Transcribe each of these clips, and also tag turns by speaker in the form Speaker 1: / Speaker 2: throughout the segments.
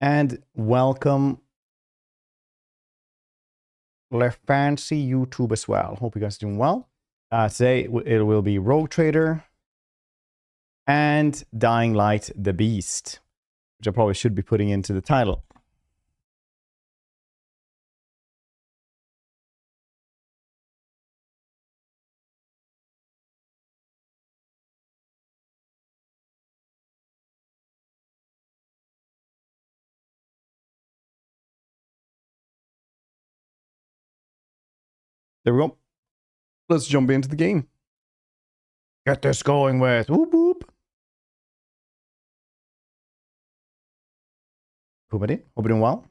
Speaker 1: And welcome Fancy YouTube as well. Hope you guys are doing well. Today it will be Rogue Trader and Dying Light the Beast, which I probably should be putting into the title. There we go. Let's jump into the game. Get this going with whoop whoop. Hope you're doing well.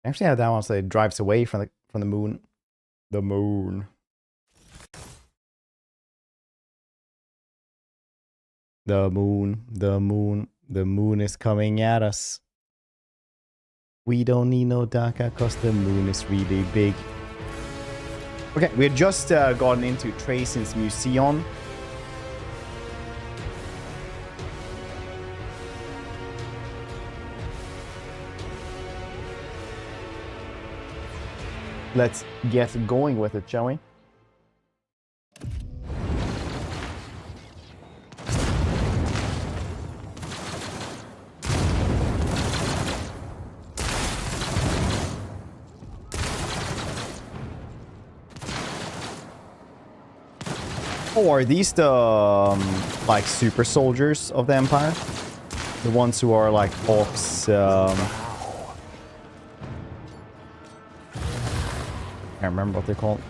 Speaker 1: I actually have that one say it drives away from the moon. The moon. The moon. The moon. The moon is coming at us. We don't need no DACA because the moon is really big. Okay, we had just gotten into Tracin's Museum. Let's get going with it, shall we? Oh, are these the like super soldiers of the Empire? The ones who are like Hawks. I can't remember what they're called.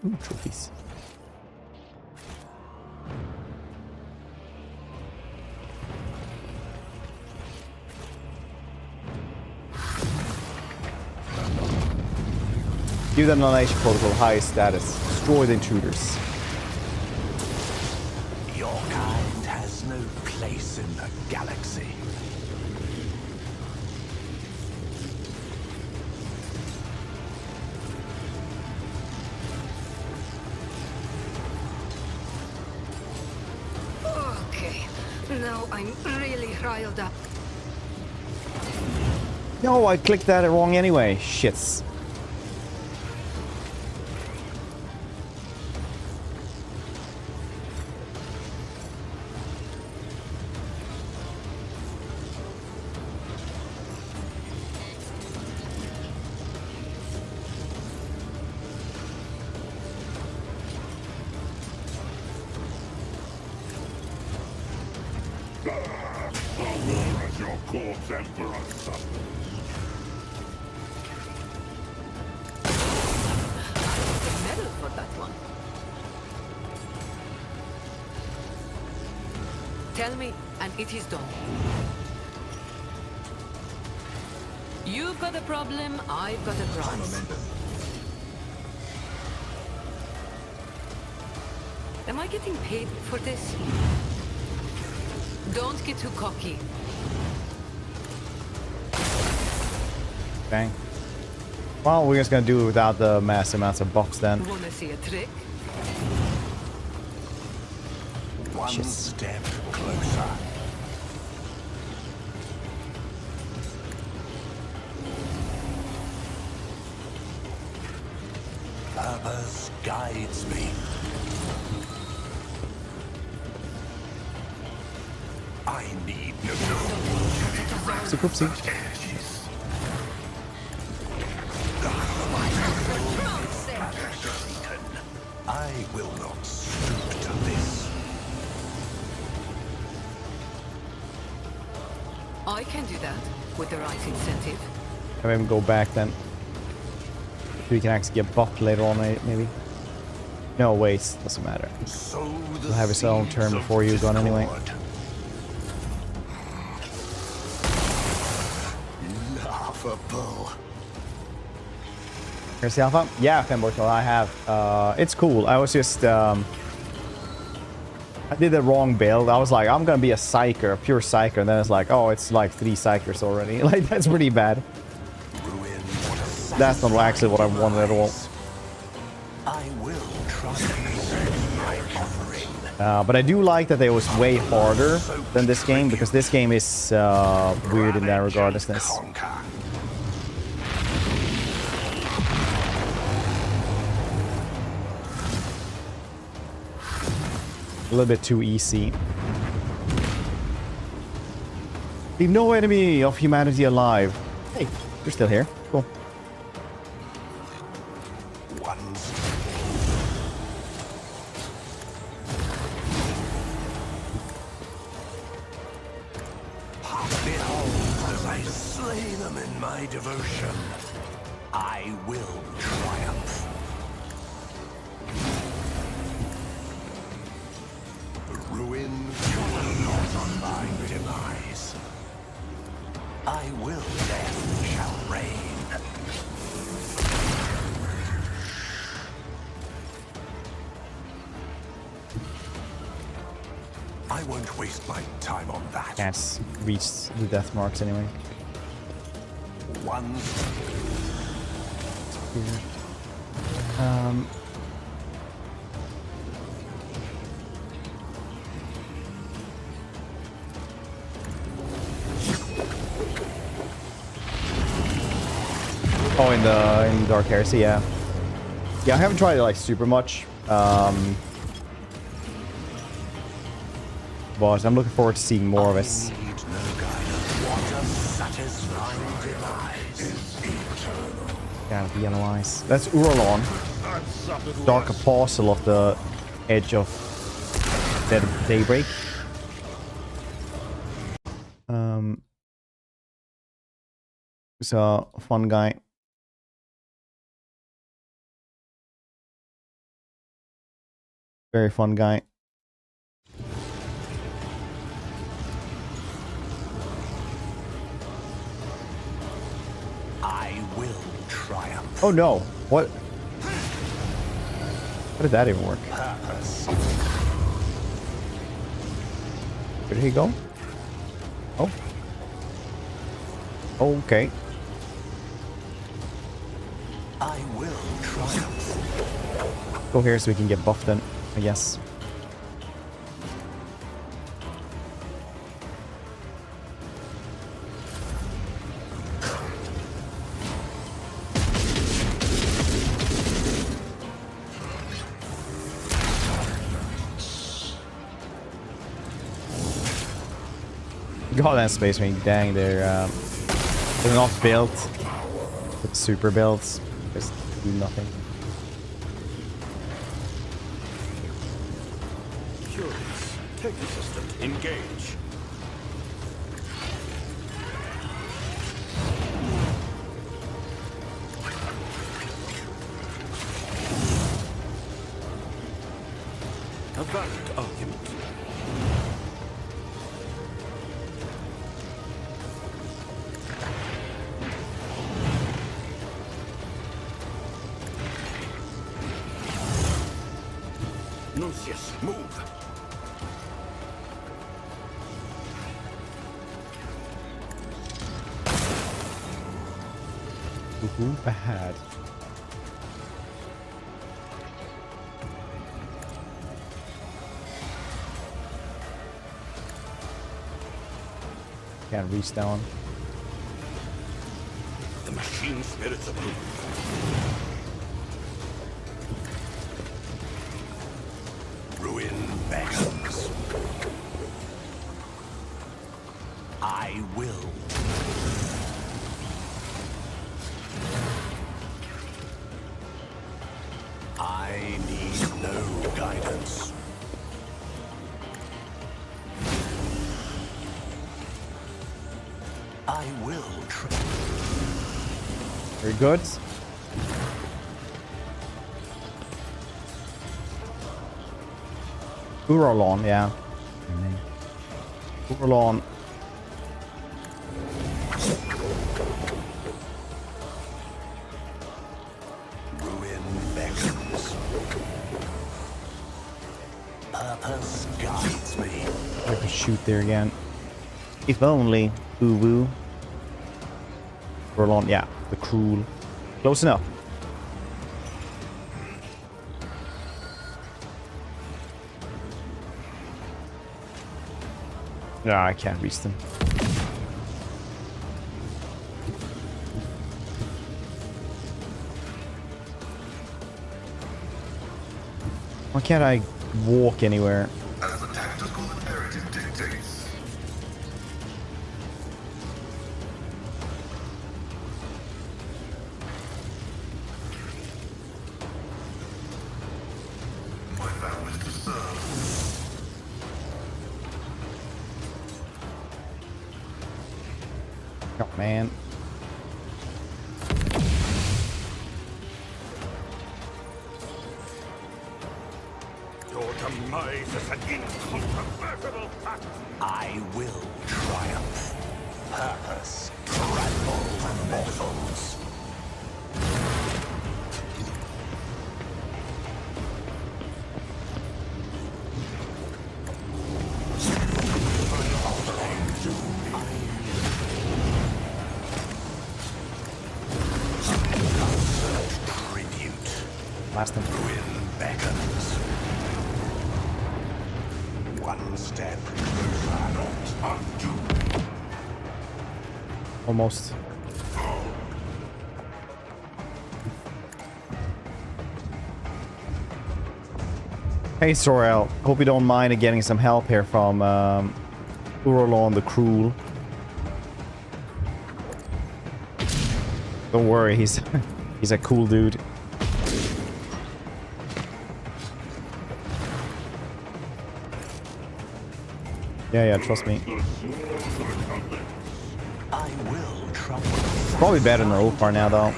Speaker 1: Ooh, trophies. Give the Annihilation Protocol highest status. Destroy the intruders.
Speaker 2: Your kind has no place in the galaxy.
Speaker 3: Okay, now I'm really riled up.
Speaker 1: No, I clicked that wrong anyway. Shits.
Speaker 3: Tell me, and it is done. You've got a problem, I've got a prize. Am I getting paid for this? Don't get too cocky.
Speaker 1: Bang. Well, we're just gonna do it without the massive amounts of buffs then.
Speaker 3: Wanna see a trick?
Speaker 2: One step closer. Purpose guides me. I need no
Speaker 1: Oopsie poopsie.
Speaker 2: I will not stoop to this.
Speaker 3: I can do that with the right incentive.
Speaker 1: Have him go back then. We can actually get buffed later on, maybe. No, wait, doesn't matter. We'll have his own turn before you're gone anyway.
Speaker 2: Laughable.
Speaker 1: Here's the alpha. Yeah, Femboy, I have. It's cool. I was just I did the wrong build. I was like, I'm gonna be a psyker, a pure psyker, and then it's like, oh, it's like 3 psykers already. Like, that's pretty bad.
Speaker 2: Ruin what a
Speaker 1: That's not actually what I wanted at all.
Speaker 2: I will try my offering.
Speaker 1: But I do like that it was way harder than this game, because this game is weird in that regardlessness.
Speaker 2: Conquer.
Speaker 1: A little bit too easy. Leave no enemy of humanity alive. Hey, you're still here. Cool.
Speaker 2: One's behold as I slay them in my devotion. I will triumph. Ruin not on my demise. I will, death shall reign. I won't waste my time on that.
Speaker 1: Can't reach the death marks anyway.
Speaker 2: One
Speaker 1: Oh, in the Dark Heresy, yeah. Yeah, I haven't tried it like super much. But I'm looking forward to seeing more of it.
Speaker 2: need no guidance. What a satisfying demise. Eternal.
Speaker 1: Gotta be analyzed. That's Uralon, Dark Apostle of the Edge of Daybreak. He's a fun guy. Very fun guy.
Speaker 2: I will triumph.
Speaker 1: Oh no! What? How did that even work?
Speaker 2: Purpose.
Speaker 1: Where did he go? Oh. Okay.
Speaker 2: I will triumph.
Speaker 1: Go here so we can get buffed then, I guess. God, that Space Marine, dang, they're not built with super builds. Just do nothing.
Speaker 4: Curious. Take assistant. Engage. A valid argument. Nuncius, move.
Speaker 1: Ooh, bad. Can't reach down.
Speaker 4: The machine spirits approve.
Speaker 2: Ruin beckons. I will. I need no guidance. I will try.
Speaker 1: Very good. Uralon, yeah. Uralon.
Speaker 2: Ruin beckons. Purpose guides me.
Speaker 1: I could shoot there again. If only. Boo-boo. Uralon, yeah. The cruel Close enough. No, I can't reach them. Why can't I walk anywhere?
Speaker 5: As the tactical imperative dictates. My vow is to serve.
Speaker 1: Oh, man.
Speaker 4: Your demise is an incontrovertible fact.
Speaker 2: I will triumph. Purpose trample mortals. Tribute.
Speaker 1: Last time.
Speaker 2: Ruin beckons. One step closer, not undo.
Speaker 1: Almost. Hey Sorel, hope you don't mind getting some help here from Urolon the Cruel. Don't worry, he's he's a cool dude. Yeah, trust me.
Speaker 2: I will trouble.
Speaker 1: Probably better than Ulfar now, though.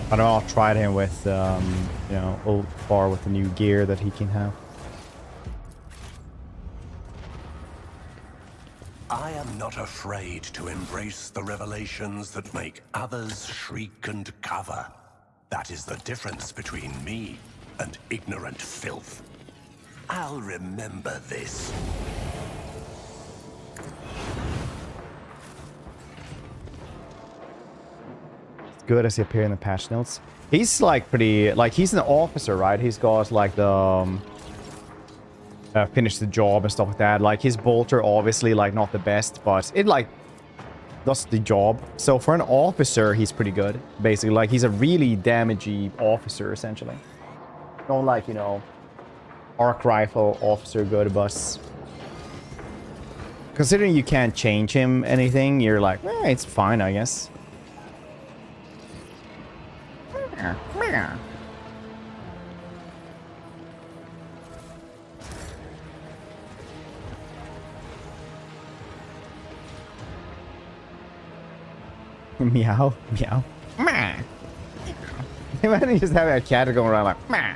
Speaker 1: I don't know, I'll try him with, you know, Ulfar with the new gear that he can have.
Speaker 2: I am not afraid to embrace the revelations that make others shriek and cover. That is the difference between me and ignorant filth. I'll remember this.
Speaker 1: Good as he appear in the patch notes. He's like pretty, like he's an officer, right? He's got like the finish the job and stuff like that. Like his bolter, obviously, like not the best, but it like does the job. So for an officer, he's pretty good. Basically, like he's a really damagey officer, essentially. Not like, you know, arc rifle officer good, but considering you can't change him anything, you're like, eh, it's fine, I guess. Meow, meow. Imagine just having a cat going around like, meh.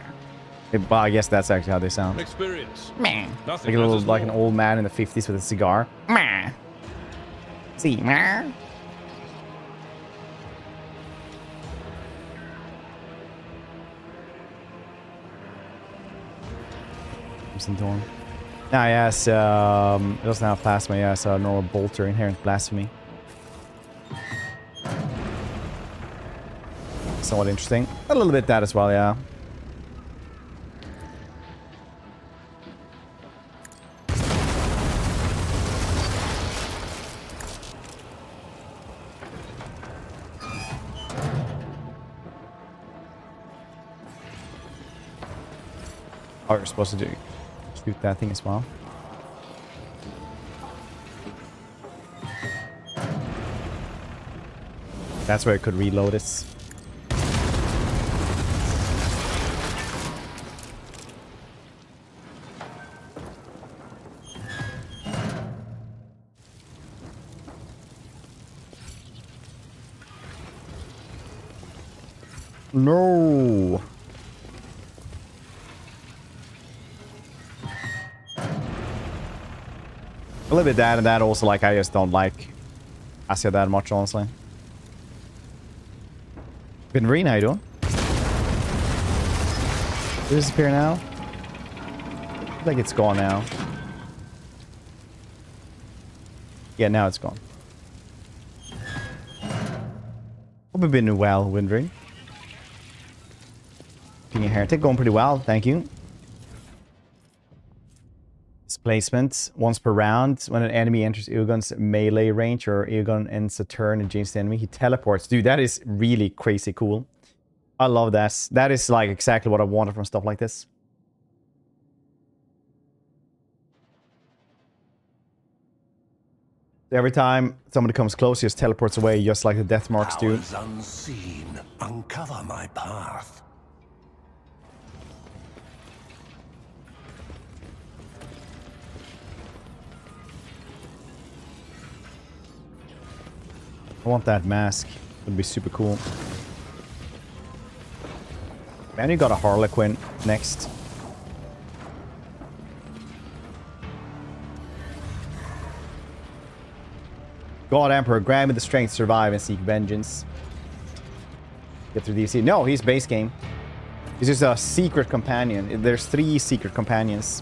Speaker 1: Well, I guess that's actually how they sound.
Speaker 4: Experience.
Speaker 1: Meh.
Speaker 4: Nothing
Speaker 1: Like a little,
Speaker 4: matters
Speaker 1: like an
Speaker 4: more.
Speaker 1: old man in the 50s with a cigar. Meh. See, meh. Dorm. Now, yes, it doesn't have plasma, yes, a normal bolter, inherent blasphemy. Somewhat interesting. A little bit that as well, yeah. Oh, you're supposed to do shoot that thing as well. That's where it could reload it. No. A little bit that, and that also, like, I just don't like Asia that much, honestly. Good Marine, how you doing? Did it disappear now? I feel like it's gone now. Yeah, now it's gone. we been doing well, Windring? Being a heretic, going pretty well, thank you. Displacement, once per round. When an enemy enters Ugon's melee range or Ugon ends a turn against the enemy, he teleports. Dude, that is really crazy cool. I love that. That is like exactly what I wanted from stuff like this. Every time somebody comes close, he just teleports away, just like the death marks do.
Speaker 2: Powers unseen, uncover my path.
Speaker 1: I want that mask. It would be super cool. And you got a Harlequin next. God Emperor, grant me the strength to survive and seek vengeance. Get through DC. No, he's base game. He's just a secret companion. There's 3 secret companions.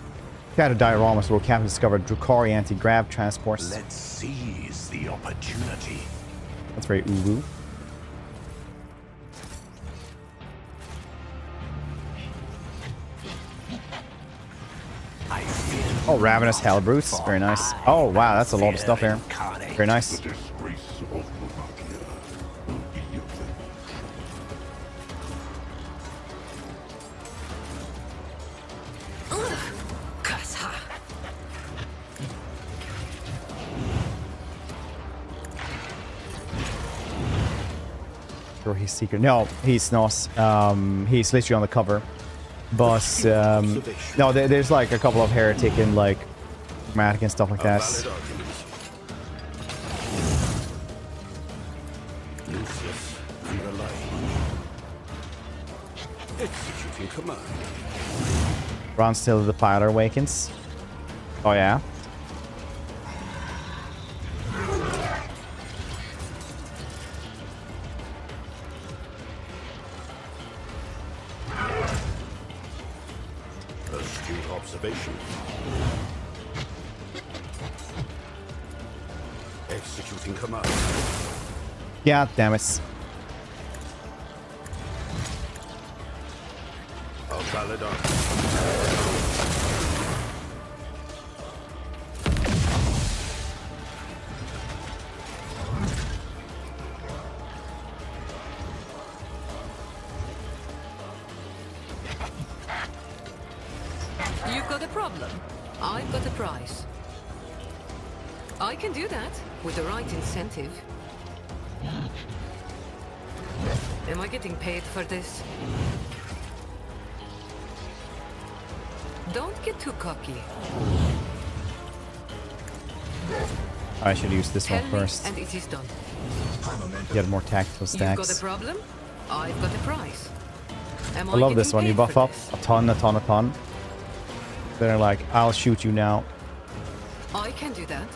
Speaker 1: Got a dioramas where Captain discovered Drukari anti-grav transports.
Speaker 2: Let's seize the opportunity.
Speaker 1: That's very uwu. Oh, Ravenous Hellbrutes. Very nice. Oh, wow, that's a lot of stuff here. Very nice.
Speaker 5: Disgrace of Slovakia.
Speaker 1: Sure, he's secret. No, he's not. He's literally on the cover. But no, there's like a couple of heretic and like chromatic and stuff like that.
Speaker 4: Executing command.
Speaker 1: Runs till the pilot awakens. Oh yeah.
Speaker 4: Astute observation. Executing command.
Speaker 1: God damn it.
Speaker 4: Baladon.
Speaker 3: You've got a problem. I've got a price. I can do that with the right incentive. Am I getting paid for this? Don't get too cocky.
Speaker 1: I should use this one
Speaker 3: Tell me
Speaker 1: first.
Speaker 3: and it is done.
Speaker 1: Get more tactical
Speaker 3: You've got a
Speaker 1: stacks.
Speaker 3: problem? I've got a price. Am
Speaker 1: I love this
Speaker 3: getting
Speaker 1: one. You
Speaker 3: paid
Speaker 1: buff
Speaker 3: for
Speaker 1: up
Speaker 3: this?
Speaker 1: a ton. They're like, I'll shoot you now.
Speaker 3: I can do that.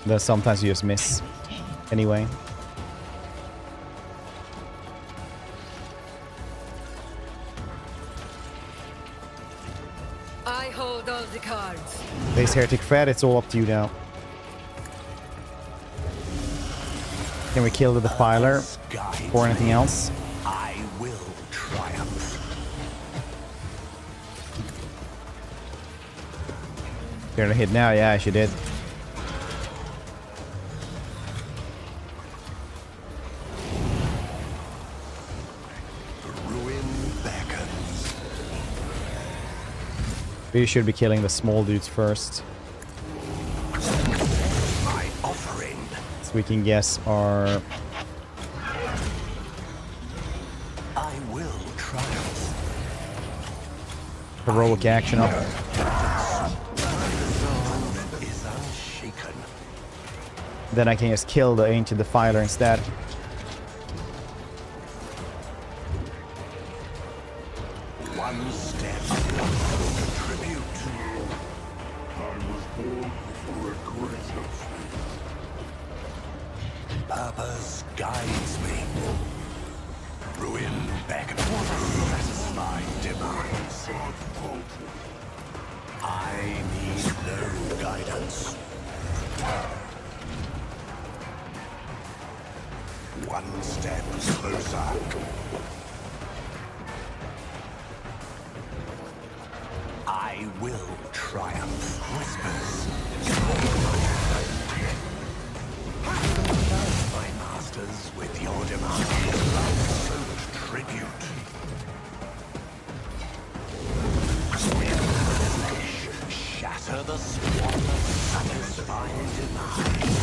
Speaker 1: Then sometimes you just miss. Anyway.
Speaker 3: I hold all the cards.
Speaker 1: Base Heretic Fred, it's all up to you now. Can we kill the Defiler or anything else?
Speaker 2: I will triumph.
Speaker 1: Gonna hit now? Yeah, she did.
Speaker 2: Ruin beckons.
Speaker 1: We should be killing the small dudes first.
Speaker 2: My offering.
Speaker 1: So we can guess our...
Speaker 2: I will triumph.
Speaker 1: heroic action up.
Speaker 2: Is unshaken.
Speaker 1: Then I can just kill the Ancient Defiler instead.
Speaker 2: One step will contribute.
Speaker 5: I was born for a greater fate.
Speaker 2: Purpose guides me. Ruin beckons. Satisfied demands. I need no guidance. One step closer. I will triumph. Whispers. My masters, with your demands, love-soaked tribute. Shatter the swan of satisfying demise.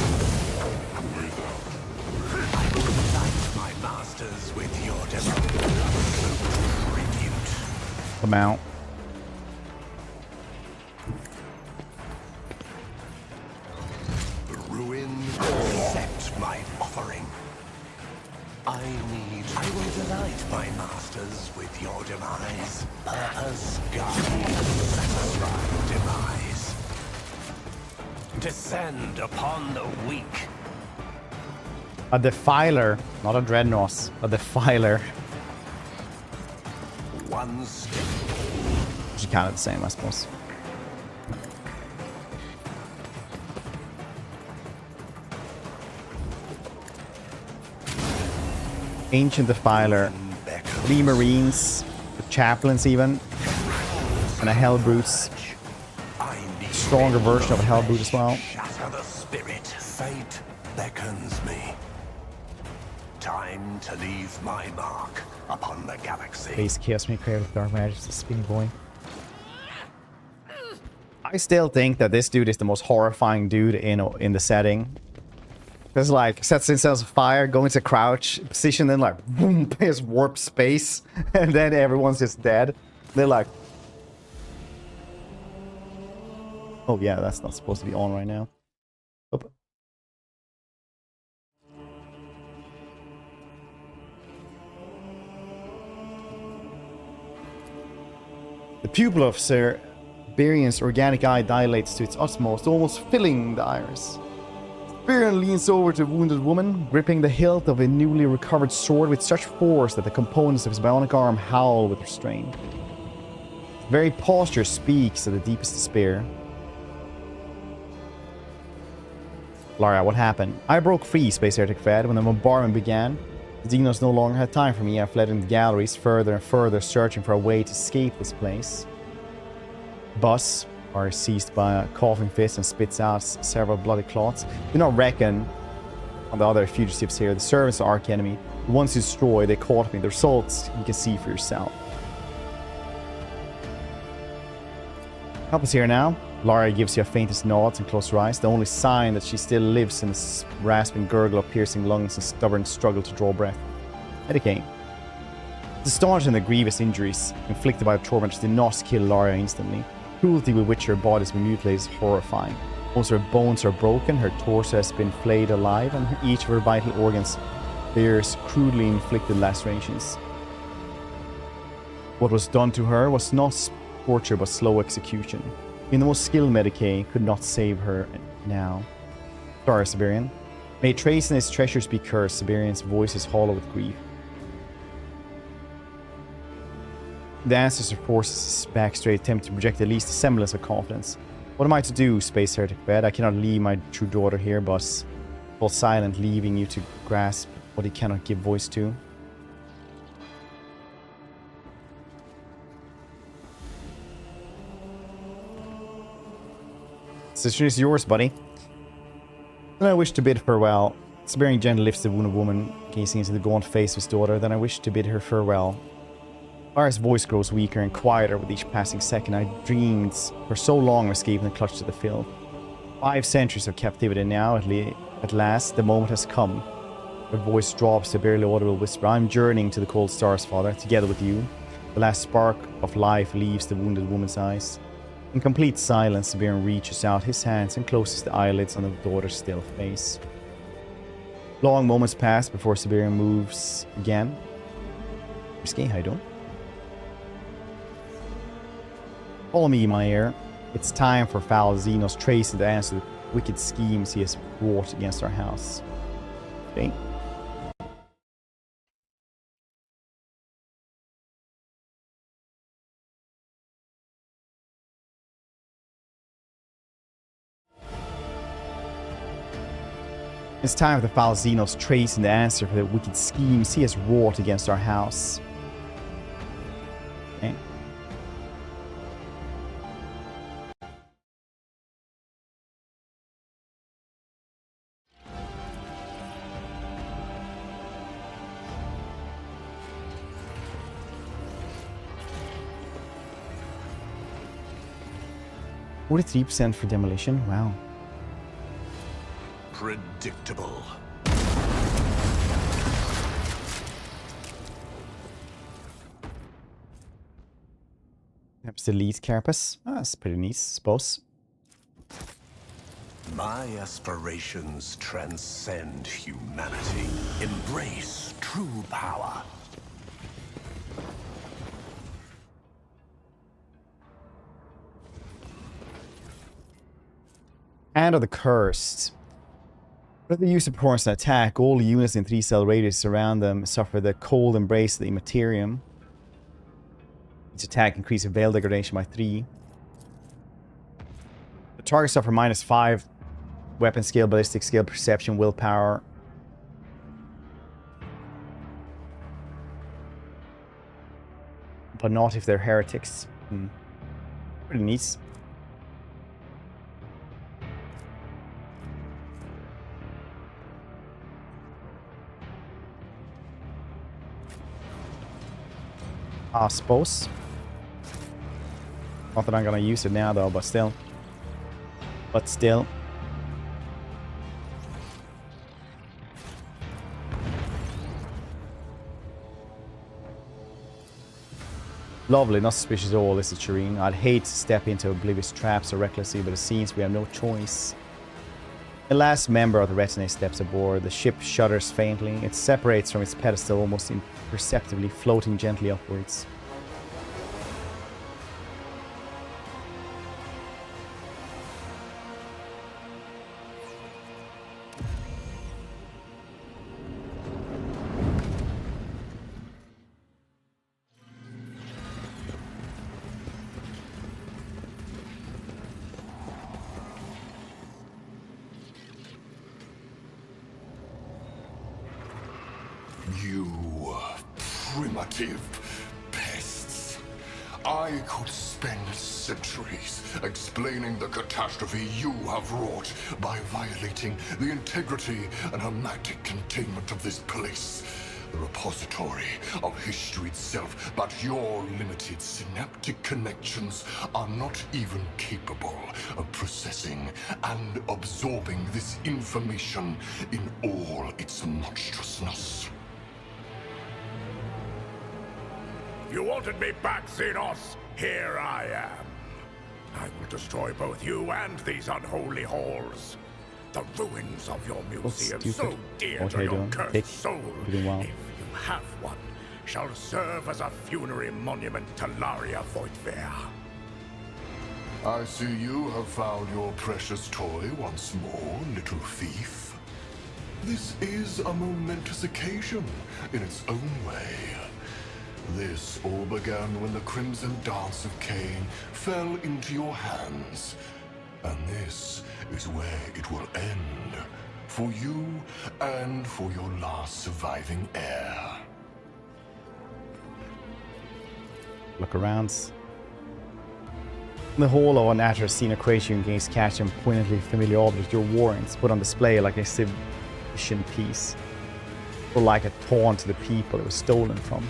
Speaker 2: I will delight my masters with your demands, love-soaked tribute.
Speaker 1: Come out.
Speaker 2: Accept my offering. I will delight my masters with your demise. Purpose guide, satisfied demise. Descend upon the weak.
Speaker 1: A defiler, not a dreadnought. A defiler.
Speaker 2: One step.
Speaker 1: Which is kind of the same, I suppose. Ancient defiler, 3 marines, the chaplains even, and a hellbrute. Stronger version of a hellbrute as well.
Speaker 2: Shatter the spirit. Fate beckons me. Time to leave my mark upon the galaxy.
Speaker 1: Base chaos may create with dark magic, the spinny boy. I still think that this dude is the most horrifying dude in the setting. Because, like, sets themselves fire, go into crouch position, then, like, boom, his warp space, and then everyone's just dead. They're like... Oh, yeah, that's not supposed to be on right now. Oop. The pupil of Siberian's organic eye dilates to its utmost, almost filling the iris. Imperium leans over to the wounded woman, gripping the hilt of a newly recovered sword with such force that the components of his bionic arm howl with restraint. His very posture speaks of the deepest despair. Lara, what happened? I broke free, Space Heretic Fred, when the bombardment began. The xenos no longer had time for me. I fled into the galleries further and further, searching for a way to escape this place. Bus are seized by a coughing fist and spits out several bloody clots. Do not reckon on the other fugitives here. The servants are arch enemy. The ones who destroy, they caught me. The results you can see for yourself. Help us here now. Lara gives you a faintest nods and close her eyes. The only sign that she still lives in this rasping gurgle of piercing lungs and stubborn struggle to draw breath. Medicaid. The staunch and the grievous injuries inflicted by the tormentors did not kill Lara instantly. Cruelty with which her body has been mutilated is horrifying. Most of her bones are broken, her torso has been flayed alive, and each of her vital organs bears crudely inflicted lacerations. What was done to her was not torture but slow execution. Even the most skilled Medicaid could not save her now. Sorry, Siberian. May Trace and his treasures be cursed. Siberian's voice is hollow with grief. The ancestor forces his back straight, attempt to project at least a semblance of confidence. What am I to do, Space Heretic Bed? I cannot leave my true daughter here, but fall silent, leaving you to grasp what he cannot give voice to. Decision is yours, buddy. Then I wish to bid farewell. Siberian gently lifts the wounded woman, gazing into the gaunt face of his daughter. Then I wish to bid her farewell. Lara's voice grows weaker and quieter with each passing second. I dreamed for so long of escaping the clutch to the field. 5 centuries of captivity now, at last, the moment has come. Her voice drops to a barely audible whisper. I'm journeying to the cold stars, Father, together with you. The last spark of life leaves the wounded woman's eyes. In complete silence, Siberian reaches out his hands and closes the eyelids on the daughter's still face. Long moments pass before Siberian moves again. Risky, how you doing? Follow me, my heir. It's time for foul Xenos Trace to answer the wicked schemes he has wrought against our house. Okay. It's time for the foul xenos tracing the answer for the wicked schemes he has wrought against our house. Okay. %43% for demolition. Wow.
Speaker 2: Predictable.
Speaker 1: Perhaps the lead carapace. Ah, that's pretty neat, I suppose.
Speaker 2: My aspirations transcend humanity. Embrace true power.
Speaker 1: Hand of the Cursed. With the use of performance an attack, all units in 3-cell radius around them suffer the cold embrace of the Imperium. Each attack increases veil degradation by 3. The target suffer -5 weapon skill, ballistic skill, perception, willpower. But not if they're heretics. Pretty neat. I suppose. Not that I'm gonna use it now though, but still. Lovely, not suspicious at all, this is Shireen. I'd hate to step into oblivious traps or recklessly, but it seems we have no choice. The last member of the retinue steps aboard. The ship shudders faintly. It separates from its pedestal almost imperceptibly, floating gently upwards.
Speaker 5: You primitive pests. I could spend centuries explaining the catastrophe you have wrought by violating the integrity and hermetic containment of this place, the repository of history itself, but your limited synaptic connections are not even capable of processing and absorbing this information in all its monstrousness.
Speaker 4: You wanted me back, Xenos? Here I am. I will destroy both you and these unholy halls. The ruins of your museum, so dear to your cursed soul, if you have one, shall serve as a funerary monument to Laria Voidfair.
Speaker 5: I see you have found your precious toy once more, little thief. This is a momentous occasion in its own way. This all began when the Crimson Dance of Cain fell into your hands. And this is where it will end. For you and for your last surviving heir.
Speaker 1: Look around. In the hall of an Atlas scene of creation gains catch and poignantly familiar objects, your warrants put on display like a exhibition piece. Or like a taunt to the people it was stolen from.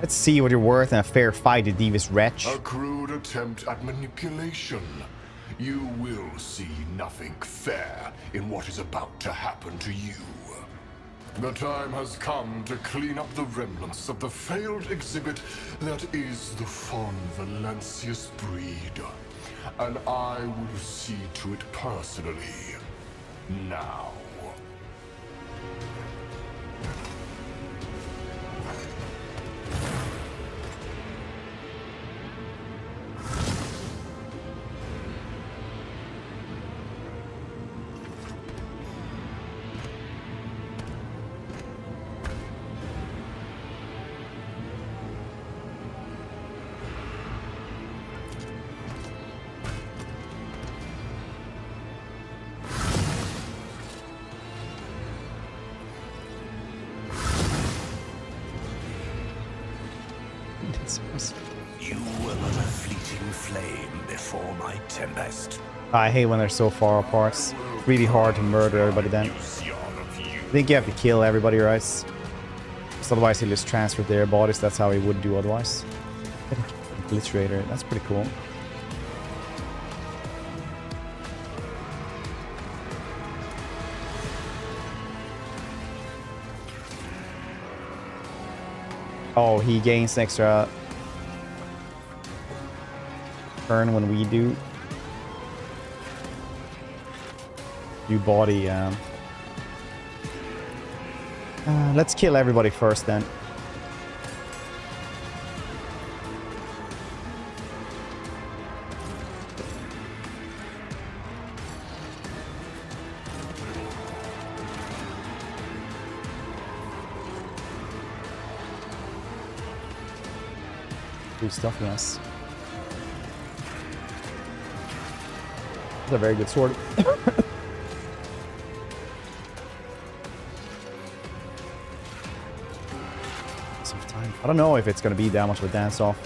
Speaker 1: Let's see what you're worth in a fair fight, you devious wretch.
Speaker 5: A crude attempt at manipulation. You will see nothing fair in what is about to happen to you. The time has come to clean up the remnants of the failed exhibit that is the Von Valancius breed. And I will see to it personally. Now.
Speaker 1: Nice, nice.
Speaker 2: You were but a fleeting flame before my tempest.
Speaker 1: I hate when they're so far apart. It's really hard to murder everybody then. I think you have to kill everybody, right? Because otherwise he'll just transfer their bodies. That's how he would do otherwise. Obliterator, that's pretty cool. Oh, he gains extra turn when we do. You body, let's kill everybody first then. Good stuff, yes. That's a very good sword. I don't know if it's going to be that much of a dance-off.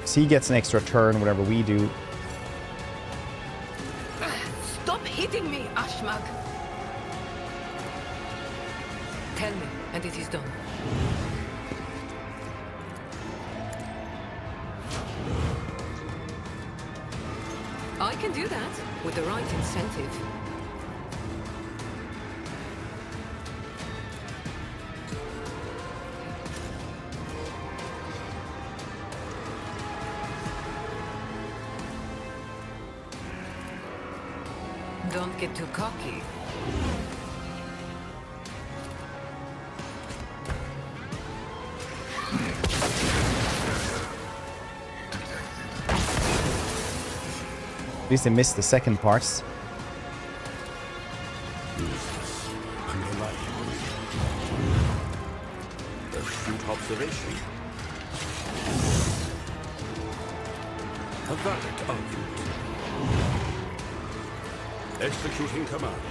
Speaker 1: So he gets an extra turn, whatever we do.
Speaker 3: Stop hitting me, Ashmag! Tell me, and it is done. I can do that, with the right incentive. Don't get too cocky.
Speaker 1: At least they missed the second parts.
Speaker 2: Astute observation. A valid argument. Executing command.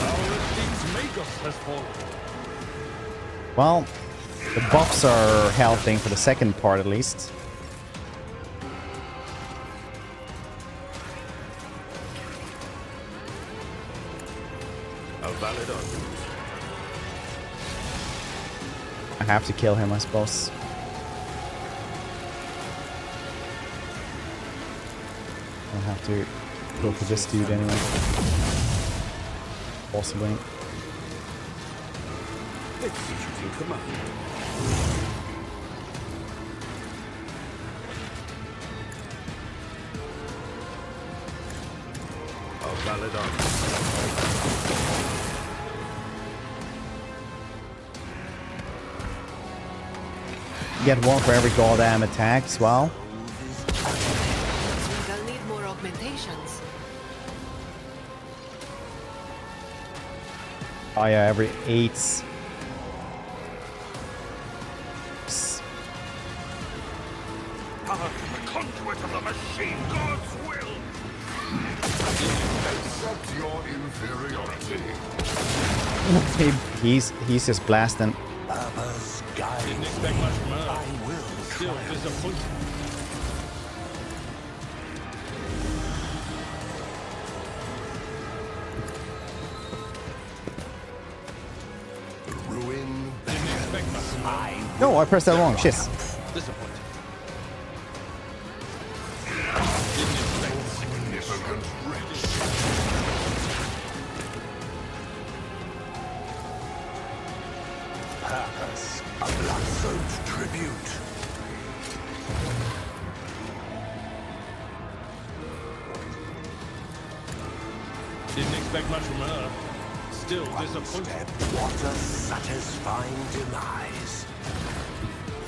Speaker 6: Our esteemed Magus has fallen.
Speaker 1: Well, the buffs are helping for the second part at least.
Speaker 2: A valid argument.
Speaker 1: I have to kill him, I suppose. I'll have to go for this dude anyway. Possibly.
Speaker 2: Executing command. A valid argument.
Speaker 1: You get one for every goddamn attack as well.
Speaker 3: They'll need more augmentations.
Speaker 1: Oh yeah, every 8.
Speaker 4: The conduit of the machine god's will.
Speaker 5: Accept your inferiority.
Speaker 1: He's just blasting.
Speaker 2: Purpose guides
Speaker 6: Didn't expect much from her.
Speaker 2: I will
Speaker 6: Still disappointed.
Speaker 2: The ruin.
Speaker 6: Didn't expect much from her.
Speaker 2: I
Speaker 1: No, I pressed that wrong. Shit.
Speaker 6: Disappointed.
Speaker 5: Significant wretch.
Speaker 2: purpose. A blood-soaked tribute.
Speaker 6: Didn't expect much from her. Still
Speaker 2: One
Speaker 6: disappointed.
Speaker 2: step, what a satisfying demise.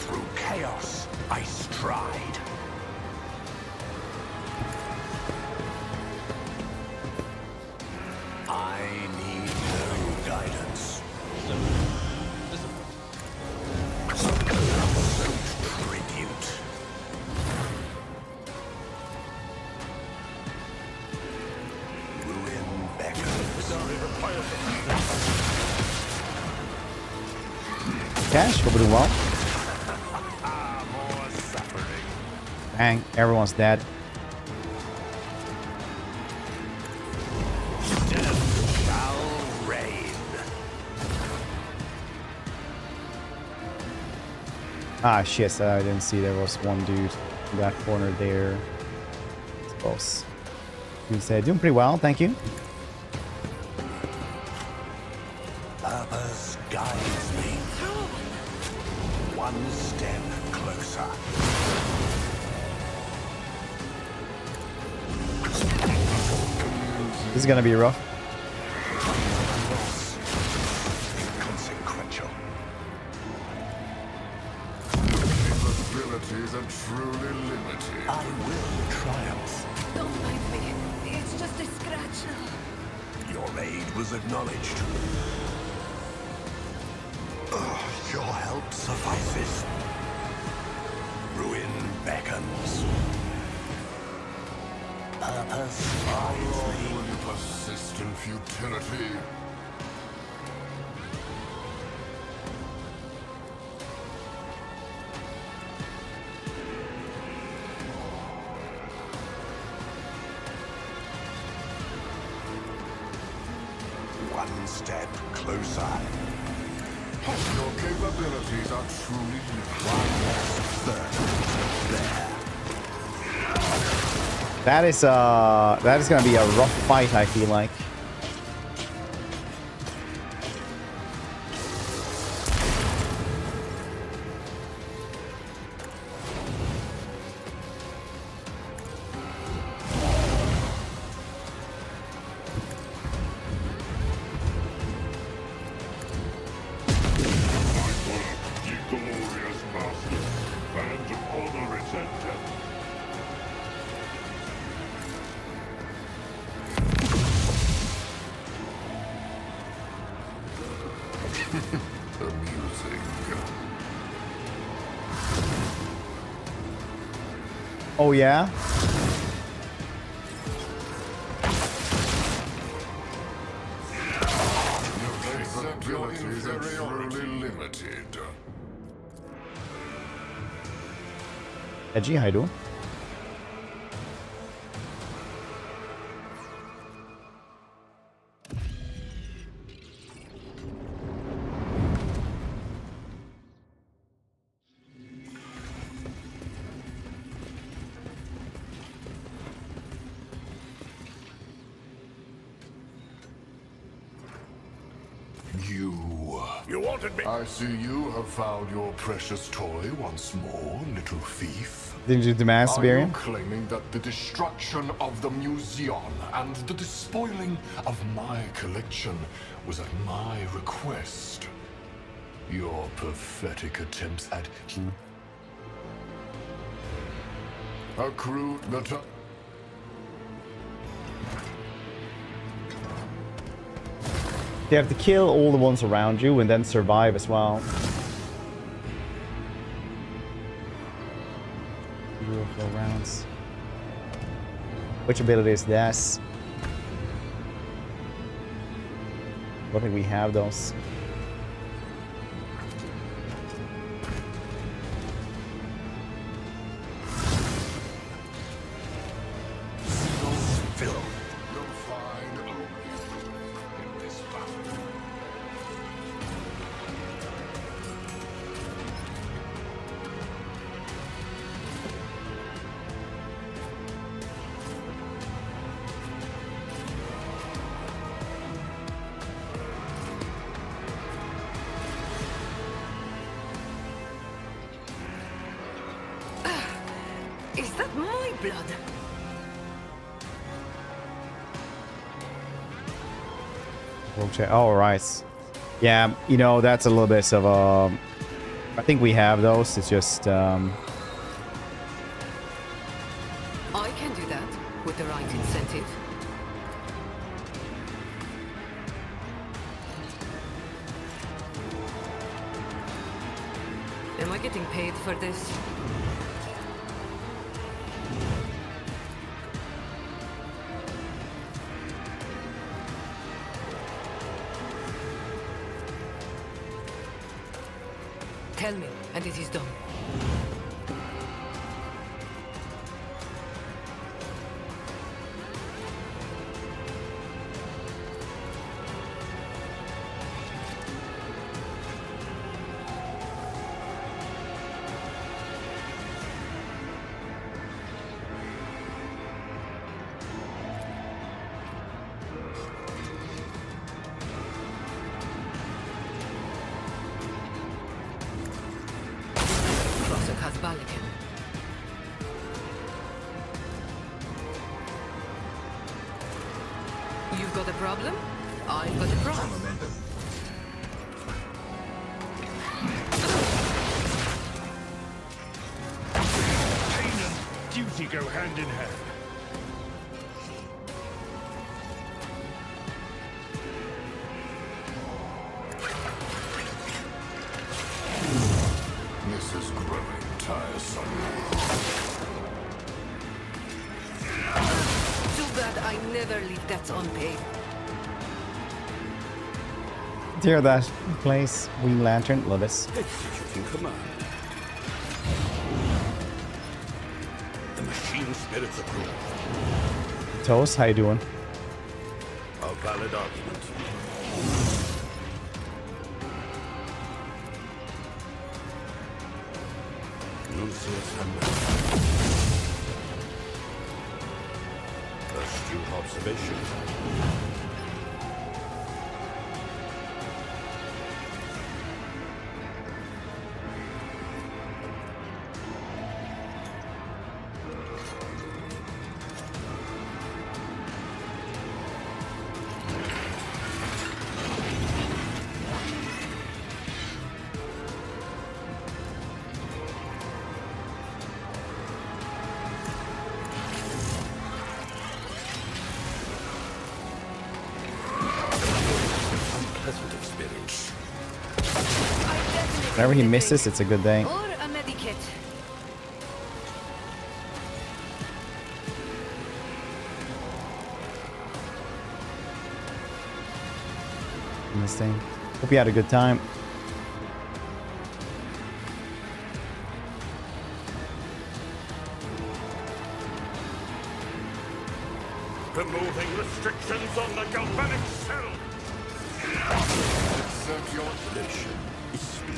Speaker 2: Through chaos, I stride. I need no guidance.
Speaker 6: Still disappointed.
Speaker 2: Blood-soaked tribute. Ruin beckons.
Speaker 6: Sorry, requires
Speaker 1: cash. Hope we're doing well.
Speaker 2: More suffering.
Speaker 1: Bang. Everyone's dead.
Speaker 2: Death shall reign.
Speaker 1: Ah, shit. I didn't see there was one dude in that corner there. It's close. You said doing pretty well. Thank you.
Speaker 2: Purpose guides me. One step closer.
Speaker 1: This is gonna be rough.
Speaker 2: Consequential.
Speaker 5: Capabilities are truly limited.
Speaker 2: I will triumph.
Speaker 3: Don't mind me. It's just a scratch.
Speaker 2: Your aid was acknowledged. Your help suffices. Ruin beckons. Purpose guides me.
Speaker 5: Will you persist in futility?
Speaker 2: One step closer.
Speaker 5: Your capabilities are truly
Speaker 1: That is gonna be a rough fight, I feel like.
Speaker 4: Glorious master, and honor its endeavor.
Speaker 5: amusing.
Speaker 1: Oh yeah?
Speaker 5: Your capabilities are truly limited.
Speaker 1: Edgy, how you doing?
Speaker 4: You wanted me.
Speaker 5: I see you have found your precious toy once more, little thief.
Speaker 1: Didn't you demand
Speaker 5: Are you
Speaker 1: Siberian?
Speaker 5: claiming that the destruction of the museum and the despoiling of my collection was at my request? Your pathetic attempts at accrued the time.
Speaker 1: You have to kill all the ones around you and then survive as well. Beautiful rounds. Which ability is this? I don't think we have those.
Speaker 5: You'll find only in this battle.
Speaker 3: Is that my blood?
Speaker 1: Oh, right. Yeah, you know, that's a little bit of a... I think we have those. It's just...
Speaker 3: I can do that with the right incentive. Am I getting paid for this? Tell me, and it is done. You've got a problem? I've got a problem.
Speaker 6: Pain and duty go hand in hand.
Speaker 5: This is growing tiresome.
Speaker 3: Too bad I never leave debts unpaid.
Speaker 1: Hear that place? Green Lantern, love this.
Speaker 2: Executing command. The machine spirits approve.
Speaker 1: Toast, how you doing?
Speaker 2: A valid argument. Astute observation. Unpleasant experience.
Speaker 1: Whenever he misses, it's a good day.
Speaker 3: Or a medikit.
Speaker 1: In this thing. Hope you had a good time.
Speaker 4: Removing restrictions on the galvanic cell.
Speaker 5: Accept your
Speaker 2: Relation is speed.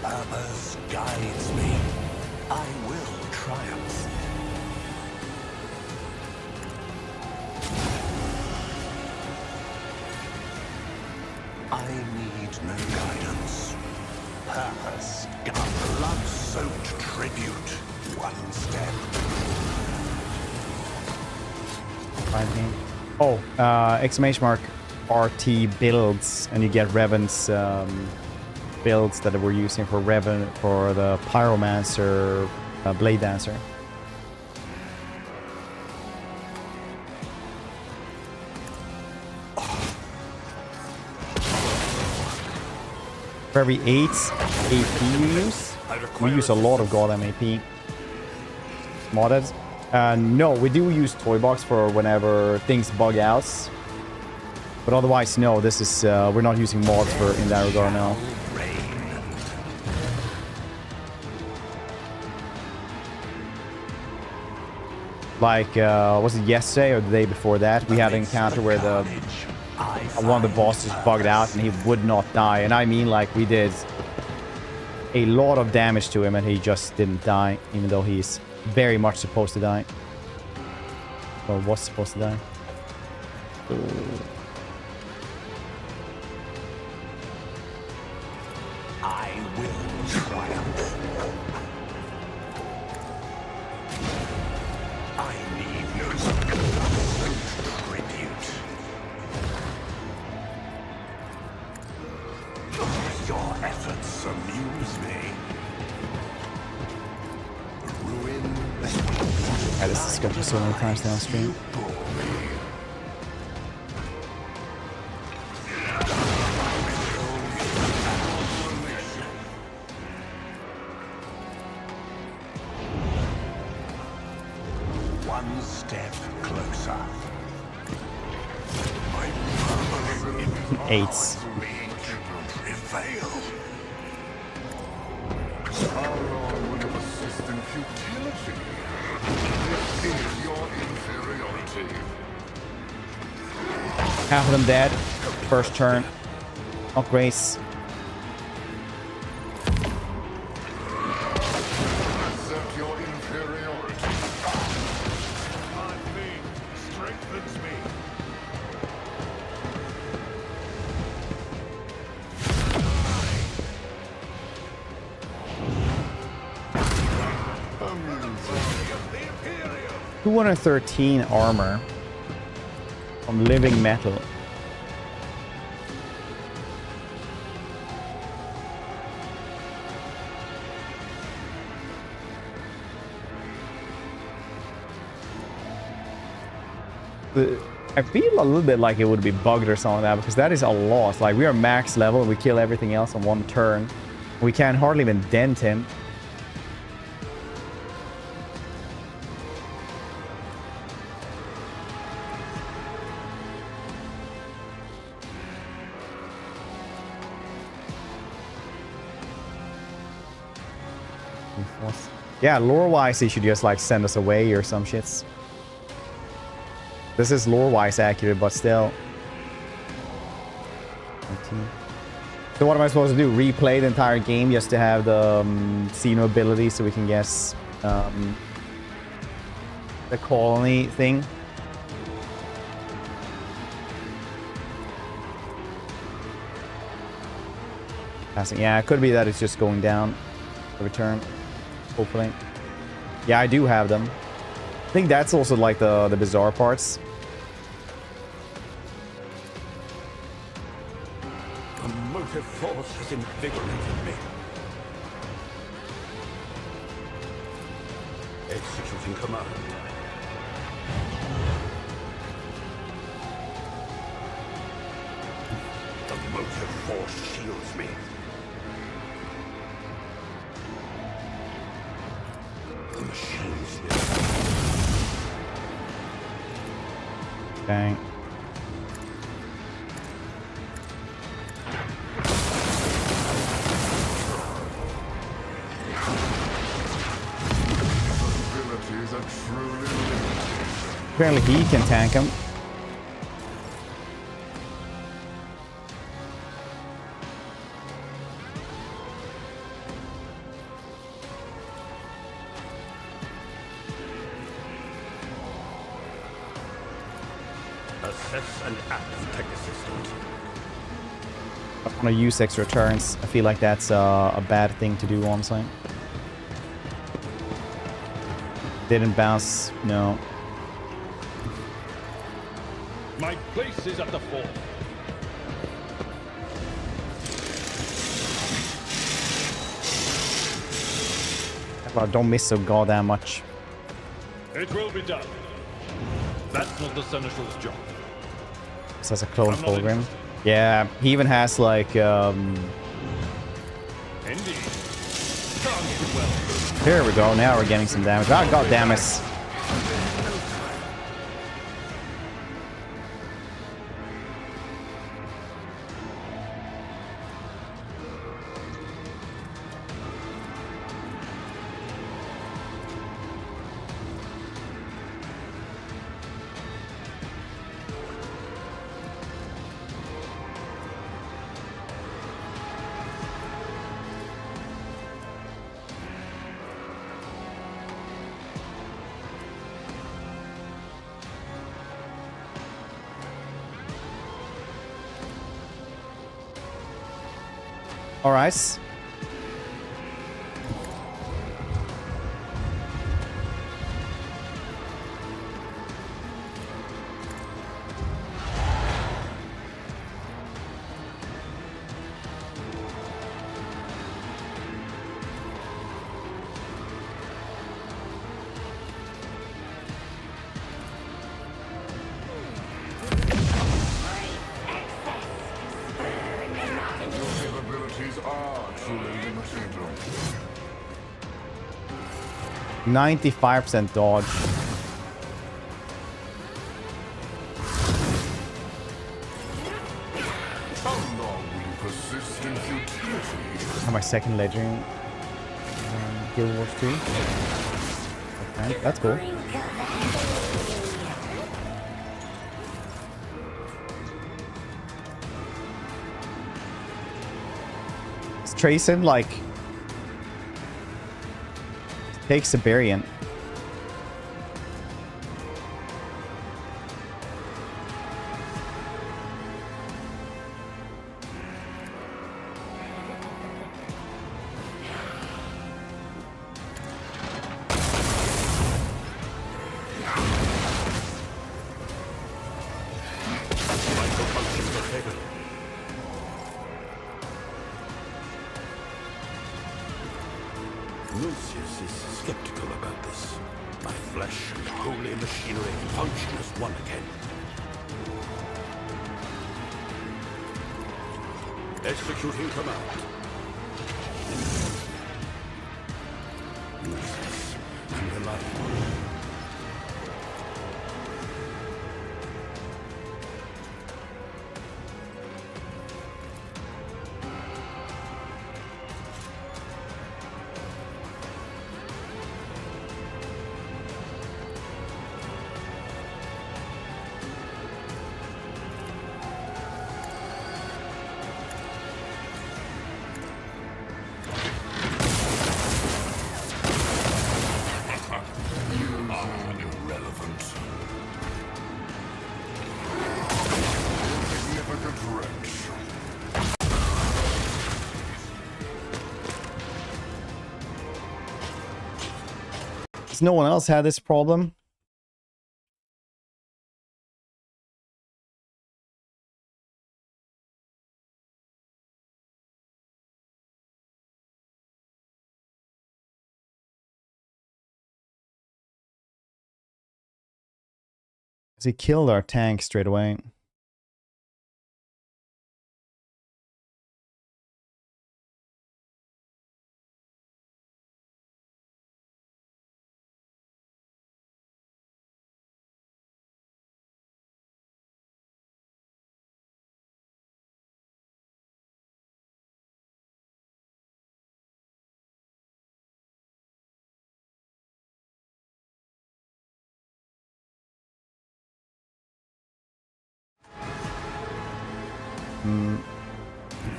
Speaker 2: Purpose guides me. I will triumph. I need no guidance. Purpose, blood-soaked tribute. One step.
Speaker 1: Exclamation mark RT builds, and you get Revan's builds that we're using for Revan for the Pyromancer Blade Dancer. For every 8 AP you use, we use a lot of God MAP. Modded. No, we do use Toy Box for whenever things bug out. But otherwise, no, this is, we're not using mods for in that regard now. Like, was it yesterday or the day before that? We had an encounter where the one of the bosses bugged out and he would not die. And I mean, like, we did a lot of damage to him and he just didn't die, even though he's very much supposed to die. Or was supposed to die.
Speaker 2: I will triumph. I need no tribute. Your efforts amuse me. Ruin.
Speaker 1: I had this discussion so many times now on stream.
Speaker 2: one step closer. My murmuring
Speaker 1: Eights.
Speaker 2: prevail.
Speaker 5: How long will you persist in futility? This is your inferiority.
Speaker 1: Half of them dead. First turn. Oh, Grace.
Speaker 5: Accept your inferiority.
Speaker 4: My faith strengthens me. The Imperium.
Speaker 1: 213 armor from living metal. I feel a little bit like it would be bugged or something like that, because that is a loss. Like, we are max level and we kill everything else on one turn. We can't hardly even dent him. Yeah, lore-wise, he should just like send us away or some shits. This is lore-wise accurate, but still. 19. So what am I supposed to do? Replay the entire game just to have the xeno ability so we can guess the colony thing? Passing. Yeah, it could be that it's just going down every turn. Hopefully. Yeah, I do have them. I think that's also like the bizarre parts.
Speaker 4: A motive force has invigorated me. Executing command. The motive force shields me. The machines here.
Speaker 1: Bang.
Speaker 5: Abilities are truly limited.
Speaker 1: Apparently he can tank him.
Speaker 4: Assess and act tech assistant.
Speaker 1: I want to use extra turns. I feel like that's a bad thing to do, honestly. Didn't bounce. No.
Speaker 6: My place is at the fore.
Speaker 1: Don't miss so goddamn much.
Speaker 6: It will be done. That's not the Seneschal's job.
Speaker 1: This has a clone
Speaker 6: I'm not
Speaker 1: program.
Speaker 6: interested.
Speaker 1: Yeah, he even has like
Speaker 6: Indeed. Target well.
Speaker 1: here we go. Now we're getting some damage. Ah, god damn it. All right.
Speaker 5: Your capabilities are truly limited.
Speaker 1: 95% dodge. my second legend Guild Wars 2. Okay, that's cool. Is Tracen like takes a variant?
Speaker 2: Lucius is skeptical about this. My flesh and holy machinery function as one again. Executing command. Lucius, unreliable.
Speaker 1: No one else had this problem. He killed our tank straight away.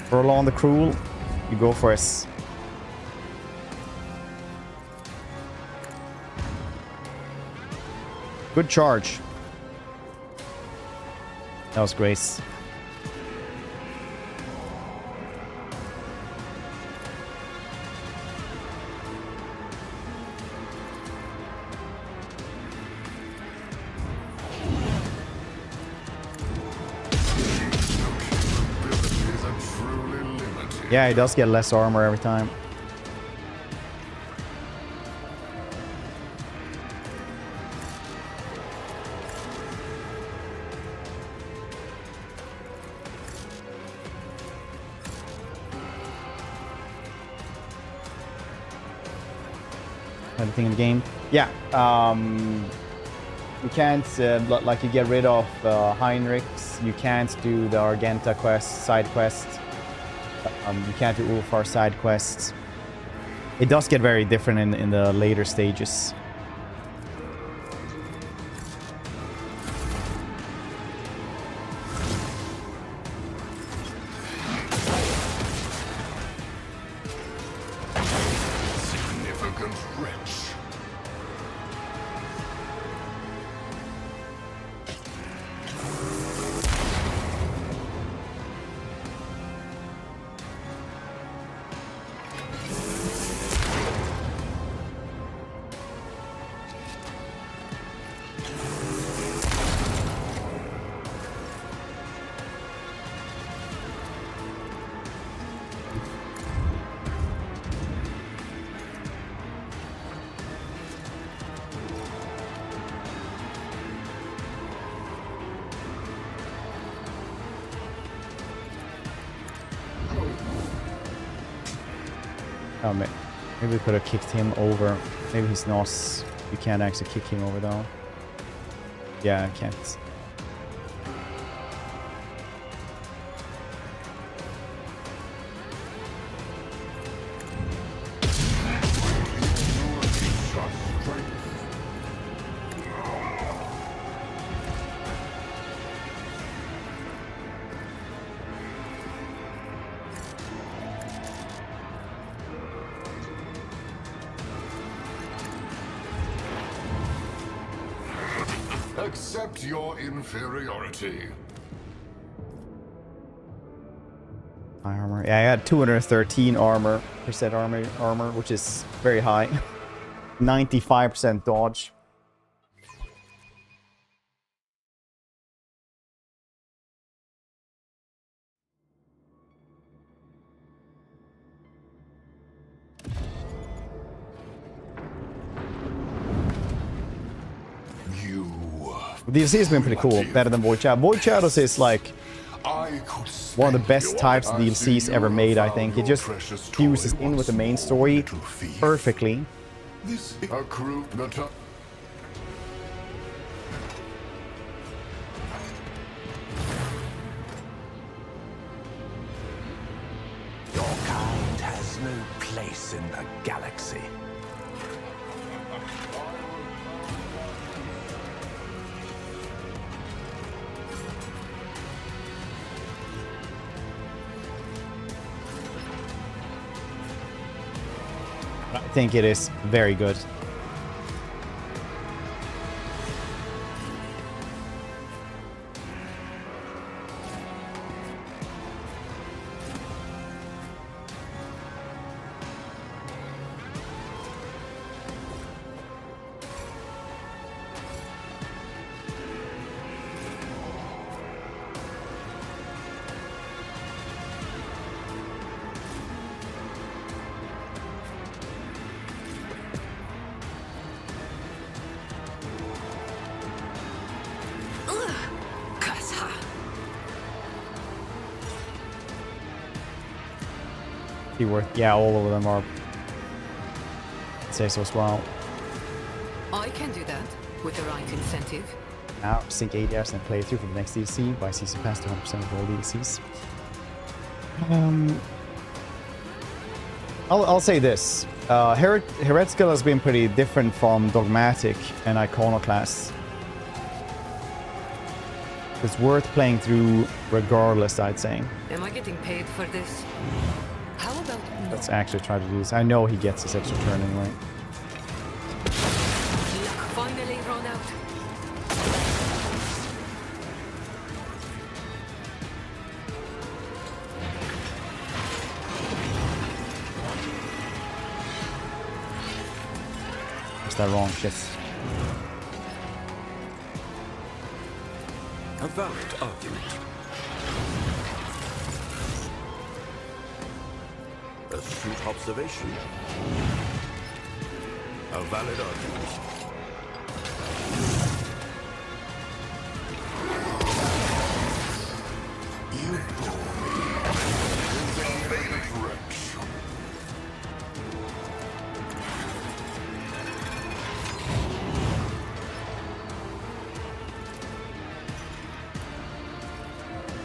Speaker 1: Prolong the cruel, you go for us. Good charge. That was Grace. Yeah, he does get less armor every time. Anything in the game? Yeah. You can't, like, you get rid of Heinrichs. You can't do the Argenta quest, side quest. You can't do Ulfar side quests. It does get very different in the later stages.
Speaker 5: Significant wrench.
Speaker 1: Oh, maybe we could have kicked him over. Maybe he's not. You can't actually kick him over though. Yeah, I can't.
Speaker 5: Accept your inferiority.
Speaker 1: High armor. Yeah, I had 213 percent armor, which is very high. 95% dodge. DLC has been pretty cool, better than Void Shadows. Void Shadows is like one of the best types of DLCs ever made, I think. It just fuses in with the main story perfectly.
Speaker 2: Your kind has no place in the galaxy.
Speaker 1: I think it is very good. Yeah, all of them are. I'd say so as well.
Speaker 3: I can do that with the right incentive.
Speaker 1: Now, sync 8 hours and play through for the next DLC. Buy season pass to 100% of all DLCs. I'll say this. Heretical has been pretty different from Dogmatic and Iconoclast. It's worth playing through regardless, I'd say.
Speaker 3: Am I getting paid for this? How about no?
Speaker 1: Let's actually try to do this. I know he gets his extra turn anyway.
Speaker 3: Luck finally run out.
Speaker 1: Is that wrong? Shit.
Speaker 2: A valid argument. Astute observation. A valid argument. You bore me in the fatal direction.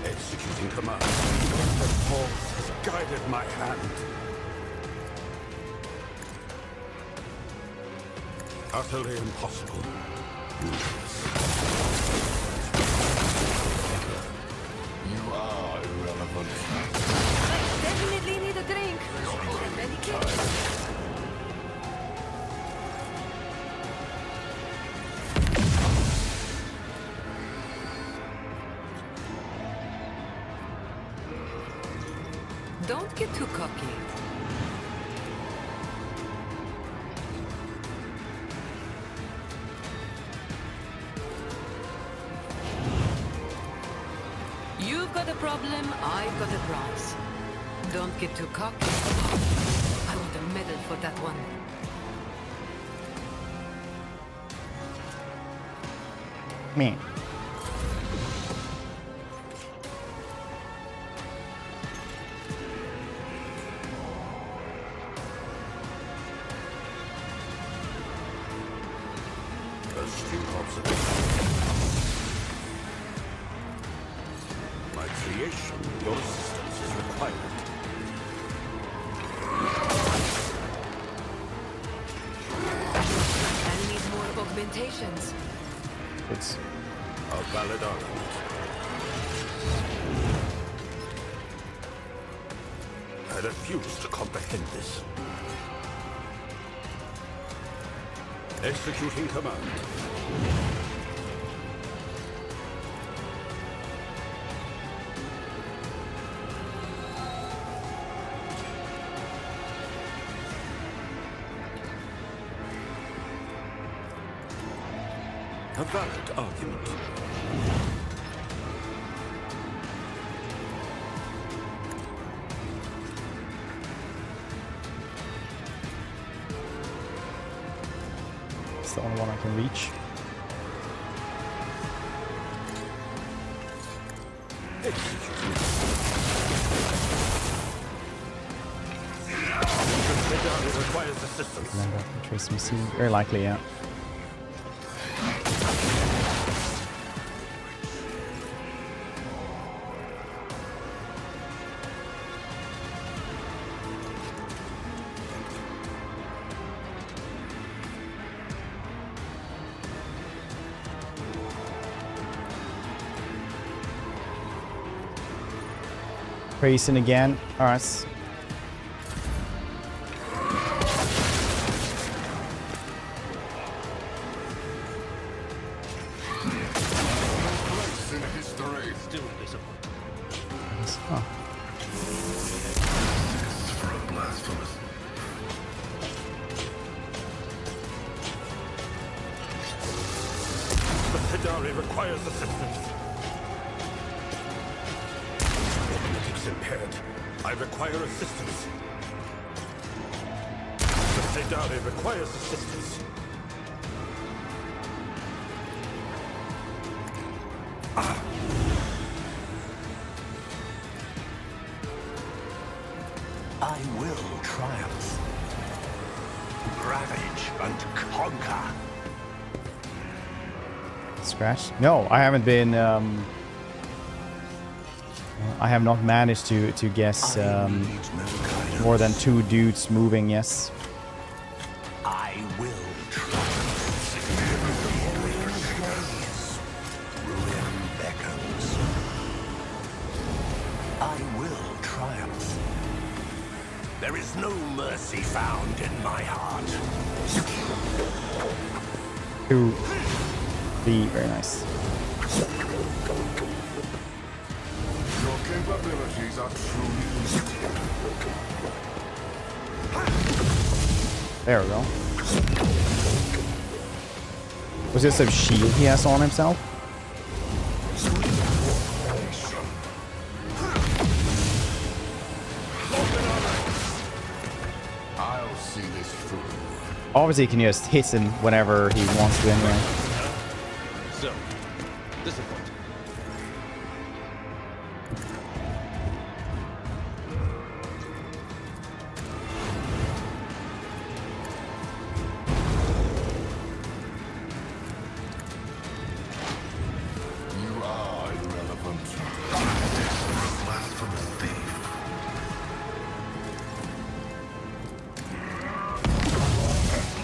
Speaker 2: Executing command. The force has guided my hand. Utterly impossible.
Speaker 5: You are irrelevant.
Speaker 3: I definitely need a drink. Don't get too cocky. You've got a problem, I've got a prize. Don't get too cocky. I want a medal for that one.
Speaker 1: Me.
Speaker 2: Astute observation. My creation, your assistance is required.
Speaker 3: I need more augmentations.
Speaker 1: It's
Speaker 2: A valid argument. I refuse to comprehend this. Executing command.
Speaker 7: A valid argument.
Speaker 1: It's the only one I can reach.
Speaker 7: Requires assistance.
Speaker 1: Remember, trace missing. Very likely, yeah. Tracing again. Alright.
Speaker 7: Still disappointed.
Speaker 1: Oh.
Speaker 7: The Hidari requires assistance. It's impaired. I require assistance. The Hidari requires assistance.
Speaker 2: I will triumph. Ravage and conquer.
Speaker 1: Scratch? No, I haven't been. I have not managed to guess more than 2 dudes moving. Yes.
Speaker 2: I will triumph. Ruin beckons. I will triumph. There is no mercy found in my heart.
Speaker 1: 2, 3, very nice.
Speaker 5: Your capabilities are truly
Speaker 1: There we go. Was this a shield he has on himself?
Speaker 5: I'll see this through.
Speaker 1: Obviously, he can just hit him whenever he wants to anyway.
Speaker 6: So, disappointed.
Speaker 5: You are irrelevant. Blasphemous thief.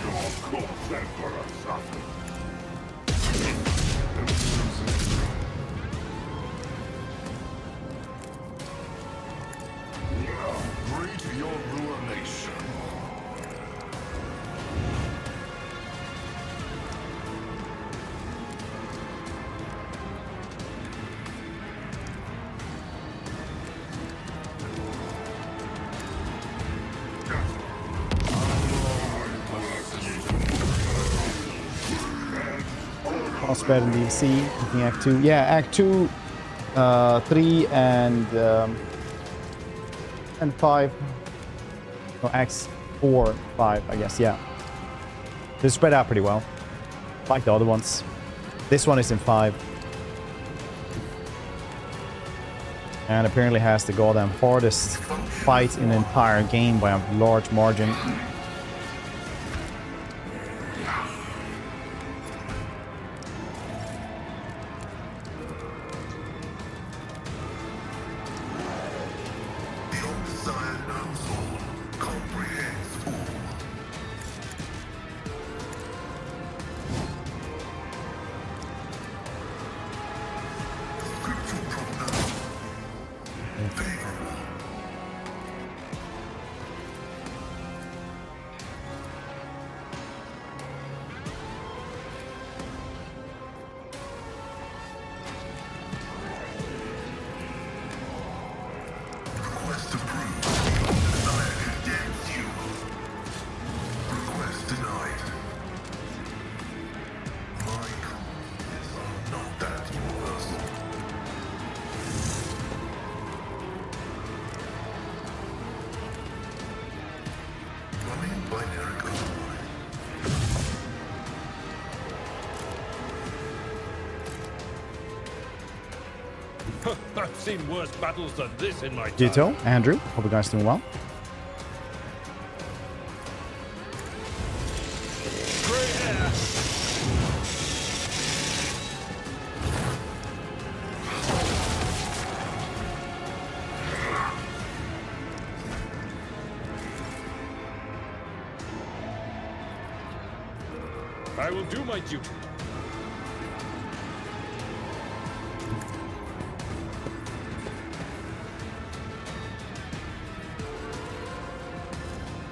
Speaker 5: Your corpse, Emperor, suffer. Greet your ruination.
Speaker 1: All spread in DLC. Looking Act 2. Yeah, Act 2, 3, and 5. No, Acts 4, 5, I guess. Yeah. They spread out pretty well. Like the other ones. This one is in 5. And apparently has the goddamn hardest fight in the entire game by a large margin.
Speaker 6: I've seen worse battles than this in my time.
Speaker 1: Ditto, Andrew. Hope you guys doing well.
Speaker 6: Great air. I will do my duty.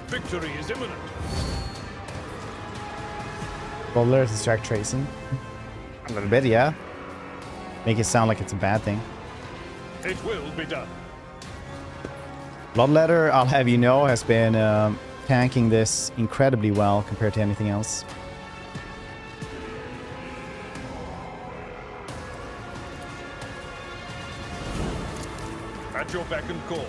Speaker 6: Victory is imminent.
Speaker 1: Well, let's distract tracing. A little bit, yeah. Make it sound like it's a bad thing.
Speaker 6: It will be done.
Speaker 1: Bloodletter, I'll have you know, has been tanking this incredibly well compared to anything else.
Speaker 6: At your beck and call.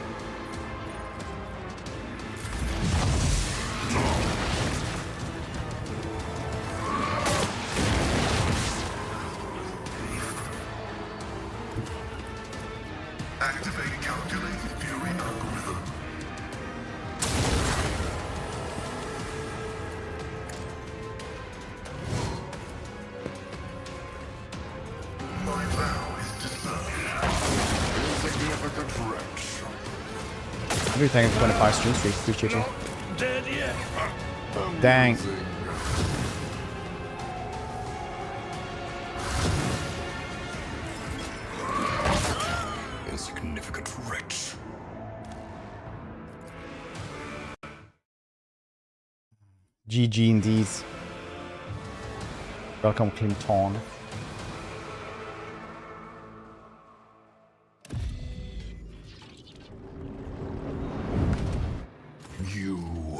Speaker 5: Activate calculated fury algorithm. My vow is discerned. Insignificant wretch.
Speaker 1: Every time 25 stream streak, appreciate you.
Speaker 6: Dead yet.
Speaker 1: Dang.
Speaker 5: Insignificant wretch.
Speaker 1: GG indeed. Welcome, Clinton.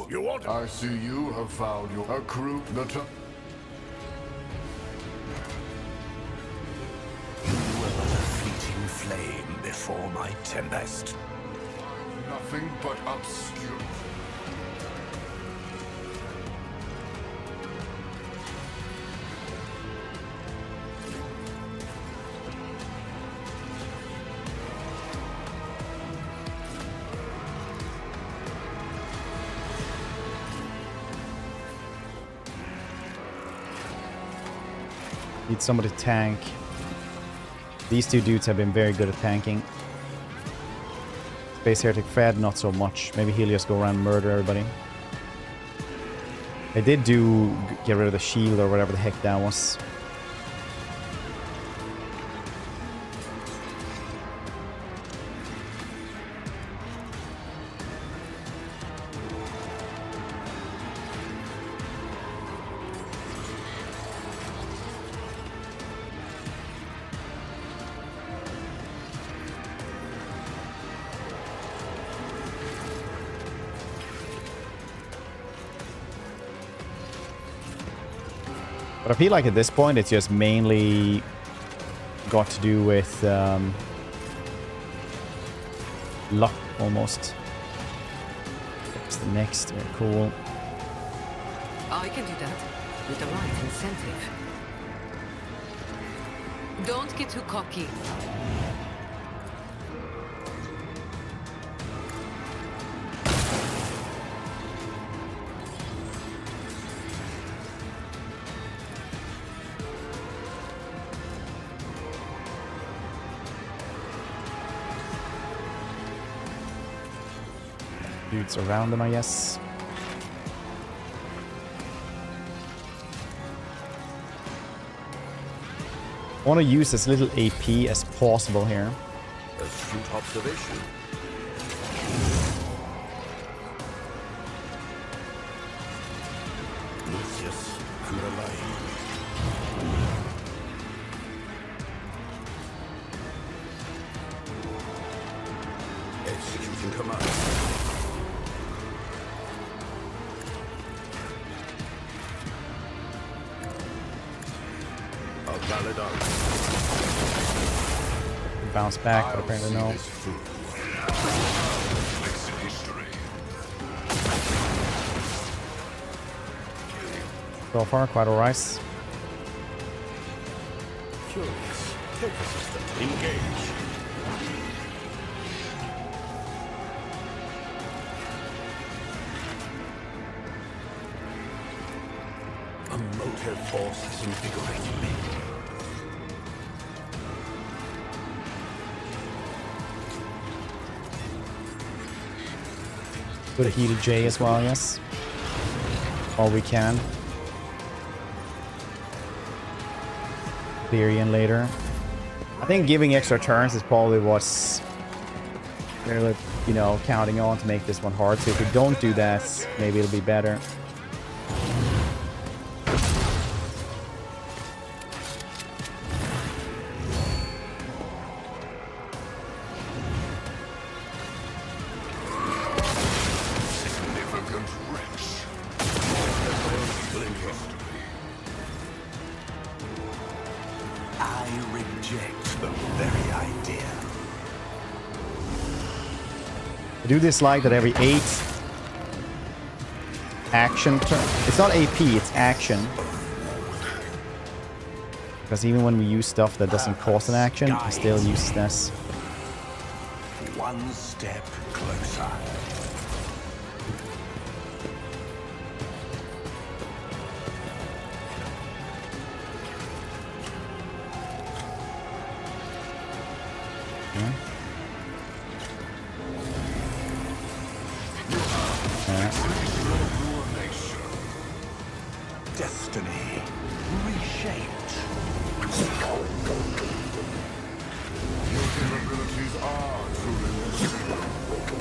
Speaker 4: You want
Speaker 5: I see you have found your crew. The
Speaker 2: You were but a fleeting flame before my tempest.
Speaker 5: nothing but obscure.
Speaker 1: Need somebody to tank. These two dudes have been very good at tanking. Space Heretic Fred, not so much. Maybe he'll just go around and murder everybody. I did get rid of the shield or whatever the heck that was. But I feel like at this point it's just mainly got to do with luck almost. What's the next? Very cool.
Speaker 3: I can do that with the right incentive. Don't get too cocky.
Speaker 1: Dudes around them, I guess. I want to use as little AP as possible here.
Speaker 7: Astute observation. Lucius and the light. Executing command. A valid answer.
Speaker 1: Bounce back, but apparently no. So far, quite alright.
Speaker 7: Curious. Take assistant. Engage. A motive force has invigorated me.
Speaker 1: Put a heated J as well, yes. All we can. Imperium later. I think giving extra turns is probably what's really, you know, counting on to make this one hard. So if we don't do that, maybe it'll be better.
Speaker 5: Significant wretch.
Speaker 2: I reject the very idea.
Speaker 1: I do dislike that every 8 action turn. It's not AP, it's action. Because even when we use stuff that doesn't cost an action, it still uses this.
Speaker 2: One step closer. Destiny reshaped.
Speaker 5: Your capabilities are truly mystical.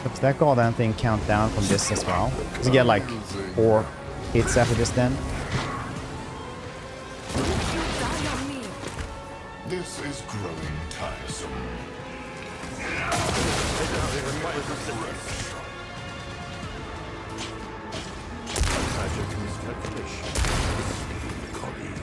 Speaker 1: Does that goddamn thing count down from this as well? Does he get like 4 hits after this then?
Speaker 5: This is growing tiresome.
Speaker 7: Magic miscalculation. Colleague.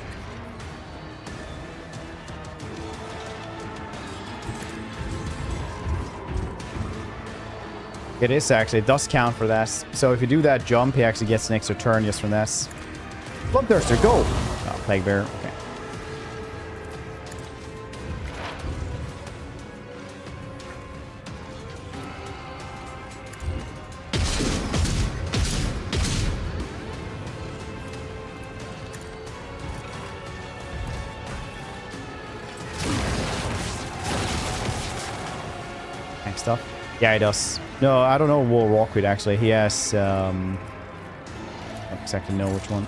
Speaker 1: It is actually, it does count for that. So if you do that jump, he actually gets an extra turn just from this. Bloodthirster, go! Oh, Plague Bear, okay. Thanks, stuff. Yeah, he does. No, I don't know War Rockwood actually. He has I don't exactly know which one.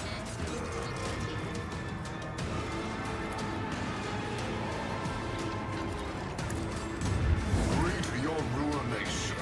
Speaker 5: Reap your ruination.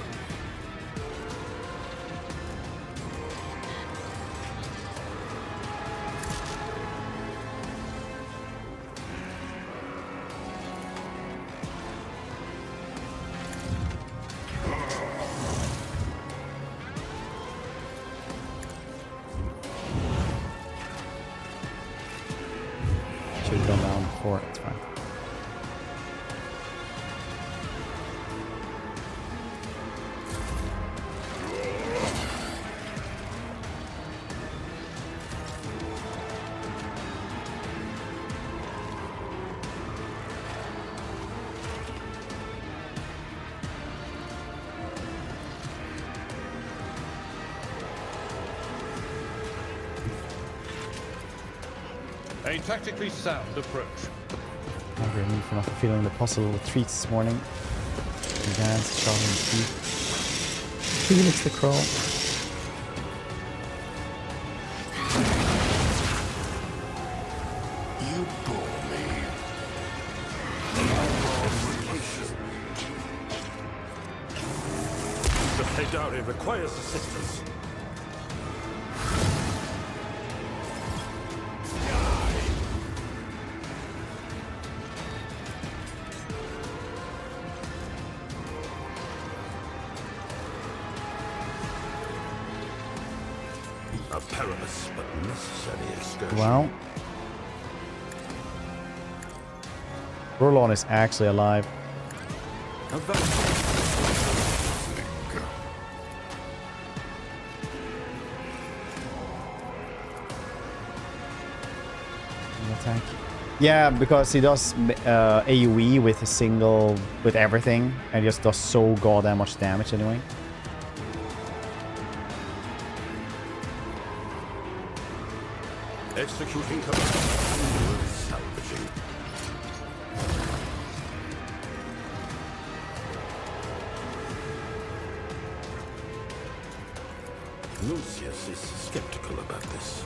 Speaker 1: Should have gone down before. It's fine.
Speaker 6: A tactically sound approach.
Speaker 1: Angry at me for not fulfilling the possible retreats this morning. Dance, shot in the teeth. Felix the Crow.
Speaker 5: You bore me.
Speaker 7: The Pedari requires assistance. A perilous but necessary excursion.
Speaker 1: Well. Burlon is actually alive. attack. Yeah, because he does AoE with a single, with everything, and just does so goddamn much damage anyway.
Speaker 7: Executing command. Salvaging. Lucius is skeptical about this.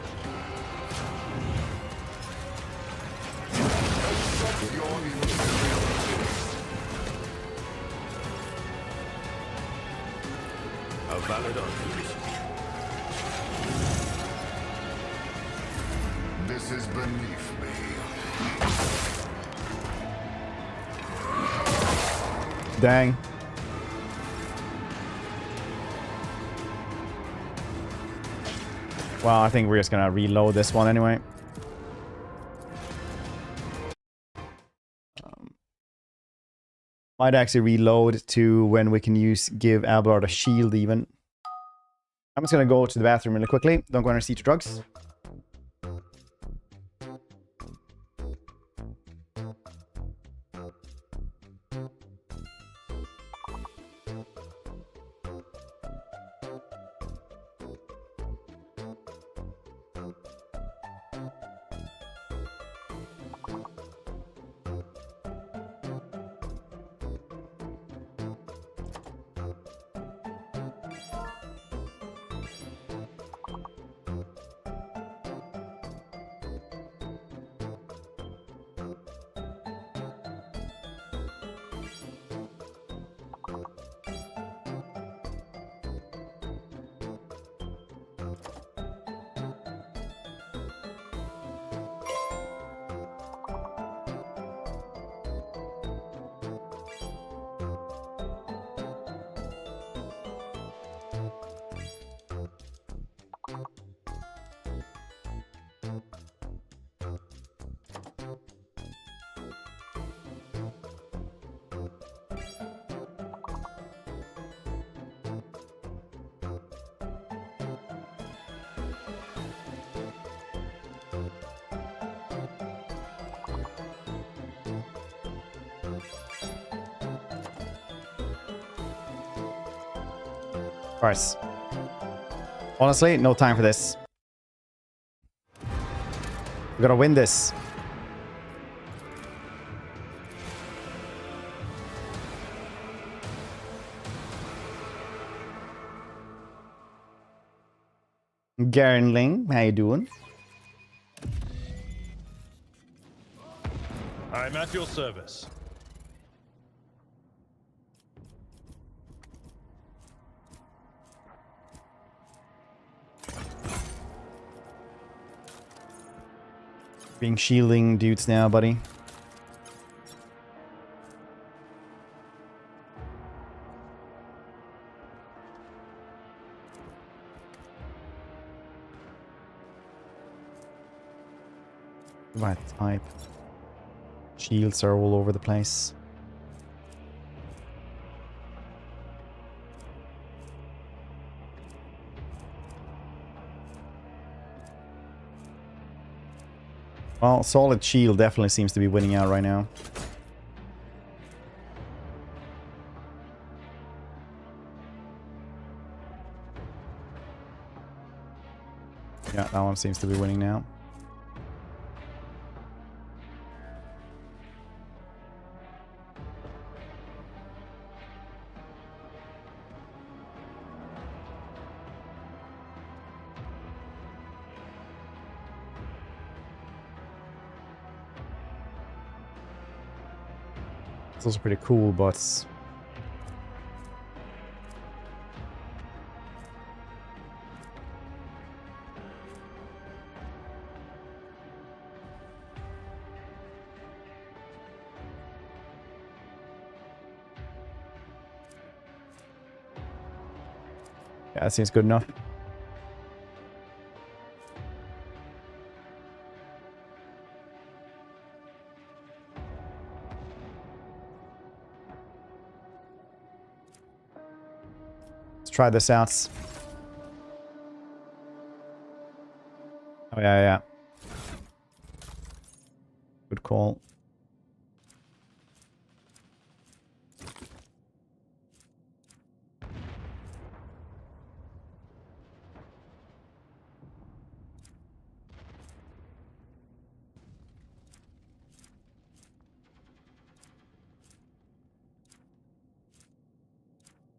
Speaker 7: A valid argument.
Speaker 5: This is beneath me.
Speaker 1: Dang. Well, I think we're just gonna reload this one anyway. Might actually reload to when we can give Abelard a shield even. I'm just gonna go to the bathroom really quickly. Don't go under siege drugs. Of course. Honestly, no time for this. We gotta win this. Garenling, how you doing?
Speaker 6: I'm at your service.
Speaker 1: Being shielding dudes now, buddy. Right type. Shields are all over the place. Well, solid shield definitely seems to be winning out right now. Yeah, that one seems to be winning now. It's also pretty cool, but yeah, that seems good enough. Try this out. Oh, yeah, yeah. Good call.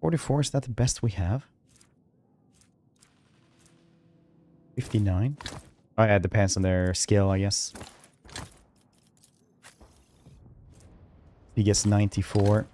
Speaker 1: $44, is that the best we have? 59. Oh yeah, it depends on their skill, I guess. He gets 94.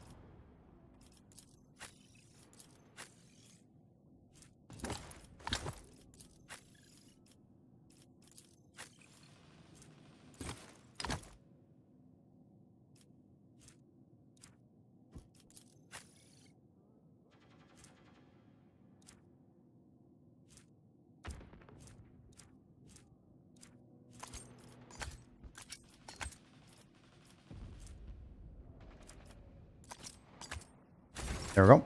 Speaker 1: There we go.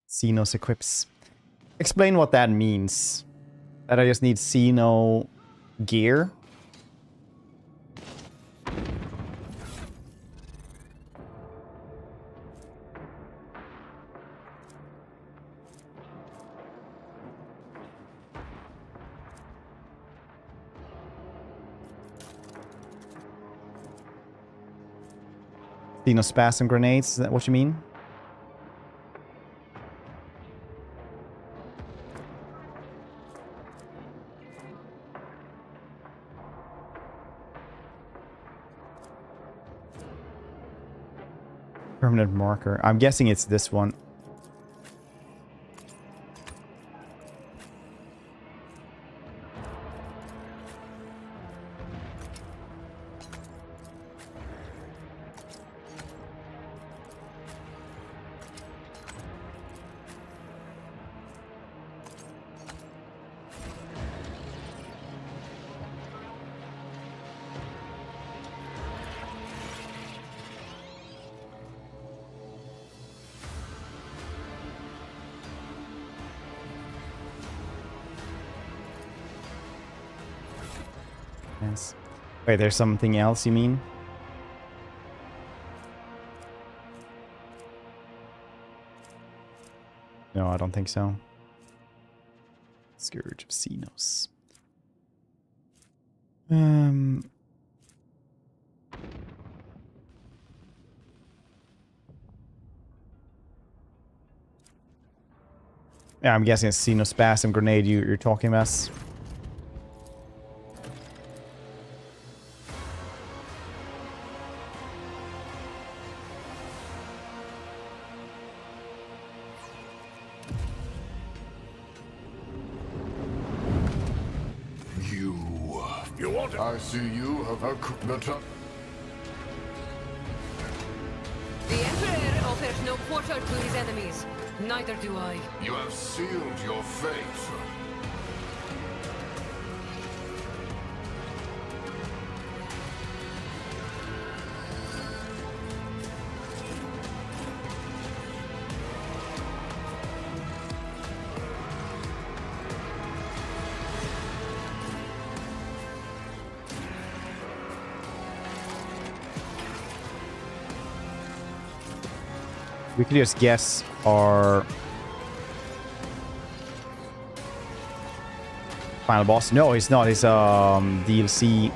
Speaker 1: Xenos equips. Explain what that means. That I just need Xeno gear. Xenospasm grenades, is that what you mean? Permanent marker. I'm guessing it's this one. Wait, there's something else you mean? No, I don't think so. Scourge of Xenos. Yeah, I'm guessing it's Xenospasm grenade you're talking about.
Speaker 5: I see you have the
Speaker 3: Emperor offers no quarter to his enemies. Neither do I.
Speaker 5: You have sealed your fate.
Speaker 1: We could just guess our final boss. No, he's not. He's DLC,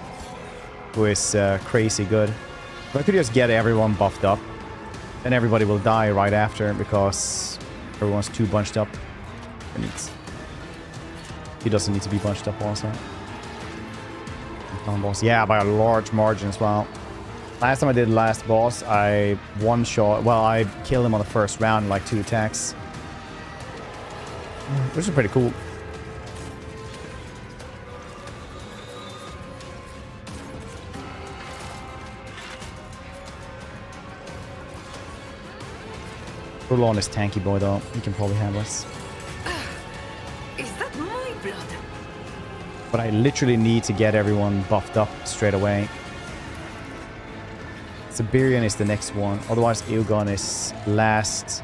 Speaker 1: who is crazy good. But I could just get everyone buffed up. Then everybody will die right after because everyone's too bunched up. He doesn't need to be bunched up also. Final boss. Yeah, by a large margin as well. Last time I did last boss, I one-shot... Well, I killed him on the first round in like 2 attacks. Which is pretty cool. Full on is tanky boy though. He can probably handle us.
Speaker 3: Is that my blood?
Speaker 1: But I literally need to get everyone buffed up straight away. Siberian is the next one. Otherwise, Eogon is last.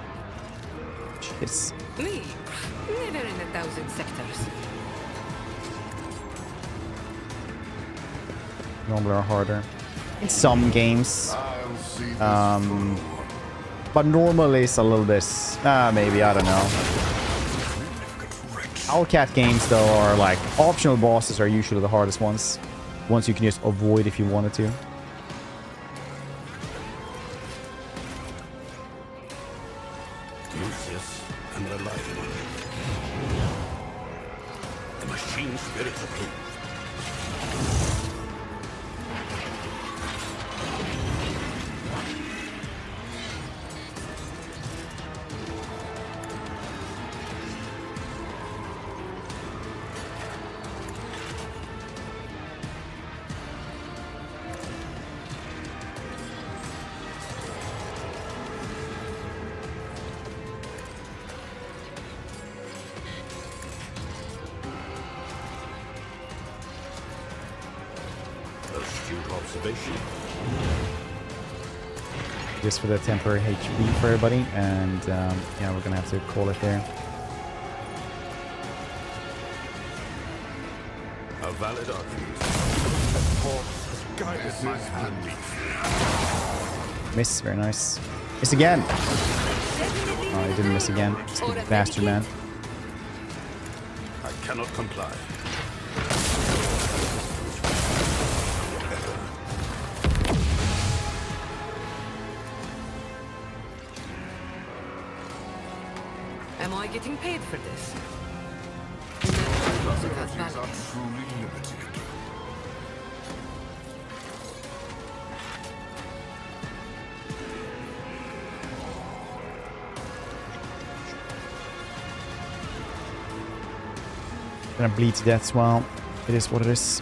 Speaker 1: Jeez.
Speaker 3: Me? Never in 1,000 sectors.
Speaker 1: normally are harder. In some games.
Speaker 5: I'll see this
Speaker 1: But normally it's a little bit... maybe, I don't know. Owlcat games, though, are like... Optional bosses are usually the hardest ones. Ones you can just avoid if you wanted to.
Speaker 7: Lucius and the light one. The machine spirits approve. Astute observation.
Speaker 1: Just for the temporary HP for everybody. And yeah, we're gonna have to call it there.
Speaker 7: A valid argument. The force has guided my hand.
Speaker 1: Miss, very nice. Miss again! Oh, he didn't miss again. Stupid bastard, man.
Speaker 7: I cannot comply.
Speaker 3: Am I getting paid for this?
Speaker 5: possibilities are truly limited.
Speaker 1: Gonna bleed to death as well. It is what it is.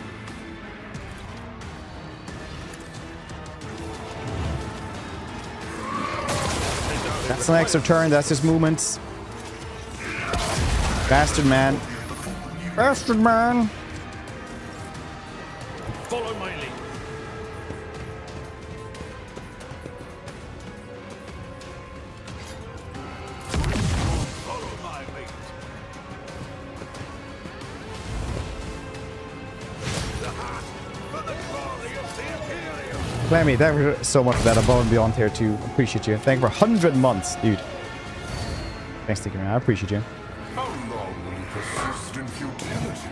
Speaker 1: That's an extra turn. That's his movements. Bastard man. Bastard man.
Speaker 6: Follow my lead.
Speaker 4: Follow my lead. For the glory of the Imperium.
Speaker 1: Clammy, thank you so much for that above and beyond here too. Appreciate you. Thank you for 100 months, dude. Thanks for sticking around. I appreciate you.
Speaker 5: How long will you persist in futility?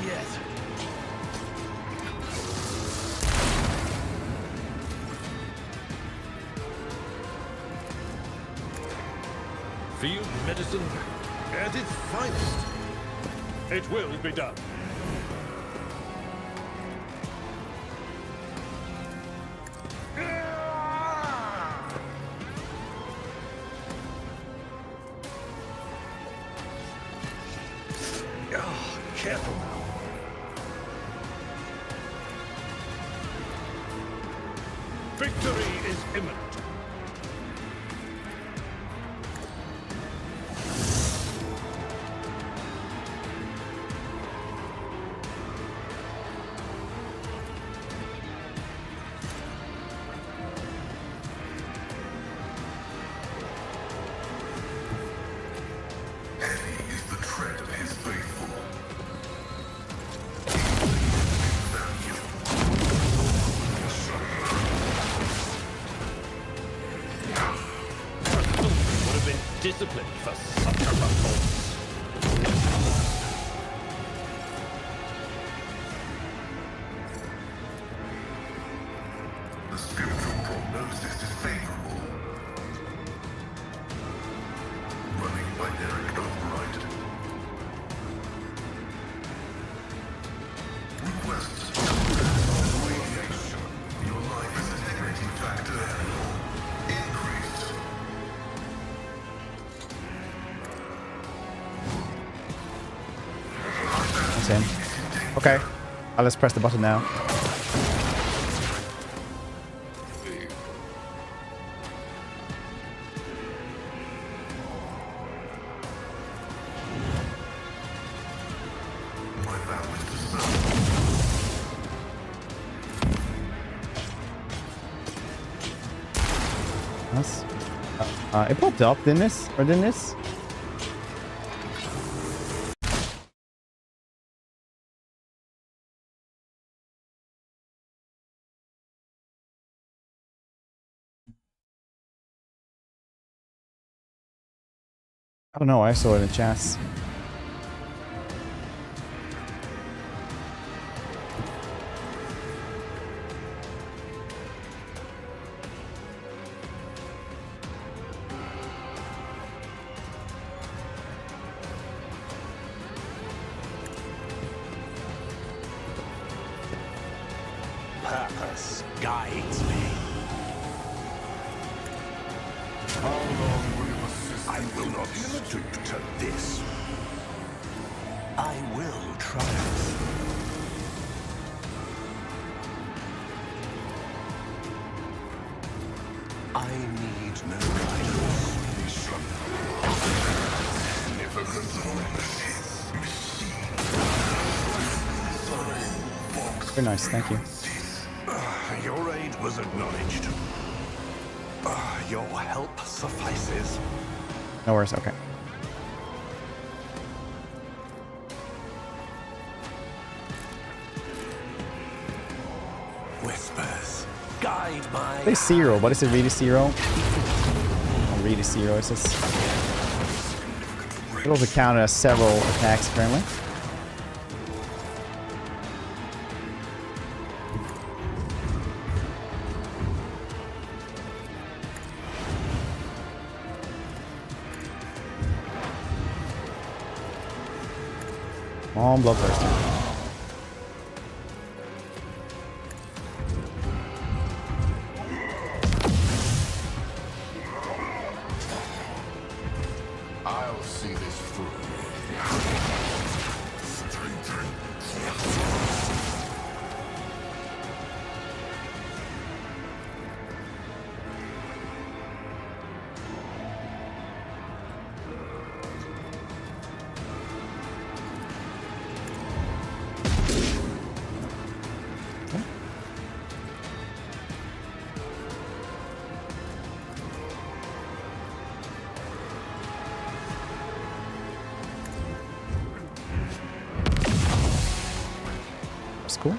Speaker 6: Yes. Field medicine at its finest. It will be done. Careful now. Victory is imminent.
Speaker 5: Heavy is the tread of his faithful.
Speaker 6: Would have been disciplined for such a performance.
Speaker 5: The spiritual prognosis is favorable. Running by Derek Override. Requests. Radiation. Your life integrity factor increased.
Speaker 1: That's him. Okay. Let's press the button now.
Speaker 5: My vow is to serve.
Speaker 1: That's, it popped up, didn't this? Or didn't this? I don't know, I saw it in chats.
Speaker 2: Purpose guides me.
Speaker 5: How long will you assist
Speaker 2: I will not stoop to this. I will triumph. I need no guidance.
Speaker 1: Very nice, thank you.
Speaker 2: Your aid was acknowledged. Your help suffices.
Speaker 1: No worries, okay.
Speaker 2: Whispers, guide my...
Speaker 1: It's zero, but is it really zero? Not really zero, it's just... It also counted as several attacks apparently. Come on, bloodthirsty.
Speaker 5: I'll see this through.
Speaker 1: That's cool.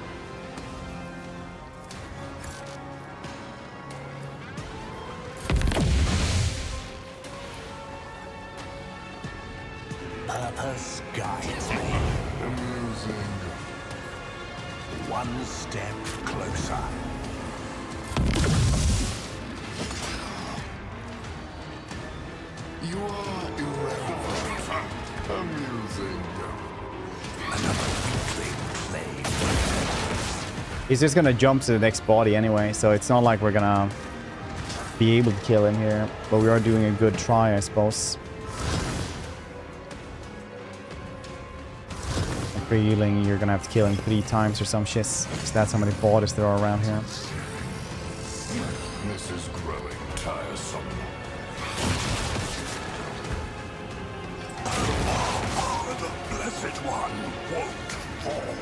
Speaker 2: Purpose guides me.
Speaker 5: Amusing.
Speaker 2: One step closer.
Speaker 5: You are irrelevant. Amusing.
Speaker 2: Another weakling plague.
Speaker 1: He's just gonna jump to the next body anyway, so it's not like we're gonna be able to kill him here. But we are doing a good try, I suppose. I'm feeling you're gonna have to kill him 3 times or some shit. Because that's how many bodies there are around here.
Speaker 5: This is growing tiresome.
Speaker 2: The Blessed One won't fall.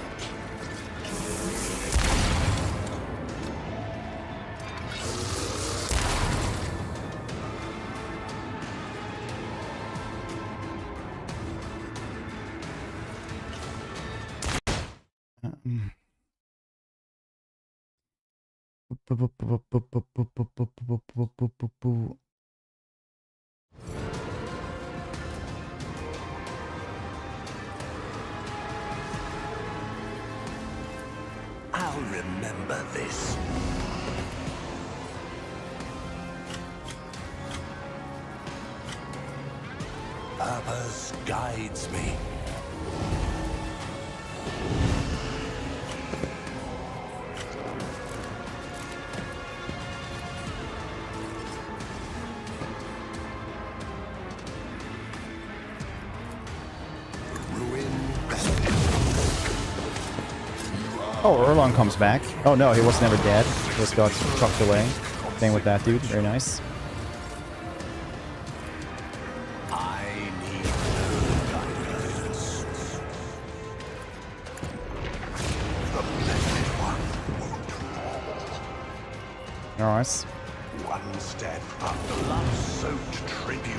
Speaker 2: I'll remember this. Purpose guides me.
Speaker 1: Oh, Erlon comes back. Oh no, he was never dead. He just got trucked away. Same with that dude. Very nice.
Speaker 2: I need no guidance. The Blessed One won't fall.
Speaker 1: Nice.
Speaker 2: One step up the blood-soaked tribute.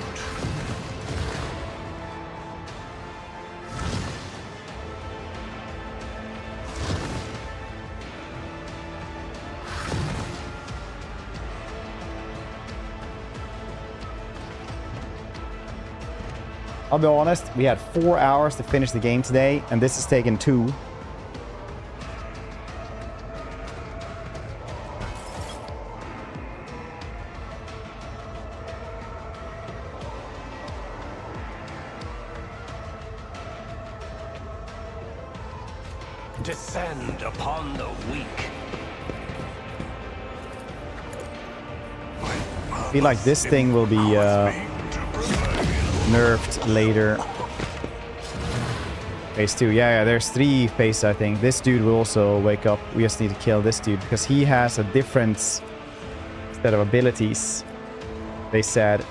Speaker 1: I'll be honest, we had 4 hours to finish the game today, and this has taken 2.
Speaker 2: Descend upon the weak.
Speaker 1: I feel like this thing will be nerfed later. Phase 2. Yeah, there's 3 phases, I think. This dude will also wake up. We just need to kill this dude because he has a different set of abilities, they said.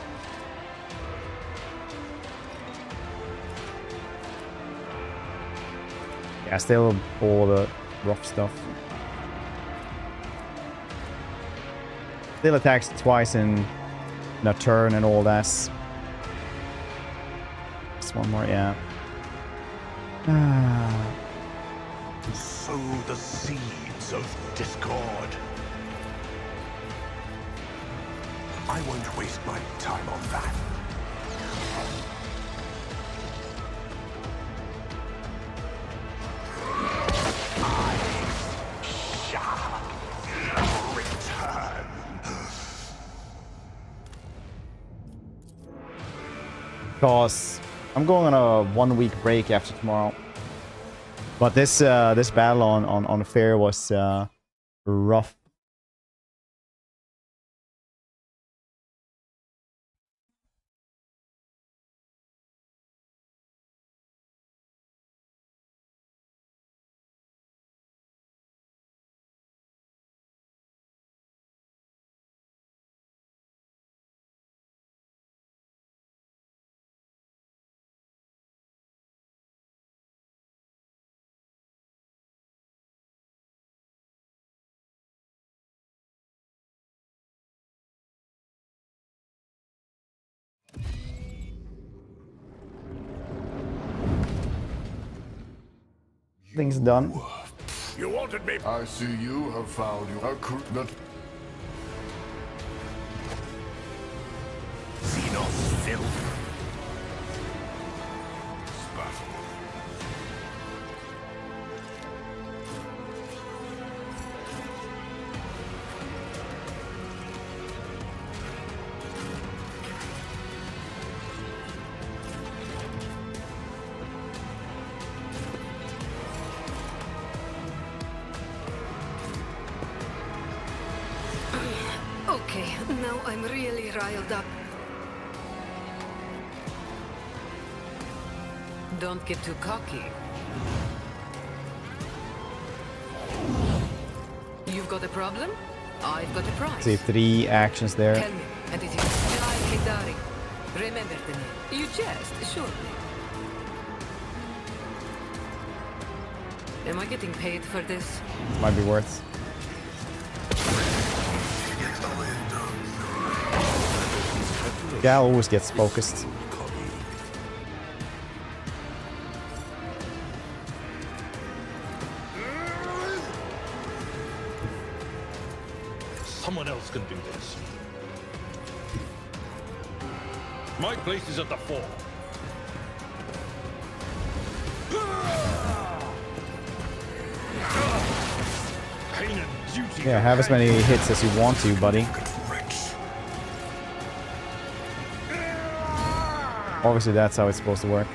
Speaker 1: Yeah, still all the rough stuff. Still attacks twice in a turn and all that. Just one more, yeah.
Speaker 2: Sow the seeds of discord. I won't waste my time on that.
Speaker 1: Because I'm going on a 1-week break after tomorrow. But this this battle on Fair was rough. Things done.
Speaker 4: You wanted me.
Speaker 5: I see you have found your that
Speaker 2: Xenos filth.
Speaker 5: battle.
Speaker 3: Okay, now I'm really riled up. Don't get too cocky. You've got a problem? I've got a prize.
Speaker 1: See 3 actions there.
Speaker 3: Tell me, and it is Jai Kedari. Remember the name. You jest, surely. Am I getting paid for this?
Speaker 1: Might be worth. Gal always gets focused.
Speaker 6: Someone else can do this. My place is at the fore. Pain and duty.
Speaker 1: Yeah, have as many hits as you want to, buddy. Obviously, that's how it's supposed to work.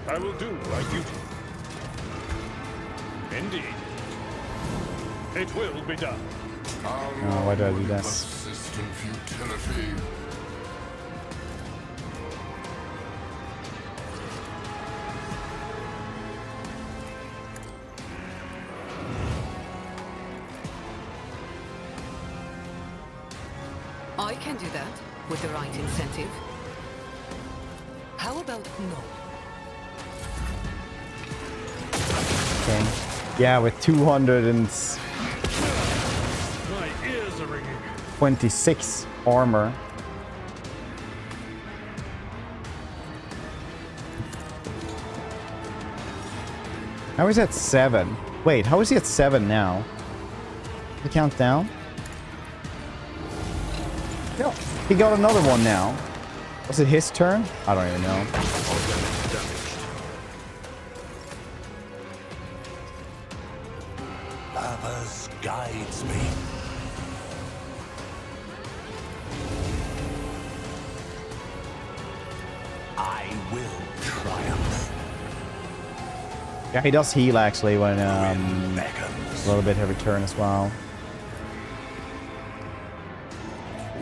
Speaker 6: I will do my duty. Indeed. It will be done.
Speaker 1: Oh, why do I do this?
Speaker 5: Persistent futility.
Speaker 3: I can do that with the right incentive. How about no?
Speaker 1: Okay. Yeah, with 226
Speaker 6: My ears are ringing.
Speaker 1: armor. How is he at 7? Wait, how is he at 7 now? The count down? No, he got another one now. Was it his turn? I don't even know.
Speaker 2: Purpose guides me. I will triumph.
Speaker 1: Yeah, he does heal actually when a
Speaker 2: Beckons.
Speaker 1: little bit every turn as well.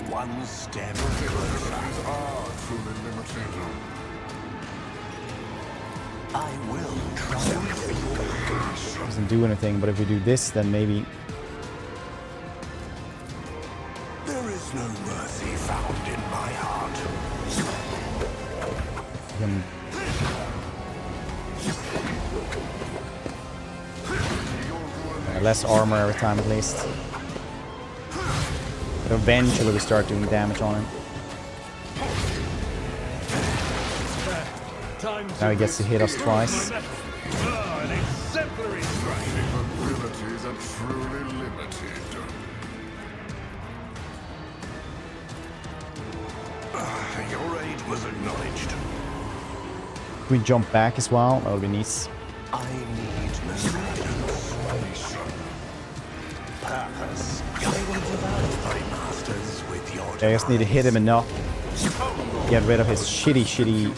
Speaker 2: One step
Speaker 5: Abilities
Speaker 2: closer.
Speaker 5: are truly limited.
Speaker 2: I will triumph.
Speaker 1: Doesn't do anything, but if we do this, then maybe.
Speaker 2: There is no mercy found in my heart.
Speaker 1: We can less armor every time at least. But eventually we start doing damage on him. Now he gets to hit us twice.
Speaker 6: An exemplary strike.
Speaker 5: Abilities are truly limited.
Speaker 2: Your aid was acknowledged.
Speaker 1: We jump back as well. That would be nice.
Speaker 2: I need no guidance. Purpose. I will divide my masters with your
Speaker 1: I just need to hit him enough. Get rid of his shitty.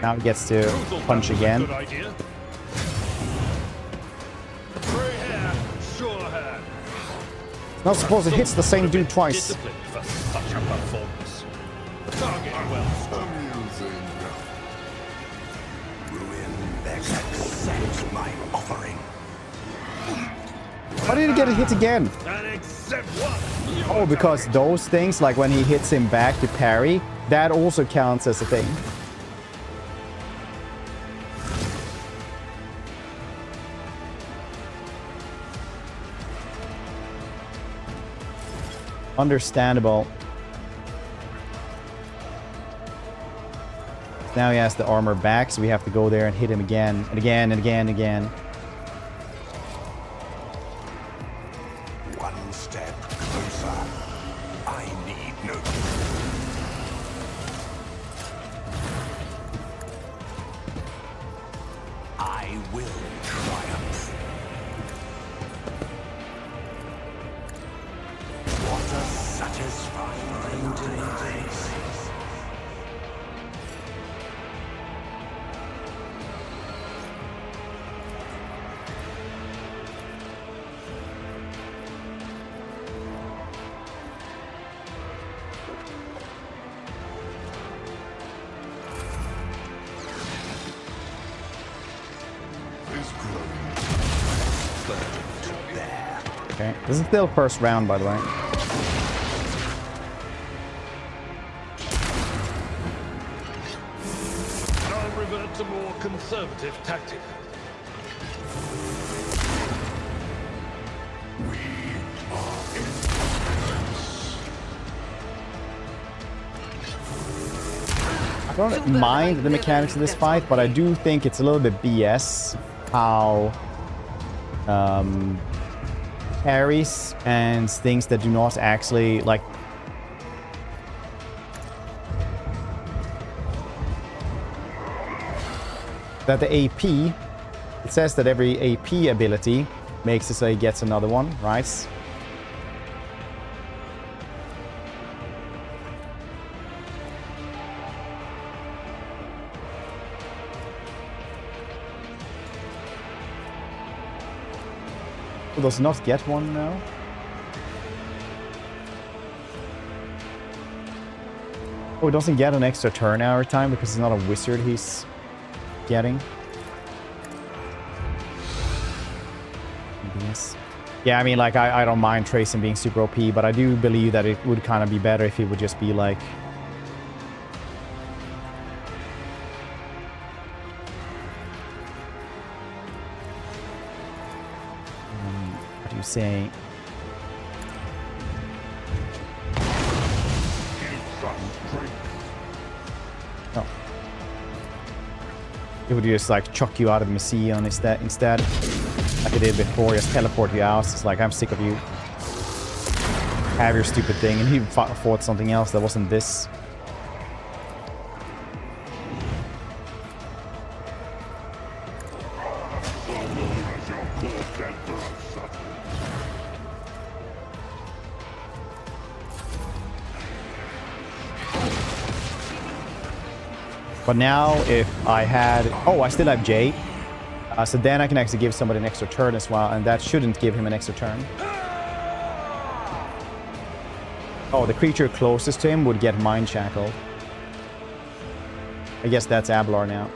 Speaker 1: Now he gets to punch again.
Speaker 6: Good idea. Free hand, sure hand.
Speaker 1: Not supposed to hit the same dude twice.
Speaker 6: Discipline for such a performance. Target well.
Speaker 5: Amusing.
Speaker 2: ruin accept my offering.
Speaker 1: Why did he get a hit again?
Speaker 6: And accept what?
Speaker 1: Oh, because those things, like when he hits him back to parry, that also counts as a thing. Understandable. Now he has the armor back, so we have to go there and hit him again and again and again and again.
Speaker 2: One step closer. I need no. I will triumph. What a satisfying day.
Speaker 1: Okay, this is still first round, by the way.
Speaker 6: I'll revert to more conservative tactic.
Speaker 1: I don't mind the mechanics of this fight, but I do think it's a little bit BS how parries and things that do not actually, like, that the AP, it says that every AP ability makes it so he gets another one, right? Who does not get one now? Oh, he doesn't get an extra turn every time because it's not a wizard he's getting. Yes. Yeah, I mean, like, I don't mind Tracing being super OP, but I do believe that it would kind of be better if he would just be like... what do you say? Oh. It would just like chuck you out of the Museum instead, like it did before, just teleport you out. It's like, I'm sick of you. Have your stupid thing, and he fought something else that wasn't this. But now if I had... Oh, I still have J. So then I can actually give somebody an extra turn as well, and that shouldn't give him an extra turn. Oh, the creature closest to him would get mind shackled. I guess that's Ablar now.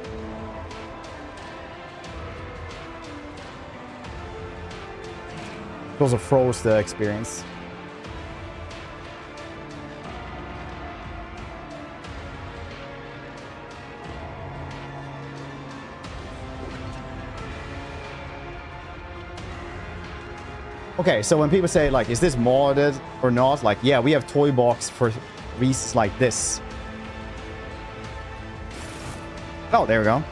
Speaker 1: It also froze the experience. Okay, so when people say, like, is this modded or not? Like, yeah, we have toy box for reasons like this. Oh, there we go.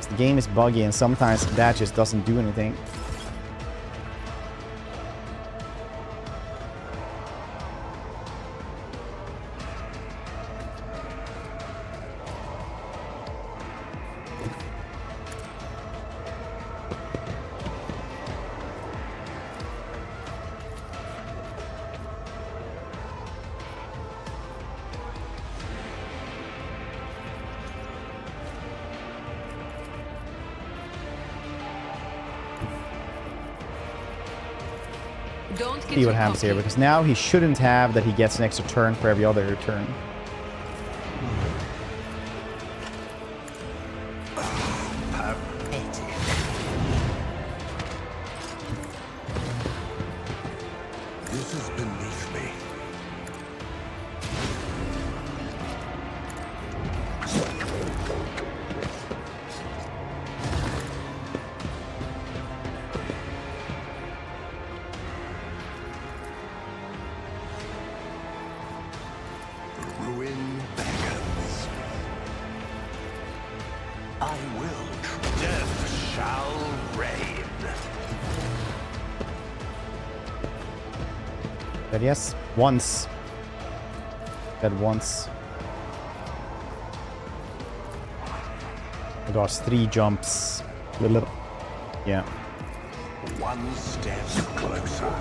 Speaker 1: The game is buggy and sometimes that just doesn't do anything. See what happens here, because now he shouldn't have that he gets an extra turn for every other turn.
Speaker 2: This is beneath me.
Speaker 1: Yes, once. That once. I got 3 jumps. Yeah.
Speaker 2: One step closer.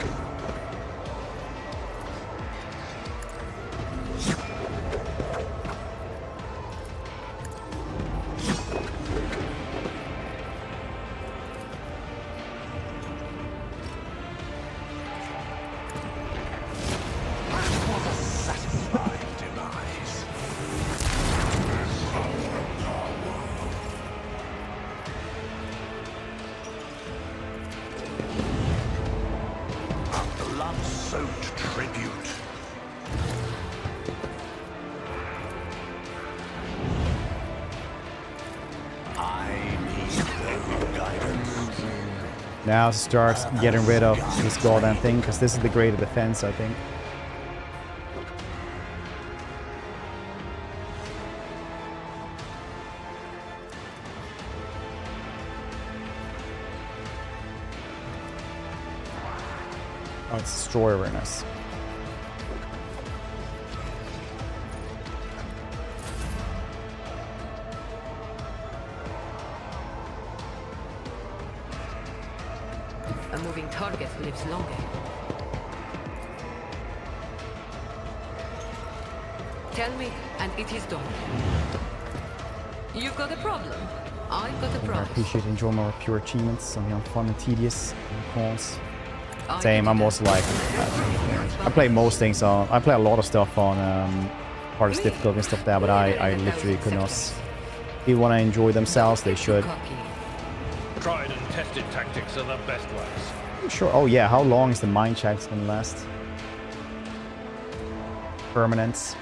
Speaker 1: Now starts getting rid of this goddamn thing, because this is the greater defense, I think. Oh, it's destroy awareness.
Speaker 3: A moving target lives longer. Tell me, and it is done. You've got a problem. I've got a
Speaker 1: I
Speaker 3: prize.
Speaker 1: appreciate enjoying more pure achievements, something on fun and tedious calls. Same, I'm also like, I play most things on, I play a lot of stuff on hardest difficulty and stuff like that, but I literally could not. If people want to enjoy themselves, they should.
Speaker 6: Tried and tested tactics are the best ones.
Speaker 1: Sure. Oh yeah, how long is the mind checks gonna last? Permanence.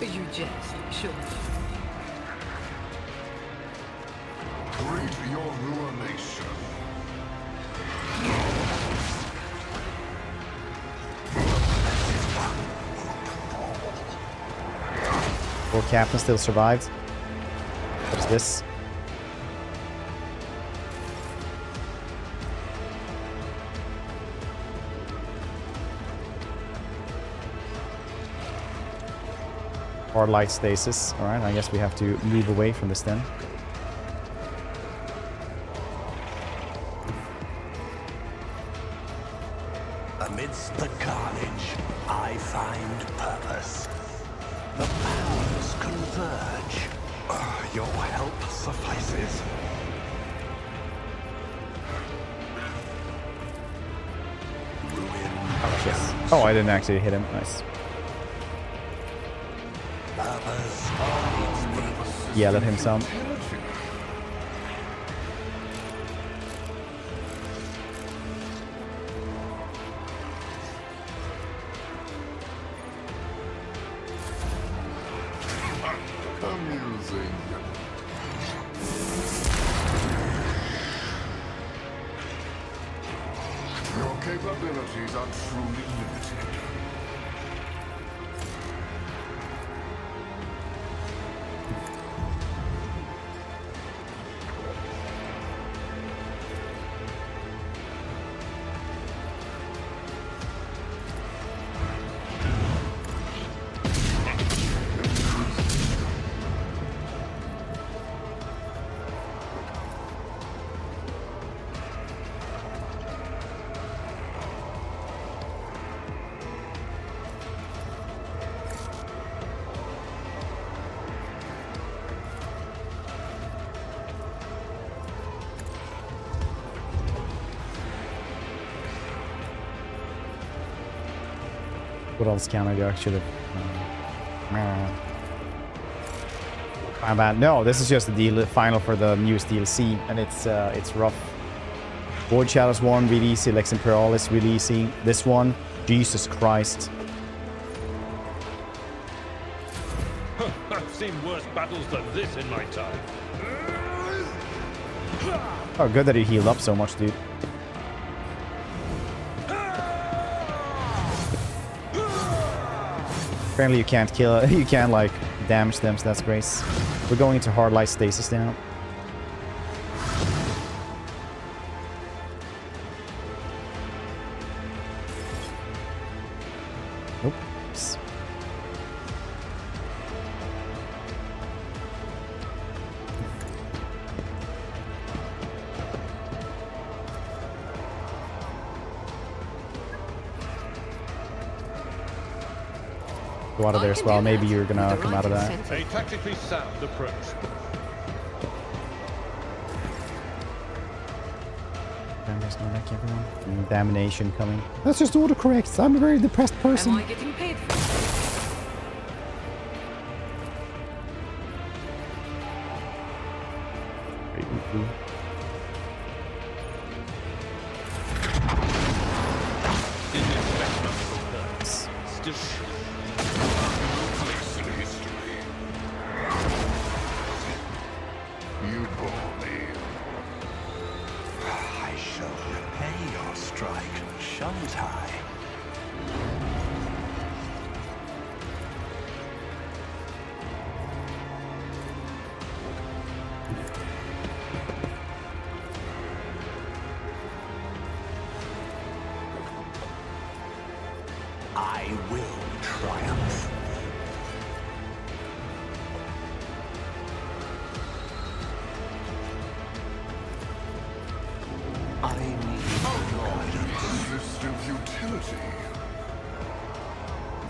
Speaker 3: You just should.
Speaker 5: Greet your ruination.
Speaker 1: Four captains still survived. What's this? Or light stasis. Alright, I guess we have to move away from this then.
Speaker 2: Amidst the carnage, I find purpose. The powers converge. Your help suffices. Ruin.
Speaker 1: Yes. Oh, I didn't actually hit him. Nice.
Speaker 2: Purpose leads me.
Speaker 1: Yell at him some.
Speaker 5: Amusing. Your capabilities are truly limited.
Speaker 1: What else can I do? I should have. My bad. No, this is just the deal final for the newest DLC, and it's rough. Void Shadows 1 really easy, Lex Imperialis really easy. This one, Jesus Christ.
Speaker 6: I've seen worse battles than this in my time.
Speaker 1: Oh, good that he healed up so much, dude. Apparently you can't kill, you can't like damage them, so that's great. We're going into hard light stasis now. Oops. Go out of there as well. Maybe you're gonna come out of that.
Speaker 6: A tactically sound approach.
Speaker 1: Damn, there's no wreck, everyone. Damnation coming. That's just autocorrect. I'm a very depressed person.
Speaker 3: Am I getting paid for it?
Speaker 5: You bore me.
Speaker 2: I shall repay your strike, shan't I? I will triumph. I need guidance.
Speaker 5: Distant futility.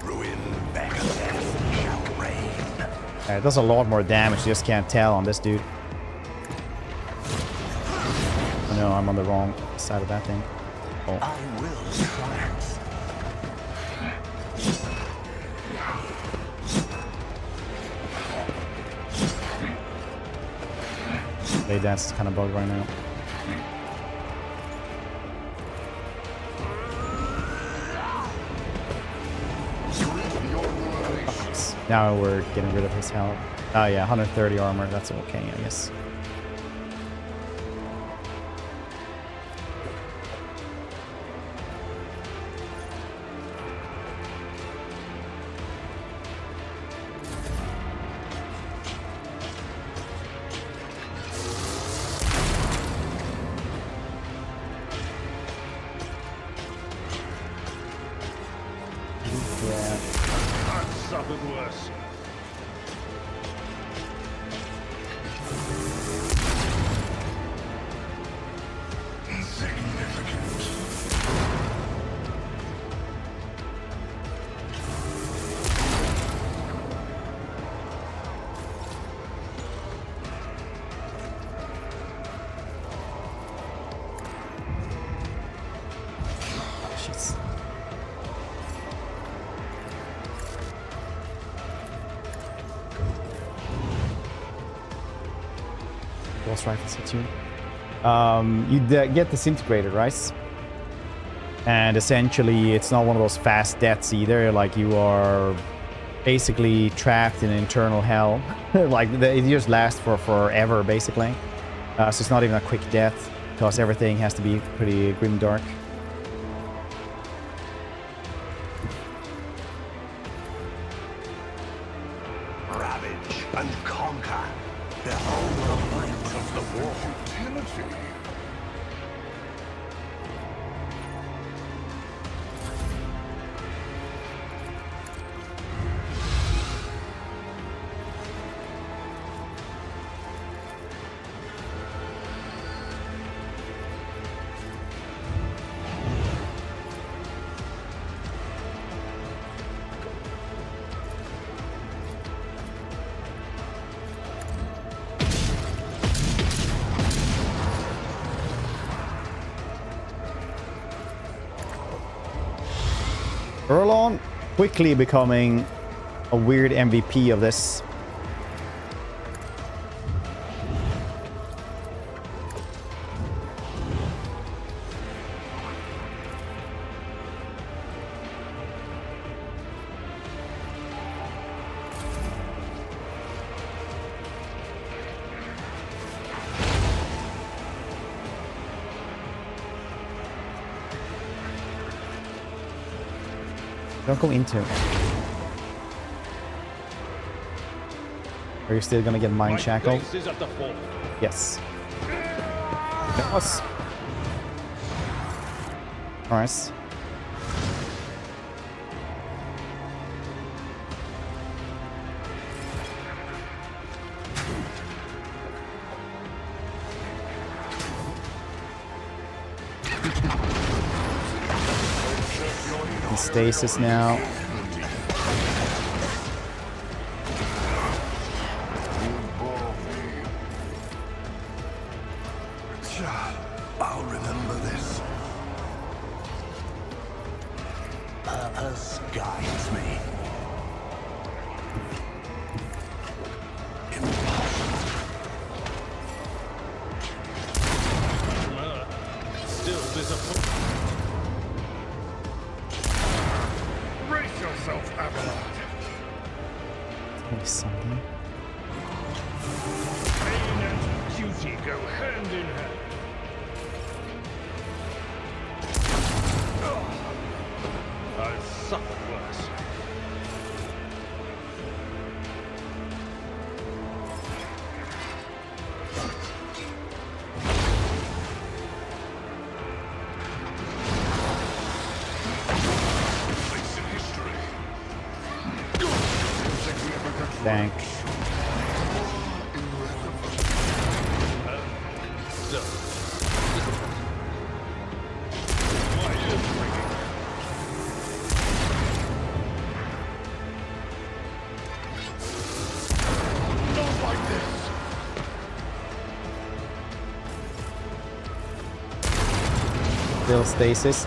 Speaker 2: Ruin, Megadeth shall reign.
Speaker 1: It does a lot more damage, you just can't tell on this dude. Oh no, I'm on the wrong side of that thing. Oh.
Speaker 2: I will triumph.
Speaker 1: Blade Dance is kind of bugged right now. Now we're getting rid of his health. Oh yeah, 130 armor, that's okay, I guess. Yeah.
Speaker 6: I've suffered worse.
Speaker 1: Pulse rifles hit you. You get disintegrated, right? And essentially, it's not one of those fast deaths either. Like, you are basically trapped in internal hell. Like, it just lasts for forever, basically. So it's not even a quick death, because everything has to be pretty grimdark.
Speaker 2: Ravage and conquer. Behold the might of the war.
Speaker 5: Futility.
Speaker 1: Erlon quickly becoming a weird MVP of this. Don't go into. Are you still gonna get mind shackled? Yes. Yes. Alright. In stasis now.
Speaker 2: I'll remember this. Purpose guides me.
Speaker 6: Still disappointed.
Speaker 4: Brace yourself, Abelard.
Speaker 1: Maybe something.
Speaker 4: Pain and duty go hand in hand.
Speaker 6: I've suffered worse.
Speaker 5: Place in history.
Speaker 1: Thank.
Speaker 6: So, why are you bringing?
Speaker 4: Not like this.
Speaker 1: Still stasis.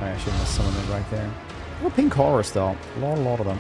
Speaker 1: I shouldn't have summoned it right there. What pink horrors though? A lot of them.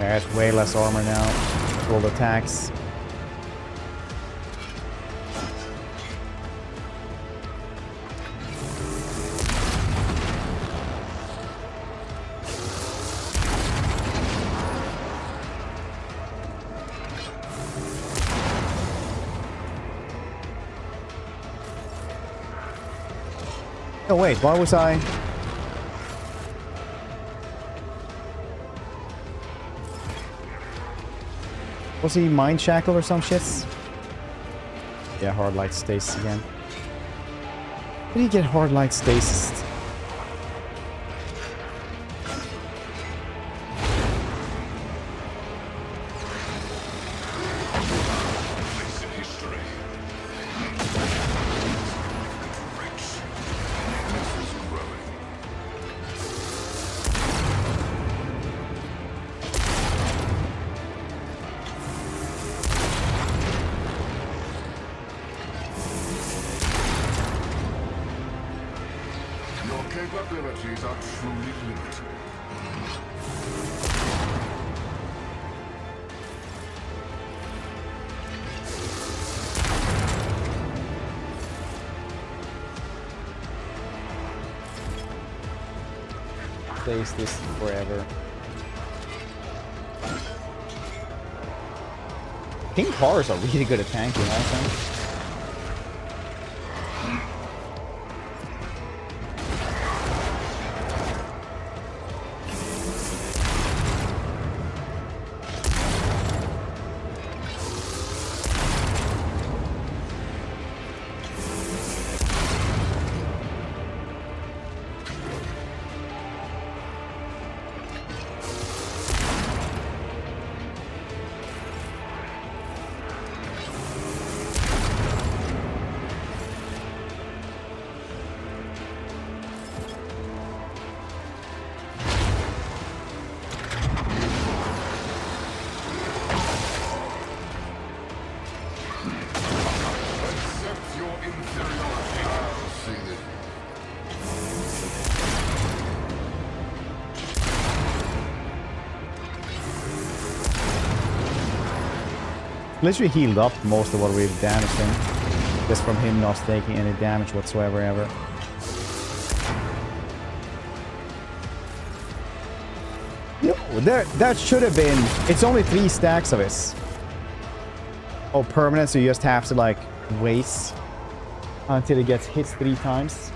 Speaker 1: There's way less armor now. Full attacks. Oh wait, why was I... Was he mind shackled or some shits? Yeah, hard light stasis again. How did he get hard light stasis?
Speaker 5: Capabilities are truly limited.
Speaker 1: Plays this forever. King cars are really good at tanking, I think. Literally healed up most of what we've damaged him. Just from him not taking any damage whatsoever ever. Yo, that should have been... It's only 3 stacks of this. Oh, permanent, so you just have to like waste until it gets hit 3 times.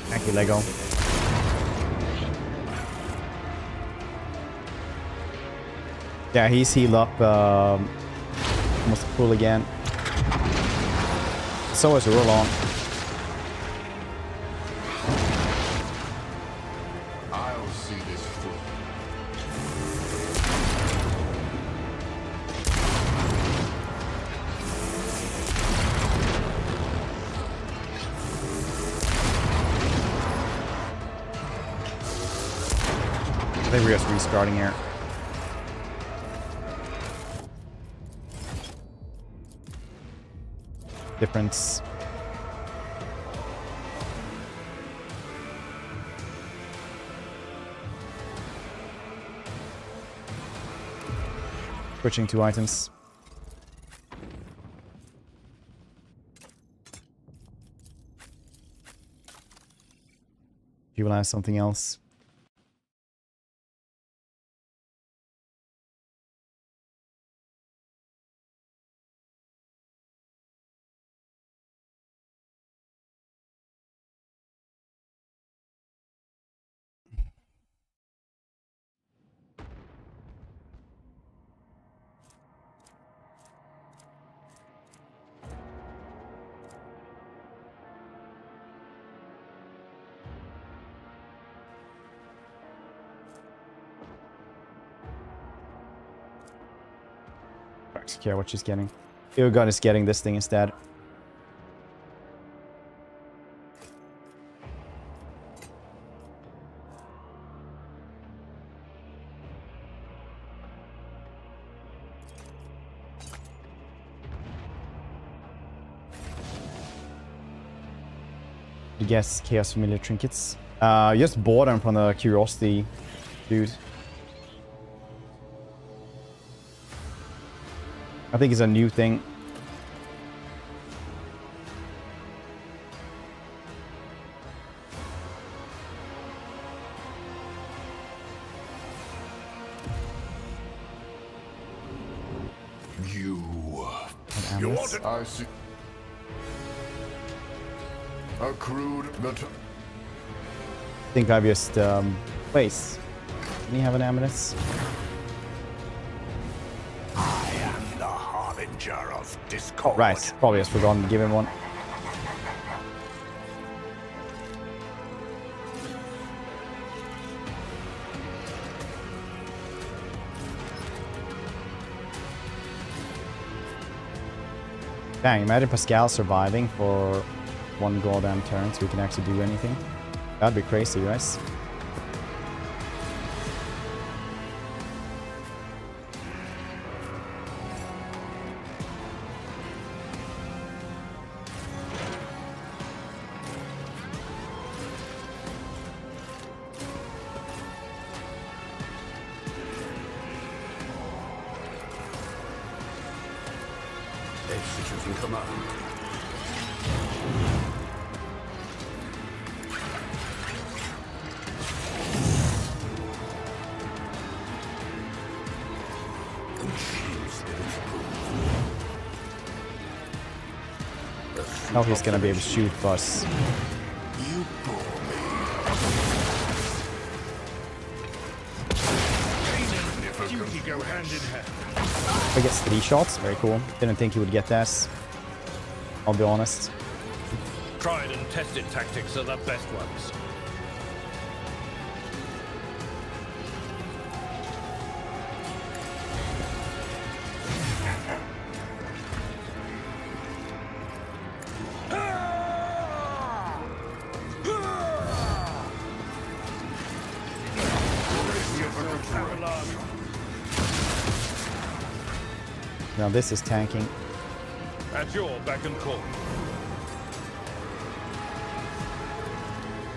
Speaker 1: Thank you, Lego. Yeah, he's healed up almost full again. So is Roland.
Speaker 5: I'll see this through.
Speaker 1: I think we're just restarting here. Difference. Switching 2 items. You will have something else. don't care what she's getting. Irgon is getting this thing instead. I guess Chaos Familiar Trinkets. Just bought them from the Curiosity dude. I think it's a new thing.
Speaker 5: You
Speaker 1: Amass.
Speaker 5: I see. A crude but
Speaker 1: I think I've just place. Can you have an amass?
Speaker 2: I am the harbinger of discord.
Speaker 1: Right, probably just forgotten to give him one. Dang, imagine Pascal surviving for one goddamn turn so we can actually do anything. That'd be crazy, guys.
Speaker 7: Executing command.
Speaker 1: Now he's gonna be able to shoot us.
Speaker 5: you bore me.
Speaker 6: Duty go hand in hand.
Speaker 1: He gets 3 shots, very cool. Didn't think he would get this. I'll be honest.
Speaker 6: Tried and tested tactics are the best ones.
Speaker 1: Now this is tanking.
Speaker 6: At your beck and call.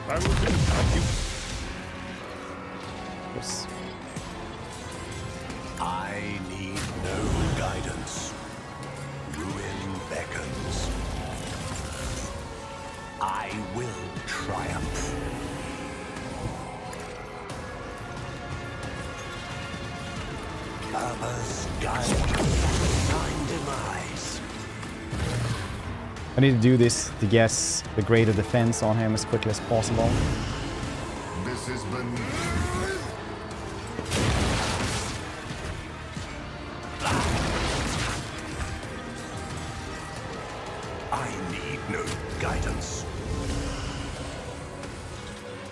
Speaker 6: I will do as you.
Speaker 1: Yes.
Speaker 2: I need no guidance. Ruin beckons. I will triumph. Others guide my demise.
Speaker 1: I need to do this to guess the greater defense on him as quickly as possible.
Speaker 5: This has been
Speaker 2: I need no guidance.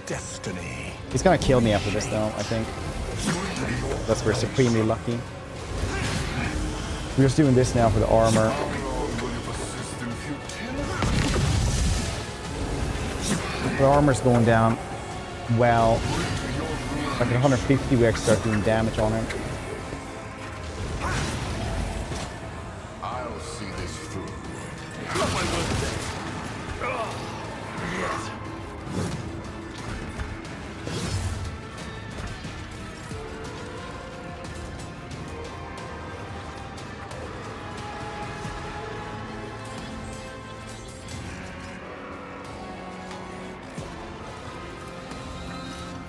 Speaker 2: Destiny.
Speaker 1: He's gonna kill me after this though, I think. That's we're supremely lucky. We're just doing this now for the armor. The armor's going down. Well, like at 150 we actually start doing damage on him.
Speaker 5: I'll see this through.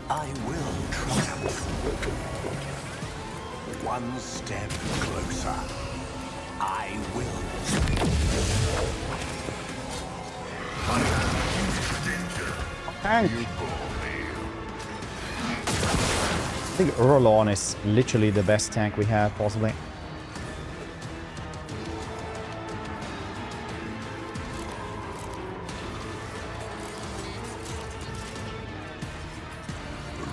Speaker 2: I will triumph. One step closer. I will.
Speaker 1: Tank! I think Urlon is literally the best tank we have, possibly.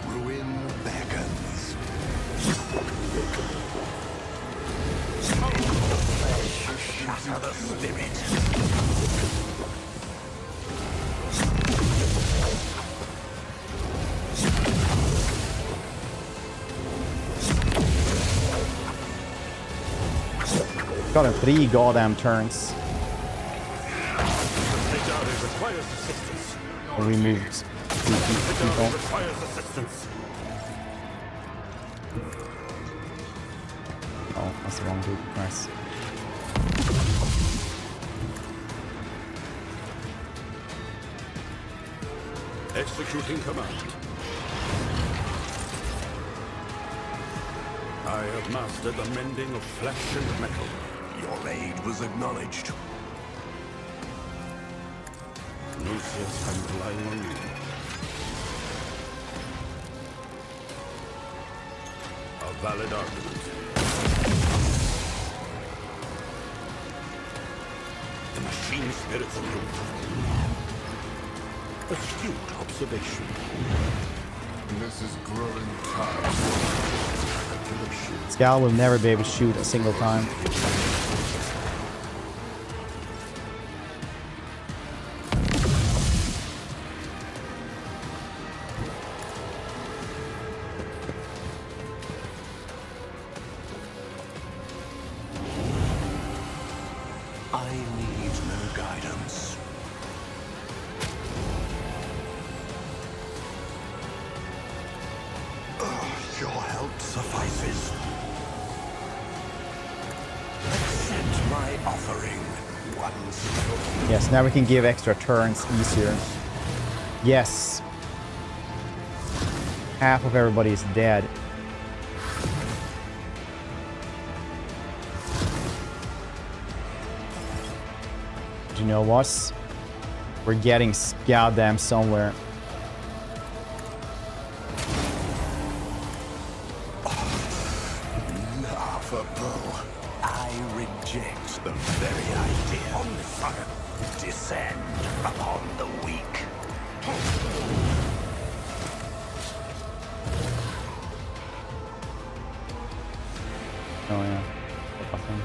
Speaker 2: Ruin beckons. Shatter the spirit.
Speaker 1: Got him 3 goddamn turns.
Speaker 7: Requires assistance.
Speaker 1: We moved 2 people.
Speaker 7: Requires assistance.
Speaker 1: Oh, that's the wrong dude. Nice.
Speaker 7: Executing command. I have mastered the mending of flesh and metal.
Speaker 2: Your aid was acknowledged.
Speaker 7: Lucius, I'm relying on you. A valid argument. The machine spirits approved. Astute observation.
Speaker 5: This is growing tired.
Speaker 1: Scal will never be able to shoot a single time.
Speaker 2: I need no guidance. Your help suffices. Accept my offering once.
Speaker 1: Yes, now we can give extra turns easier. Yes. Half of everybody is dead. But you know what? We're getting goddamn somewhere.
Speaker 2: Laughable. I reject the very idea. On fire. Descend upon the weak.
Speaker 1: Oh yeah. Fucking.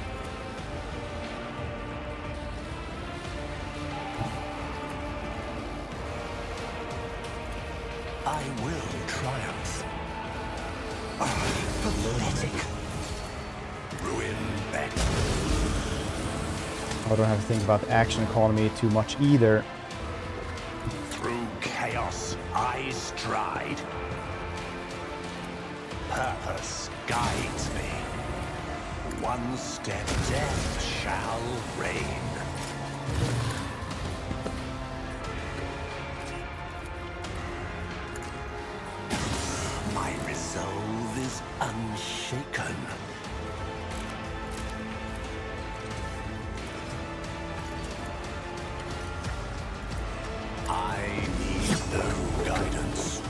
Speaker 2: I will triumph. Pathetic. Ruin back.
Speaker 1: I don't have to think about the action economy too much either.
Speaker 2: Through chaos, I stride. Purpose guides me. One step death shall reign. My resolve is unshaken. I need no guidance.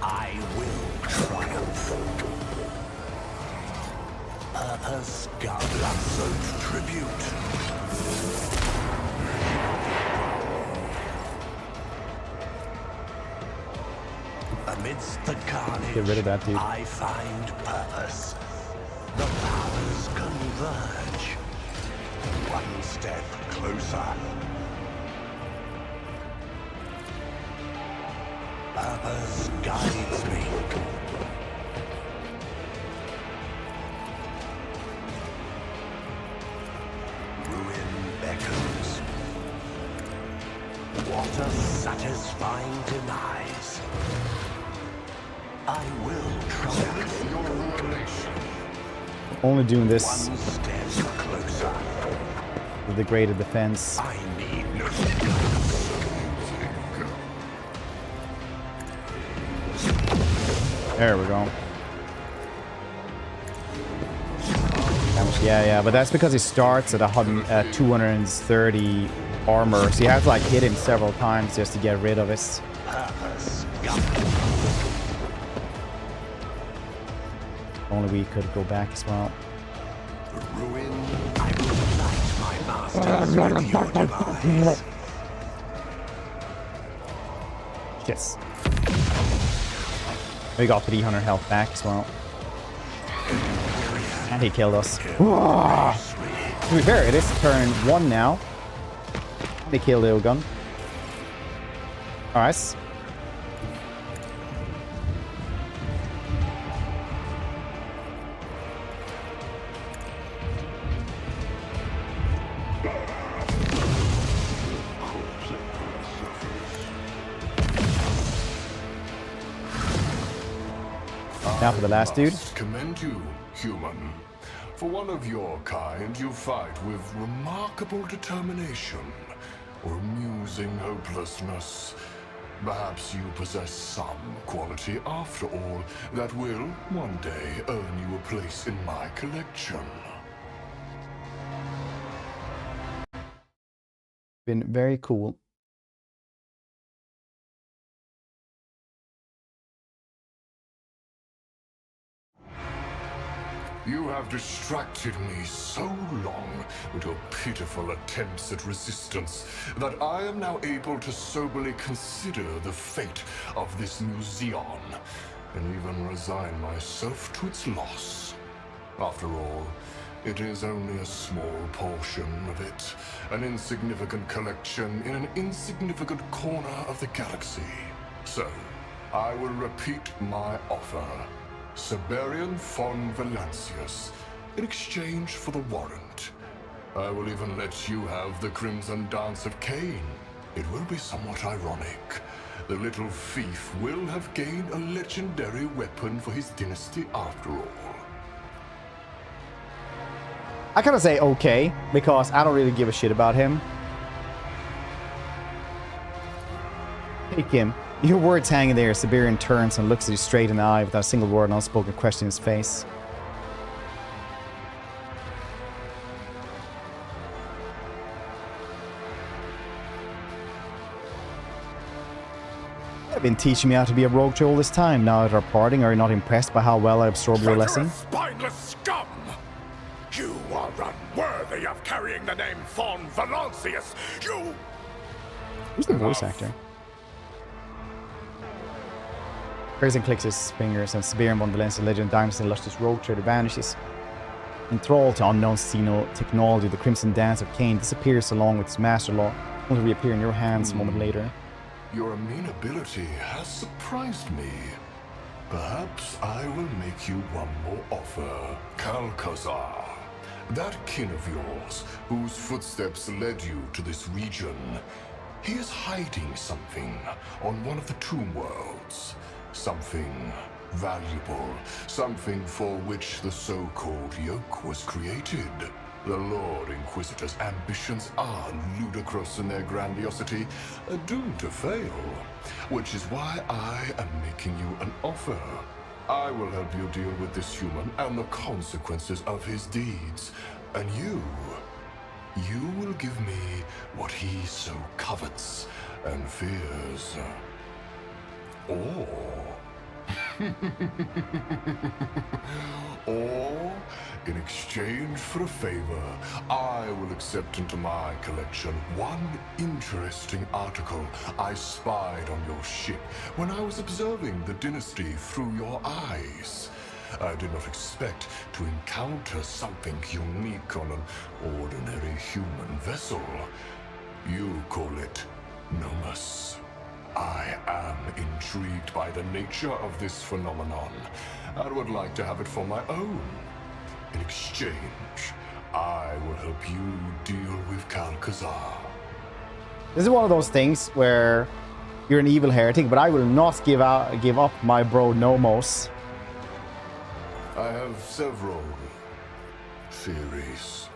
Speaker 2: I will triumph. Purpose blood-soaked tribute. Amidst the carnage,
Speaker 1: Get rid of that dude.
Speaker 2: I find purpose. The powers converge. One step closer. Purpose guides me. Ruin beckons. What a satisfying demise. I will triumph.
Speaker 5: Your ruination.
Speaker 1: Only doing this
Speaker 2: One step closer.
Speaker 1: with the greater defense.
Speaker 2: I need no guidance.
Speaker 1: There we go. Yeah, but that's because he starts at 230 armor, so you have to like hit him several times just to get rid of his.
Speaker 2: Purpose.
Speaker 1: Only we could go back as well.
Speaker 2: Ruin. I will unite my masters with your demise.
Speaker 1: Yes. We got 300 health back as well. And he killed us. Whoa. To be fair, it is turn 1 now. They killed the gun. Alright. Now for the last dude.
Speaker 5: Commend you, human. For one of your kind, you fight with remarkable determination or amusing hopelessness. Perhaps you possess some quality, after all, that will, one day, earn you a place in my collection.
Speaker 1: Been very cool.
Speaker 5: You have distracted me so long with your pitiful attempts at resistance that I am now able to soberly consider the fate of this new Xeon, and even resign myself to its loss. After all, it is only a small portion of it, an insignificant collection in an insignificant corner of the galaxy. So, I will repeat my offer. Siberian von Valancius, in exchange for the warrant. I will even let you have the Crimson Dance of Cain. It will be somewhat ironic. The little thief will have gained a legendary weapon for his dynasty after all.
Speaker 1: I kind of say okay, because I don't really give a shit about him. Take him. Your words hanging there. Siberian turns and looks at you straight in the eye without a single word and unspoken question in his face. You've been teaching me how to be a rogue through all this time. Now that we're parting, are you not impressed by how well I absorbed your lesson?
Speaker 4: Spineless scum! You are unworthy of carrying the name von Valancius! You...
Speaker 1: Who's the voice actor? Pearson clicks his fingers and Siberian von Valancius, legend dynasty, luscious rogue trader vanishes. Enthralled to unknown xeno technology, the Crimson Dance of Cain disappears along with his master law, only to reappear in your hands a moment later.
Speaker 5: Your amenability has surprised me. Perhaps I will make you one more offer. Kalkazar, that kin of yours, whose footsteps led you to this region, he is hiding something on one of the tomb worlds. Something valuable, something for which the so-called yoke was created. The Lord Inquisitor's ambitions are ludicrous in their grandiosity, doomed to fail, which is why I am making you an offer. I will help you deal with this human and the consequences of his deeds, and you will give me what he so covets and fears. Or, in exchange for a favor, I will accept into my collection one interesting article I spied on your ship when I was observing the dynasty through your eyes. I did not expect to encounter something unique on an ordinary human vessel. You call it Nomus. I am intrigued by the nature of this phenomenon and would like to have it for my own. In exchange, I will help you deal with Kalkazar.
Speaker 1: This is one of those things where you're an evil heretic, but I will not give up my bro Nomos.
Speaker 5: I have several theories.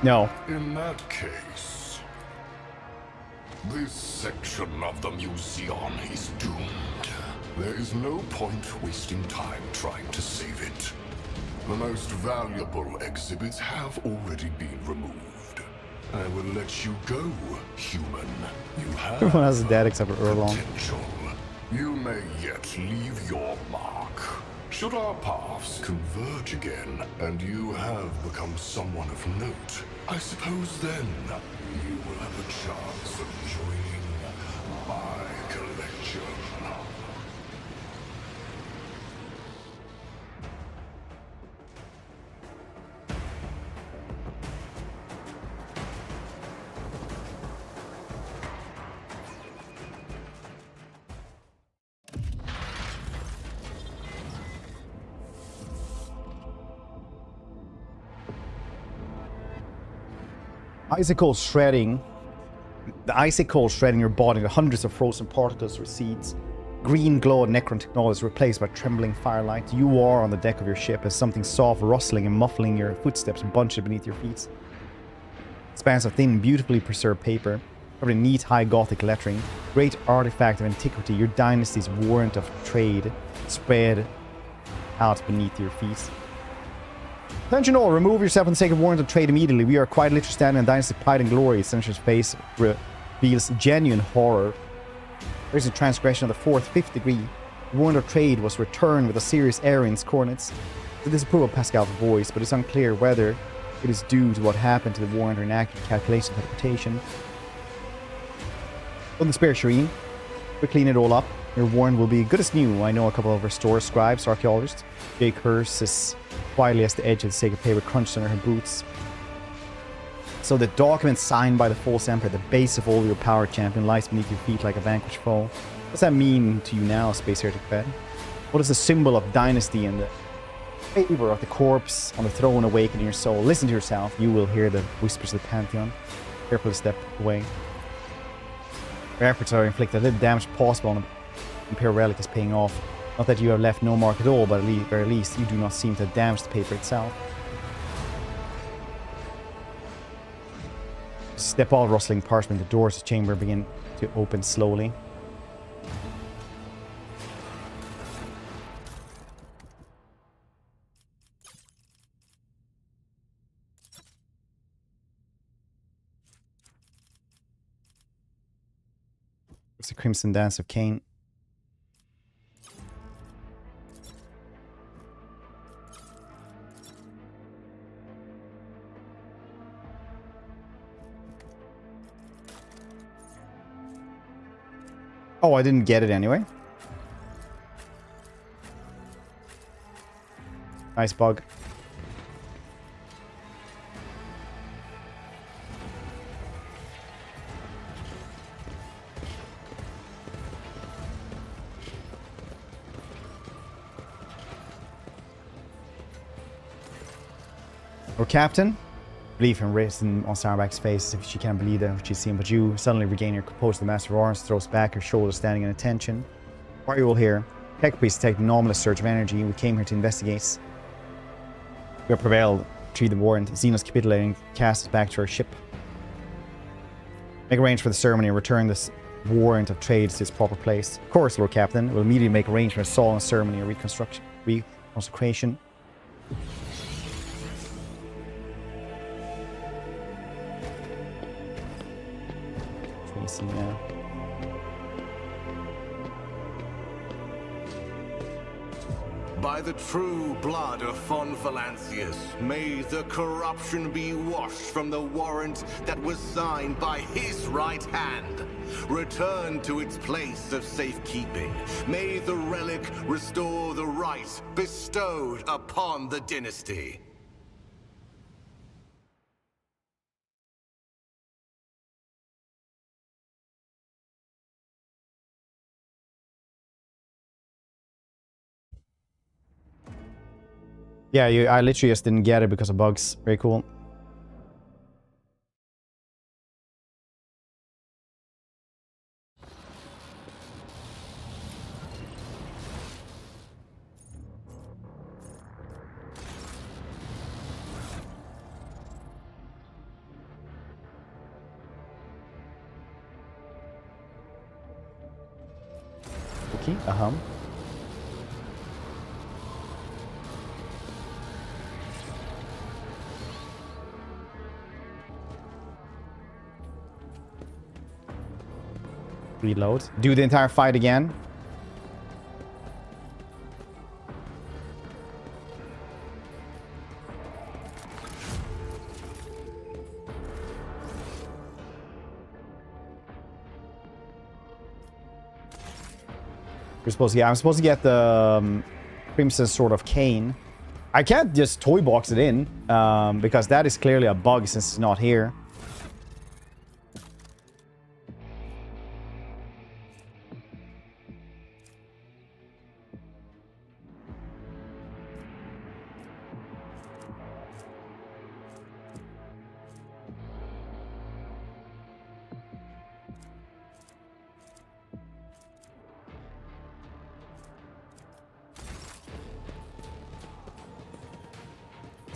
Speaker 1: No.
Speaker 5: In that case, this section of the museum is doomed. There is no point wasting time trying to save it. The most valuable exhibits have already been removed. I will let you go, human. You have
Speaker 1: Everyone has a dad except for Erlong.
Speaker 5: potential. You may yet leave your mark. Should our paths converge again, and you have become someone of note, I suppose then you will have a chance of joining my collection.
Speaker 1: Icicle shredding. The icicle shredding your body, the hundreds of frozen particles recedes. Green glow of Necron technology is replaced by trembling firelight. You are on the deck of your ship as something soft rustling and muffling your footsteps bunched beneath your feet. Spans of thin, beautifully preserved paper, covered in neat high Gothic lettering. Great artifact of antiquity, your dynasty's warrant of trade spread out beneath your feet. Attention all, remove yourself from the sake of warrant of trade immediately. We are quite literally standing in dynastic pride and glory. Senator's face reveals genuine horror. There is a transgression of the fourth, fifth degree. The warrant of trade was returned with a serious error in its coordinates. The disapproval of Pascal's voice, but it's unclear whether it is due to what happened to the warrant or an accurate calculation of interpretation. On the spare Shireen, we clean it all up. Your warrant will be good as new. I know a couple of restore scribes, archaeologists. Jake Hurst is quietly as the edge of the sacred paper crunched under her boots. So the document signed by the false emperor, the base of all your power, champion, lies beneath your feet like a vanquished foe. What does that mean to you now, Space Heretic Fed? What is the symbol of dynasty and the favor of the corpse on the throne awakening your soul? Listen to yourself. You will hear the whispers of the Pantheon. Carefully step away. Your efforts are inflicted little damage possible on the Imperial relic is paying off. Not that you have left no mark at all, but at the very least, you do not seem to have damaged the paper itself. Step out, rustling parchment. The doors of the chamber begin to open slowly. It's the Crimson Dance of Cain. Oh, I didn't get it anyway. Nice bug. Or Captain? Relief and risen on Starback's face as if she can't believe that what she's seen, but you suddenly regain your composure. The Master of Arms throws back her shoulders, standing in attention. Why are you all here? Tech Priest detected an anomalous surge of energy. We came here to investigate. We have prevailed. Retrieve the warrant. Xenos capitulating, cast us back to our ship. Make arrangements for the ceremony and return this warrant of trade to its proper place. Of course, Lord Captain. We'll immediately make arrangements for a solemn ceremony or reconsecration. Yeah.
Speaker 7: By the true blood of Von Valancius, may the corruption be washed from the warrant that was signed by his right hand. Return to its place of safekeeping. May the relic restore the right bestowed upon the dynasty.
Speaker 1: Yeah, I literally just didn't get it because of bugs. Very cool. Okay, Reload. Do the entire fight again. I'm supposed to get the Crimson Sword of Cain. I can't just toy box it in because that is clearly a bug since it's not here.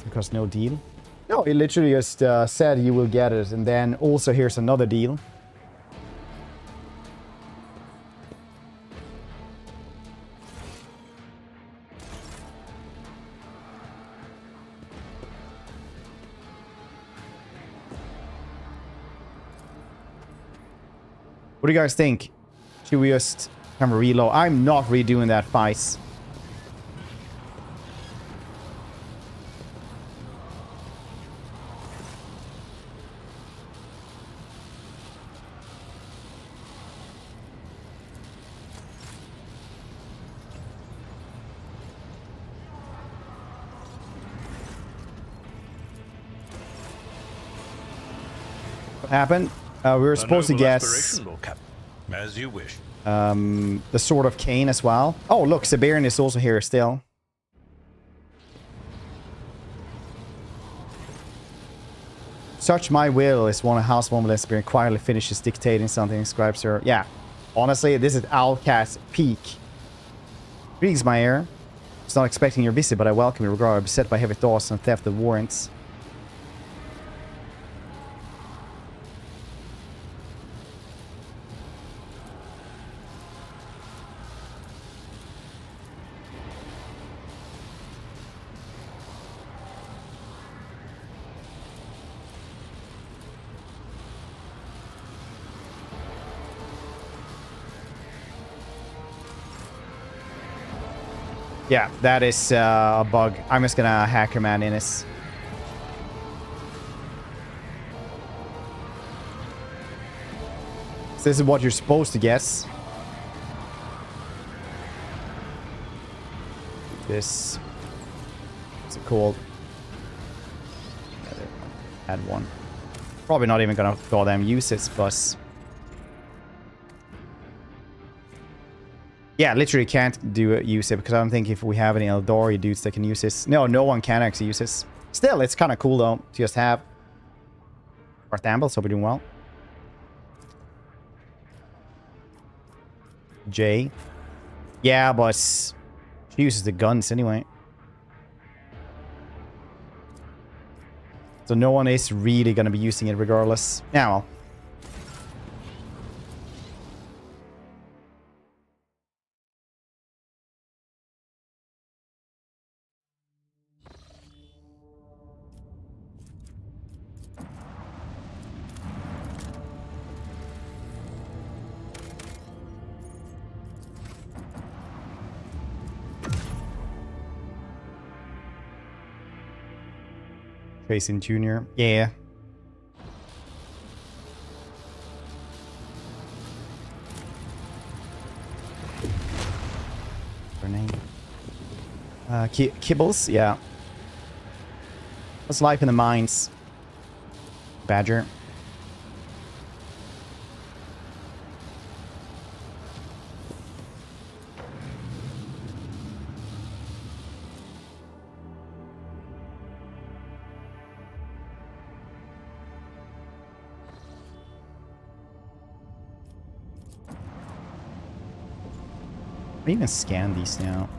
Speaker 1: Because no deal. No, he literally just said you will get it, and then also here's another deal. What do you guys think? Should we just kind of reload? I'm not redoing that fight. What happened? We were supposed to guess
Speaker 6: as you wish.
Speaker 1: the Sword of Cain as well. Oh, look, Siberian is also here still. Such my will is one of House One with Siberian quietly finishes dictating something, describes her. Yeah, honestly, this is Outcast peak. Greetings, my heir. I was not expecting your visit, but I welcome you regardless. I'm beset by heavy thoughts and theft of warrants. Yeah, that is a bug. I'm just gonna hacker man in this. So this is what you're supposed to guess. This. What's it called? Add one. Probably not even gonna goddamn use this, but. Yeah, literally can't use it because I don't think if we have any Eldori dudes that can use this. No, no one can actually use this. Still, it's kind of cool though to just have. Darth Ambles, hope you're doing well. Jay. Yeah, but she uses the guns anyway. So no one is really going to be using it regardless. Yeah, well. Facing Junior. Yeah. Her name? Kibbles? Yeah. What's life in the mines? Badger. I even scan these now.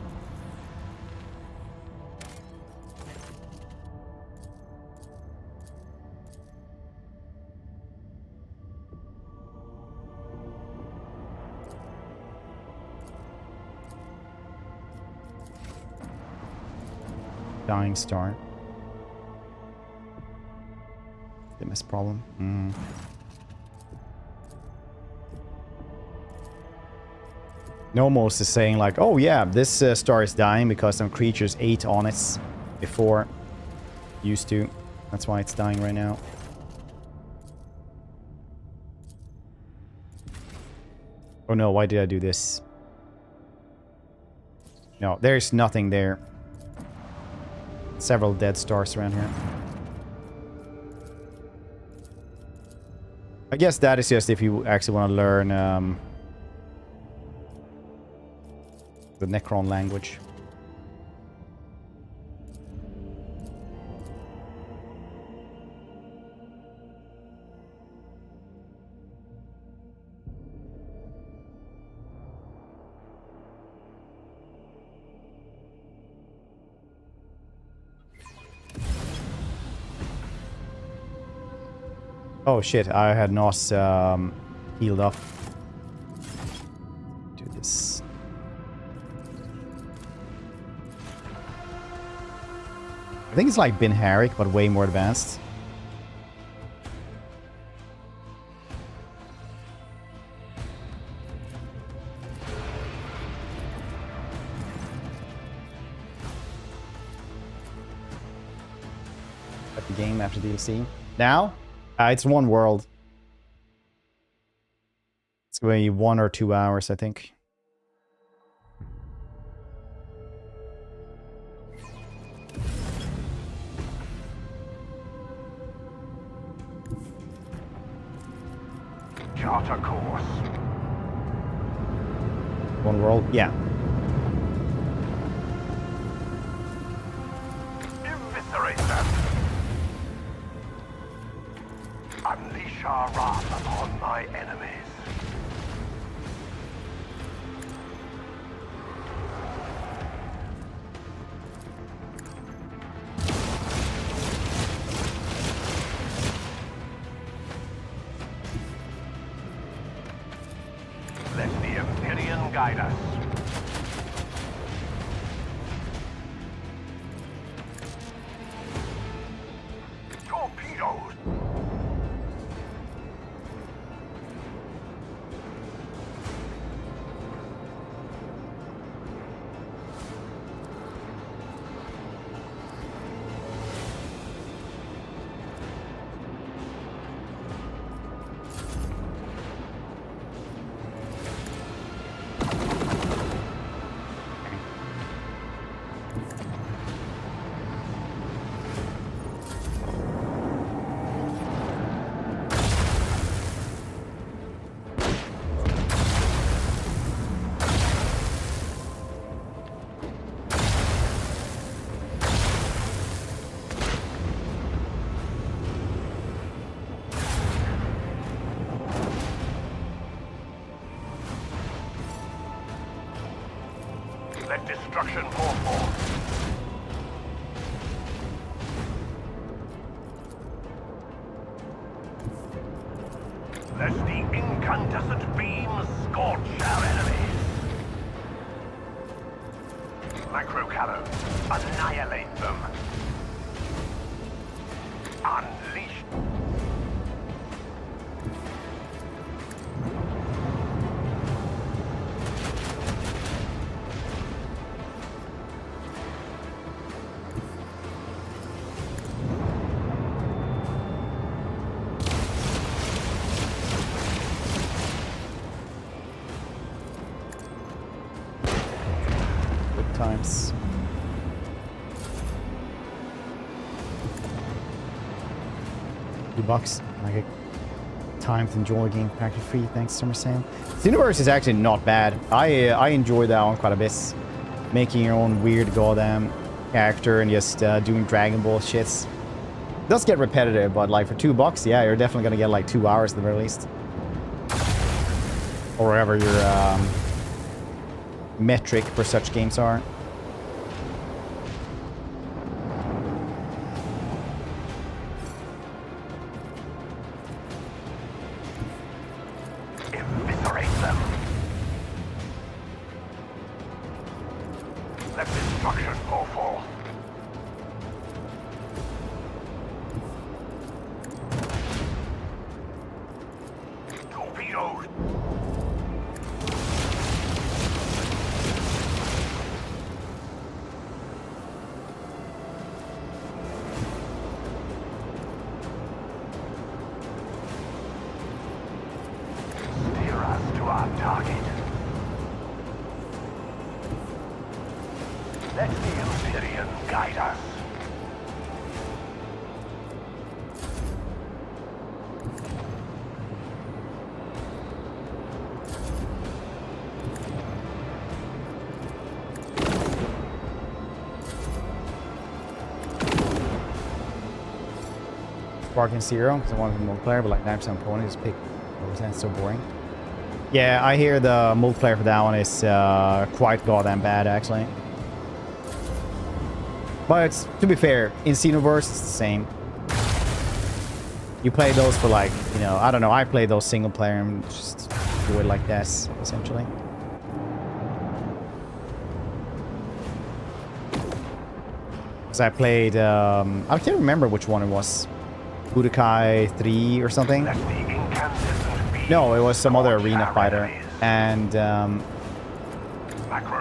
Speaker 1: Dying star. MS problem. Nomos is saying like, oh yeah, this star is dying because some creatures ate on it before. Used to. That's why it's dying right now. Oh no, why did I do this? No, there's nothing there. Several dead stars around here. I guess that is just if you actually want to learn the Necron language. Oh shit, I had not healed up. Do this. I think it's like Heretic, but way more advanced. At the game after DLC. Now, it's one world. It's going to be 1 or 2 hours, I think.
Speaker 4: Charter course.
Speaker 1: One world? Yeah.
Speaker 4: Eviscerate them. Unleash our wrath upon my enemies. Let the Imperium guide us. Torpedoes! Let destruction pour forth. Let the incandescent beams scorch our enemies. Microcallo, annihilate them. Unleash.
Speaker 1: Times. $2. I get time to enjoy game pack free. Thanks, Summer Sam. This universe is actually not bad. I enjoy that one quite a bit. Making your own weird goddamn character and just doing Dragon Ball shits. It does get repetitive, but like for $2, yeah, you're definitely gonna get like 2 hours at the very least. Or whatever your metric for such games are.
Speaker 4: Eviscerate them. Let destruction pour forth. Torpedoes. Steer us to our target. Let the Imperium guide us.
Speaker 1: Sparking Zero, because I wanted the multiplayer, but like 9% opponent, just pick 4%, so boring. Yeah, I hear the multiplayer for that one is quite goddamn bad, actually. But it's, to be fair, in Xenoverse, it's the same. You play those for like, you know, I don't know. I play those single player and just do it like this, essentially. Because I played, I can't remember which one it was. Budokai 3 or something. No, it was some other arena fighter. And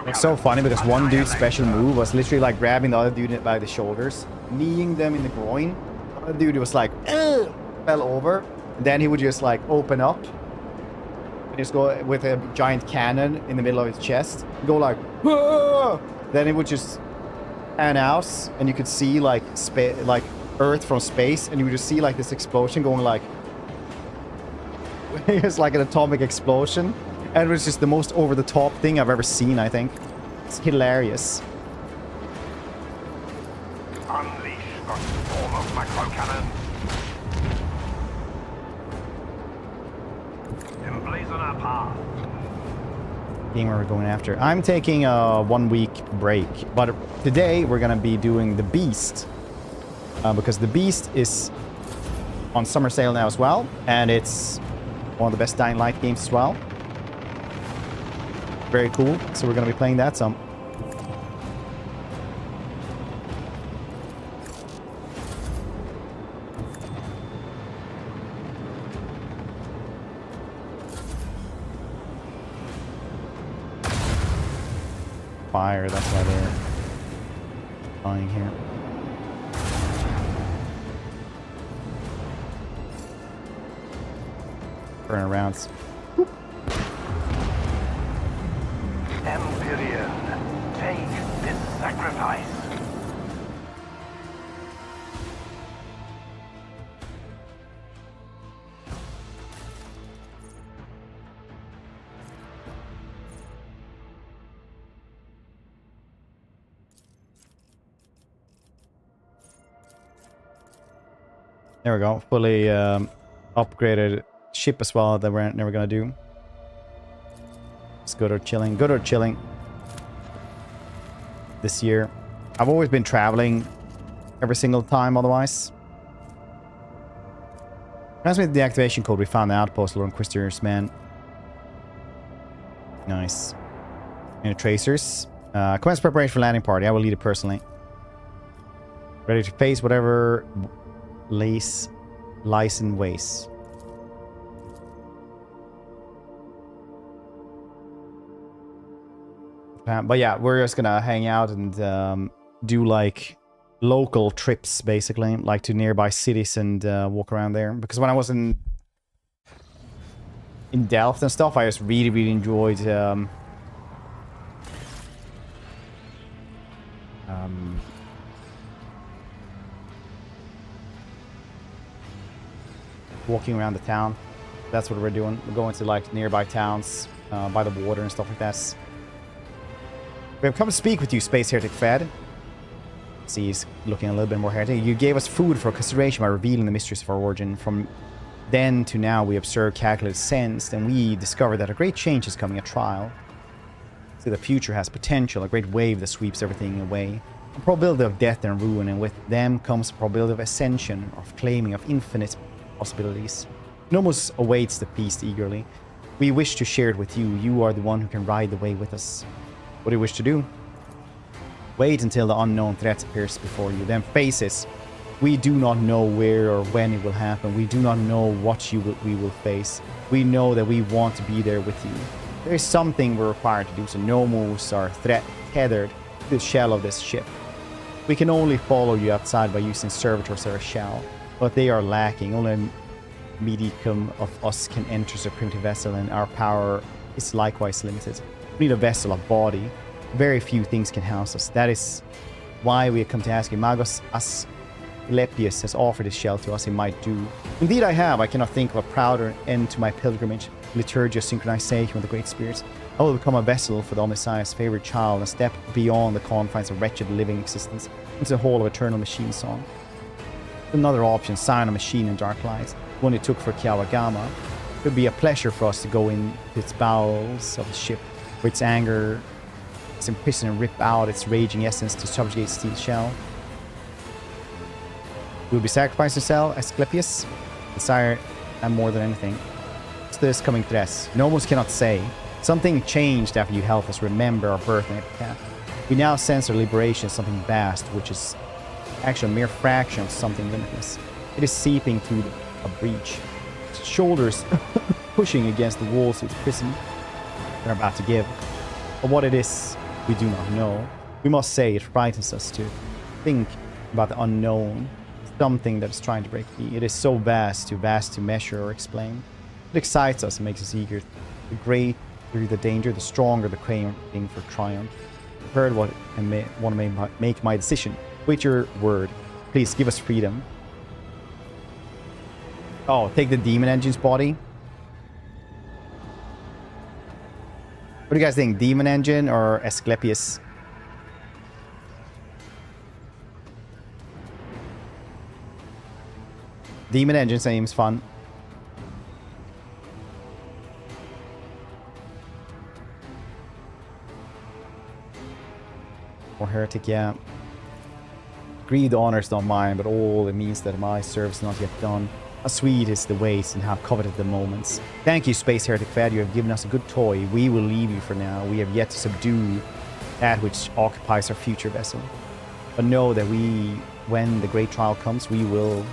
Speaker 1: it's so funny because one dude's special move was literally like grabbing the other dude by the shoulders, kneeing them in the groin. The other dude was like, ugh, fell over. And then he would just like open up and just go with a giant cannon in the middle of his chest. Go like, whoa! Then it would just pan out and you could see like Earth from space, and you would just see like this explosion going like it's like an atomic explosion, and it was just the most over-the-top thing I've ever seen. I think it's hilarious.
Speaker 4: Unleash the storm of micro cannon. Emblazon our path.
Speaker 1: Game where we're going after. I'm taking a 1-week break, but today we're gonna be doing the Beast. Because the Beast is on summer sale now as well, and it's one of the best Dying Light games as well. Very cool. So we're going to be playing that some. Fire, that's why they're dying here. Burn around.
Speaker 4: Imperium, take this sacrifice.
Speaker 1: There we go. Fully upgraded ship as well that we're never gonna do. It's good or chilling. Good or chilling. This year. I've always been traveling every single time otherwise. Transmit the activation code. We found the outpost, Lord Inquisitors, man. Nice. And tracers. Commence preparation for landing party. I will lead it personally. Ready to face whatever lies in ways. But yeah, we're just gonna hang out and do like local trips, basically, like to nearby cities and walk around there. Because when I was in Delft and stuff, I just really enjoyed walking around the town. That's what we're doing. We're going to like nearby towns by the water and stuff like that. We have come to speak with you, Space Heretic Fed. See, he's looking a little bit more heretic. You gave us food for consideration by revealing the mysteries of our origin. From then to now, we observe, calculate, sensed, and we discover that a great change is coming, a trial. See, the future has potential, a great wave that sweeps everything away. A probability of death and ruin, and with them comes a probability of ascension, of claiming of infinite possibilities. Nomos awaits the feast eagerly. We wish to share it with you. You are the one who can ride the way with us. What do you wish to do? Wait until the unknown threat appears before you, then face it. We do not know where or when it will happen. We do not know what we will face. We know that we want to be there with you. There is something we're required to do, so Nomos are tethered to the shell of this ship. We can only follow you outside by using servitors or a shell, but they are lacking. Only a medicum of us can enter the primitive vessel, and our power is likewise limited. We need a vessel, a body. Very few things can house us. That is why we have come to ask you. Magos Asclepius has offered his shell to us. He might do. Indeed I have. I cannot think of a prouder end to my pilgrimage. Liturgia, synchronization with the Great Spirits. I will become a vessel for the Omnissiah's favorite child and step beyond the confines of wretched living existence into the hall of eternal machine song. Another option, sign a machine in dark light. One you took for Kiawagama. It would be a pleasure for us to go into its bowels of the ship, where its anger is imprisoned, and rip out its raging essence to subjugate steel shell. You will be sacrificed yourself, Asclepius. Desire that more than anything. What's this coming to this? You almost cannot say. Something changed after you helped us remember our birth and epitaph. We now sense our liberation as something vast, which is actually a mere fraction of something limitless. It is seeping through a breach. Its shoulders pushing against the walls of its prison. They're about to give. But what it is, we do not know. We must say it frightens us to think about the unknown. Something that is trying to break free. It is so vast to measure or explain. It excites us and makes us eager. The greater the danger, the stronger the craving for triumph. I've heard what I want to make my decision. Wait your word. Please give us freedom. Oh, take the demon engine's body. What do you guys think? Demon engine or Asclepius? Demon engine seems fun. Or heretic, yeah. Greed honors not mine, but all it means that my service is not yet done. How sweet is the waste and how coveted the moments. Thank you, Space Heretic Fed. You have given us a good toy. We will leave you for now. We have yet to subdue that which occupies our future vessel. But know that when the great trial comes, we will...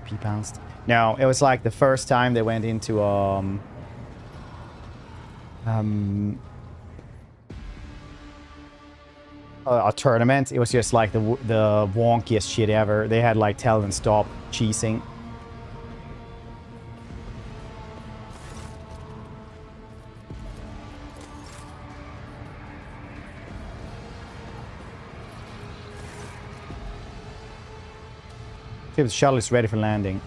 Speaker 1: P pounced. No, it was like the first time they went into a tournament. It was just like the wonkiest shit ever. They had like tell them stop cheesing. The shuttle is ready for landing.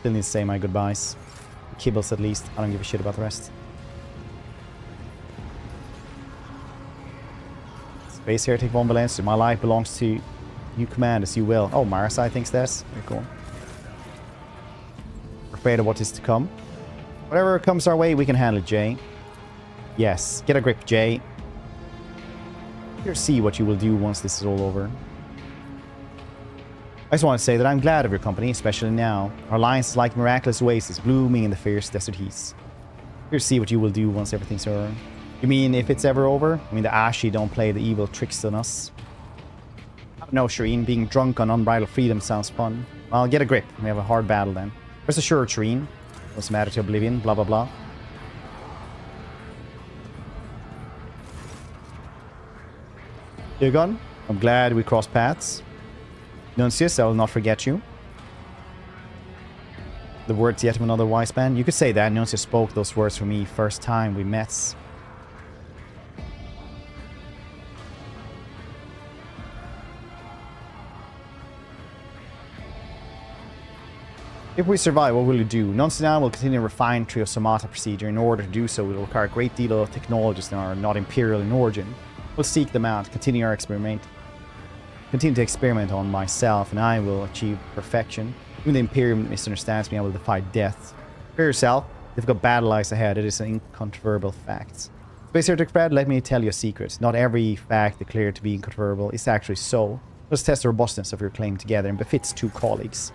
Speaker 1: Still need to say my goodbyes. Kibbles at least. I don't give a shit about the rest. Space Heretic von Valencia. My life belongs to you. Command as you will. Oh, Marasai thinks this. Very cool. We're afraid of what is to come. Whatever comes our way, we can handle it, Jay. Yes. Get a grip, Jay. Here, see what you will do once this is all over. I just want to say that I'm glad of your company, especially now. Our alliance is like miraculous oasis blooming in the fierce desert heats. Here, see what you will do once everything's over. You mean if it's ever over? I mean the Ashi don't play the evil tricks on us. No, Shireen, being drunk on unbridled freedom sounds fun. Well, get a grip. We have a hard battle then. Rest assured, Shireen. Doesn't matter to oblivion, blah blah blah. Irgon, I'm glad we crossed paths. Nuncius, I will not forget you. The words yet of another wise man. You could say that. Nuncius spoke those words for me first time we met. If we survive, what will you do? Nuncius now will continue to refine Trio Somata procedure. In order to do so, we will require a great deal of technologies that are not imperial in origin. We'll seek them out, continue our experiment. Continue to experiment on myself, and I will achieve perfection. Even the Imperium misunderstands me, I will defy death. Prepare yourself. Difficult battle lies ahead. It is an incontrovertible fact. Space Heretic Fred, let me tell you a secret. Not every fact declared to be incontrovertible is actually so. Let's test the robustness of your claim together and befits two colleagues.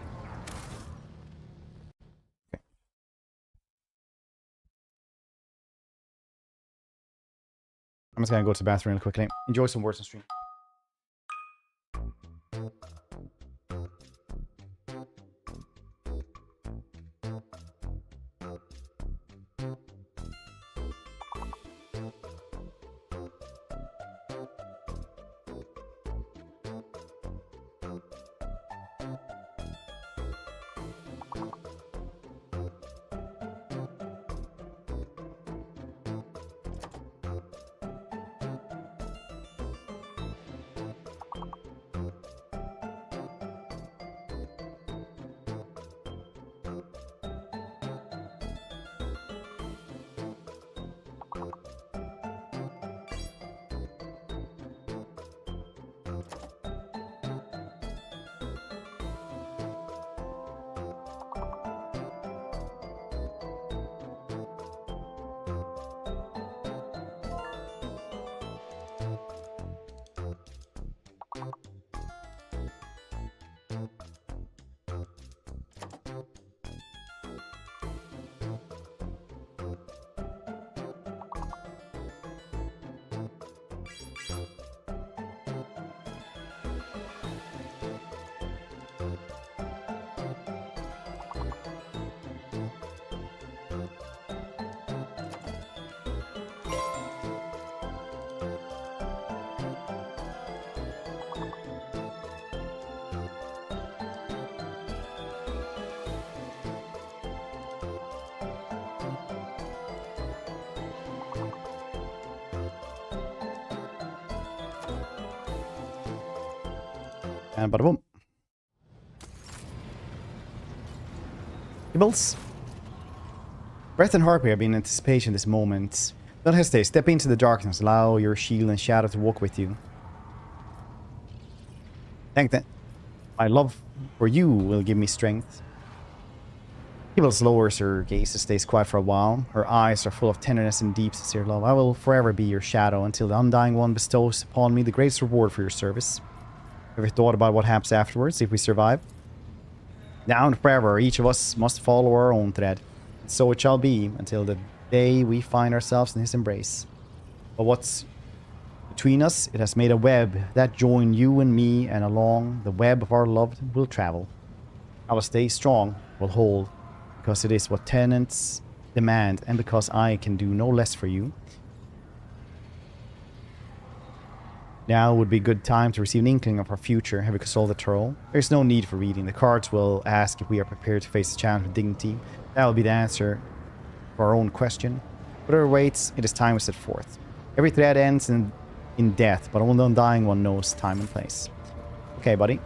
Speaker 1: Okay. I'm just gonna go to the bathroom real quickly. Enjoy some words on stream. And bada boom. Kibbles. Breath and heartbeat have been in anticipation of this moment. Don't hesitate. Step into the darkness. Allow your shield and shadow to walk with you. Thank that. My love for you will give me strength. Kibbles lowers her gaze and stays quiet for a while. Her eyes are full of tenderness and deep, sincere love. I will forever be your shadow until the Undying One bestows upon me the greatest reward for your service. Have you thought about what happens afterwards if we survive? Now and forever, each of us must follow our own thread. So it shall be until the day we find ourselves in his embrace. But what's between us, it has made a web that join you and me, and along the web of our love will travel. I will stay strong, will hold, because it is what tenants demand, and because I can do no less for you. Now would be a good time to receive an inkling of our future. Have you consoled the troll? There's no need for reading. The cards will ask if we are prepared to face the challenge with dignity. That will be the answer for our own question. Whatever waits, it is time we set forth. Every thread ends in death, but only the Undying One knows time and place. Okay, buddy.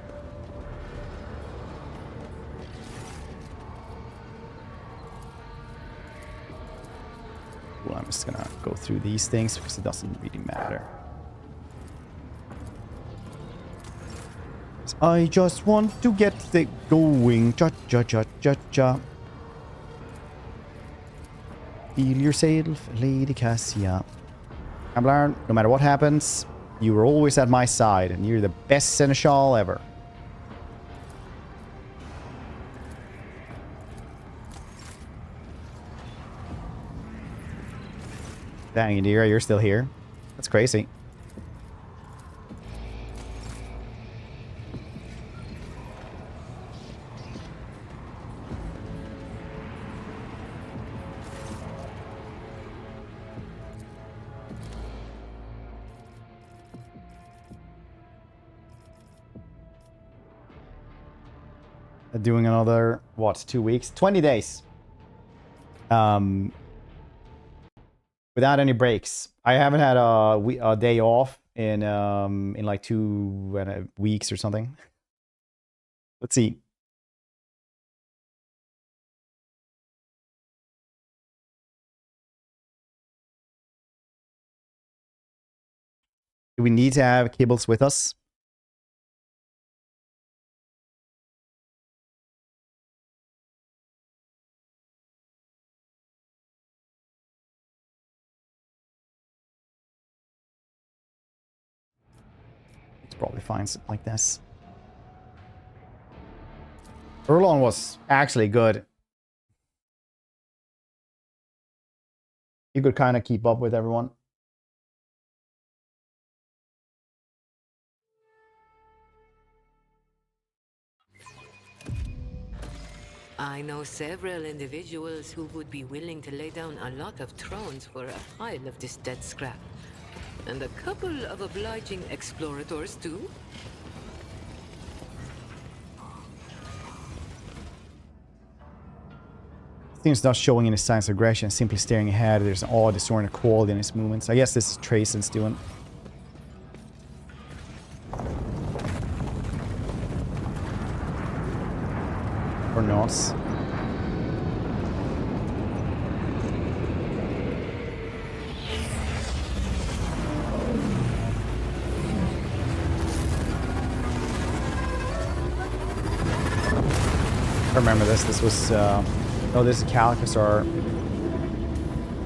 Speaker 1: Well, I'm just gonna go through these things because it doesn't really matter. I just want to get it going. Cha cha cha cha cha. Feel yourself, Lady Cassia. Amblar, no matter what happens, you were always at my side, and you're the best seneschal ever. Dang, Indira, you're still here. That's crazy. Doing another, what, 2 weeks? 20 days. Without any breaks. I haven't had a day off in like 2 weeks or something. Let's see. Do we need to have Kibbles with us? Probably find something like this. Urlon was actually good. You could kind of keep up with everyone.
Speaker 3: I know several individuals who would be willing to lay down a lot of thrones for a pile of this dead scrap. And a couple of obliging explorators, too.
Speaker 1: Seems not showing any signs of aggression, simply staring ahead. There's an odd, distorted quality in his movements. I guess this is Tracen's doing. Or not. I remember this. This was, oh, this is Calicus are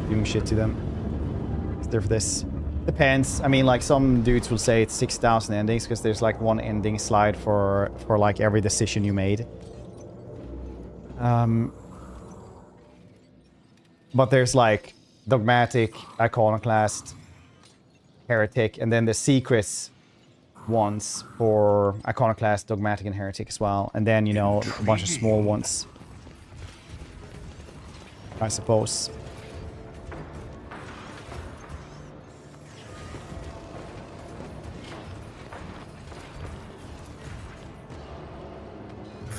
Speaker 1: doing shit to them. It's there for this. Depends. I mean, like, some dudes will say it's 6,000 endings because there's like one ending slide for like every decision you made. But there's like dogmatic, iconoclast, heretic, and then the secrets ones for iconoclast, dogmatic, and heretic as well, and then, you know, a bunch of small ones, I suppose.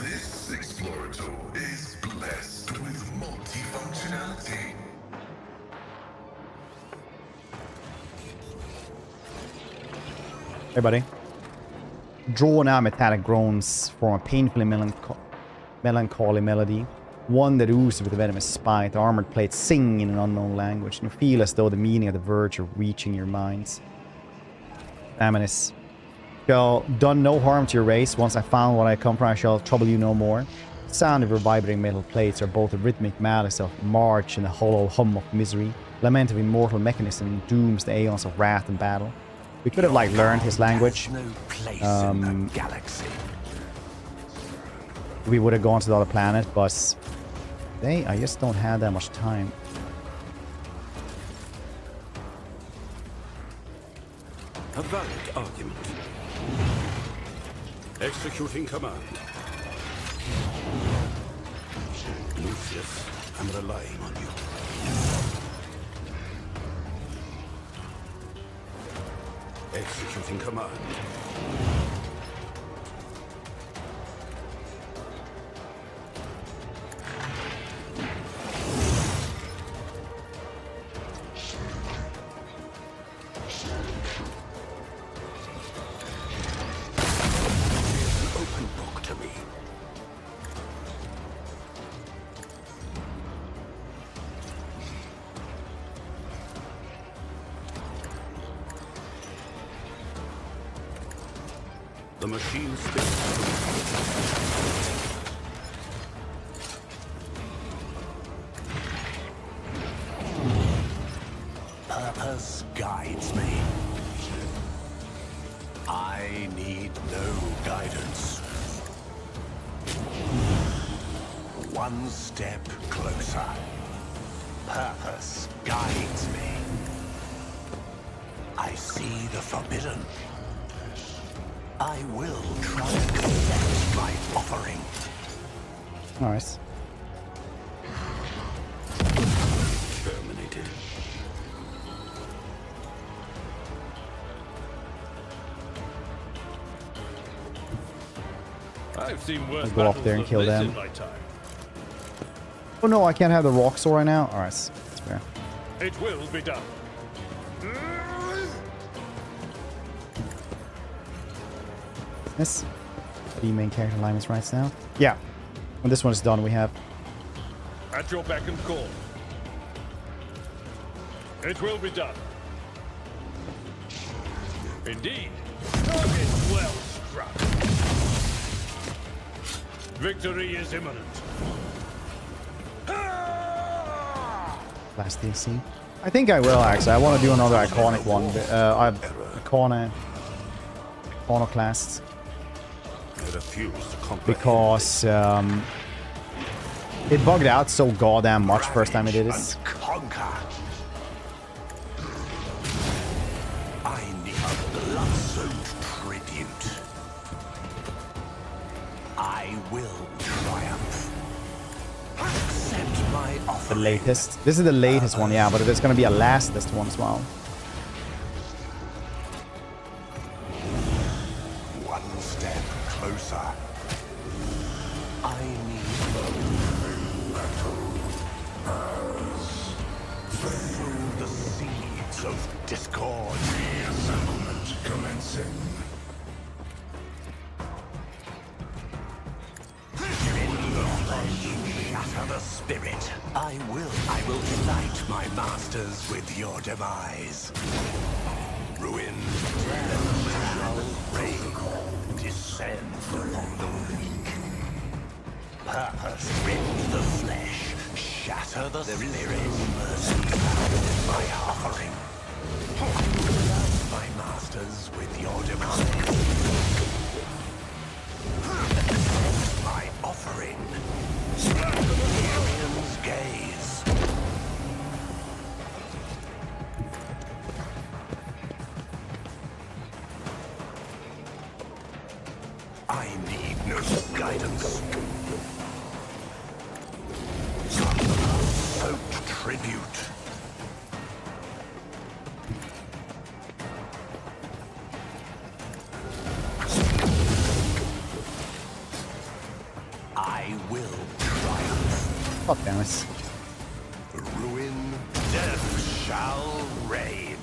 Speaker 5: This explorator is blessed with multifunctionality.
Speaker 1: Hey, buddy. Drawn-out metallic groans form a painfully melancholy melody. One that oozes with venomous spite. The armored plates sing in an unknown language, and you feel as though the meaning of the verge are reaching your minds. Ominous. Shall done no harm to your race. Once I found what I come from, I shall trouble you no more. The sound of your vibrating metal plates are both a rhythmic malice of march and a hollow hum of misery. Lament of immortal mechanism dooms the aeons of wrath and battle. We could have like learned his language.
Speaker 2: No place in the galaxy.
Speaker 1: We would have gone to the other planet, but I just don't have that much time.
Speaker 8: A valid argument. Executing command. Lucius, I'm relying on you. Executing command. The machine speaks.
Speaker 2: Purpose guides me. I need no guidance. One step closer. Purpose guides me. I see the forbidden. I will try and accept my offering.
Speaker 1: Nice.
Speaker 8: Terminated.
Speaker 6: I've seen worse
Speaker 1: I'll go up
Speaker 6: battles
Speaker 1: there and
Speaker 6: than
Speaker 1: kill
Speaker 6: this
Speaker 1: them.
Speaker 6: in my time.
Speaker 1: Oh no, I can't have the rock sword right now? Alright, that's fair.
Speaker 6: It will be done.
Speaker 1: This 3 main character alignments right now. Yeah. When this one is done, we have.
Speaker 6: At your beck and call. It will be done. Indeed. Target well struck. Victory is imminent.
Speaker 1: Last DLC. I think I will actually. I want to do another iconic one. Iconoclast.
Speaker 8: I refuse to comprehend.
Speaker 1: Because it bugged out so goddamn much first time I did this.
Speaker 2: And conquer. I need a blood-soaked tribute. I will triumph. Accept my
Speaker 1: The
Speaker 2: offering.
Speaker 1: latest. This is the latest one, yeah, but there's gonna be a lastest one as well.
Speaker 2: One step closer. I need through the seeds of discord.
Speaker 5: Reassemblement commencing.
Speaker 2: Shatter the spirit. I will delight my masters with your demise. Ruin, death shall reign. Descend upon the weak. Purpose rend the flesh. Shatter the spirit. Mercy, my offering. Love my masters with your demise. Accept my offering. Imperium's gaze. I need no guidance. Soaked tribute. I will triumph.
Speaker 1: God damn it.
Speaker 2: Ruin, death shall reign.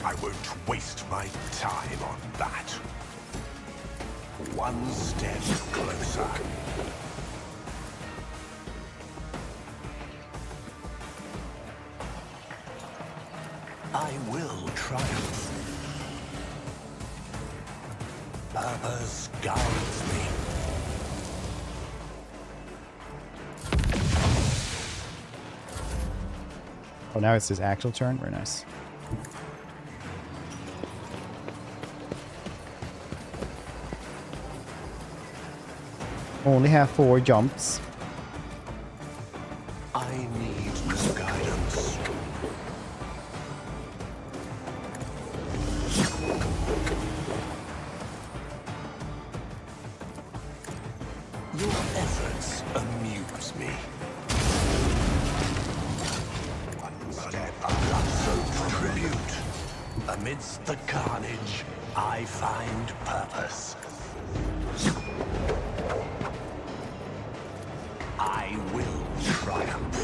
Speaker 2: I won't waste my time on that. One step closer. I will triumph. Purpose guides me.
Speaker 1: Oh, now it's his actual turn. Very nice. Only have 4 jumps.
Speaker 2: I need no guidance. Your efforts amuse me. One step up, tribute. Amidst the carnage, I find purpose. I will triumph.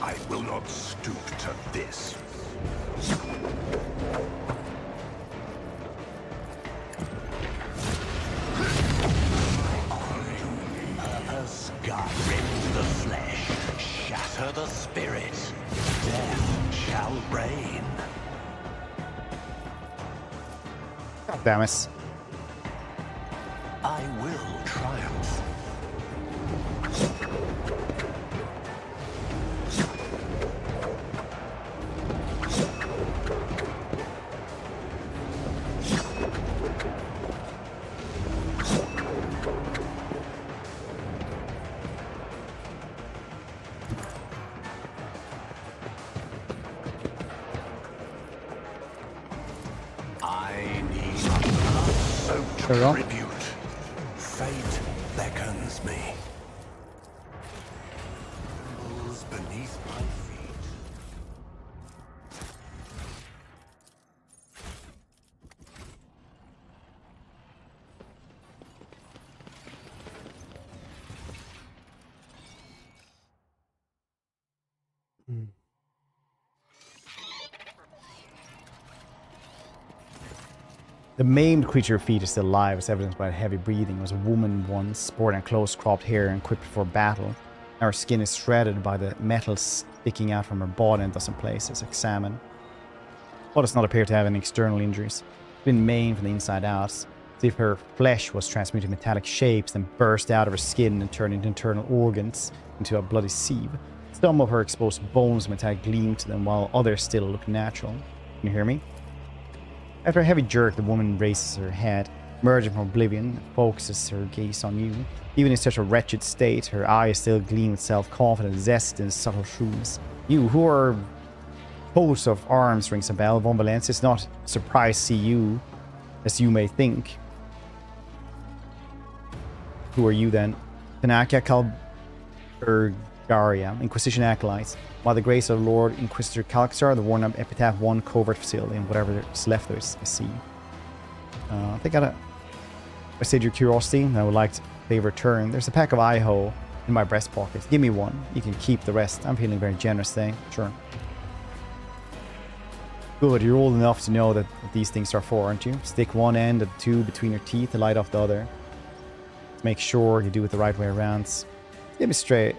Speaker 2: I will not stoop to this. Purpose God rend the flesh, shatter the spirit. Death shall reign.
Speaker 1: God damn it.
Speaker 2: I will triumph. I need blood-soaked
Speaker 1: There we go.
Speaker 2: tribute. Fate beckons me. Trembles beneath my feet.
Speaker 1: The maimed creature feet is still alive, as evidenced by heavy breathing. It was a woman once, sporting close-cropped hair and equipped for battle. Now her skin is shredded by the metal sticking out from her body in dozen places. Examine. But does not appear to have any external injuries. It's been maimed from the inside out, as if her flesh was transmuted to metallic shapes, then burst out of her skin and turned into internal organs into a bloody sieve. Some of her exposed bones have metallic gleam to them, while others still look natural. Can you hear me? After a heavy jerk, the woman raises her head, emerging from oblivion, and focuses her gaze on you. Even in such a wretched state, her eyes still gleam with self-confidence, zest, and subtle shrewdness. You, who are hosts of arms, rings a bell. Von Valencia is not surprised to see you, as you may think. Who are you then? Tanakia Calburgaria, Inquisition Acolytes. By the grace of Lord Inquisitor Calxar, the worn-up Epitaph 1 covert facility, and whatever is left of it, I see. I think I stayed your curiosity, and I would like to pay return. There's a pack of Iho in my breast pocket. Give me one. You can keep the rest. I'm feeling very generous today. Sure. Good, you're old enough to know that these things are for, aren't you? Stick one end of the tube between your teeth to light off the other. Let's make sure you do it the right way around. Get me straight.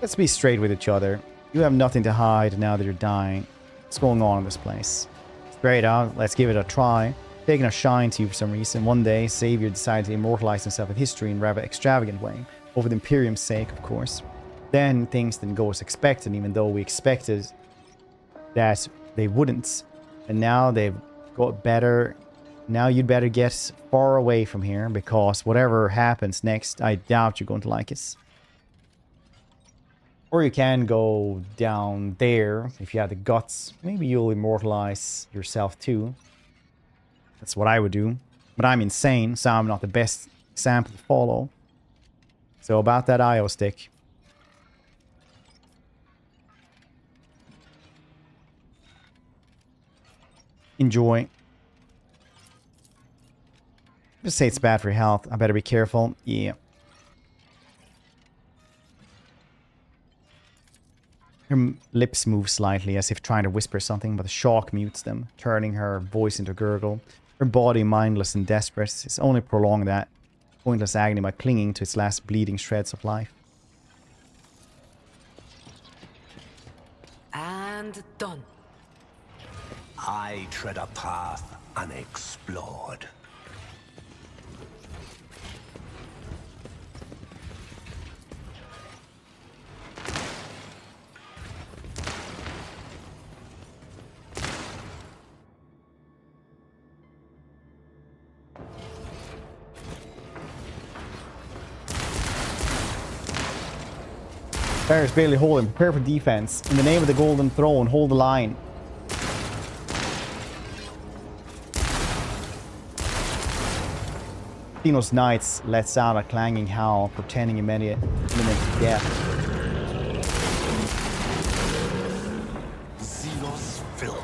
Speaker 1: Let's be straight with each other. You have nothing to hide now that you're dying. What's going on in this place? Straight out, let's give it a try. Taking a shine to you for some reason. One day, Savior decided to immortalize himself in history in a rather extravagant way. Over the Imperium's sake, of course. Then things didn't go as expected, even though we expected that they wouldn't. And now they've got better. Now you'd better get far away from here, because whatever happens next, I doubt you're going to like it. Or you can go down there if you have the guts. Maybe you'll immortalize yourself too. That's what I would do. But I'm insane, so I'm not the best example to follow. So about that IO stick. Enjoy. Just say it's bad for your health. I better be careful. Yeah. Her lips move slightly, as if trying to whisper something, but the shock mutes them, turning her voice into a gurgle. Her body, mindless and desperate, is only prolonged that pointless agony by clinging to its last bleeding shreds of life.
Speaker 3: And done.
Speaker 2: I tread a path unexplored.
Speaker 1: Barriers barely holding. Prepare for defense. In the name of the Golden Throne, hold the line. Xenos Knights lets out a clanging howl, portending imminent death.
Speaker 2: Xenos filth.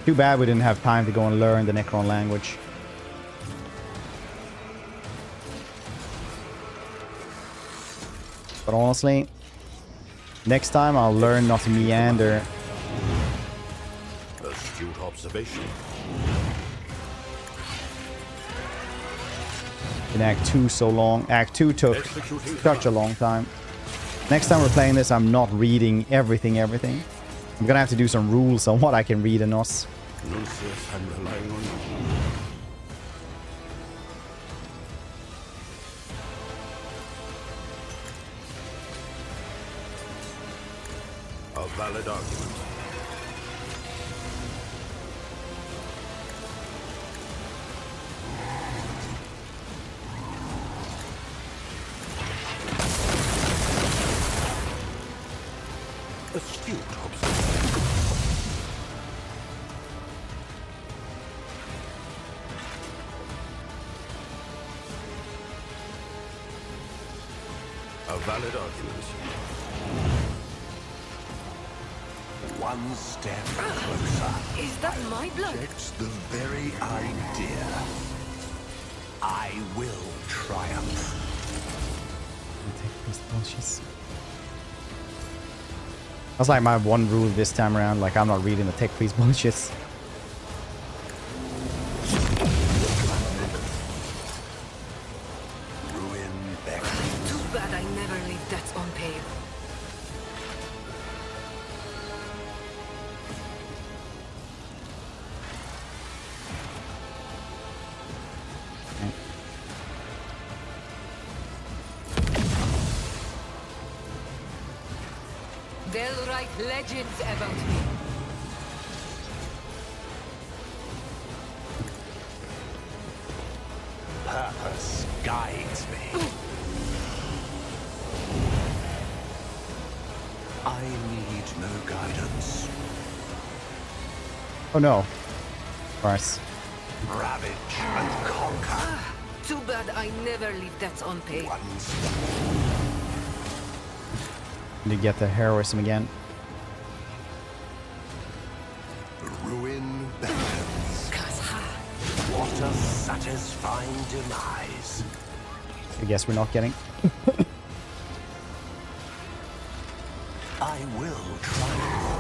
Speaker 1: Too bad we didn't have time to go and learn the Necron language. But honestly, next time I'll learn not to meander.
Speaker 8: Astute observation.
Speaker 1: In Act 2 so long. Act 2 took such a long time. Next time we're playing this, I'm not reading everything. I'm gonna have to do some rules on what I can read in us.
Speaker 8: Nuncius, I'm relying on you. A valid argument. Astute observation. A valid argument.
Speaker 2: One step closer.
Speaker 3: Is that my blood?
Speaker 2: Rejects the very idea. I will triumph.
Speaker 1: That's like my one rule this time around. Like, I'm not reading the tech priest bullshits.
Speaker 2: Ruin back.
Speaker 3: Too bad I never leave debts unpaid. They'll write legends about me.
Speaker 2: Purpose guides me. I need no guidance.
Speaker 1: Oh no. Of course.
Speaker 2: Ravage and conquer.
Speaker 3: Too bad I never leave debts unpaid.
Speaker 2: One step.
Speaker 1: To get the heroism again.
Speaker 2: Ruin beckons. What a satisfying demise.
Speaker 1: I guess we're not getting.
Speaker 2: I will triumph.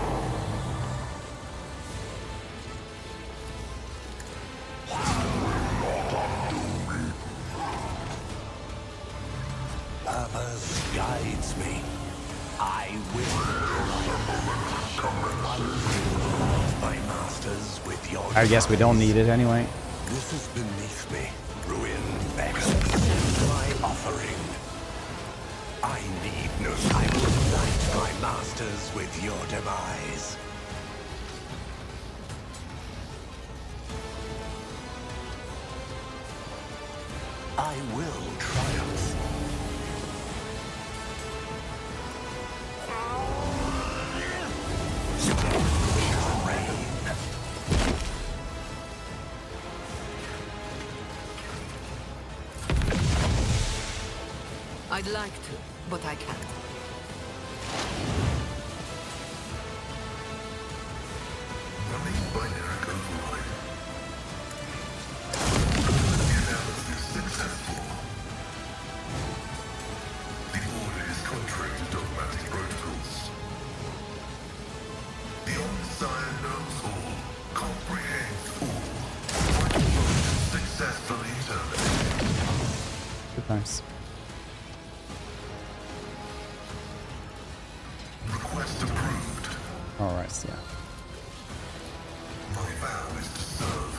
Speaker 2: Purpose guides me. I will my masters with your
Speaker 1: I guess we don't need it anyway.
Speaker 2: This is beneath me. Ruin beckons. My offering. I need no. I will unite my masters with your demise. I will triumph.
Speaker 3: I'd like to, but I can't.
Speaker 5: Running binary override. Analysis successful. The order is contrary to dogmatic protocols. The Messiah knows all, comprehends all. Successfully terminated.
Speaker 1: Good times.
Speaker 5: Request approved.
Speaker 1: Alright, yeah.
Speaker 5: My vow is to serve.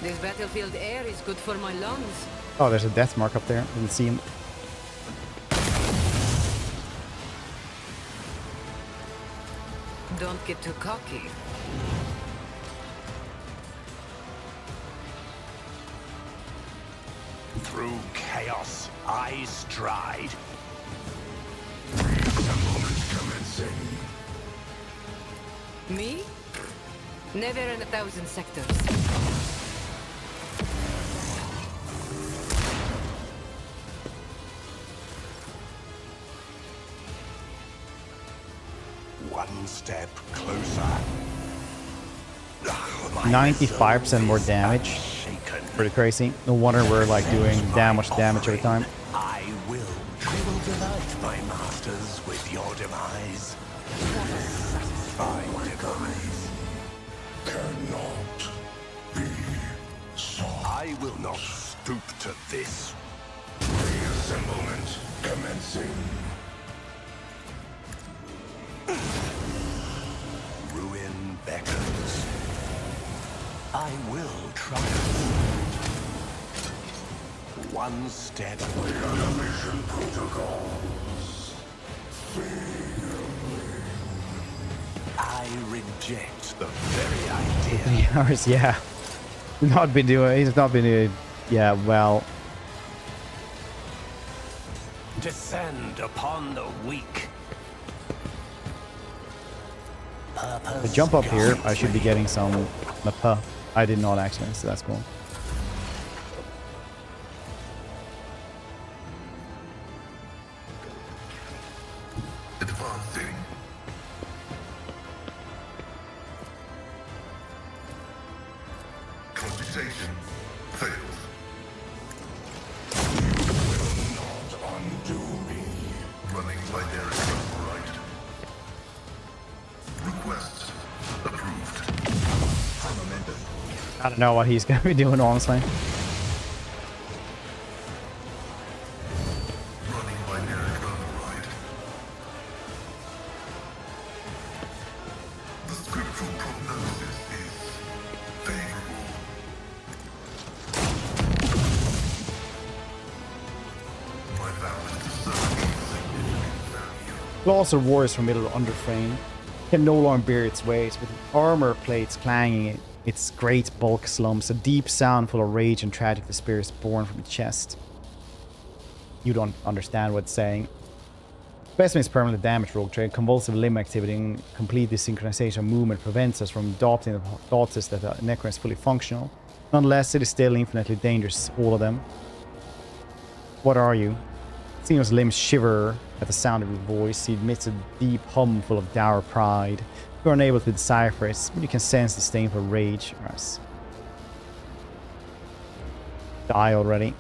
Speaker 3: This battlefield air is good for my lungs.
Speaker 1: Oh, there's a death mark up there. Didn't see him.
Speaker 3: Don't get too cocky.
Speaker 2: Through chaos, I stride.
Speaker 5: Reassemblement commencing.
Speaker 3: Me? Never in 1,000 sectors.
Speaker 2: One step closer.
Speaker 1: 95% more damage.
Speaker 2: Shaken.
Speaker 1: Pretty crazy. No wonder we're like doing damage every time.
Speaker 2: I will delight my masters with your demise. What a satisfying demise.
Speaker 5: Cannot be solved.
Speaker 2: I will not stoop to this.
Speaker 5: Reassemblement commencing.
Speaker 2: Ruin beckons. I will triumph. One step.
Speaker 5: Reanimation protocols.
Speaker 2: I reject the very idea.
Speaker 1: 3 hours, yeah. He's not been doing, yeah, well.
Speaker 2: Descend upon the weak.
Speaker 1: To jump up here, I should be getting some mapa. I did not actually, so that's cool.
Speaker 5: Advancing. Computation failed. You will not undo me. Running binary right. Request approved. Fundamental.
Speaker 1: I don't know what he's gonna be doing, honestly.
Speaker 5: Running binary right. The scriptural prognosis is favorable. My vow is to serve significant value.
Speaker 1: Colossal warriors from middle underframe can no longer bear its weight, with armor plates clanging. Its great bulk slumps, a deep sound full of rage and tragic despair is born from its chest. You don't understand what it's saying. Specimen is permanently damaged, rogue trade. Convulsive limb activity and complete desynchronization of movement prevents us from adopting the thought system that the Necron is fully functional. Nonetheless, it is still infinitely dangerous, all of them. What are you? Xenos' limbs shiver at the sound of his voice. He emits a deep hum full of dour pride. You are unable to decipher it, but you can sense disdainful rage. Yes. Die already.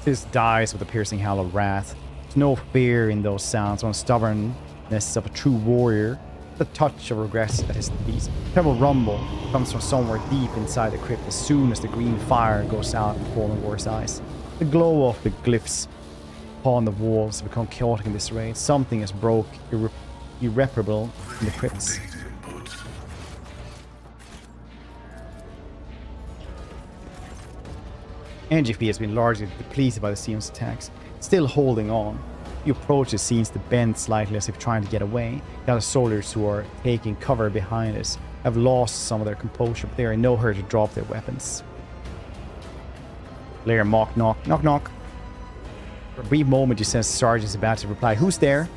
Speaker 1: This dies with a piercing howl of wrath. There's no fear in those sounds, one stubbornness of a true warrior. The touch of regret at his feet. A terrible rumble comes from somewhere deep inside the crypt as soon as the green fire goes out in the fallen warrior's eyes. The glow of the glyphs upon the walls become chaotic in disarray. Something is broke, irreparable in the crypts. Energy field has been largely depleted by the Xenos attacks, still holding on. You approach the scenes to bend slightly as if trying to get away. The other soldiers who are taking cover behind us have lost some of their composure, but they are in no hurry to drop their weapons. Lair mock knock. Knock knock. For a brief moment you sense the sergeant is about to reply, "Who's there?"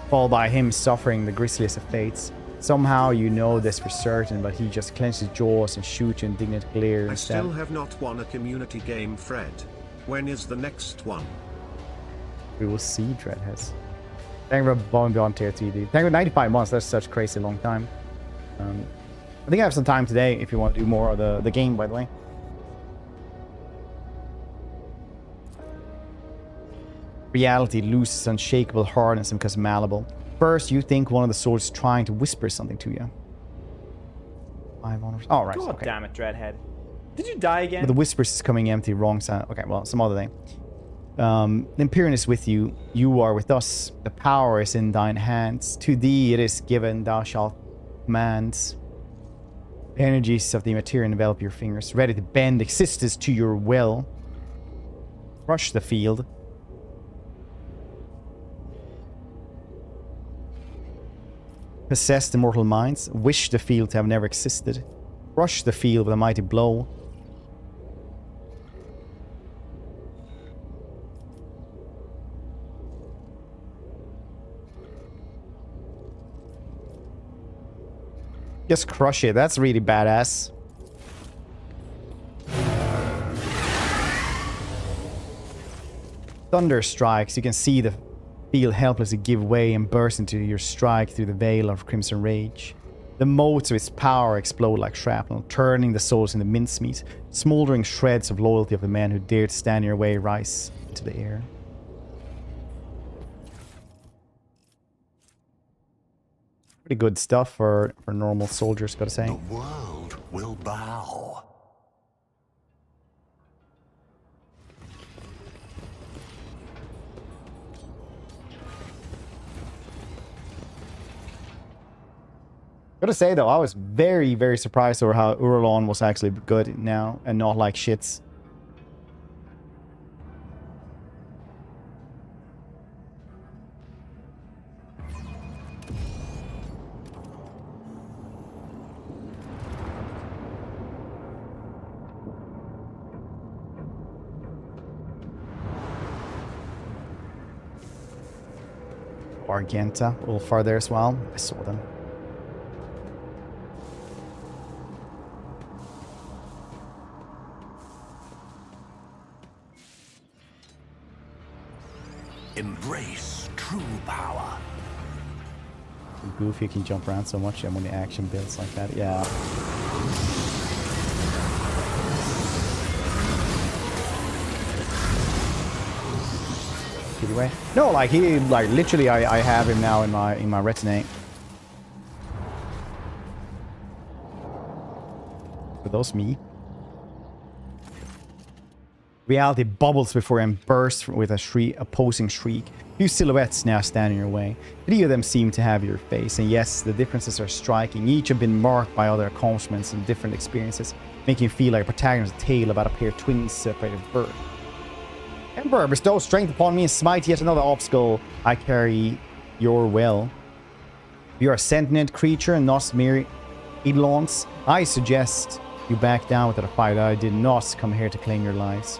Speaker 1: Followed by him suffering the grisliest of fates. Somehow you know this for certain, but he just clenches his jaws and shoots you indignant glare
Speaker 9: I
Speaker 1: instead.
Speaker 9: still have not won a community game, Fred. When is the next one?
Speaker 1: We will see, Dreadheads. Thank you for going beyond tier 3, dude. Thank you for 95 months. That's such a crazy long time. I think I have some time today if you want to do more of the game, by the way. Reality loses unshakable hardness and becomes malleable. First, you think one of the swords is trying to whisper something to you. 5 honors. Oh, right.
Speaker 10: God
Speaker 1: Okay.
Speaker 10: damn it, Dreadhead. Did you die again?
Speaker 1: But the whispers is coming empty, wrong sound. Okay, well, some other thing. The Imperium is with you. You are with us. The power is in thine hands. To thee it is given. Thou shalt command. The energies of the material envelop your fingers, ready to bend existence to your will. Crush the field. Possess the mortal minds. Wish the field to have never existed. Crush the field with a mighty blow. Just crush it. That's really badass. Thunder strikes. You can see the field helplessly give way and burst into your strike through the veil of crimson rage. The motes of its power explode like shrapnel, turning the souls into mincemeat. Smoldering shreds of loyalty of the men who dared stand in your way rise into the air. Pretty good stuff for normal soldiers, gotta say.
Speaker 2: The world will bow.
Speaker 1: Gotta say though, I was very, very surprised over how Uralon was actually good now and not like shits. Argenta, a little farther as well. I saw them.
Speaker 2: Embrace true power.
Speaker 1: Goofy can jump around so much and when the action builds like that, yeah. Get away. No, like he, like literally, I have him now in my retinue. For those me. Reality bubbles before him, bursts with a shriek, opposing shriek. Few silhouettes now stand in your way. 3 of them seem to have your face, and yes, the differences are striking. Each have been marked by other accomplishments and different experiences, making you feel like a protagonist's tale about a pair of twins separated at birth. Emperor, bestow strength upon me and smite yet another obstacle. I carry your will. You are a sentient creature and not mere eidolons. I suggest you back down without a fight. I did not come here to claim your lives.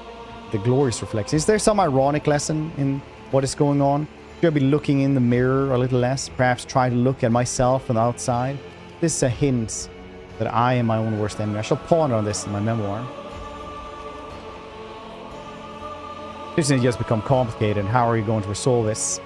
Speaker 1: The glorious reflection. Is there some ironic lesson in what is going on? Should I be looking in the mirror a little less? Perhaps try to look at myself from the outside? This is a hint that I am my own worst enemy. I shall ponder on this in my memoir. This has just become complicated. How are you going to resolve this?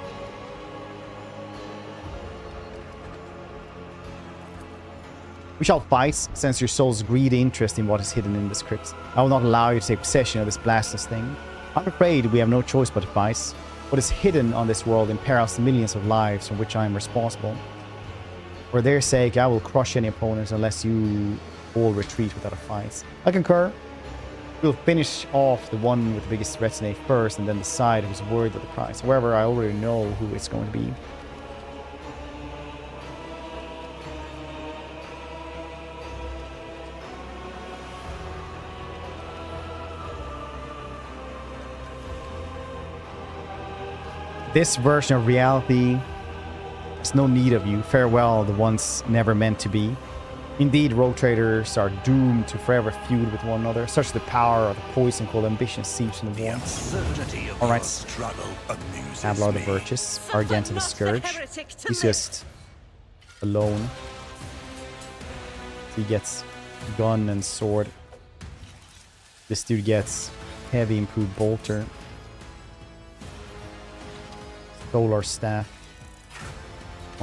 Speaker 1: We shall fight, since your soul's greedy interest in what is hidden in this crypt. I will not allow you to take possession of this blasphemous thing. I'm afraid we have no choice but to fight. What is hidden on this world imperils the millions of lives from which I am responsible. For their sake, I will crush any opponents unless you all retreat without a fight. I concur. We'll finish off the one with the biggest retinue first and then decide who's worthy of the prize. However, I already know who it's going to be. This version of reality has no need of you. Farewell, the ones never meant to be. Indeed, rogue traders are doomed to forever feud with one another. Such the power of the poison called ambition seeps in the warmth. Alright. Ablar the Virtuous. Argenta the Scourge. He's just alone. He gets gun and sword. This dude gets heavy improved bolter. Solar staff.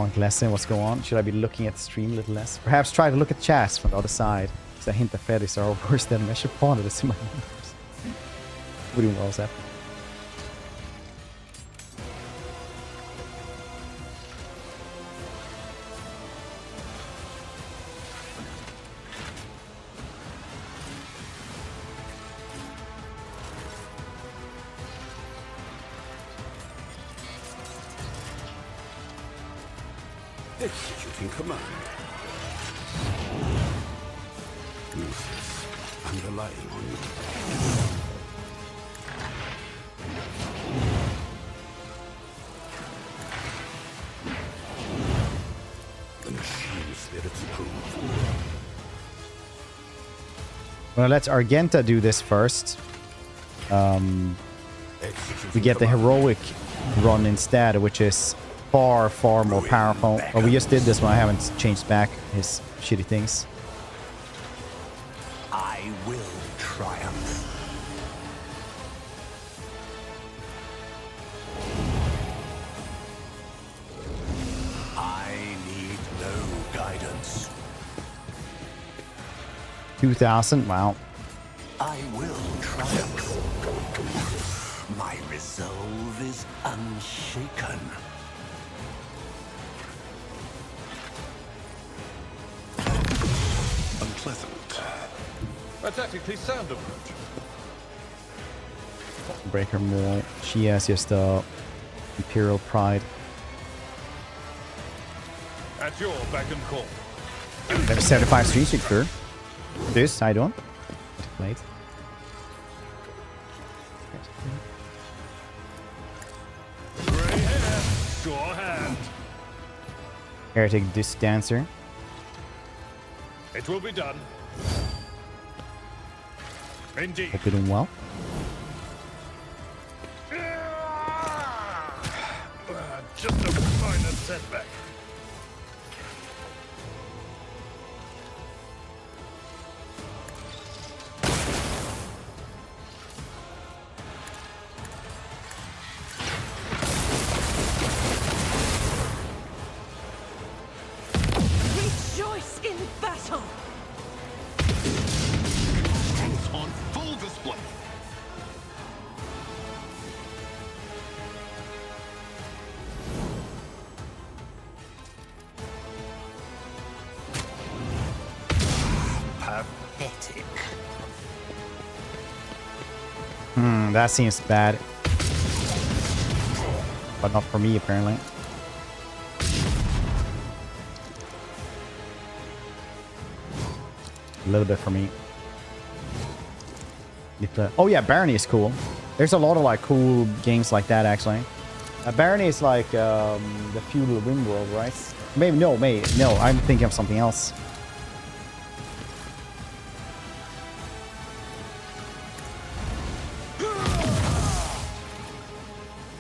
Speaker 1: Want lesson? What's going on? Should I be looking at the stream a little less? Perhaps try to look at chats from the other side. Because I hint the fetish are worse than measure pawn of the semi numbers. Wouldn't well that.
Speaker 8: Executing command. Muses underlying on you. The machine spirits approve.
Speaker 1: Well, let's Argenta do this first. We get the heroic run instead, which is far more powerful. But we just did this one. I haven't changed back his shitty things.
Speaker 2: I will triumph. I need no guidance.
Speaker 1: 2,000. Wow.
Speaker 2: I will triumph. My resolve is unshaken.
Speaker 8: Unpleasant.
Speaker 6: A tactically sound approach.
Speaker 1: Breaker more. She has just Imperial Pride.
Speaker 6: At your beck and call.
Speaker 1: Level 75 stream secure. This, I don't. Wait.
Speaker 6: Grey hair, sure hand.
Speaker 1: Heretic Blade Dancer.
Speaker 6: It will be done. Indeed.
Speaker 1: Hope you're doing well.
Speaker 6: Just a minor setback.
Speaker 3: Rejoice in battle!
Speaker 5: Strength on full display.
Speaker 2: Pathetic.
Speaker 1: That seems bad. But not for me, apparently. A little bit for me. Oh yeah, Barony is cool. There's a lot of like cool games like that actually. Barony is like the feudal Rim World, right? Maybe no, I'm thinking of something else.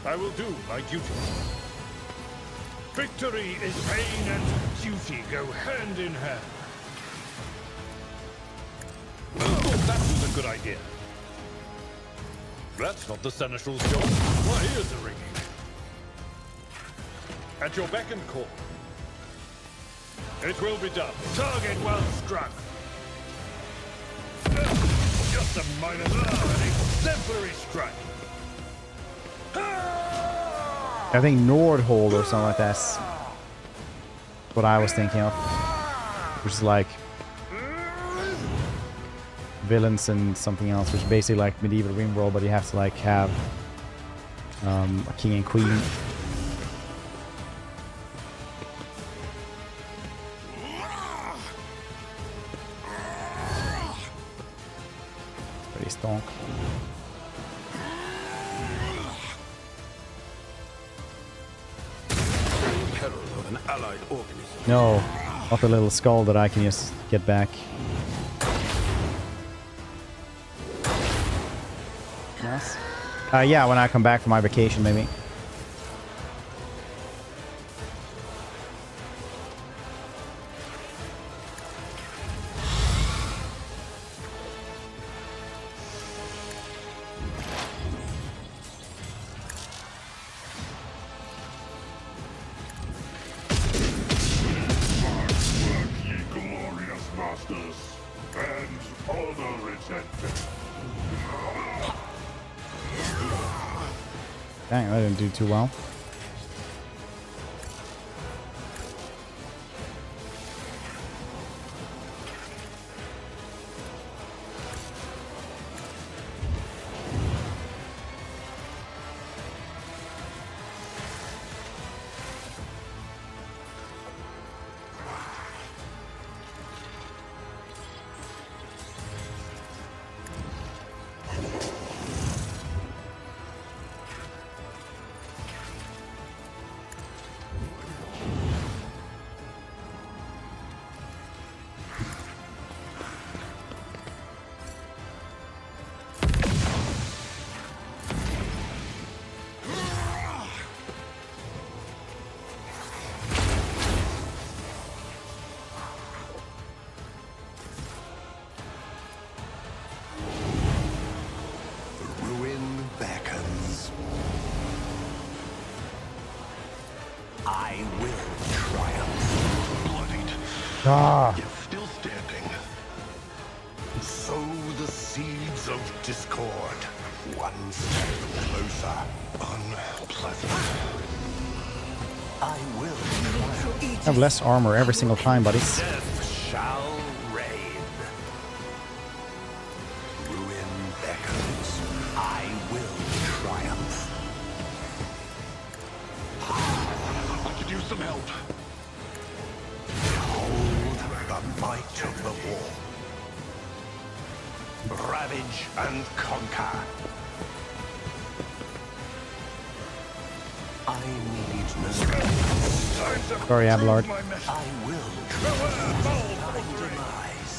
Speaker 6: I will do my duty. Victory is pain and duty go hand in hand. Oh, that was a good idea. That's not the Seneschal's job. My ears are ringing. At your beck and call. It will be done. Target well struck. Just a minor, an exemplary strike.
Speaker 1: I think Nordhold or something like that's what I was thinking of. Which is like villains and something else, which is basically like medieval Rim World, but you have to like have a king and queen. Pretty stonk.
Speaker 8: Peril of an allied organism.
Speaker 1: No, not the little skull that I can just get back. Yes. Yeah, when I come back from my vacation, maybe. Dang, I didn't do too well.
Speaker 2: I will triumph. Bloodied.
Speaker 1: Ah.
Speaker 2: Yet still standing. Sow the seeds of discord. One step closer. Unpleasant. I will triumph.
Speaker 1: I have less armor every single time, buddies.
Speaker 2: Death shall reign. Ruin beckons. I will triumph.
Speaker 8: I could use some help.
Speaker 2: Behold the might of the war. Ravage and conquer. I need no.
Speaker 1: Sorry, Abelard.
Speaker 2: I will try my demise.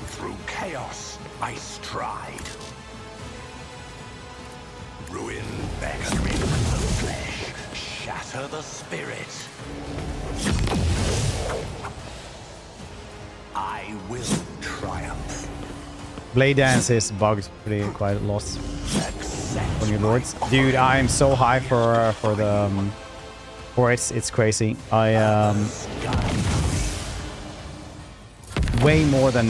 Speaker 2: Through chaos, I stride. Ruin beckons me with the flesh. Shatter the spirit. I will triumph.
Speaker 1: Blade Dance is bugged pretty quite a lot from your lords. Dude, I'm so high for the for it's crazy. I way more than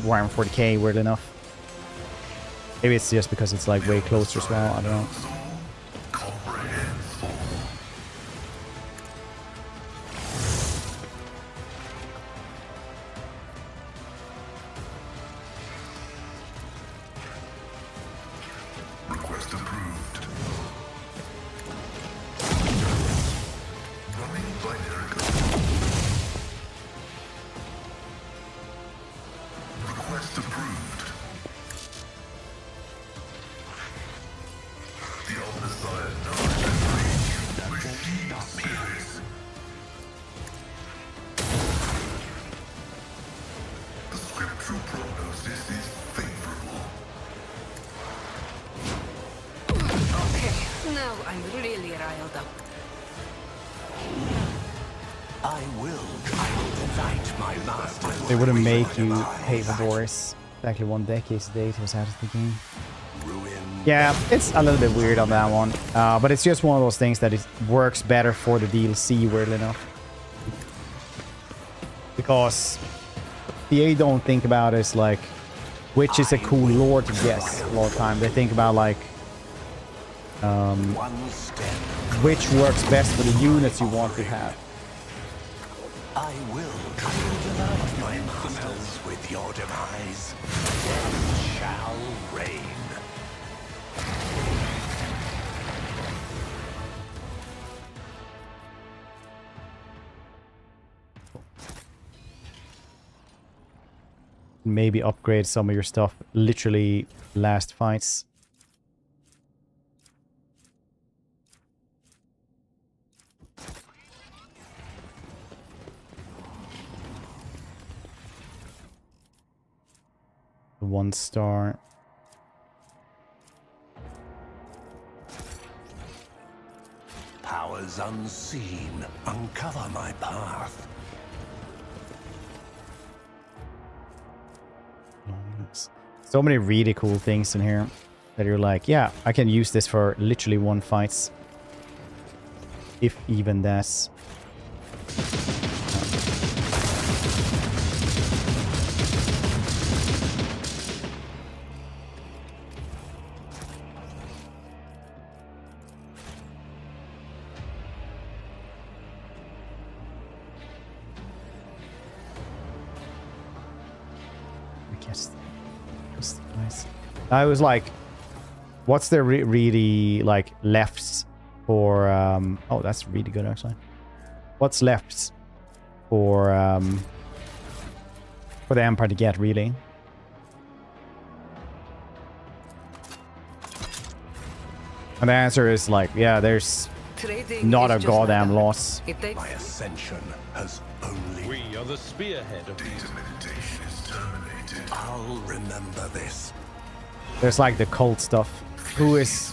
Speaker 1: Warhammer 40k, weird enough. Maybe it's just because it's like way closer as well, I don't know.
Speaker 5: Request approved. Running binary code. Request approved. The undesired knowledge and reach machine spirits. The scriptural prognosis is favorable.
Speaker 3: Okay, now I'm really riled up.
Speaker 2: I will delight my master.
Speaker 1: They wouldn't make you pay for Boris. Exactly 1 decade to date he was out of the game. Yeah, it's a little bit weird on that one. But it's just one of those things that it works better for the DLC, weirdly enough. Because they don't think about it as like, which is a cool lore to guess a lot of time. They think about like, which works best for the units you want to have.
Speaker 2: I will delight my masters with your demise. Death shall reign.
Speaker 1: Maybe upgrade some of your stuff literally last fights. The 1 star.
Speaker 2: Powers unseen uncover my path.
Speaker 1: So many really cool things in here that you're like, yeah, I can use this for literally 1 fights. If even that's... Yes. That's nice. I was like, what's the really like lefts for oh, that's really good actually. What's left for the Empire to get, really? And the answer is like, yeah, there's not a goddamn loss.
Speaker 2: My ascension has only...
Speaker 6: We are the spearhead of these.
Speaker 5: Meditation is terminated.
Speaker 2: I'll remember this.
Speaker 1: There's like the cult stuff. Who is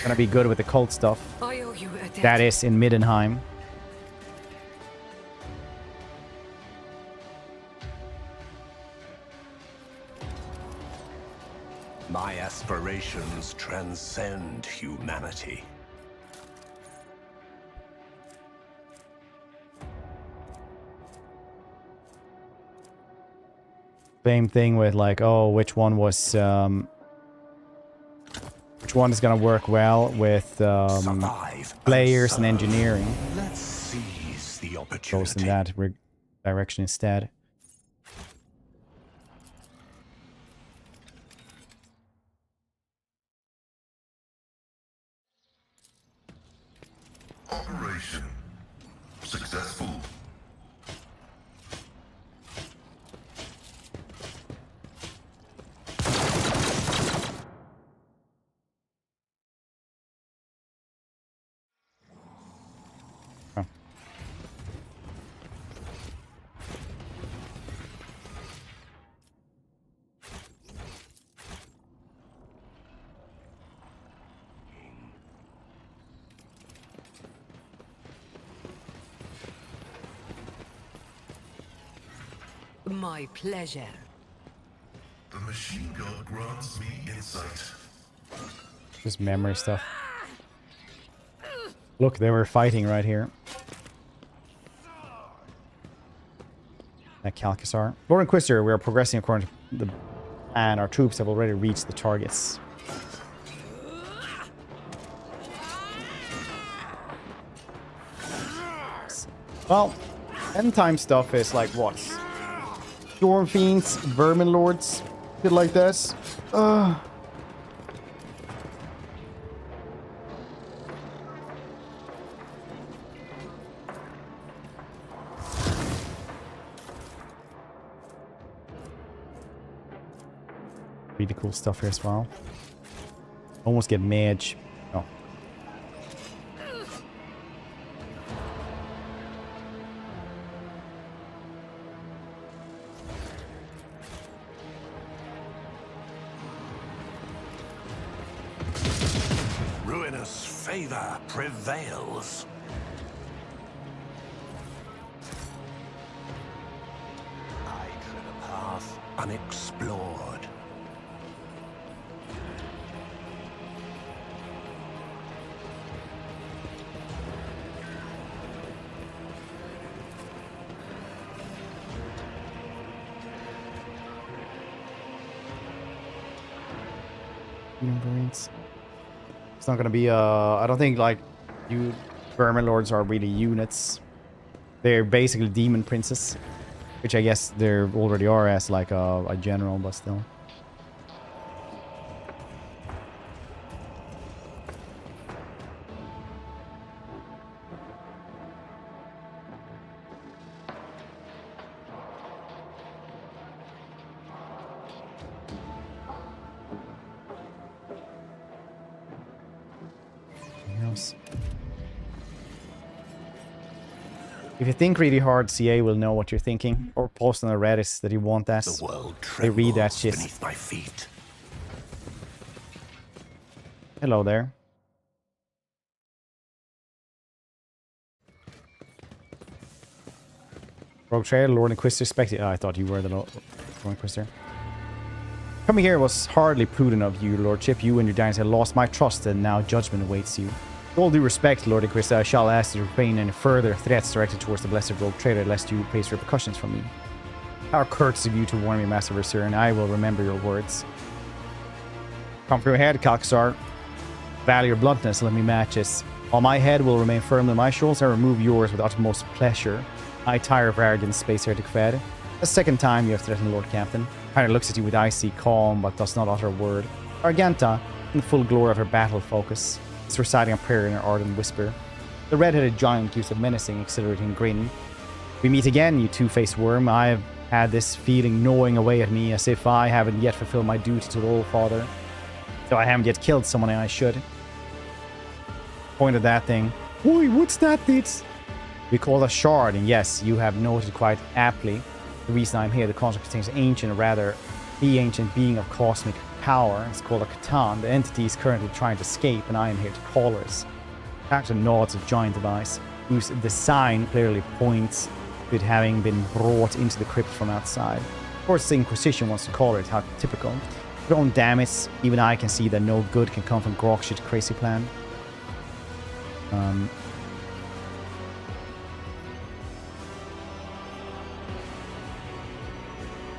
Speaker 1: gonna be good with the cult stuff?
Speaker 3: I owe you a debt.
Speaker 1: That is in Middenheim.
Speaker 2: My aspirations transcend humanity.
Speaker 1: Same thing with like, oh, which one was which one is gonna work well with players and engineering.
Speaker 2: Let's seize the opportunity.
Speaker 1: Goes in that direction instead.
Speaker 5: Operation successful.
Speaker 3: My pleasure.
Speaker 5: The machine god grants me insight.
Speaker 1: Just memory stuff. Look, they were fighting right here. That Calcasar. Lord Inquisitor, we are progressing according to the plan. Our troops have already reached the targets. Well, end time stuff is like what? Storm Fiends, Vermin Lords, shit like this. Really cool stuff here as well. Almost get mage. Oh.
Speaker 2: Ruinous favor prevails. I tread a path unexplored.
Speaker 1: Marines. It's not gonna be I don't think like you Vermin Lords are really units. They're basically demon princes, which I guess there already are as like a general, but still. If you think really hard, CA will know what you're thinking. Or post on the Reddit that you want that.
Speaker 2: The world
Speaker 1: they read that shit.
Speaker 2: Beneath my feet.
Speaker 1: Hello there. Rogue Trader, Lord Inquisitor, Spectre. Oh, I thought you were the Lord Inquisitor. Coming here was hardly prudent of you, Lordship. You and your dynasty have lost my trust, and now judgment awaits you. With all due respect, Lord Inquisitor, I shall ask you to refrain any further threats directed towards the blessed Rogue Trader, lest you face repercussions from me. How courteous of you to warn me, Master Versir, and I will remember your words. Come from your head, Calcasar. Value your bluntness, let me match this. While my head will remain firmly on my shoulders, I remove yours with utmost pleasure. I tire of arrogant space heretic fed. The second time you have threatened Lord Captain. Pirate looks at you with icy calm, but does not utter a word. Argenta, in the full glory of her battle focus, is reciting a prayer in her ardent whisper. The red-headed giant gives a menacing, exhilarating grin. We meet again, you two-faced worm. I have had this feeling gnawing away at me, as if I haven't yet fulfilled my duty to the All-Father. So I haven't yet killed someone I should. Point at that thing. Oi, what's that, Ditz? We call a shard, and yes, you have noted quite aptly. The reason I'm here, the construct contains ancient, or rather, the ancient being of cosmic power. It's called a Catan. The entity is currently trying to escape, and I am here to call her. Character nods a giant device, whose design clearly points to it having been brought into the crypt from outside. Of course, the Inquisition wants to call it, how typical. But on damn it, even I can see that no good can come from Grok's shit crazy plan.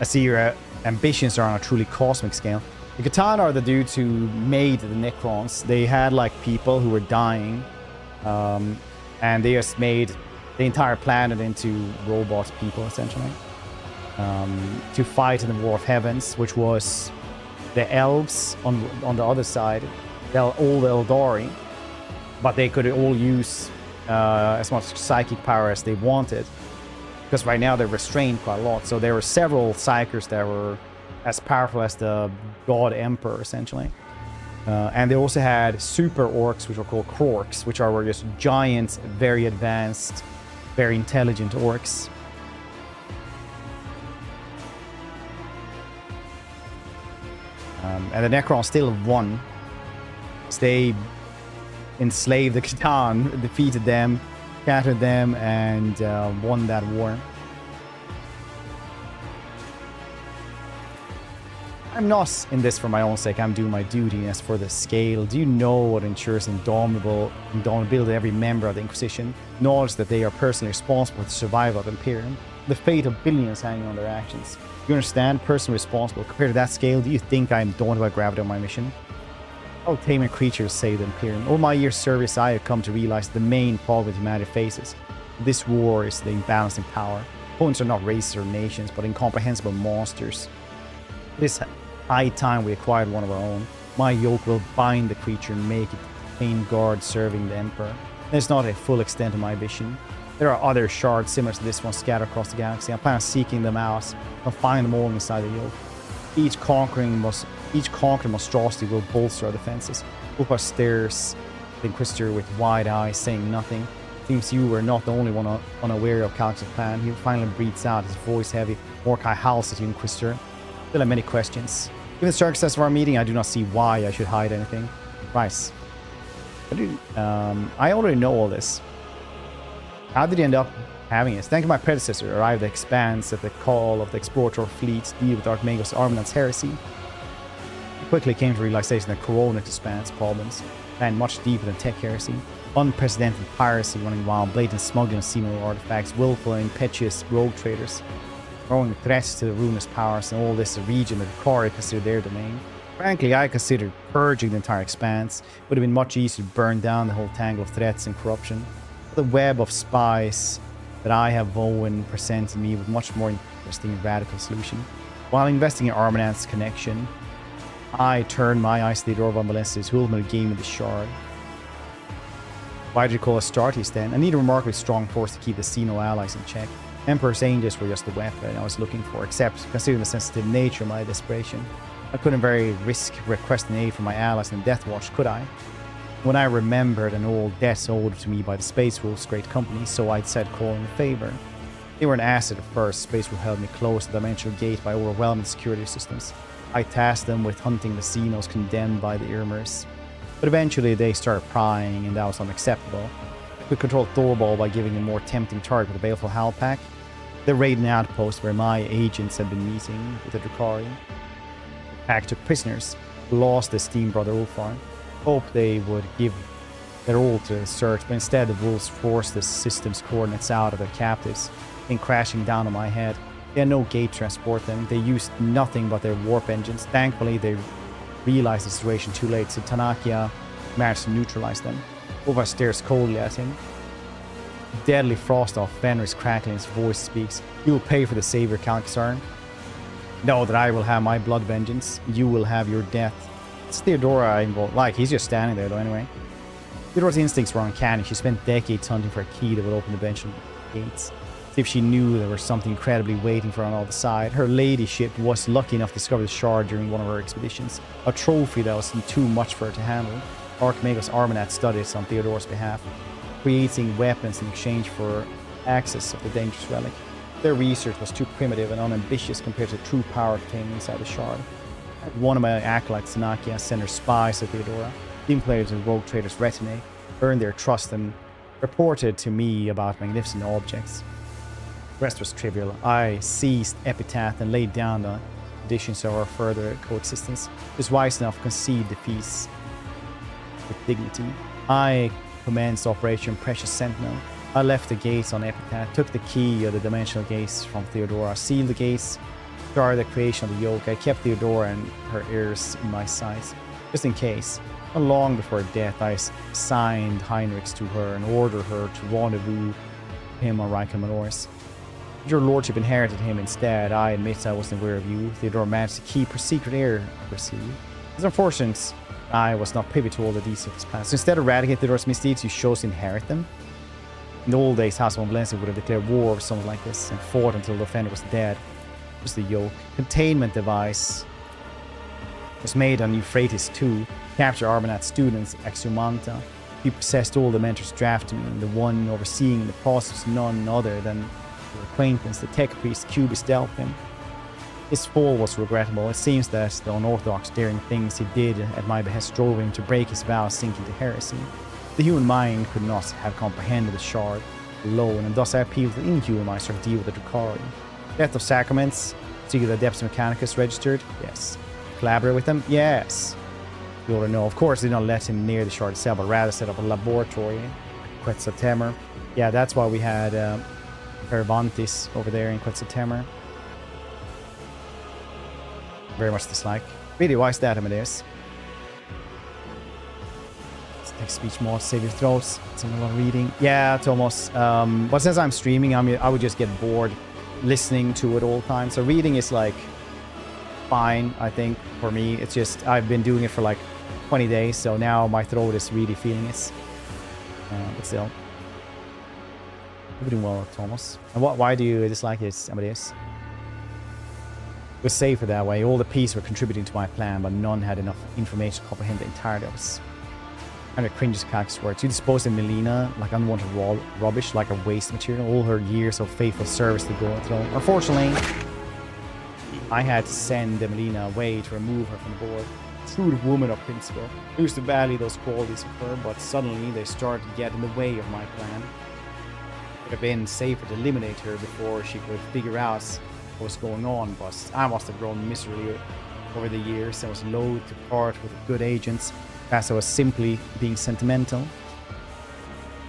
Speaker 1: I see your ambitions are on a truly cosmic scale. The Catan are the dudes who made the Necrons. They had like people who were dying, and they just made the entire planet into robot people, essentially, to fight in the War of Heavens, which was the elves on the other side, all the Eldari, but they could all use as much psychic power as they wanted. Because right now they're restrained quite a lot. So there were several psykers that were as powerful as the God Emperor, essentially. And they also had super orcs, which were called Krorks, which are just giant, very advanced, very intelligent orcs. And the Necrons still won. They enslaved the Catan, defeated them, scattered them, and won that war. I'm not in this for my own sake. I'm doing my duty. As for the scale, do you know what ensures indomitability of every member of the Inquisition? Knowledge that they are personally responsible for the survival of Imperium. The fate of billions hanging on their actions. Do you understand? Personally responsible. Compared to that scale, do you think I'm daunted by gravity of my mission? All taming creatures say the Imperium. All my years' service, I have come to realize the main problem humanity faces. This war is the imbalance in power. Opponents are not races or nations, but incomprehensible monsters. This high time we acquired one of our own. My yoke will bind the creature and make it plain guard serving the Emperor. That's not a full extent of my vision. There are other shards similar to this one scattered across the galaxy. I plan on seeking them out and find them all inside the yoke. Each conquered monstrosity will bolster our defenses. Ulfar stares the Inquisitor with wide eyes, saying nothing. Seems you were not the only one unaware of Calix's plan. He finally breathes out, his voice heavy. Mordecai howls at you, Inquisitor. Still have many questions. Given the circumstances of our meeting, I do not see why I should hide anything. Rice. I already know all this. How did you end up having it? Thank you, my predecessor arrived at the Expanse at the call of the explorator fleet to deal with Archmago's Armland's heresy. He quickly came to realization that Koronus Expanse problems ran much deeper than tech heresy. Unprecedented piracy running wild, blatant smuggling of xeno artifacts, willful and impetuous rogue traders, throwing threats to the ruinous powers, and all this a region that the Kari considered their domain. Frankly, I considered purging the entire Expanse. It would have been much easier to burn down the whole tangle of threats and corruption. The web of spies that I have woven presented me with much more interesting and radical solution. While investing in Armanant's connection, I turned my eyes to the Orvan Valesi's who ultimately gave me the shard. Why did you call Astartes then? I need a remarkably strong force to keep the Xeno allies in check. Emperor's Angels were just the weapon I was looking for, except considering the sensitive nature of my desperation. I couldn't very risk requesting aid from my allies in Death Watch, could I? When I remembered an old debt owed to me by the Space Wolves Great Company, so I said calling a favor. They were an asset at first. Space Wolf held me close to the dimensional gate by overwhelming security systems. I tasked them with hunting the Xenos condemned by the Irmers. But eventually they started prying, and that was unacceptable. I could control Thorball by giving him a more tempting target with the baleful Howl Pack. The raiding outpost where my agents had been meeting with the Drukhari. The pack took prisoners, lost the Steam Brother Ulfar. Hoped they would give their all to the search, but instead the wolves forced the system's coordinates out of their captives, and crashing down on my head. They had no gate to transport them. They used nothing but their warp engines. Thankfully, they realized the situation too late, so Tanakia managed to neutralize them. Ulfar stares coldly at him. Deadly frost of Fenris crackling, his voice speaks. You will pay for the savior, Calcasarn. Know that I will have my blood vengeance. You will have your death. It's Theodora involved. Like, he's just standing there though anyway. Theodora's instincts were uncanny. She spent decades hunting for a key that would open the bench gates. As if she knew there was something incredibly waiting for her on the other side. Her ladyship was lucky enough to discover the shard during one of her expeditions. A trophy that was too much for her to handle. Archimagos Armanat studied it on Theodora's behalf, creating weapons in exchange for access of the dangerous relic. Their research was too primitive and unambitious compared to the true power contained inside the shard. One of my acolytes, Nakia, sent her spies to Theodora, team players and rogue traders' retinue, earned their trust and reported to me about magnificent objects. The rest was trivial. I seized Epitaph and laid down the conditions of our further coexistence. Just wise enough to concede defeats with dignity. I commenced Operation Precious Sentinel. I left the gates on Epitaph, took the key of the dimensional gates from Theodora, sealed the gates, started the creation of the yoke. I kept Theodora and her heirs in my sights, just in case. Not long before death, I signed Heinrichs to her and ordered her to rendezvous him on Reichenmanoris. Your lordship inherited him instead. I admit I wasn't aware of you. Theodora managed to keep her secret heir secrecy. It's unfortunate I was not privy to all the details of his past. So instead of eradicating Theodora's misdeeds, you chose to inherit them. In the old days, House of Valencia would have declared war over someone like this and fought until the offender was dead. It was the yoke. Containment device was made on Euphrates II. Capture Armanat students, Exhumanta. He possessed all the mentors drafted me, and the one overseeing the process was none other than your acquaintance, the tech priest Cubis Delphim. His fall was regrettable. It seems that the unorthodox, daring things he did at my behest drove him to break his vow, sinking to heresy. The human mind could not have comprehended the shard alone, and thus I appealed to the inhuman minds to deal with the Dracari. Death of Sacraments, Secret Adeptus Mechanicus registered? Yes. Collaborate with them? Yes. You already know. Of course, they did not let him near the shard itself, but rather set up a laboratory in Quetzaltemer. Yeah, that's why we had Perivantis over there in Quetzaltemer. Very much dislike. Really, why is that, Amadeus? Text speech mod, save your throats. It's a lot of reading. Yeah, Thomas. But since I'm streaming, I would just get bored listening to it all the time. So reading is like fine, I think, for me. It's just I've been doing it for like 20 days, so now my throat is really feeling it. But still, you're doing well, Thomas. And why do you dislike it, Amadeus? It was safer that way. All the pieces were contributing to my plan, but none had enough information to comprehend the entirety of it. And it cringes Calc's words. You disposed of Melina like unwanted rubbish, like a waste material. All her years of faithful service to go through. Unfortunately, I had to send Melina away to remove her from the board. True woman of principle. I used to value those qualities of her, but suddenly they started to get in the way of my plan. It would have been safer to eliminate her before she could figure out what was going on, but I must have grown miserably over the years. I was loath to part with good agents, as I was simply being sentimental.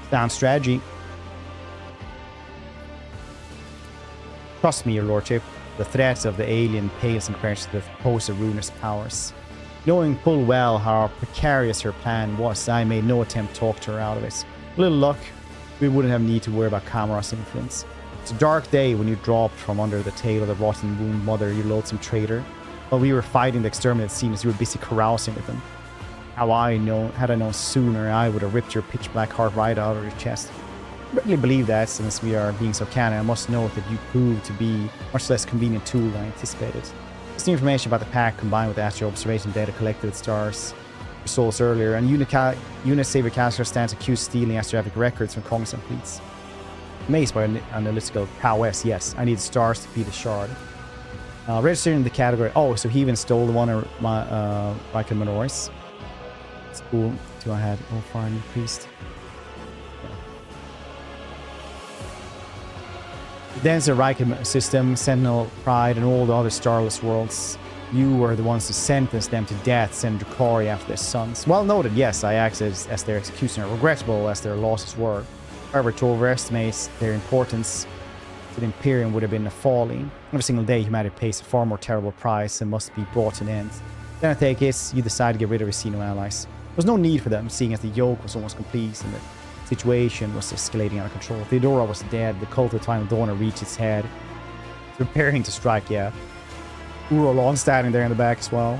Speaker 1: Sound strategy. Trust me, your lordship, the threats of the alien pales in comparison to the opposed ruinous powers. Knowing full well how precarious her plan was, I made no attempt to talk to her out of it. A little luck, we wouldn't have need to worry about Kamaras' influence. It's a dark day when you dropped from under the tail of the rotten wound mother, you loathsome traitor. While we were fighting the exterminated Xenos, you were busy carousing with them. Had I known sooner, I would have ripped your pitch black heart right out of your chest. I really believe that, since we are being so canon, I must note that you proved to be much less convenient tool than I anticipated. This new information about the pack, combined with the astral observation data collected at Stars Souls earlier, and Unit Savior Caster stands accused of stealing astrophic records from Cognizant fleets. Amazed by analytical prowess, yes, I need Stars to beat the shard. Registered in the category, oh, so he even stole the one of Viking Manoris. It's cool. Two I had. Oh, fine, priest. Dancer Riken system, Sentinel, Pride, and all the other starless worlds. You were the ones to sentence them to death, send Dracari after their sons. Well noted, yes, I acted as their executioner, regrettable as their losses were. However, to overestimate their importance to the Imperium would have been a folly. Every single day, humanity pays a far more terrible price and must be brought to an end. Then I take it, you decide to get rid of your Xeno allies. There was no need for them, seeing as the yoke was almost complete and the situation was escalating out of control. Theodora was dead. The cult of the Final Dawn had reached its head. It's preparing to strike, yeah. Uro long standing there in the back as well.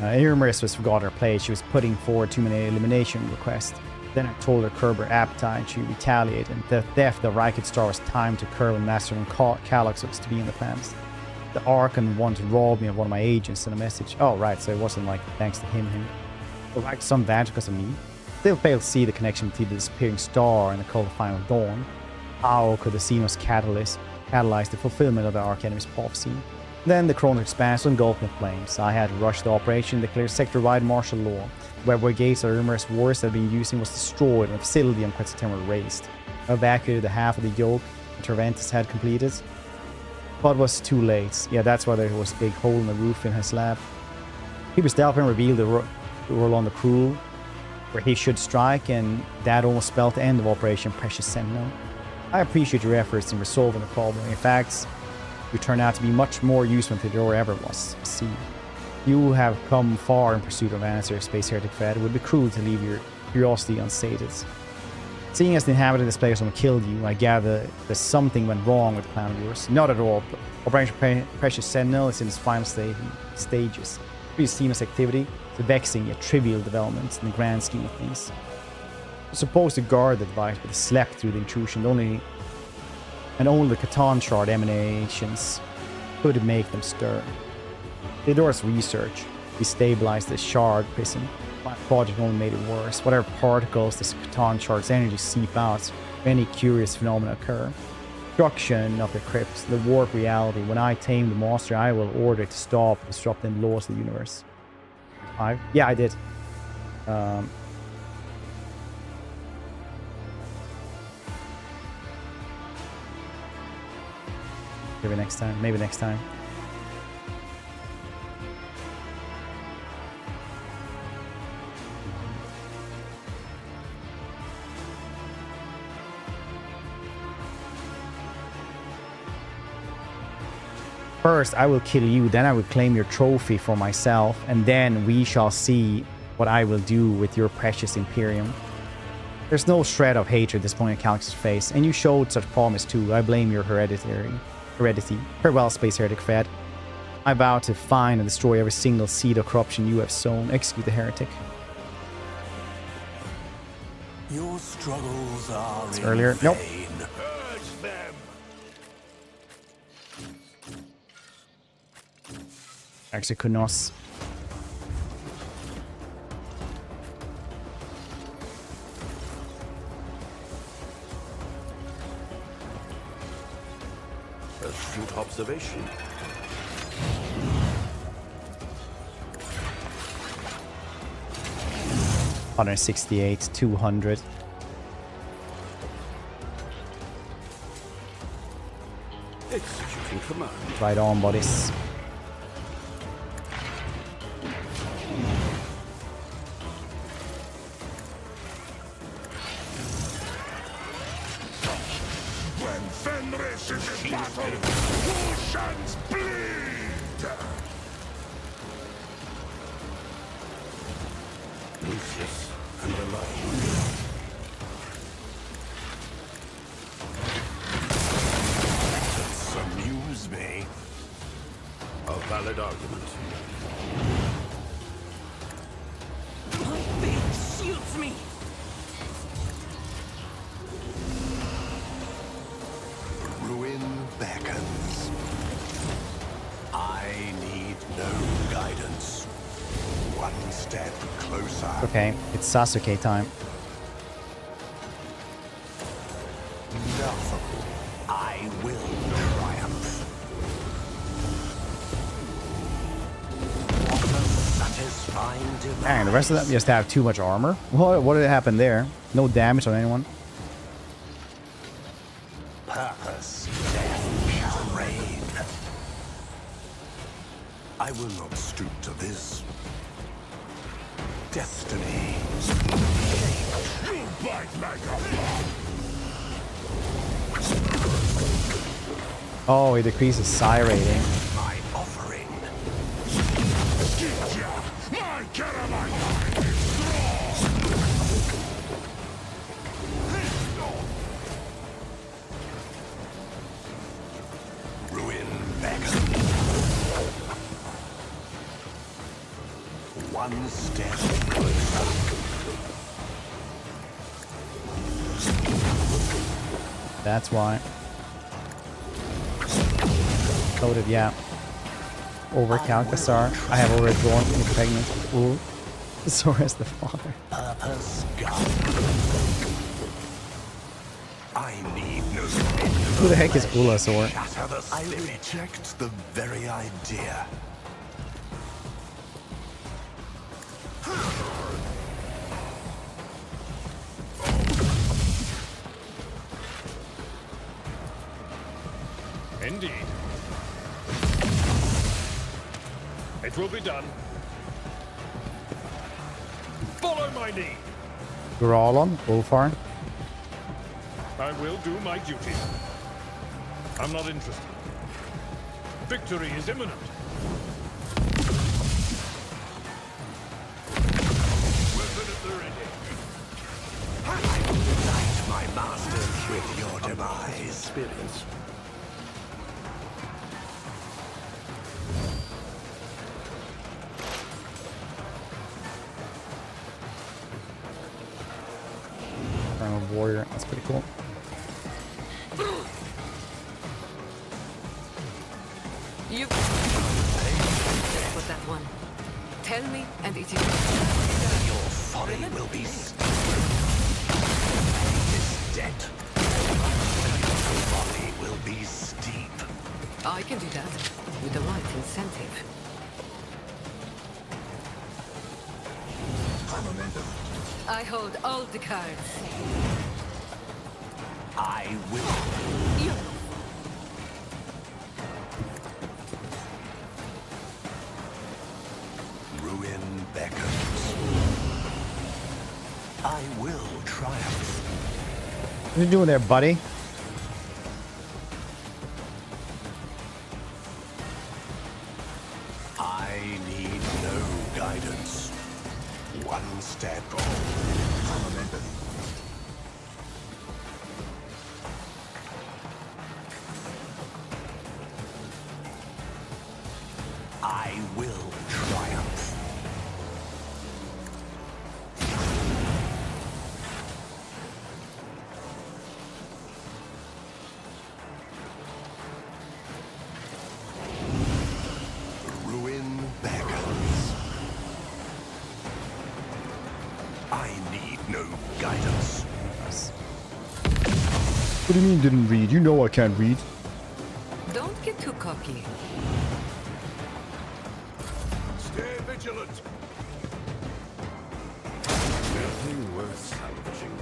Speaker 1: Irmaris was forgot her place. She was putting forward too many elimination requests. Then I told her to curb her appetite. She retaliated, and the death of Rykid Star was time to curb and master and Kallax was to be in the plans. The Archon wanted to rob me of one of my agents in a message. Oh, right, so it wasn't like thanks to him. But like some advantage because of me. Still fail to see the connection between the disappearing star and the cult of Final Dawn. How could the xenos catalyze the fulfillment of the Archenemy's prophecy? Then the Koronus Expanse engulfed in flames. I had to rush the operation and declare sector-wide martial law. Where brigades or numerous wars that had been using was destroyed and the facility on Quetzalcoatl razed. I evacuated the half of the yoke Interventus had completed. But it was too late. Yeah, that's why there was a big hole in the roof in his lab. He was stealthing and revealed the roll on the crew where he should strike, and that almost spelled the end of Operation Precious Sentinel. I appreciate your efforts in resolving the problem. In fact, you turned out to be much more useful than Theodora ever was. See, you have come far in pursuit of answer, Space Heretic Fed. It would be cruel to leave your curiosity unsated. Seeing as the inhabitant of this place almost killed you, I gather that something went wrong with the plan of yours. Not at all. Operation Precious Sentinel is in its final stages. Previous seamless activity is a vexing yet trivial development in the grand scheme of things. You're supposed to guard the device, but it slept through the intrusion. Only the Catan shard emanations could make them stir. Theodora's research destabilized the shard prison. My project only made it worse. Whatever particles the Catan shard's energy seep out, many curious phenomena occur. Destruction of the crypts, the warp reality. When I tame the monster, I will order it to stop disrupting the laws of the universe. Yeah, I did. Maybe next time. Maybe next time. First, I will kill you, then I will claim your trophy for myself, and then we shall see what I will do with your precious Imperium. There's no shred of hatred at this point in Kallax's face, and you showed such promise too. I blame your heredity. Farewell, Space Heretic Fed. I vow to find and destroy every single seed of corruption you have sown. Execute the heretic.
Speaker 2: Your struggles are
Speaker 1: It's earlier. Nope. Execunos.
Speaker 2: Astute observation.
Speaker 1: $168, 200.
Speaker 2: Executing command.
Speaker 1: Right on, buddies.
Speaker 4: When Fenris is in battle, oceans bleed!
Speaker 2: Ruthless and reliable. Methods amuse me. A valid argument.
Speaker 3: My fate shields me.
Speaker 2: Ruin beckons. I need no guidance. One step closer.
Speaker 1: Okay, it's Sasuke time.
Speaker 2: Laughable. I will triumph. What a satisfying device.
Speaker 1: Dang, the rest of them just have too much armor. What did happen there? No damage on anyone.
Speaker 2: Purpose, death shall reign. I will not stoop to this. Destiny.
Speaker 4: You bite like a
Speaker 1: Oh, he decreases psi rating.
Speaker 2: My offering.
Speaker 4: Gidja! My Caroline is strong!
Speaker 2: One step closer.
Speaker 1: That's why. Loaded, yeah. Over Calcasar. I have overdrawn pregnant. Ooh. So has the father.
Speaker 2: Purpose gone. I need no
Speaker 1: Who the heck is Ulasaur?
Speaker 2: I reject the very idea.
Speaker 6: Indeed. It will be done. Follow my lead.
Speaker 1: Growlon, Wolfarn.
Speaker 6: I will do my duty. I'm not interested. Victory is imminent. Weapon at the ready.
Speaker 2: I will unite my masters with your demise.
Speaker 9: Experience.
Speaker 1: Warrior, that's pretty cool.
Speaker 3: You with that one. Tell me, and it is
Speaker 2: Your folly will be dead. Your folly will be steep.
Speaker 3: I can do that with the right incentive. I hold all the cards.
Speaker 2: I will.
Speaker 3: You.
Speaker 2: Ruin beckons. I will triumph.
Speaker 1: What are you doing there, buddy?
Speaker 2: I need no guidance. One step. I will triumph. Ruin beckons. I need no guidance.
Speaker 1: What do you mean didn't read? You know I can't read.
Speaker 3: Don't get too cocky.
Speaker 4: Stay vigilant.
Speaker 9: Nothing worth salvaging.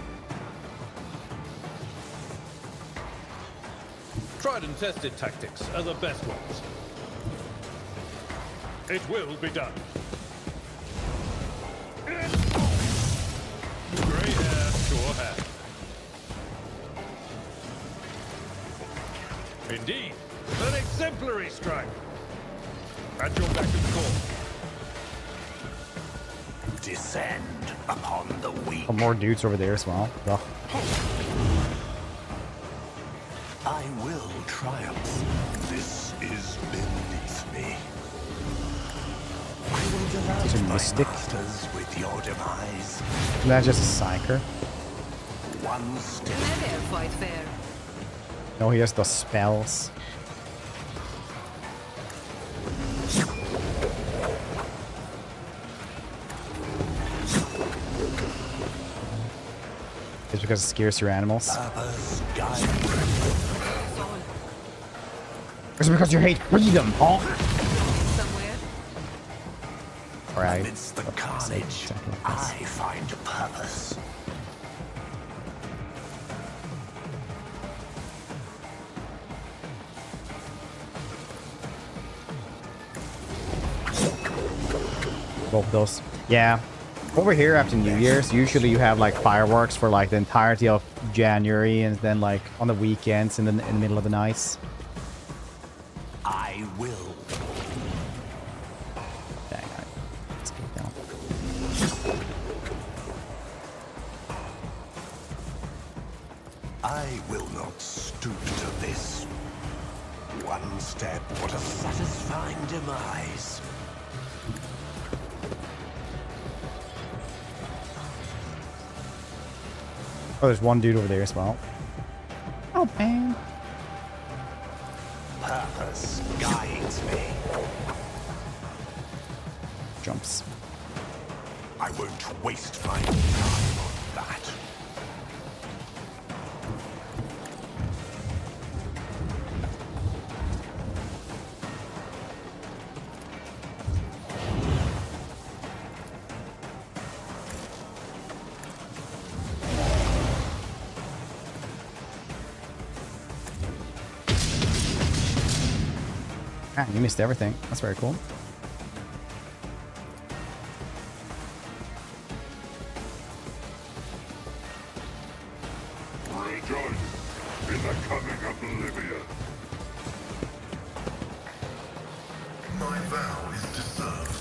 Speaker 6: Tried and tested tactics are the best ones. It will be done. Grey hair, sure hair. Indeed, an exemplary strike. At your beck and call.
Speaker 2: Descend upon the weak.
Speaker 1: Oh, more dudes over there as well. Ugh.
Speaker 2: I will triumph. This is beneath me. I will delight
Speaker 1: He's a
Speaker 2: my
Speaker 1: mystic.
Speaker 2: masters with your demise.
Speaker 1: Isn't that just a psyker?
Speaker 2: One step.
Speaker 3: Never fight fair.
Speaker 1: No, he has the spells. It's because it scares your animals.
Speaker 2: Purpose guide.
Speaker 1: It's because you hate freedom, huh?
Speaker 3: Somewhere.
Speaker 1: Alright.
Speaker 2: Amidst the carnage, I find purpose.
Speaker 1: Both of those. Yeah. Over here after New Year's, usually you have like fireworks for like the entirety of January and then like on the weekends and then in the middle of the nights.
Speaker 2: I will.
Speaker 1: Dang, alright. Let's get down.
Speaker 2: I will not stoop to this. One step, what a satisfying demise.
Speaker 1: Oh, there's one dude over there as well. Oh, man.
Speaker 2: Purpose guides me.
Speaker 1: Jumps.
Speaker 2: I won't waste my time on that.
Speaker 1: Ah, you missed everything. That's very cool.
Speaker 5: Rejoice in the coming of Olivia. My vow is to serve.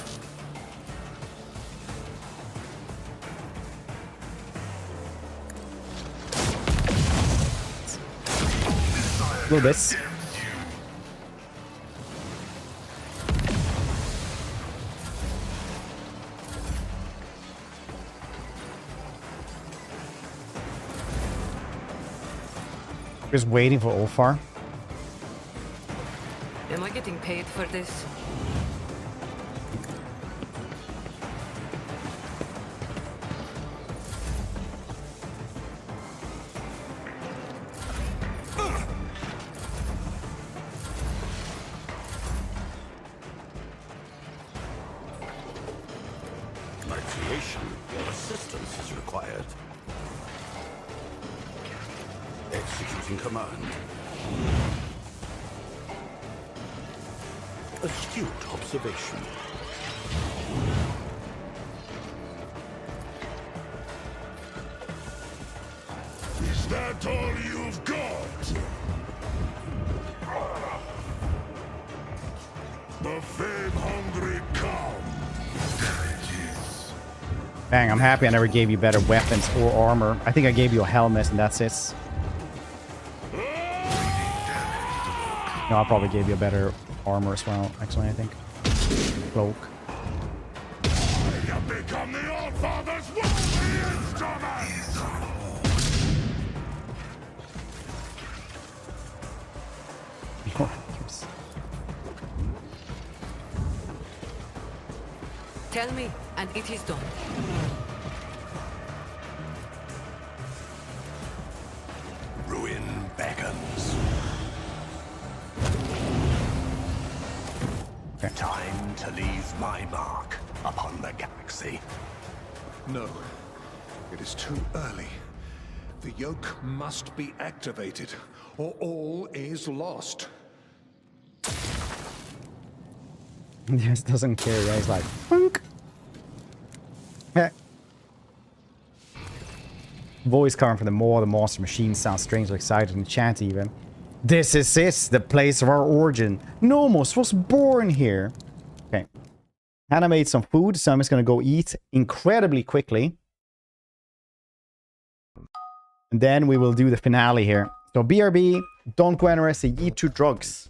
Speaker 1: A little bit. Just waiting for Ulfar.
Speaker 3: Am I getting paid for this?
Speaker 8: My creation, your assistance is required. Executing command. Astute observation.
Speaker 5: Is that all you've got? The fame-hungry come. There it is.
Speaker 1: Bang, I'm happy I never gave you better weapons or armor. I think I gave you a helmet and that's it. No, I probably gave you a better armor as well, actually, I think. Cloak.
Speaker 5: I have become the All-Father's worthy instrument!
Speaker 3: Tell me, and it is done.
Speaker 2: Ruin beckons.
Speaker 1: Okay.
Speaker 2: Time to leave my mark upon the galaxy.
Speaker 4: No, it is too early. The yoke must be activated, or all is lost.
Speaker 1: He just doesn't care, right? He's like, punk. Okay. Voice coming from the maw, the monster machine sounds strangely excited and chanty even. This is it, the place of our origin. Nomos was born here. Okay. Hannah made some food, so I'm just gonna go eat incredibly quickly. And then we will do the finale here. So BRB, don't go anywhere, say eat to drugs.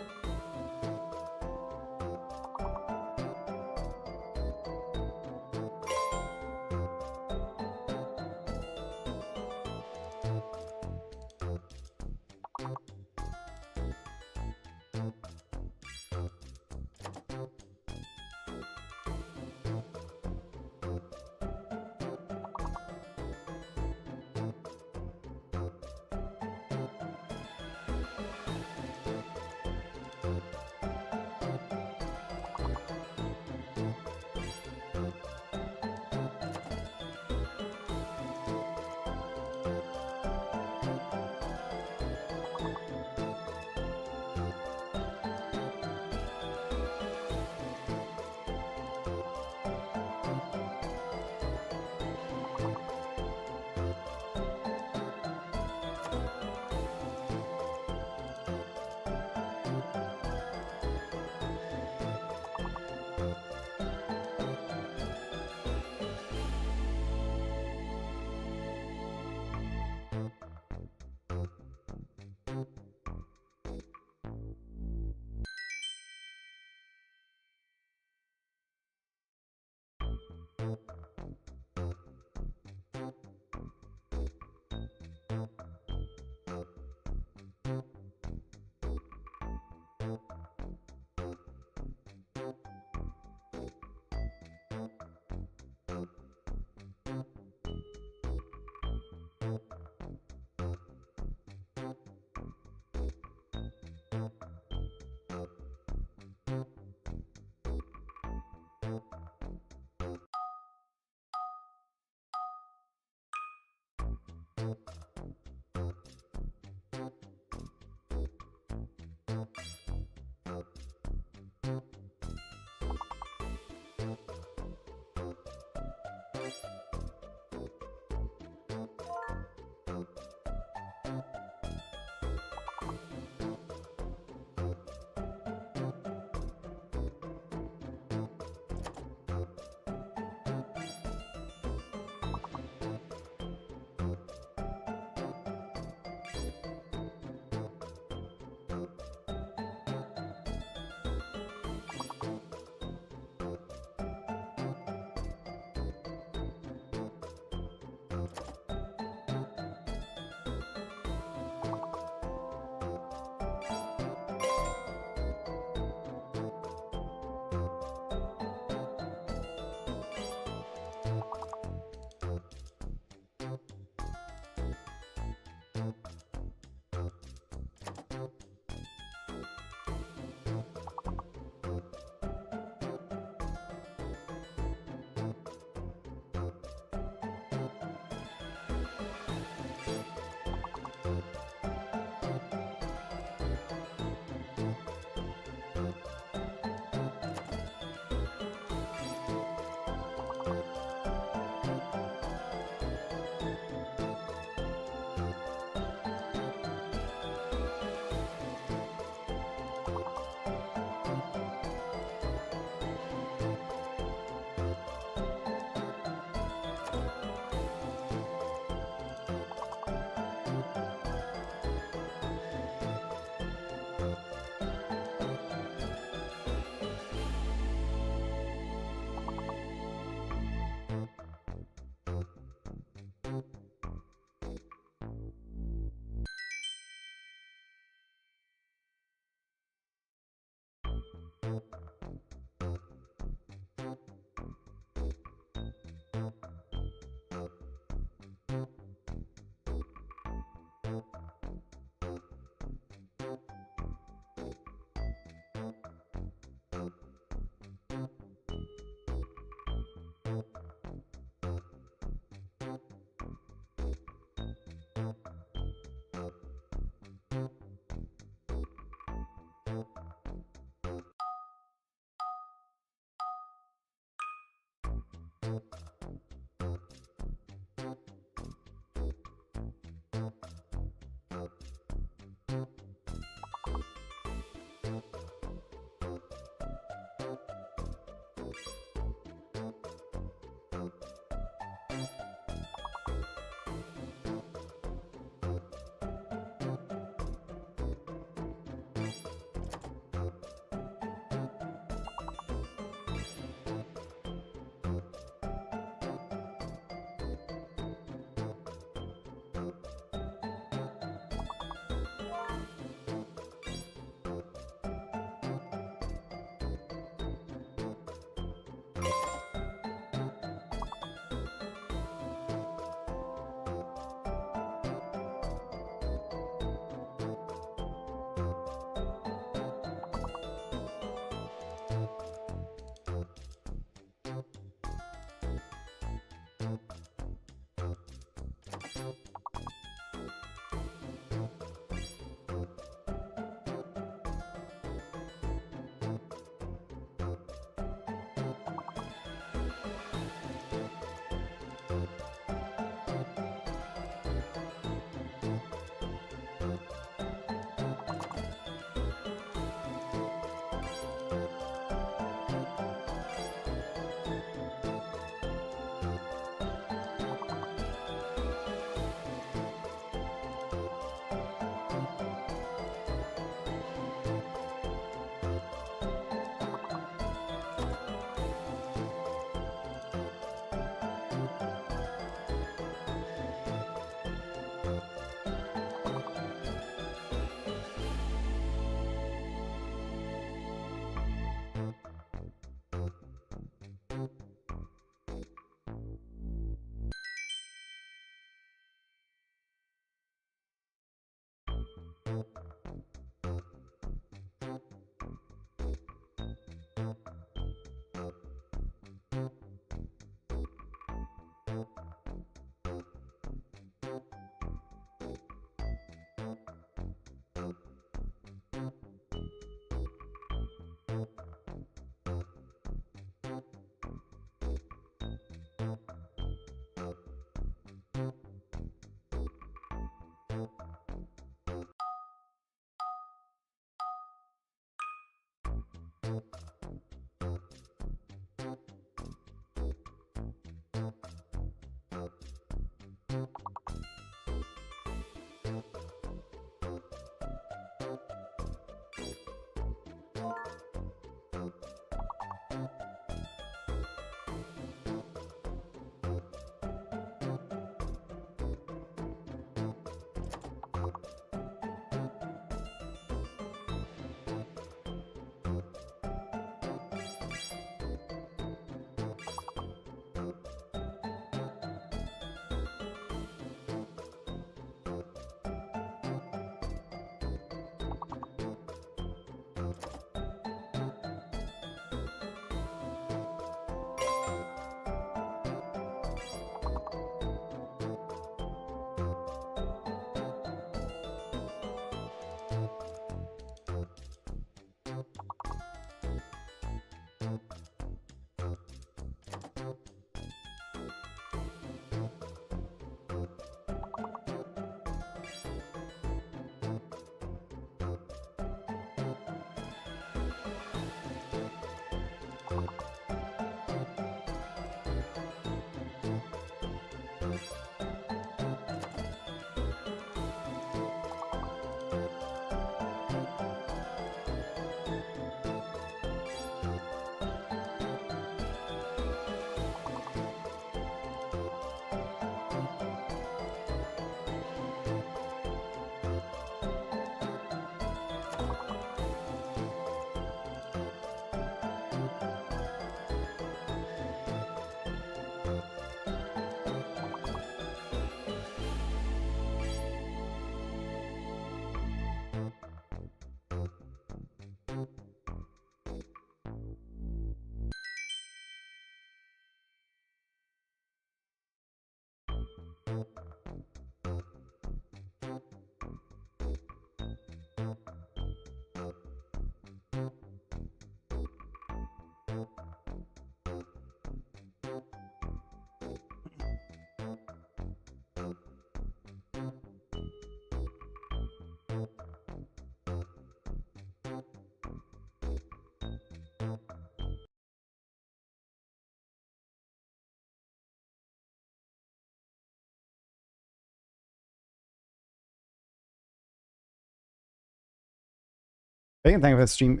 Speaker 1: Thank you for the stream.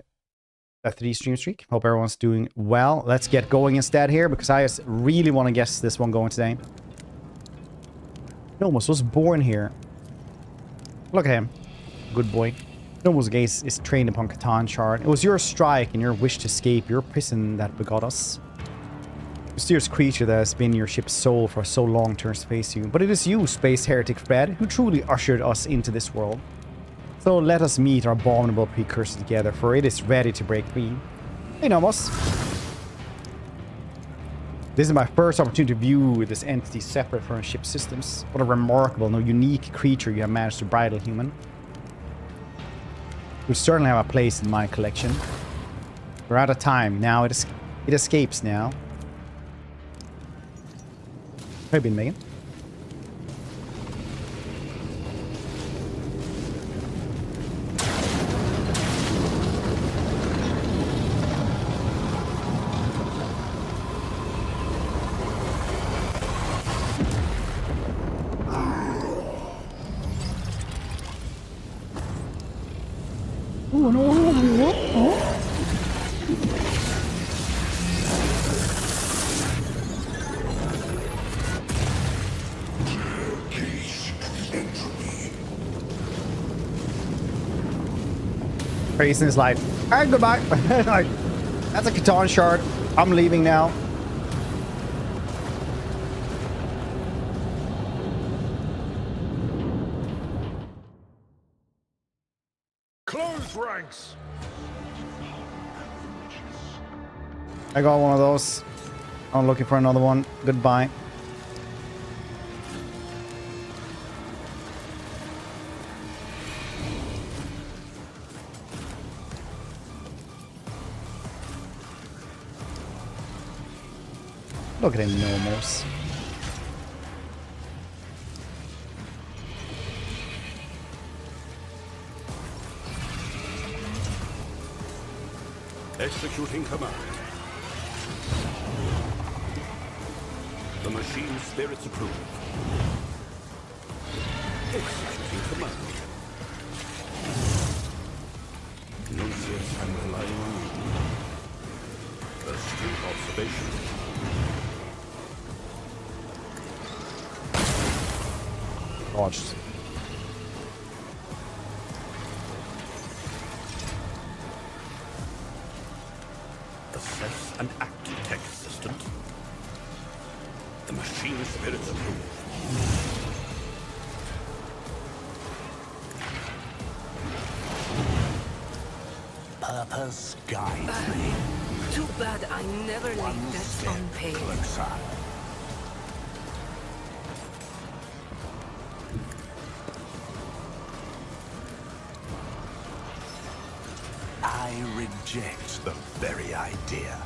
Speaker 1: That 3 stream streak. Hope everyone's doing well. Let's get going instead here because I just really want to guess this one going today. Nomos was born here. Look at him. Good boy. Nomos gaze is trained upon Catan Shard. It was your strike and your wish to escape your prison that begot us. Mysterious creature that has been your ship's soul for so long turns to face you. But it is you, Space Heretic Fred, who truly ushered us into this world. So let us meet our abominable precursor together, for it is ready to break free. Hey, Nomos. This is my first opportunity to view this entity separate from our ship's systems. What a remarkable, no unique creature you have managed to bridle, human. You certainly have a place in my collection. We're out of time. Now it escapes now. How have you been, Megan? Oh no! Oh. Grayson is like, alright, goodbye. Like, that's a Catan Shard. I'm leaving now.
Speaker 6: Close ranks.
Speaker 1: I got one of those. I'm looking for another one. Goodbye. Look at him, Nomos.
Speaker 8: Executing command. The machine spirits approve. Executing command. Nuncius, I'm relying on you. Astute observation.
Speaker 1: Dodged.
Speaker 8: Assess and act, tech assistant. The machine spirits approve.
Speaker 2: Purpose guides me.
Speaker 3: Too bad I never laid
Speaker 2: One
Speaker 3: that
Speaker 2: step
Speaker 3: on pain.
Speaker 2: closer. I reject the very idea.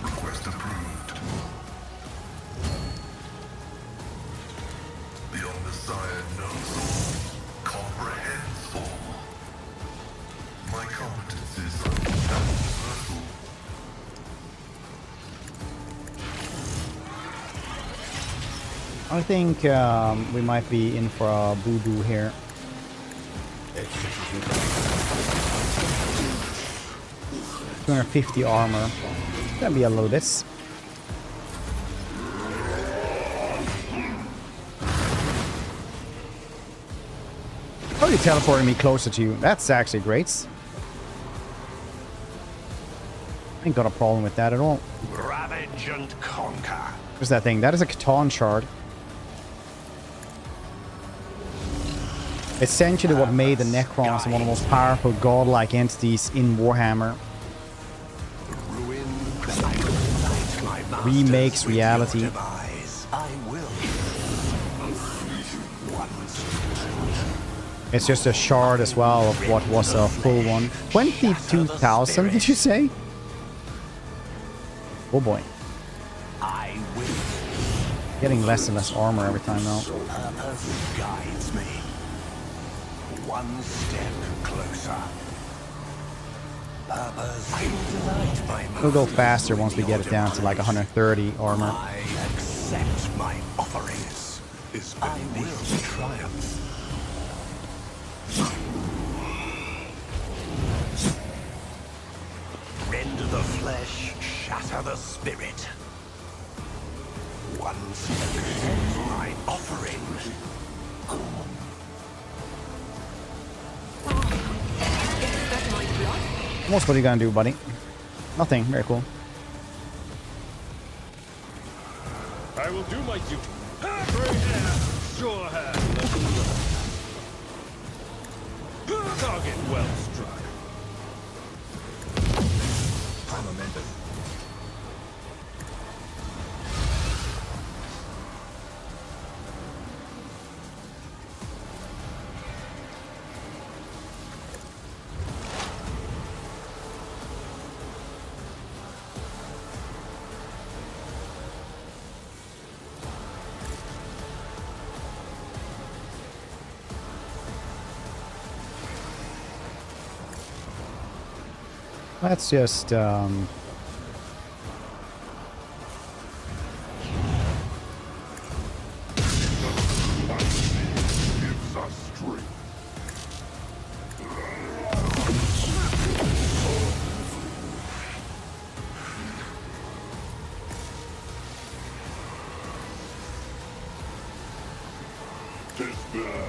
Speaker 5: Request approved. The Omnissiah knows all, comprehends all. My competencies are universal.
Speaker 1: I think we might be in for a boo-boo here. 250 armor. Gonna be a load this. Oh, you teleporting me closer to you. That's actually great. I ain't got a problem with that at all.
Speaker 2: Ravage and conquer.
Speaker 1: What's that thing? That is a Catan Shard. Essentially what made the Necrons one of the most powerful godlike entities in Warhammer. Remakes reality. It's just a shard as well of what was a full one. 22,000, did you say? Oh boy. Getting less and less armor every time now.
Speaker 2: Purpose guides me. One step closer. Purpose.
Speaker 1: We'll go faster once we get it down to like 130 armor.
Speaker 2: I accept my offerings. is I will triumph. Rend the flesh, shatter the spirit. Once accept my offering.
Speaker 3: Is that my blood?
Speaker 1: What are you gonna do, buddy? Nothing. Very cool.
Speaker 6: I will do my duty. Great hand, sure hand. Target well struck.
Speaker 2: I'm amended.
Speaker 1: Let's just
Speaker 5: Gives us strength. Despair,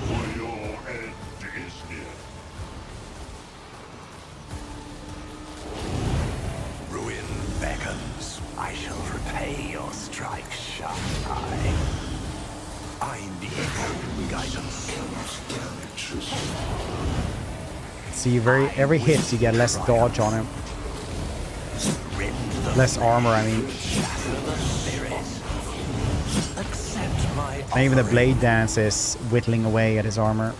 Speaker 5: for your end is near.
Speaker 2: Ruin beckons. I shall repay your strike, shall I need guidance.
Speaker 1: see every hit you get less dodge on him. Less armor, I mean. And even the blade dance is whittling away at his armor.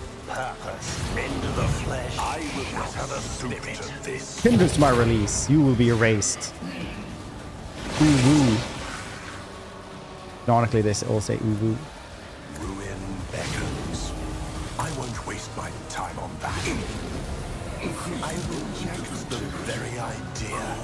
Speaker 1: Hinders my release. You will be erased. Ooh-woo. Canonically, they all say ooh-woo.
Speaker 2: Ruin beckons. I won't waste my time on that. I reject the very idea.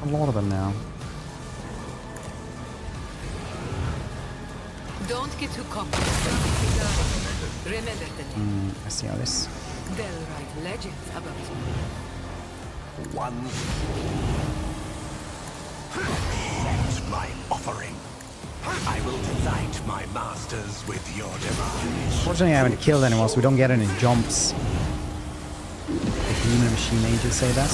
Speaker 1: A lot of them now.
Speaker 3: Don't get too cocky. Remember the name.
Speaker 1: I see how this.
Speaker 3: They'll write legends about you.
Speaker 2: One. Accept my offering. I will delight my masters with your demise.
Speaker 1: Fortunately, I haven't killed anyone, so we don't get any jumps. The demon machine mages say that.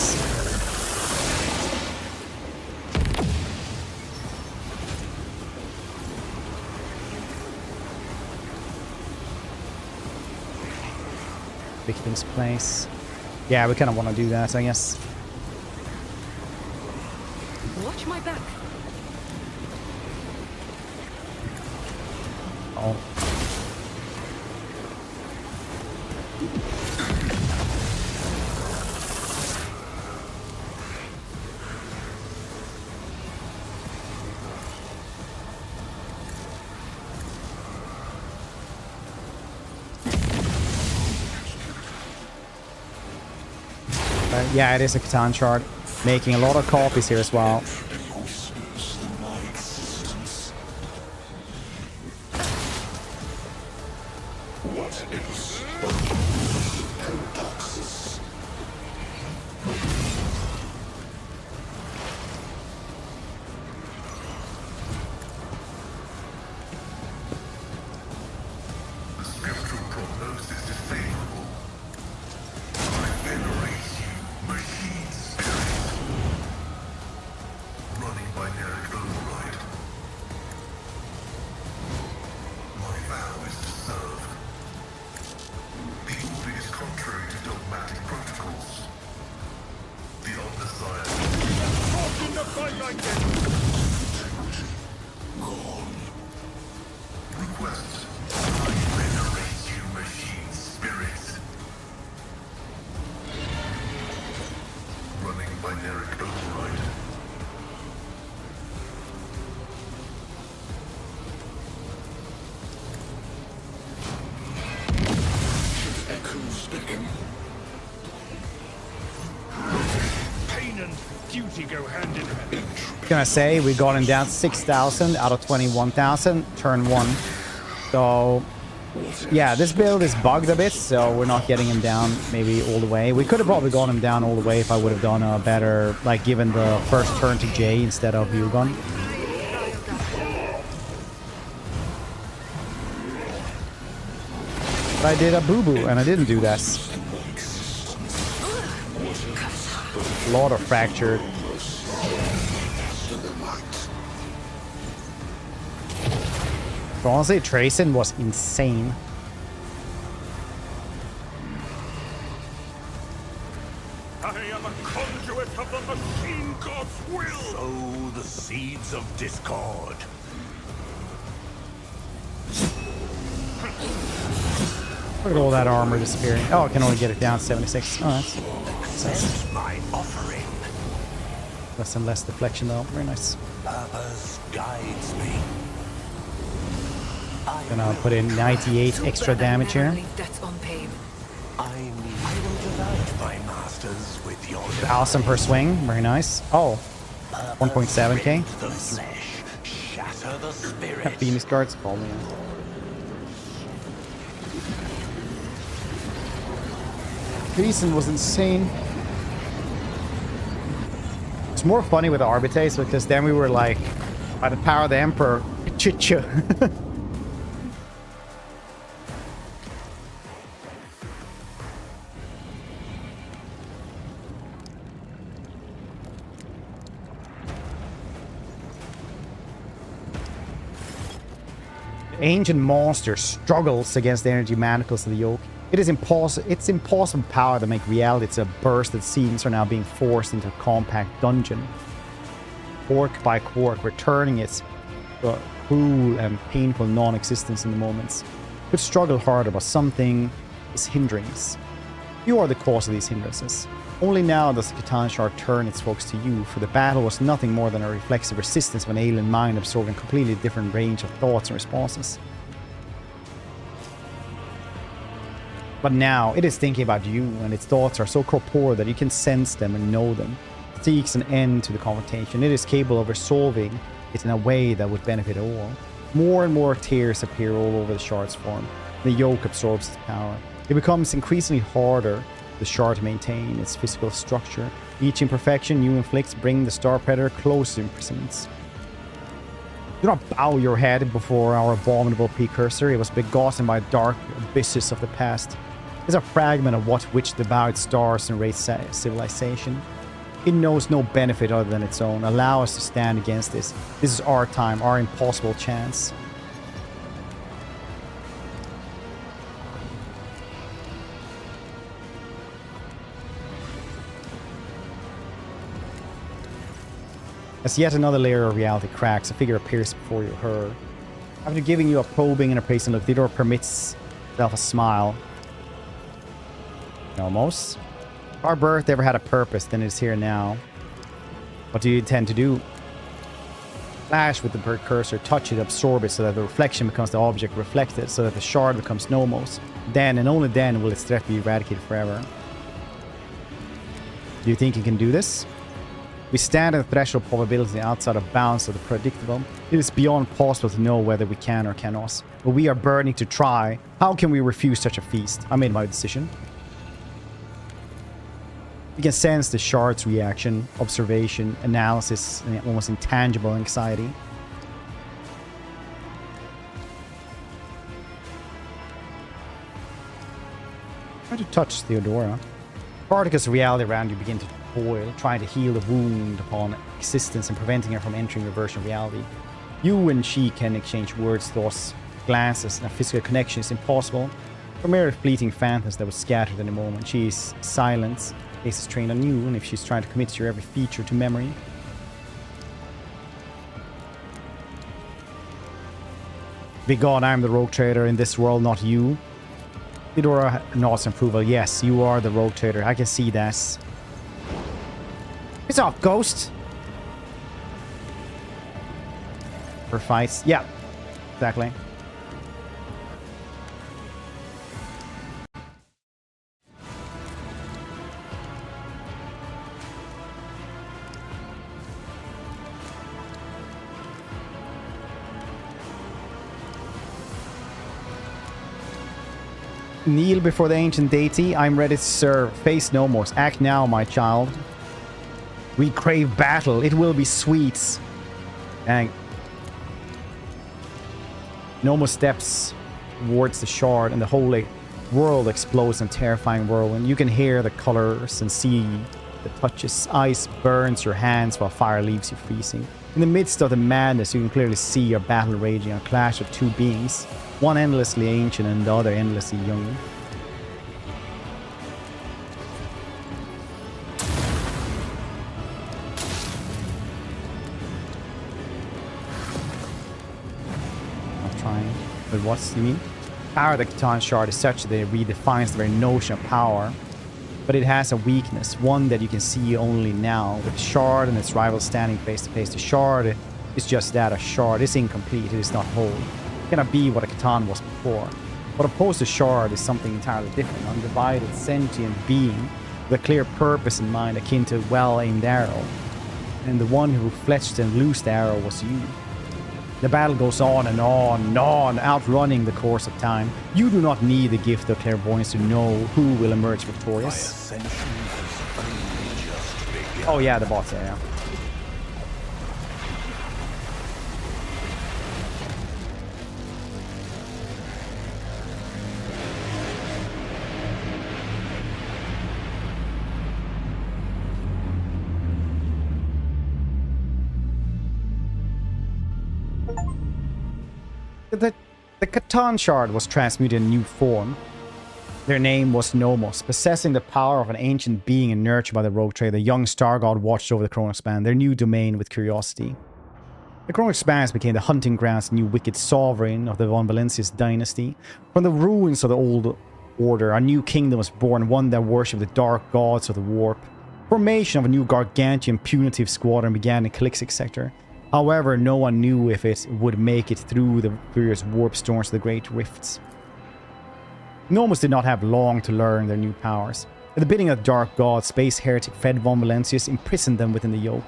Speaker 1: Victim's place. Yeah, we kind of want to do that, I guess.
Speaker 3: Watch my back.
Speaker 1: Oh. Yeah, it is a Catan chart. Making a lot of copies here as well.
Speaker 6: duty go hand in hand.
Speaker 1: Gonna say we got him down 6,000 out of 21,000 turn 1. So yeah, this build is bugged a bit, so we're not getting him down maybe all the way. We could have probably gone him down all the way if I would have done a better, like given the first turn to Jay instead of Yugon. But I did a boo-boo and I didn't do that. A lot of fractured. But honestly, Tracen was insane.
Speaker 4: I am a conduit of the machine god's will.
Speaker 2: Sow the seeds of discord.
Speaker 1: Look at all that armor disappearing. Oh, I can only get it down 76. Oh, that's
Speaker 2: Accept my offering.
Speaker 1: less and less deflection though. Very nice.
Speaker 2: Purpose guides me.
Speaker 1: Gonna put in 98 extra damage here.
Speaker 3: That's unpaid.
Speaker 2: I will delight my masters with your
Speaker 1: 1,000 per swing. Very nice. Oh, 1.7k.
Speaker 2: the flesh, shatter the spirit.
Speaker 1: Phoenix guards call me. Gleason was insane. It's more funny with the Arbitrates because then we were like, by the power of the Emperor, chicha. Ancient monster struggles against the energy manacles of the yoke. It is impossible. It's impossible power to make reality. It's a burst that seems are now being forced into a compact dungeon. Quark by quark, returning its cruel and painful non-existence in the moments. Could struggle harder, but something is hindering us. You are the cause of these hindrances. Only now does the Catan Shard turn its focus to you, for the battle was nothing more than a reflexive resistance of an alien mind absorbing a completely different range of thoughts and responses. But now, it is thinking about you, and its thoughts are so corporeal that you can sense them and know them. It seeks an end to the confrontation. It is capable of resolving it in a way that would benefit all. More and more tears appear all over the shard's form. The yoke absorbs its power. It becomes increasingly harder for the shard to maintain its physical structure. Each imperfection you inflict brings the Star Predator closer to imprisonment. Do not bow your head before our abominable precursor. It was begotten by dark abysses of the past. It is a fragment of which devoured stars and raised civilization. It knows no benefit other than its own. Allow us to stand against this. This is our time, our impossible chance. As yet another layer of reality cracks, a figure appears before you, her. After giving you a probing and appraising look, Theodore permits himself a smile. Almost. If our birth ever had a purpose, then it is here now. What do you intend to do? Flash with the precursor, touch it, absorb it, so that the reflection becomes the object reflected, so that the shard becomes nomos. Then, and only then, will its threat be eradicated forever. Do you think you can do this? We stand at the threshold of probability outside of bounds of the predictable. It is beyond possible to know whether we can or cannot. But we are burning to try. How can we refuse such a feast? I made my decision. You can sense the shard's reaction, observation, analysis, and almost intangible anxiety. Try to touch Theodora. Particles of reality around you begin to boil, trying to heal the wound upon existence and preventing her from entering your version of reality. You and she can exchange words, thoughts, glances, and a physical connection is impossible. For mere fleeting phantoms that would scatter in a moment. She is silent. Ace is trained on you, and if she's trying to commit your every feature to memory. Be God, I am the rogue trader in this world, not you. Theodora nods in approval. Yes, you are the rogue trader. I can see that. It's off, Ghost. For fights. Yeah, exactly. Kneel before the ancient deity. I'm ready to serve. Face no more. Act now, my child. We crave battle. It will be sweet. Dang. No more steps towards the shard, and the whole world explodes in a terrifying whirlwind. You can hear the colors and see the touches. Ice burns your hands while fire leaves you freezing. In the midst of the madness, you can clearly see your battle raging, a clash of two beings, one endlessly ancient and the other endlessly young. I'm trying. But what do you mean? Power of the Catan Shard is such that it redefines the very notion of power. But it has a weakness, one that you can see only now. With the shard and its rival standing face to face, the shard is just that, a shard. It's incomplete, it is not whole. It cannot be what a Catan was before. What opposed to shard is something entirely different, undivided, sentient being with a clear purpose in mind, akin to a well-aimed arrow. And the one who fletched and loosed the arrow was you. The battle goes on and on and on, outrunning the course of time. You do not need the gift of clairvoyance to know who will emerge victorious. Oh yeah, the boss, yeah. The Catan Shard was transmuted in a new form. Their name was Nomos, possessing the power of an ancient being and nurtured by the Rogue Trader. The young Star God watched over the Koronus Expanse, their new domain, with curiosity. The Koronus Expanse became the hunting grounds of the new wicked sovereign of the Von Valencius dynasty. From the ruins of the old order, a new kingdom was born, one that worshipped the dark gods of the warp. Formation of a new gargantuan punitive squadron began in the Calixic sector. However, no one knew if it would make it through the furious warp storms of the Great Rifts. Nomos did not have long to learn their new powers. At the bidding of the Dark God, Space Heretic Fed Von Valencius imprisoned them within the yoke,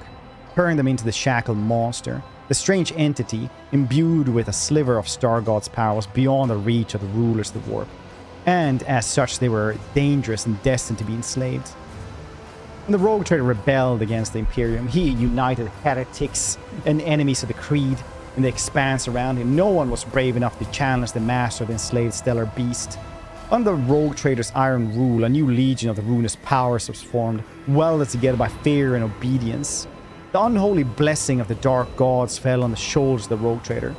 Speaker 1: turning them into the shackled monster. The strange entity, imbued with a sliver of Star God's power, was beyond the reach of the rulers of the warp, and as such they were dangerous and destined to be enslaved. When the Rogue Trader rebelled against the Imperium, he united heretics and enemies of the Creed in the expanse around him. No one was brave enough to challenge the master of the enslaved stellar beast. Under Rogue Trader's iron rule, a new legion of the ruinous powers was formed, welded together by fear and obedience. The unholy blessing of the dark gods fell on the shoulders of the Rogue Trader,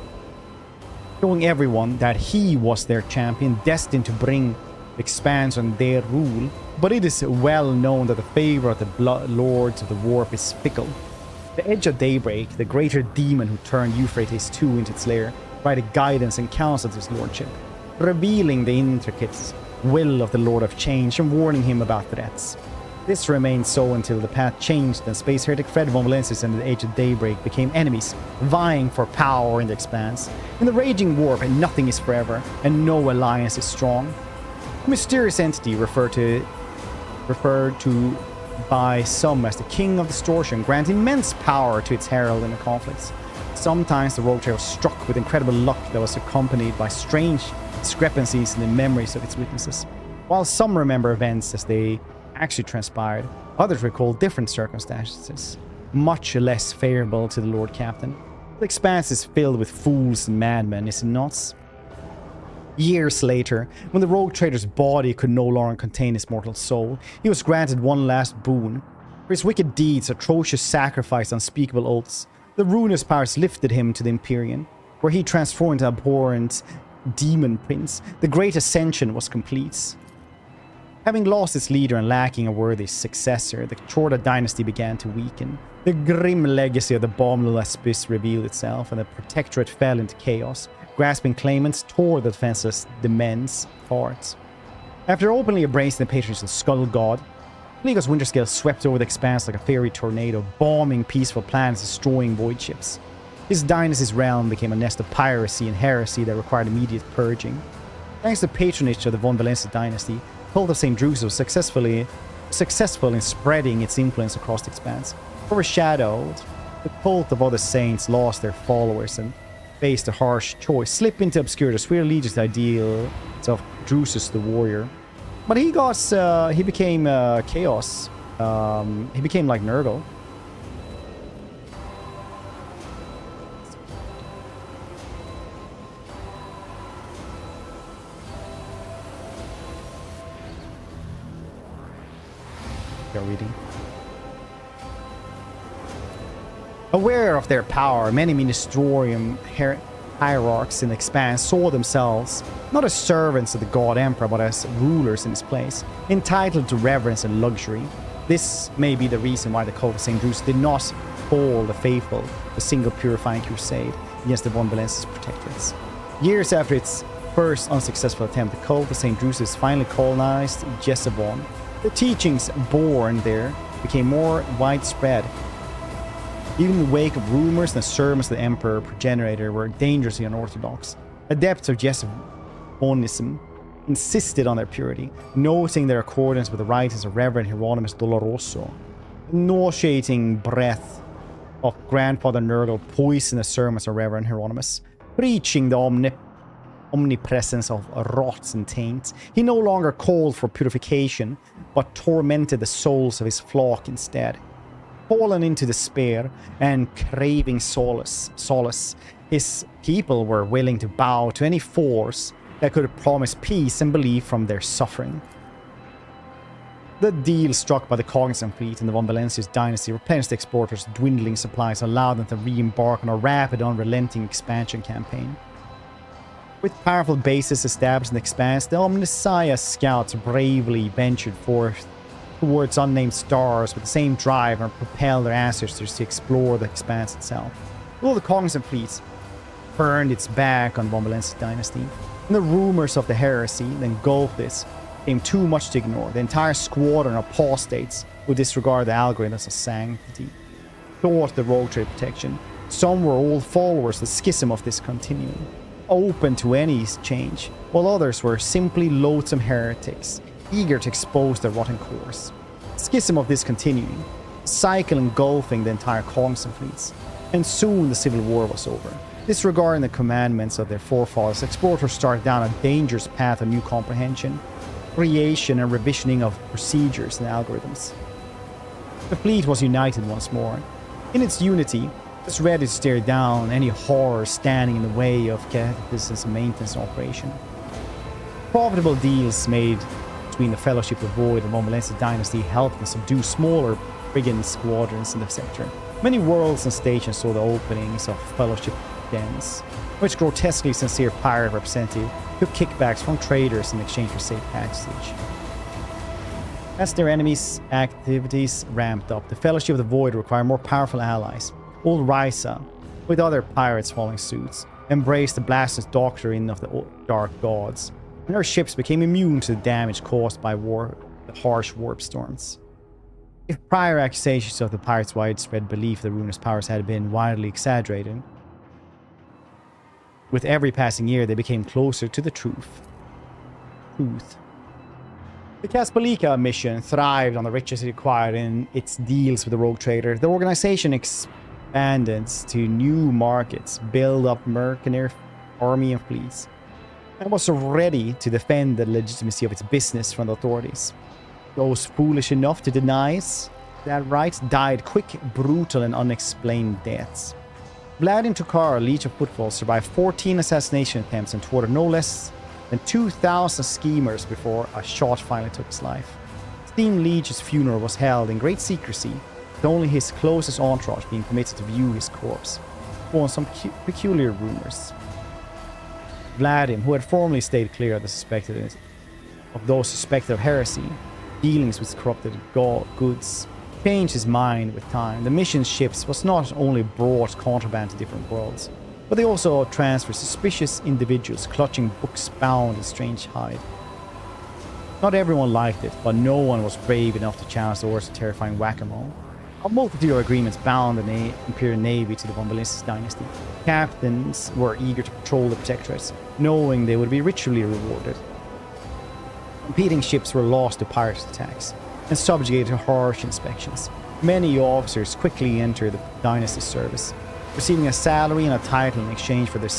Speaker 1: showing everyone that he was their champion, destined to bring the expanse on their rule. But it is well known that the favor of the blood lords of the warp is fickle. The Edge of Daybreak, the greater demon who turned Euphrates II into its lair, provided guidance and counsel to his lordship, revealing the intricate will of the Lord of Change and warning him about threats. This remained so until the path changed and Space Heretic Fred Von Valencius and the Age of Daybreak became enemies, vying for power in the expanse. In the raging warp, nothing is forever, and no alliance is strong. A mysterious entity referred to by some as the King of Distortion grants immense power to its herald in the conflicts. Sometimes the Rogue Trader was struck with incredible luck that was accompanied by strange discrepancies in the memories of its witnesses. While some remember events as they actually transpired, others recall different circumstances, much less favorable to the Lord Captain. The Expanse is filled with fools and madmen, is it not? Years later, when the Rogue Trader's body could no longer contain his mortal soul, he was granted one last boon. For his wicked deeds, atrocious sacrifice, unspeakable oaths, the ruinous powers lifted him to the Imperium, where he transformed into an abhorrent demon prince. The great ascension was complete. Having lost its leader and lacking a worthy successor, the Chorda dynasty began to weaken. The grim legacy of the abominable Aspis revealed itself, and the protectorate fell into chaos. Grasping claimants tore the defenseless Demens apart. After openly embracing the patronage of the Skull God, Legos Winterscale swept over the expanse like a fiery tornado, bombing peaceful planets, destroying void ships. His dynasty's realm became a nest of piracy and heresy that required immediate purging. Thanks to the patronage of the Von Valencia dynasty, the cult of St. Drusus was successful in spreading its influence across the expanse. Overshadowed, the cult of other saints lost their followers and faced a harsh choice: slip into obscurity, swear allegiance to ideal of Drusus the warrior. But he got, he became Chaos. He became like Nurgle. They're reading. Aware of their power, many Ministerium hierarchs in the Expanse saw themselves not as servants of the God Emperor, but as rulers in his place, entitled to reverence and luxury. This may be the reason why the cult of St. Drusus did not call the faithful the single purifying crusade against the Von Valensis protectorates. Years after its first unsuccessful attempt, the cult of St. Drusus finally colonized Jessavon. The teachings born there became more widespread. Even in the wake of rumors and sermons of the Emperor progenitor were dangerously unorthodox. Adepts of Jessavonism insisted on their purity, noting their accordance with the writings of Reverend Hieronymus Doloroso. The nauseating breath of Grandfather Nurgle poisoned the sermons of Reverend Hieronymus, preaching the omnipresence of rots and taints. He no longer called for purification, but tormented the souls of his flock instead. Fallen into despair and craving solace, his people were willing to bow to any force that could promise peace and relief from their suffering. The deal struck by the Cognizant fleet and the Von Valensis dynasty replenished the exporters' dwindling supplies, allowed them to re-embark on a rapid, unrelenting expansion campaign. With powerful bases established in the Expanse, the Omnissiah scouts bravely ventured forth towards unnamed stars with the same drive and propelled their ancestors to explore the Expanse itself. Although the Cognizant fleet turned its back on the Von Valensis dynasty, and the rumors of the heresy that engulfed this became too much to ignore, the entire squadron of apostates who disregard the algorithms of sanctity sought the rogue trade protection. Some were old followers of the schism of this continuum, open to any change, while others were simply loathsome heretics, eager to expose their rotten course. Schism of this continuing, cycle engulfing the entire Cognizant fleets, and soon the civil war was over. Disregarding the commandments of their forefathers, explorers started down a dangerous path of new comprehension, creation and revisioning of procedures and algorithms. The fleet was united once more. In its unity, it was ready to stare down any horror standing in the way of Catechism's maintenance operation. Profitable deals made between the Fellowship of Void and Von Valensis dynasty helped them subdue smaller brigand squadrons in the sector. Many worlds and stations saw the openings of Fellowship dens, which grotesquely sincere pirate representative took kickbacks from traders in exchange for safe passage. As their enemies' activities ramped up, the Fellowship of the Void required more powerful allies. Old Risa, with other pirates following suit, embraced the blasphemous doctrine of the Dark Gods, and their ships became immune to the damage caused by the harsh warp storms. If prior accusations of the pirates' widespread belief the ruinous powers had been widely exaggerated, with every passing year they became closer to the truth. The Kasbalika mission thrived on the riches it acquired in its deals with the rogue trader. The organization expanded to new markets, built up mercenary army and fleets, and was ready to defend the legitimacy of its business from the authorities. Those foolish enough to deny that right died quick, brutal, and unexplained deaths. Vladimir Tukar, Leech of Footfall, survived 14 assassination attempts and thwarted no less than 2,000 schemers before a shot finally took his life. Steam Leech's funeral was held in great secrecy, with only his closest entourage being permitted to view his corpse, on some peculiar rumors. Vladimir, who had formerly stayed clear of those suspected of heresy, dealings with corrupted goods, changed his mind with time. The mission ships was not only brought contraband to different worlds, but they also transferred suspicious individuals clutching books bound in strange hide. Not everyone liked it, but no one was brave enough to challenge the orders of terrifying whack-a-mole. A multitude of agreements bound the Imperial Navy to the Von Valensis dynasty. Captains were eager to patrol the protectorates, knowing they would be richly rewarded. Competing ships were lost to pirate attacks and subjugated to harsh inspections. Many officers quickly entered the dynasty's service, receiving a salary and a title in exchange for their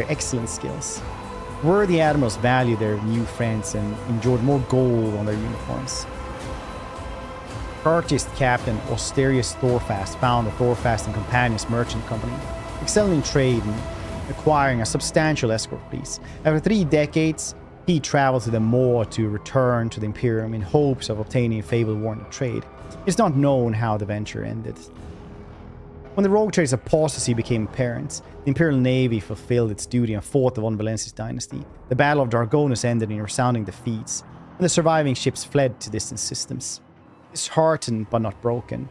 Speaker 1: excellent skills. Worthy admirals valued their new friends and enjoyed more gold on their uniforms. Purchased Captain Austerius Thorfast founded the Thorfast and Companions Merchant Company, excelling in trade and acquiring a substantial escort fleet. After 3 decades, he traveled to the Maw to return to the Imperium in hopes of obtaining a fabled warrant of trade. It's not known how the venture ended. When the rogue trader's apostasy became apparent, the Imperial Navy fulfilled its duty and fought the Von Valensis dynasty. The Battle of Dargonus ended in resounding defeats, and the surviving ships fled to distant systems. Disheartened but not broken,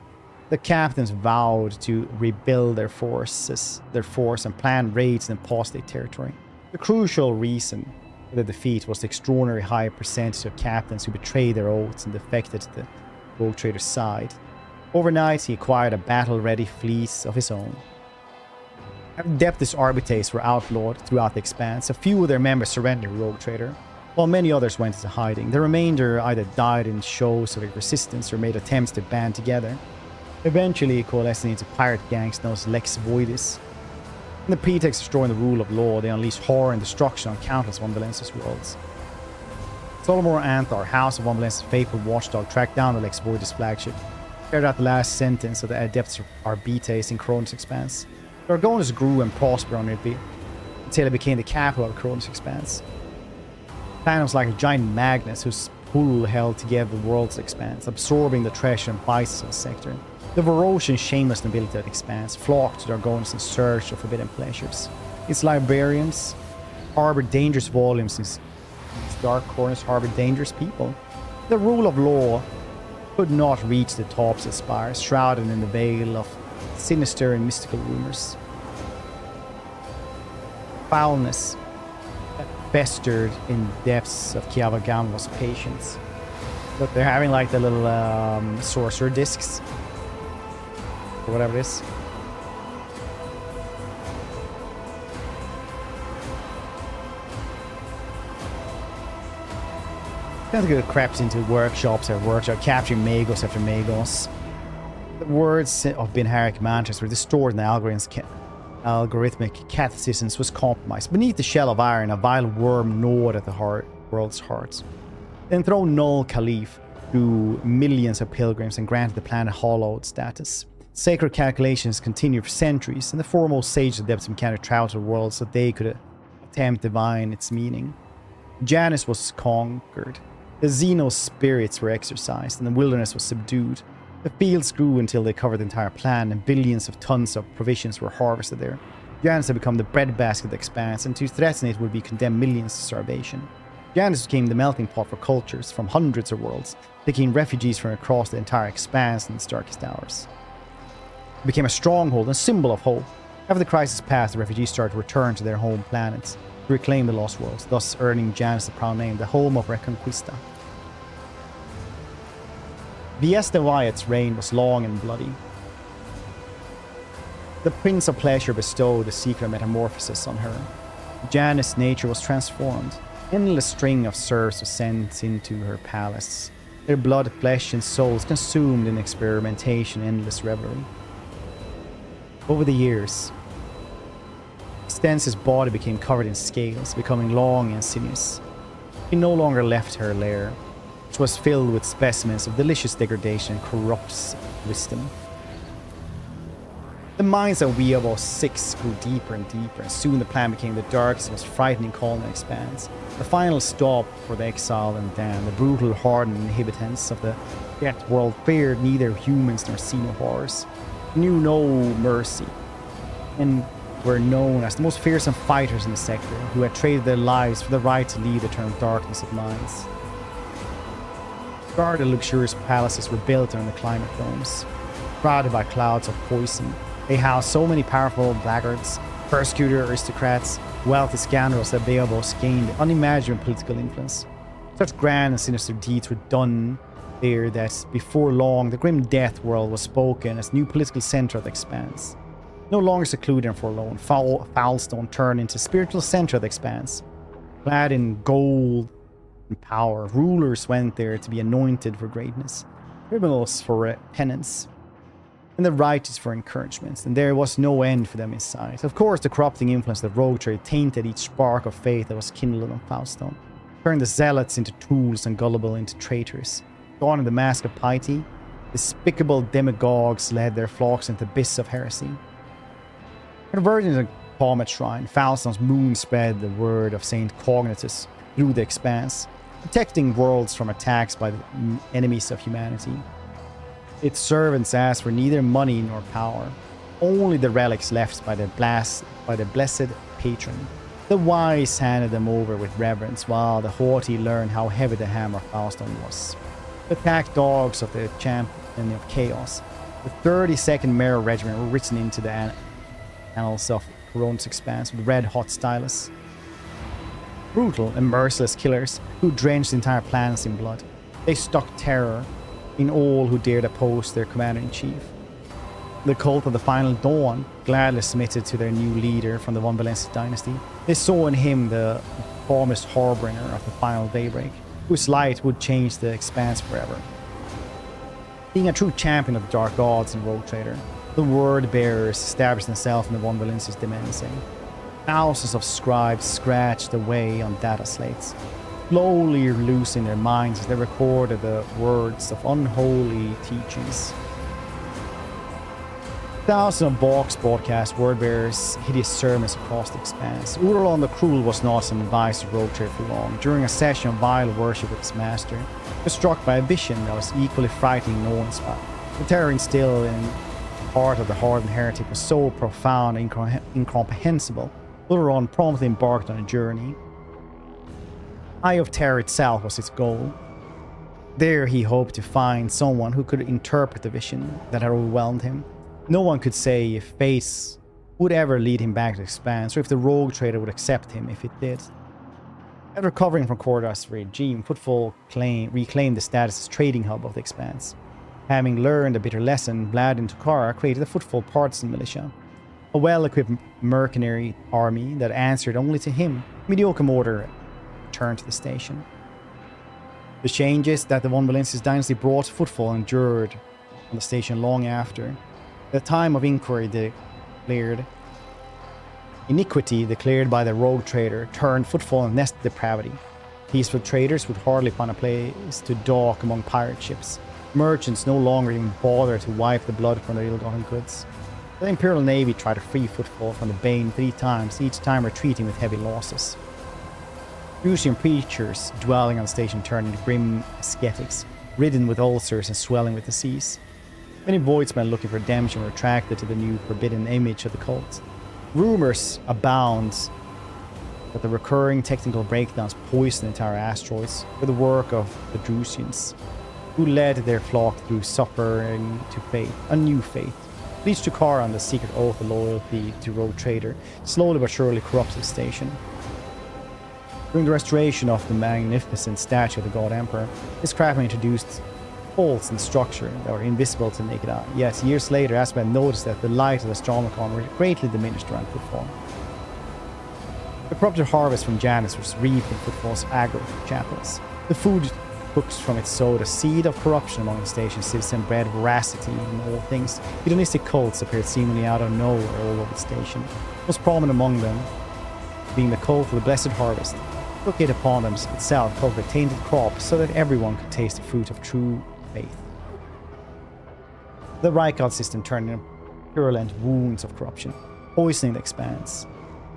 Speaker 1: the captains vowed to rebuild their force and plan raids in apostate territory. The crucial reason for the defeat was the extraordinary high percentage of captains who betrayed their oaths and defected to the rogue trader's side. Overnight, he acquired a battle-ready fleet of his own. Adeptus Arbites were outlawed throughout the Expanse. A few of their members surrendered to Rogue Trader, while many others went into hiding. The remainder either died in shows of resistance or made attempts to band together, eventually coalescing into pirate gangs known as Lex Voidis. In the pretext of destroying the rule of law, they unleashed horror and destruction on countless Von Valensis worlds. Solomor Anthar, House of Von Valensis' faithful watchdog, tracked down the Lex Voidis flagship, carried out the last sentence of the Adeptus Arbites in Koronus Expanse. Dargonus grew and prospered on it until it became the capital of Koronus Expanse. The planet was like a giant magnet whose pull held together the world's expanse, absorbing the treasure and vices of the sector. The ferocious and shameless nobility of the Expanse flocked to Dargonus in search of forbidden pleasures. Its librarians harbored dangerous volumes, its dark corners harbored dangerous people. The rule of law could not reach the tops of spires, shrouded in the veil of sinister and mystical rumors. Foulness festered in the depths of Kiavagamwa's patience. Look, they're having like the little sorcerer discs, or whatever it is. Tentacle crept into workshops after workshop, capturing magos after magos. The words of Binharic mantras were distorted, and the algorithmic catecisms was compromised. Beneath the shell of iron, a vile worm gnawed at the world's hearts. The enthroned Null Caliph drew millions of pilgrims and granted the planet hallowed status. Sacred calculations continued for centuries, and the foremost sages of the depths mechanic traveled to the world so they could attempt to divine its meaning. Janus was conquered. The xenos spirits were exorcised, and the wilderness was subdued. The fields grew until they covered the entire planet, and billions of tons of provisions were harvested there. Janus had become the breadbasket of the Expanse, and to threaten it would be condemned millions to starvation. Janus became the melting pot for cultures from hundreds of worlds, taking refugees from across the entire Expanse in its darkest hours. It became a stronghold and symbol of hope. After the crisis passed, the refugees started to return to their home planets to reclaim the lost worlds, thus earning Janus the proud name, the home of Reconquista. Viesta Wyatt's reign was long and bloody. The Prince of Pleasure bestowed a secret metamorphosis on her. Janus' nature was transformed. An endless string of serfs was sent into her palace, their blood, flesh, and souls consumed in experimentation and endless revelry. Over the years, Stensis' body became covered in scales, becoming long and sinuous. She no longer left her lair, which was filled with specimens of delicious degradation and corrupt wisdom. The minds of Weeabos 6 grew deeper and deeper, and soon the planet became the darkest and most frightening colony in the Expanse. The final stop for the exiled and damned, the brutal, hardened inhabitants of the Death World feared neither humans nor xeno-horrors, knew no mercy, and were known as the most fearsome fighters in the sector, who had traded their lives for the right to lead the eternal darkness of minds. Guarded luxurious palaces were built around the climate domes, shrouded by clouds of poison. They housed so many powerful blackguards, persecuted aristocrats, wealthy scoundrels that Weeabos gained unimaginable political influence. Such grand and sinister deeds were done there that before long the grim Death World was spoken as new political center of the Expanse. No longer secluded and forlorn, Foulstone turned into spiritual center of the Expanse. Clad in gold and power, rulers went there to be anointed for greatness, criminals for penance. and the righteous for encouragements, and there was no end for them in sight. Of course, the corrupting influence of the rogue trade tainted each spark of faith that was kindled on Faustone, turned the zealots into tools and gullible into traitors. Gone in the mask of piety, despicable demagogues led their flocks into the abyss of heresy. Converging to the Comet Shrine, Faustone's moon spread the word of Saint Cognitus through the expanse, protecting worlds from attacks by the enemies of humanity. Its servants asked for neither money nor power, only the relics left by the blessed patron. The wise handed them over with reverence, while the haughty learned how heavy the hammer of Faustone was. The pack dogs of the champion of chaos, the 32nd Mirror Regiment, were written into the annals of Koronus Expanse with red-hot stylus. Brutal and merciless killers who drenched entire planets in blood. They stuck terror in all who dared oppose their commander-in-chief. The cult of the Final Dawn gladly submitted to their new leader from the Von Valensis dynasty. They saw in him the promised harbinger of the final daybreak, whose light would change the expanse forever. Being a true champion of the dark gods and rogue trader, the word bearers established themselves in the Von Valensis Dimensing. Thousands of scribes scratched away on data slates, slowly losing their minds as they recorded the words of unholy teachings. Thousands of box broadcast word-bearers hideous sermons across the expanse. Uralon the Cruel was not some advice to rogue trade for long. During a session of vile worship with his master, he was struck by a vision that was equally frightening in no spot. The terror instilled in the heart of the hardened heretic was so profound and incomprehensible. Uralon promptly embarked on a journey. Eye of Terror itself was its goal. There he hoped to find someone who could interpret the vision that had overwhelmed him. No one could say if fate would ever lead him back to the Expanse, or if the rogue trader would accept him if it did. After recovering from Korda's regime, Footfall reclaimed the status as trading hub of the Expanse. Having learned a bitter lesson, Vlad and Tukara created the Footfall Partisan Militia, a well-equipped mercenary army that answered only to him. Mediocre mortar returned to the station. The changes that the Von Valensis dynasty brought Footfall endured on the station long after. The time of inquiry declared iniquity declared by the rogue trader turned Footfall and nested depravity. Peaceful traders would hardly find a place to dock among pirate ships. Merchants no longer even bothered to wipe the blood from their ill-gotten goods. The Imperial Navy tried to free Footfall from the Bane 3 times, each time retreating with heavy losses. Fusion preachers dwelling on the station turned into grim ascetics, ridden with ulcers and swelling with disease. Many voidsmen looking for redemption were attracted to the new forbidden image of the cult. Rumors abound that the recurring technical breakdowns poisoned entire asteroids were the work of the Drusians, who led their flock through suffering to faith, a new faith. Bleach Tukara on the secret oath of loyalty to rogue trader slowly but surely corrupted the station. During the restoration of the magnificent statue of the God Emperor, his craftsmen introduced faults in the structure that were invisible to the naked eye. Yet, years later, Aspen noticed that the light of the Astronomicon were greatly diminished around Footfall. The corrupted harvest from Janus was reaped in Footfall's agro chapels. The food cooked from it sowed a seed of corruption among the station's citizen, bred veracity in all things. Hedonistic cults appeared seemingly out of nowhere all over the station. Most prominent among them being the cult of the Blessed Harvest, took it upon them itself to cultivate tainted crops so that everyone could taste the fruit of true faith. The Reichgott system turned into purulent wounds of corruption, poisoning the Expanse.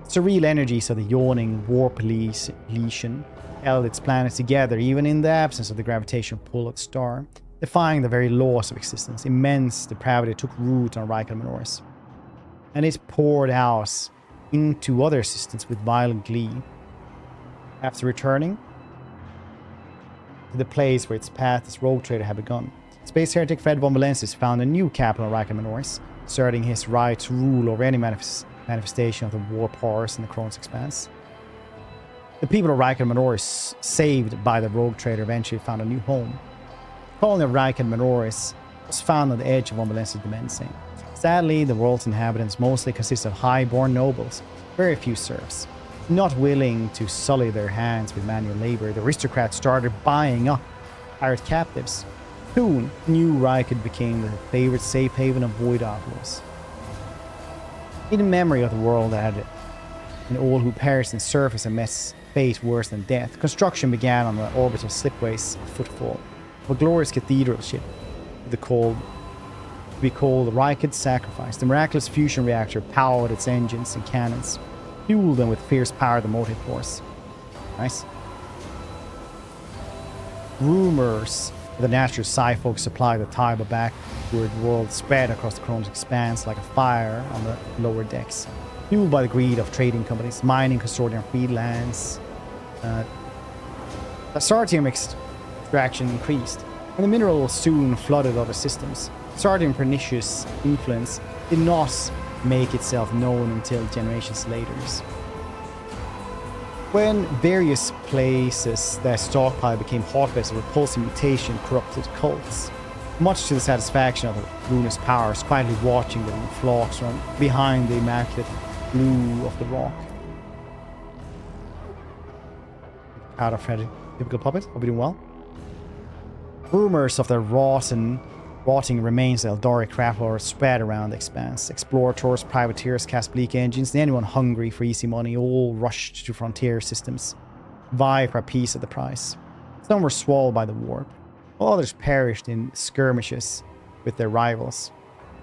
Speaker 1: Surreal energies of the yawning warp lesion held its planets together even in the absence of the gravitational pull of the star, defying the very laws of existence. Immense depravity took root on Reichgott Menoris, and it poured out into other systems with violent glee. After returning to the place where its path as rogue trader had begun, Space Heretic Fred Von Valensis found a new capital of Reichgott Menoris, asserting his right to rule over any manifestation of the war powers in the Koronus Expanse. The people of Reichgott Menoris, saved by the rogue trader, eventually found a new home. The colony of Reichgott Menoris was found on the edge of Von Valensis Dimensing. Sadly, the world's inhabitants mostly consist of high-born nobles, very few serfs. Not willing to sully their hands with manual labor, the aristocrats started buying up pirate captives. Soon, New Rykid became the favorite safe haven of void outlaws. In memory of the world that had an all who perished in surface and met fate worse than death, construction began on the orbital slipways of Footfall, of a glorious cathedral ship to be called the Rykid Sacrifice. The miraculous fusion reactor powered its engines and cannons, fueled them with fierce power of the motive force. Nice. Rumors of the natural psi-folk supply the tide of backward world spread across the Koronus Expanse like a fire on the lower decks, fueled by the greed of trading companies, mining consortium freelance. Sartium extraction increased, and the mineral soon flooded other systems. Sartium pernicious influence did not make itself known until generations later. When various places that stockpile became hotbeds of repulsive mutation corrupted cults, much to the satisfaction of the luminous powers quietly watching them flock from behind the immaculate blue of the rock. Proud of Heretic, typical puppet. Hope you're doing well. Rumors of the rotting remains of Eldoric craft lords spread around the expanse. Explorators, privateers, cast bleak engines, and anyone hungry for easy money all rushed to frontier systems, vie for a piece of the prize. Some were swallowed by the warp, while others perished in skirmishes with their rivals.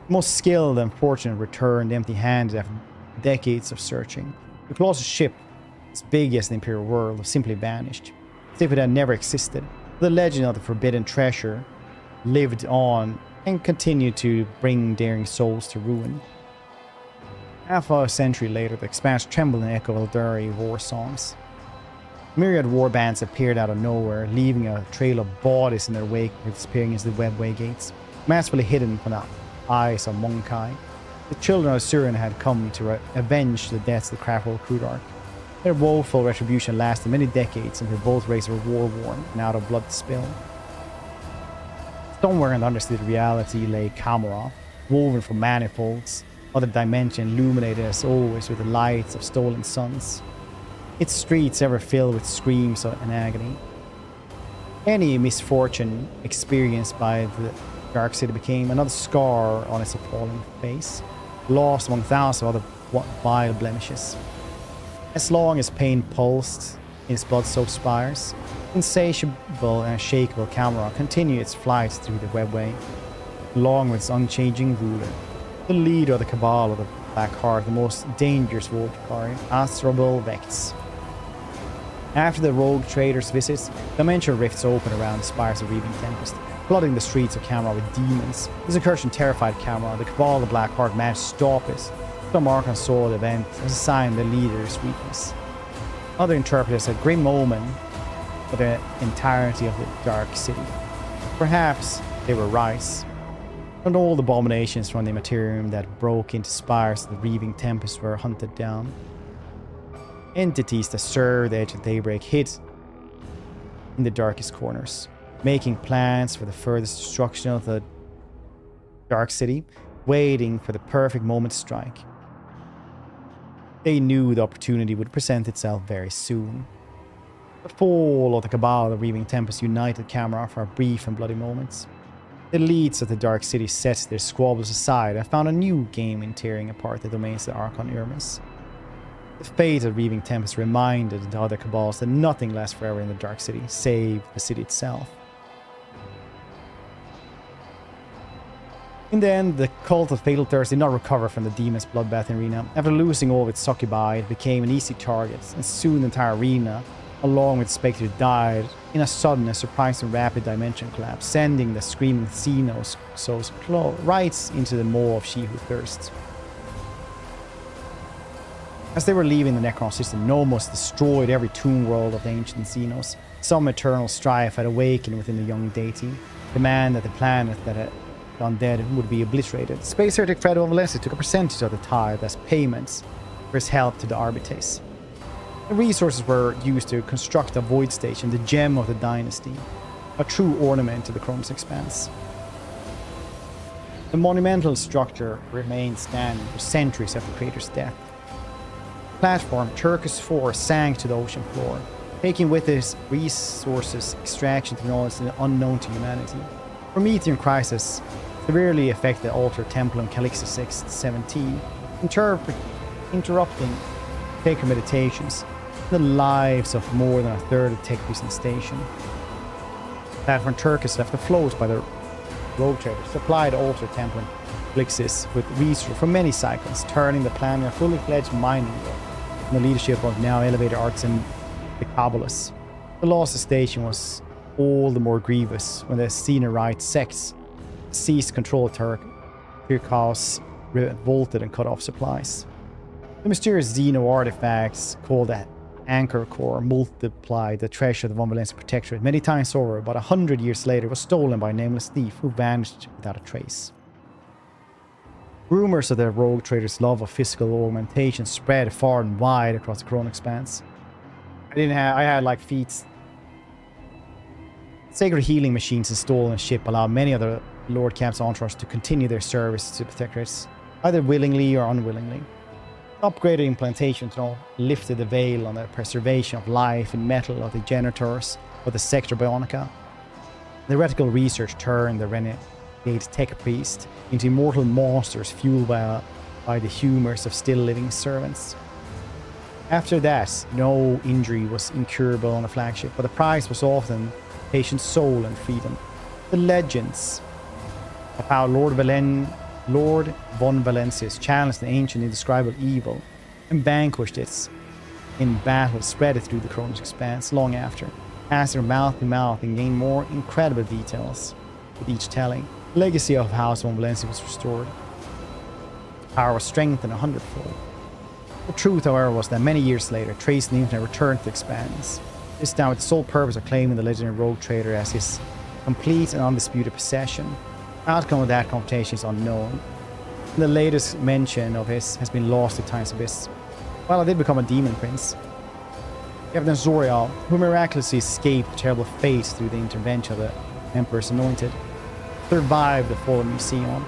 Speaker 1: The most skilled and fortunate returned empty-handed after decades of searching. The closest ship, as big as the Imperial world, simply vanished, as if it had never existed. The legend of the forbidden treasure lived on and continued to bring daring souls to ruin. Half a century later, the expanse trembled in echo of Eldari war songs. Myriad war bands appeared out of nowhere, leaving a trail of bodies in their wake, disappearing into the webway gates, masterfully hidden from the eyes of Monkai. The children of Surin had come to avenge the deaths of the Craftworld Crudarch. Their woeful retribution lasted many decades until both races were war-worn and out of blood to spill. Somewhere in the understood reality lay Kamara, woven from manifolds, other dimension illuminated as always with the lights of stolen suns. Its streets ever filled with screams and agony. Any misfortune experienced by the Dark City became another scar on its appalling face, lost among thousands of other vile blemishes. As long as pain pulsed in its blood-soaked spires, insatiable and unshakable Kamara continued its flight through the webway, along with its unchanging ruler, the leader of the Cabal of the Black Heart, the most dangerous Volkari, Astrobal Vex. After the rogue trader's visits, dimensional rifts opened around the spires of Reaving Tempest, flooding the streets of Kamara with demons. This incursion terrified Kamara. The Cabal of the Black Heart managed to stop it. Some Archon saw the event as a sign of the leader's weakness. Other interpreters a grim omen for the entirety of the Dark City. Perhaps they were right. Not all the abominations from the Imperium that broke into spires of the Reaving Tempest were hunted down. Entities that served the edge of daybreak hid in the darkest corners, making plans for the furthest destruction of the Dark City, waiting for the perfect moment to strike. They knew the opportunity would present itself very soon. The fall of the Cabal of the Reaving Tempest united Kamara for a brief and bloody moment. The elites of the Dark City set their squabbles aside and found a new game in tearing apart the domains of the Archon Irmis. The fate of Reaving Tempest reminded the other Cabals that nothing lasts forever in the Dark City, save the city itself. In the end, the cult of Fatal Thirst did not recover from the demon's bloodbath arena. After losing all of its succubi, it became an easy target, and soon the entire arena, along with the Spectre, died in a sudden and surprising rapid dimension collapse, sending the screaming xenos souls right into the maw of She Who Thirsts. As they were leaving the Necron system, Nomos destroyed every tomb world of the ancient xenos. Some eternal strife had awakened within the young deity, demand that the planet that had gone dead would be obliterated. Space Heretic Fred of Valencia took a percentage of the tithe as payments for his help to the Arbites. The resources were used to construct a void station, the gem of the dynasty, a true ornament to the Koronus Expanse. The monumental structure remained standing for centuries after the creator's death. The platform Turkus 4 sank to the ocean floor, taking with it resources, extraction technology unknown to humanity. Promethean crisis severely affected Alter Templum Calixtus 617, interrupting Taker meditations, the lives of more than a third of Technies in the station. Platform Turkus left afloat by the rogue traders supplied Alter Templum Calixtus with resources from many cycles, turning the planet a fully fledged mining world under the leadership of now elevated artisan the Perilous. The loss of the station was all the more grievous when the Xenorite sects seized control of Turkos, revolted and cut off supplies. The mysterious Xeno artifacts called the Anchor Core multiplied the treasure of the Von Valencia Protectorate many times over, but 100 years later was stolen by a nameless thief who vanished without a trace. Rumors of the rogue traders' love of physical augmentation spread far and wide across the Koronus Expanse. I had like feats. Sacred healing machines installed on a ship allow many other Lord Camp's entourage to continue their service to Protectorates, either willingly or unwillingly. Upgraded implantation tunnel lifted the veil on the preservation of life in metal of the generators of the Sector Bionica. Theoretical research turned the renegade tech priest into immortal monsters fueled by the humors of still-living servants. After that, no injury was incurable on the flagship, but the prize was often patient soul and freedom. The legends of how Lord Von Valencius challenged the ancient indescribable evil and vanquished it in battle spread through the Koronus Expanse long after, passing mouth to mouth and gained more incredible details with each telling. The legacy of House Von Valencia was restored. Power was strengthened 100-fold. The truth, however, was that many years later, Trace and the Infinite returned to the Expanse, this time with the sole purpose of claiming the legendary rogue trader as his complete and undisputed possession. The outcome of that confrontation is unknown. The latest mention of his has been lost to time's abyss. While I did become a demon prince, Captain Zorial, who miraculously escaped the terrible fate through the intervention of the Emperor's Anointed, survived the fall of Museon,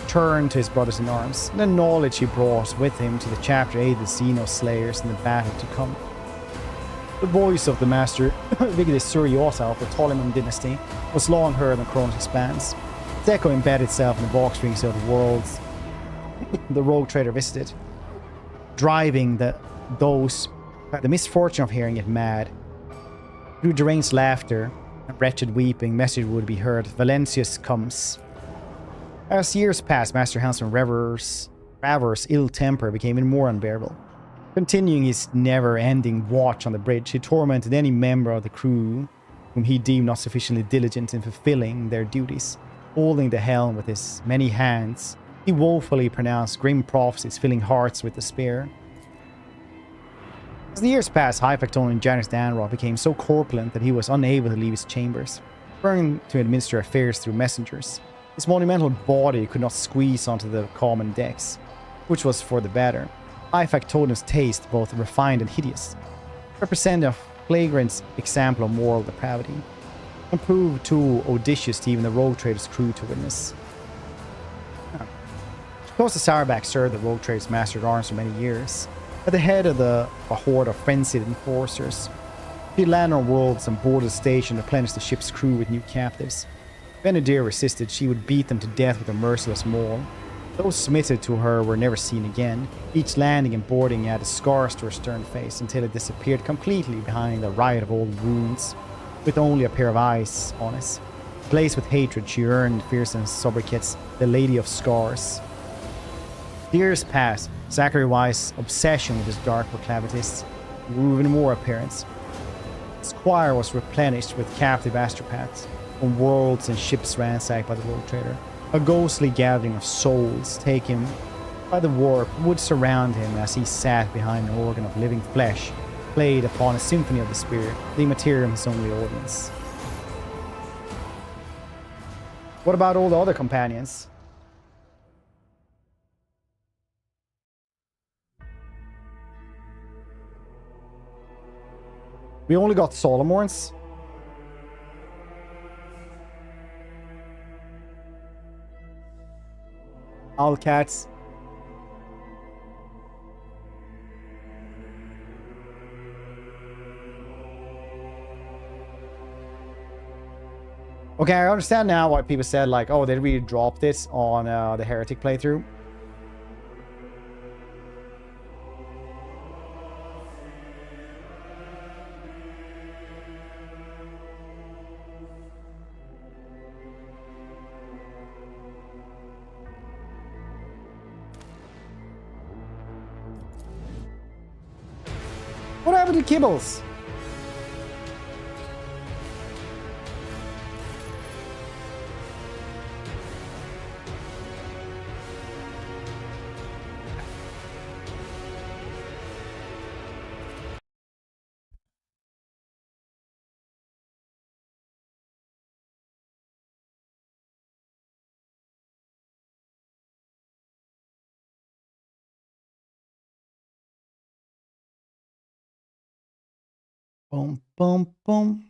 Speaker 1: turned to his brothers in arms, and the knowledge he brought with him to the chapter aided the Xenos Slayers in the battle to come. The voice of the master, Vigdis Suriosa of the Ptolemon dynasty, was long heard in the Koronus Expanse. Its echo embedded itself in the box strings of the worlds the rogue trader visited, driving those who had the misfortune of hearing it mad. Through deranged laughter and wretched weeping, message would be heard: Valencius comes. As years passed, Master Helmsman Raver's ill temper became even more unbearable. Continuing his never-ending watch on the bridge, he tormented any member of the crew whom he deemed not sufficiently diligent in fulfilling their duties. Holding the helm with his many hands, he woefully pronounced grim prophecies, filling hearts with despair. As the years passed, High Factonian Janus Danroth became so corpulent that he was unable to leave his chambers, preferring to administer affairs through messengers. His monumental body could not squeeze onto the common decks, which was for the better. High Factonian's taste, both refined and hideous, represented a flagrant example of moral depravity, and proved too audacious to even the rogue trader's crew to witness. Kosta Sauerback served the rogue trader's master at arms for many years, at the head of a horde of frenzied enforcers. She landed on worlds and boarded the station to replenish the ship's crew with new captives. If Benedir resisted, she would beat them to death with a merciless maul. Those submitted to her were never seen again, each landing and boarding added scars to her stern face until it disappeared completely behind a riot of old wounds, with only a pair of eyes on it. Blazed with hatred, she earned fearsome sobriquets, the Lady of Scars. Years passed, Zachary Weiss' obsession with his dark proclivities grew even more apparent. His choir was replenished with captive astropaths from worlds and ships ransacked by the rogue trader. A ghostly gathering of souls taken by the warp would surround him as he sat behind an organ of living flesh, played upon a symphony of the spirit, the Imperium his only audience. What about all the other companions? We only got Solomorns. Owlcats. Okay, I understand now why people said, like, oh, they really dropped this on the Heretic playthrough. What happened to Kibbles? Boom, boom, boom.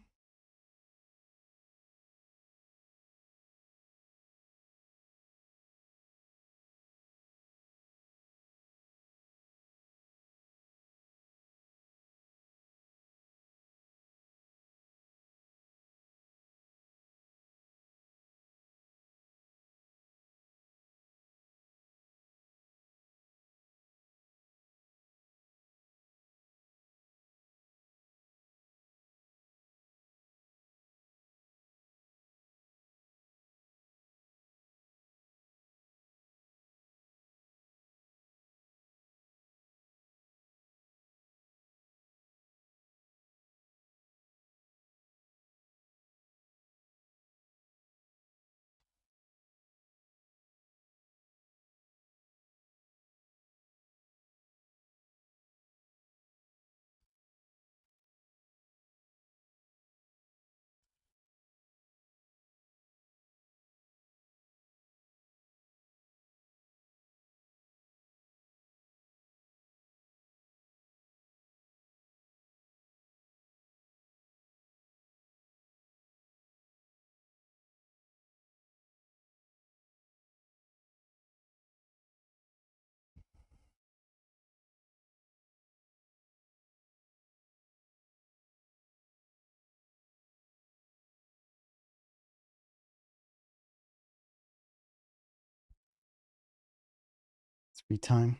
Speaker 1: Free time.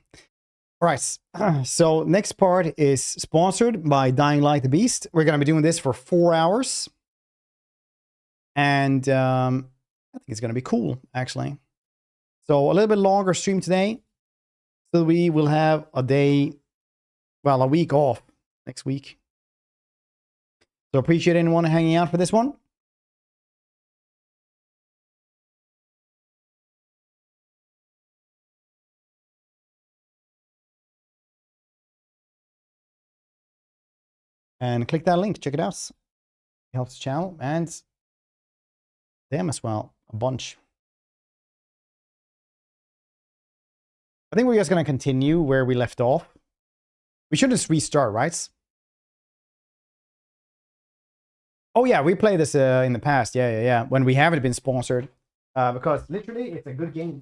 Speaker 1: All right. So next part is sponsored by Dying Light the Beast. We're going to be doing this for 4 hours. And I think it's going to be cool, actually. So a little bit longer stream today. So we will have a day, well, a week off next week. So appreciate anyone hanging out for this one. And click that link. Check it out. It helps the channel and them as well. A bunch. I think we're just going to continue where we left off. We should just restart, right? Oh, yeah. We played this in the past. Yeah. When we haven't been sponsored. Because literally, it's a good game.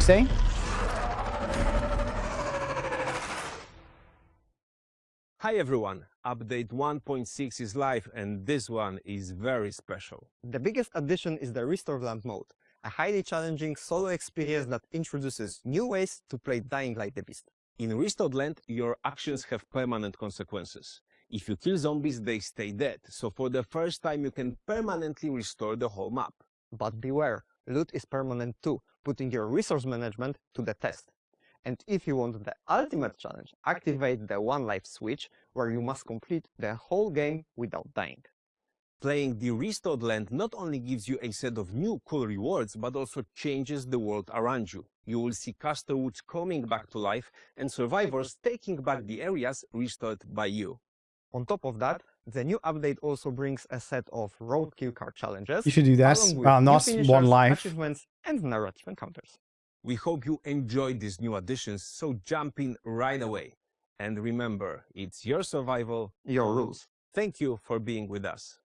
Speaker 1: Say?
Speaker 11: Hi everyone, update 1.6 is live and this one is very special.
Speaker 12: The biggest addition is the Restored Land mode, a highly challenging solo experience that introduces new ways to play Dying Light the Beast.
Speaker 11: In Restored Land, your actions have permanent consequences. If you kill zombies, they stay dead, so for the first time you can permanently restore the whole map.
Speaker 12: But beware, loot is permanent too, putting your resource management to the test. And if you want the ultimate challenge, activate the One Life switch, where you must complete the whole game without dying.
Speaker 11: Playing the Restored Land not only gives you a set of new cool rewards, but also changes the world around you. You will see Casterwoods coming back to life and survivors taking back the areas restored by you.
Speaker 12: On top of that, the new update also brings a set of roadkill card challenges.
Speaker 1: You should do that. Not One Life.
Speaker 12: Achievements and narrative encounters.
Speaker 11: We hope you enjoyed these new additions, so jump in right away. And remember, it's your survival,
Speaker 12: your rules.
Speaker 11: Thank you for being with us.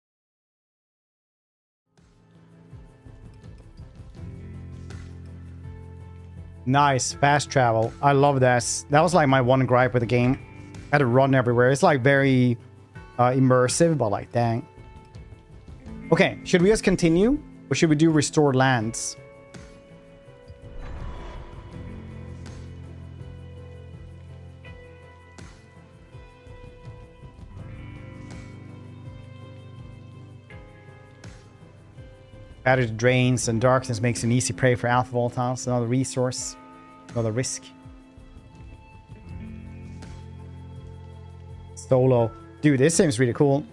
Speaker 1: Nice. Fast travel. I love this. That was like my one gripe with the game. I had to run everywhere. It's like very immersive, but like, dang. Okay, should we just continue? Or should we do restored lands? Added drains and darkness makes an easy prey for alpha volatiles. Another resource. Another risk. Solo. Dude, this seems really cool.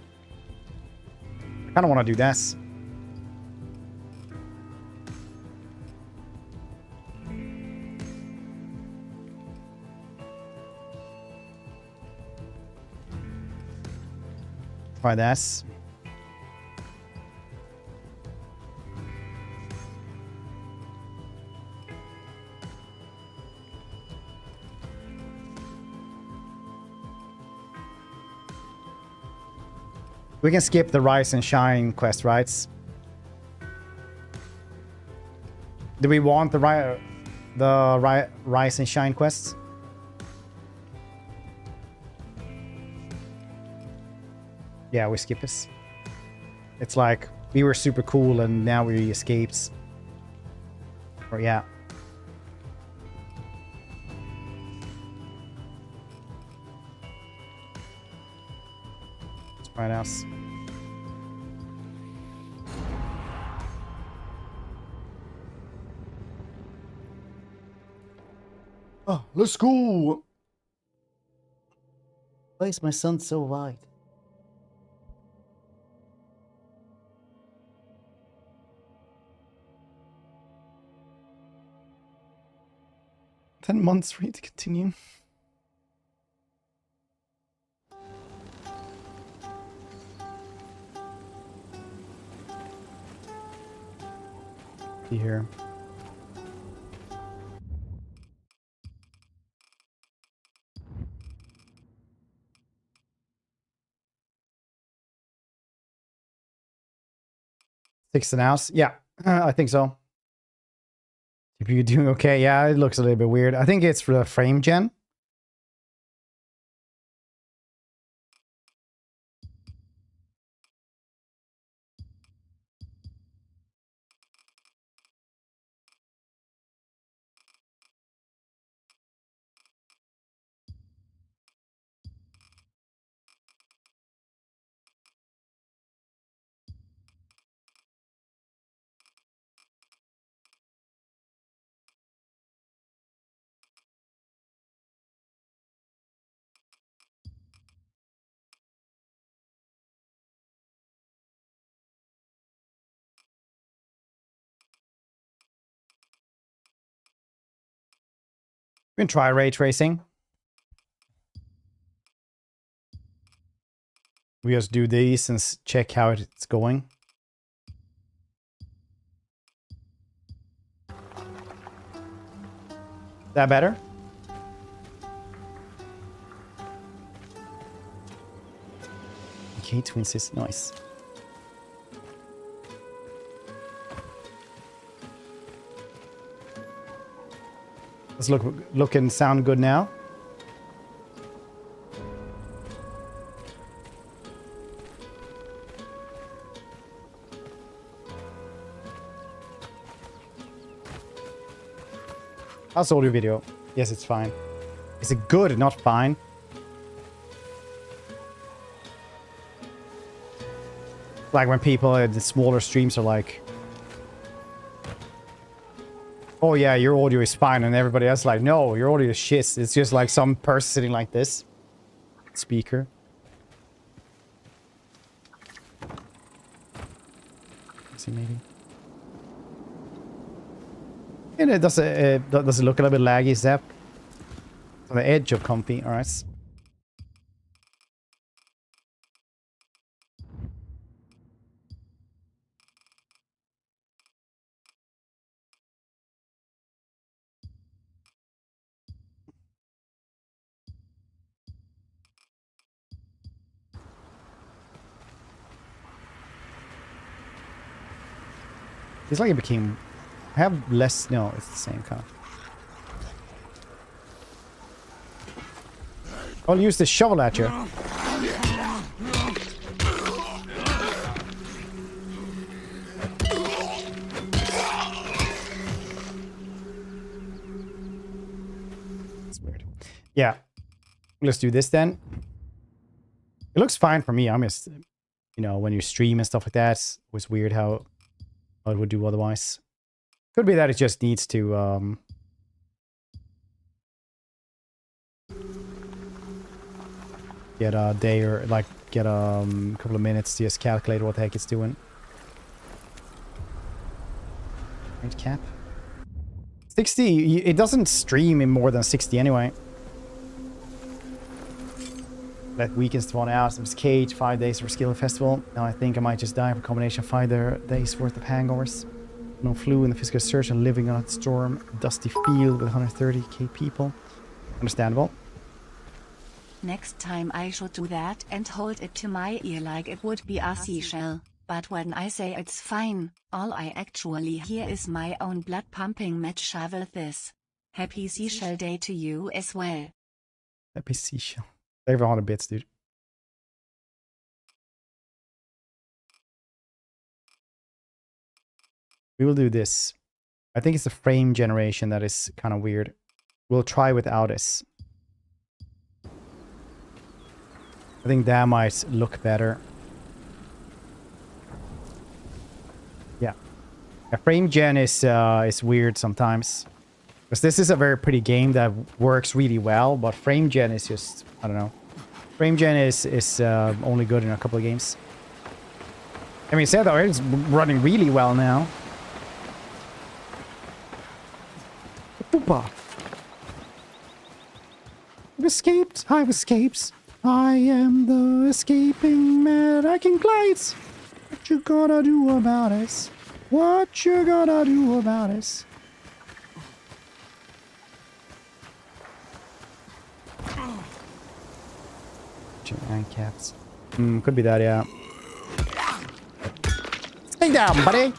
Speaker 1: I kind of want to do this. Try this. We can skip the Rise and Shine quest, right? Do we want the Rise and Shine quests? Yeah, we skip this. It's like we were super cool and now we escaped. Or yeah. Let's try it out. Oh, let's go. Why is my sun so wide? Months for you to continue. Be here. Fix the house? Yeah, I think so. If you're doing okay, yeah, it looks a little bit weird. I think it's for the frame gen. We can try ray tracing. We just do these and check how it's going. That better? Okay, twin system, nice. Let's look and sound good now. How's audio video? Yes, it's fine. Is it good, not fine? Like when people at the smaller streams are like, oh yeah, your audio is fine, and everybody else is like, no, your audio is shit. It's just like some person sitting like this. Speaker. Let's see, maybe. And does it look a little bit laggy, Zap? On the edge of comfy, alright. It's like it became... I have less... No, it's the same kind. I'll use the shovel at you. It's weird. Yeah. Let's do this then. It looks fine for me. I'm just, you know, when you stream and stuff like that, it was weird how it would do otherwise. Could be that it just needs to get a day or like get a couple of minutes to just calculate what the heck it's doing. Right cap. 60. It doesn't stream in more than 60 anyway. That weekends to 1 hour. Some cage, 5 days for skill festival. Now I think I might just die for a combination of 5 days worth of hangovers. No flu in the physical search and living on a storm, dusty field with 130k people. Understandable.
Speaker 13: Next time I should do that and hold it to my ear like it would be a seashell. But when I say it's fine, all I actually hear is my own blood pumping match with this. Happy Seashell Day to you as well.
Speaker 1: Happy Seashell. Save 100 bits, dude. We will do this. I think it's the frame generation that is kind of weird. We'll try without this. I think that might look better. Yeah. A frame gen is weird sometimes. Because this is a very pretty game that works really well, but frame gen is just, I don't know. Frame gen is only good in a couple of games. I mean, said that it's running really well now. Poopa. I've escaped. I've escaped. I am the escaping man. I can glide. What you gonna do about it? What you gonna do about it? And cats. Could be that, yeah. Stay down, buddy.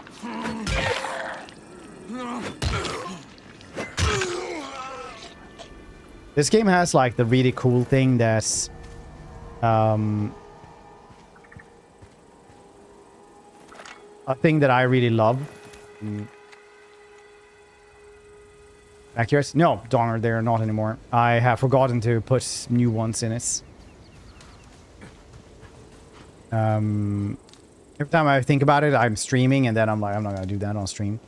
Speaker 1: This game has like the really cool thing that's a thing that I really love. Accuracy? No, darn, they're not anymore. I have forgotten to put new ones in it. Every time I think about it, I'm streaming, and then I'm like, I'm not gonna do that on stream.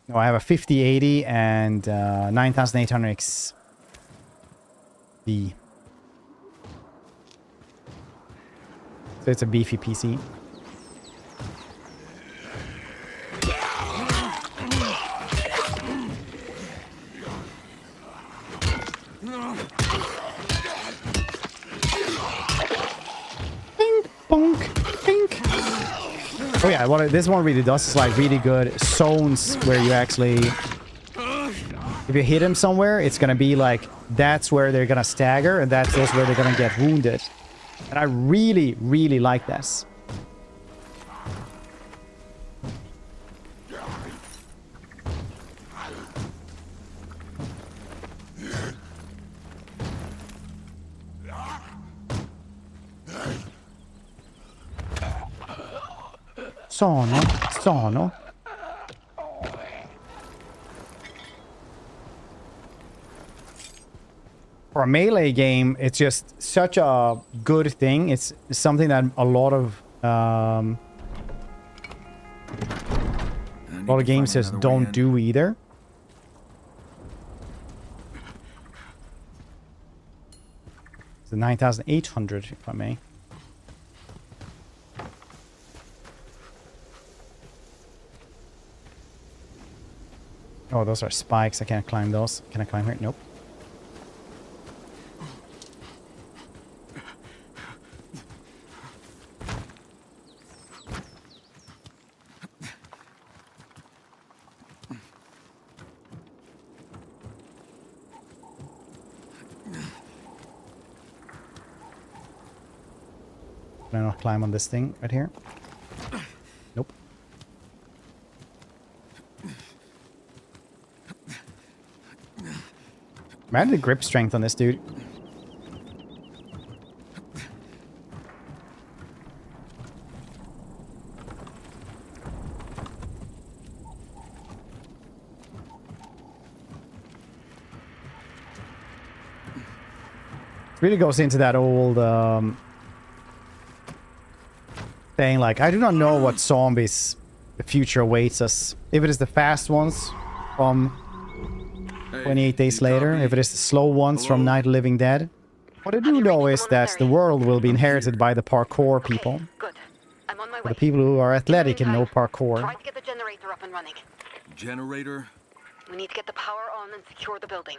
Speaker 1: No, I have a 5080 and 9800X B. So it's a beefy PC. Oh yeah, what this one really does is like really good zones where you actually, if you hit him somewhere, it's gonna be like that's where they're gonna stagger, and that's also where they're gonna get wounded. And I really, really like this. Sono. For a melee game, it's just such a good thing. It's something that a lot of games just don't do either. It's the 9800, if I may. Oh, those are spikes. I can't climb those. Can I climb here? Nope. Can I not climb on this thing right here? Nope. Man, the grip strength on this dude. It really goes into that old thing like, I do not know what zombies the future awaits us. If it is the fast ones from 28 Days Later, if it is the slow ones from Night of the Living Dead. What I do know is that the world will be inherited by the parkour people.
Speaker 14: Good. I'm on my
Speaker 1: For
Speaker 14: way.
Speaker 1: the people who are athletic and know parkour.
Speaker 14: Try to get the generator up and running.
Speaker 9: Generator?
Speaker 14: We need to get the power on and secure the building.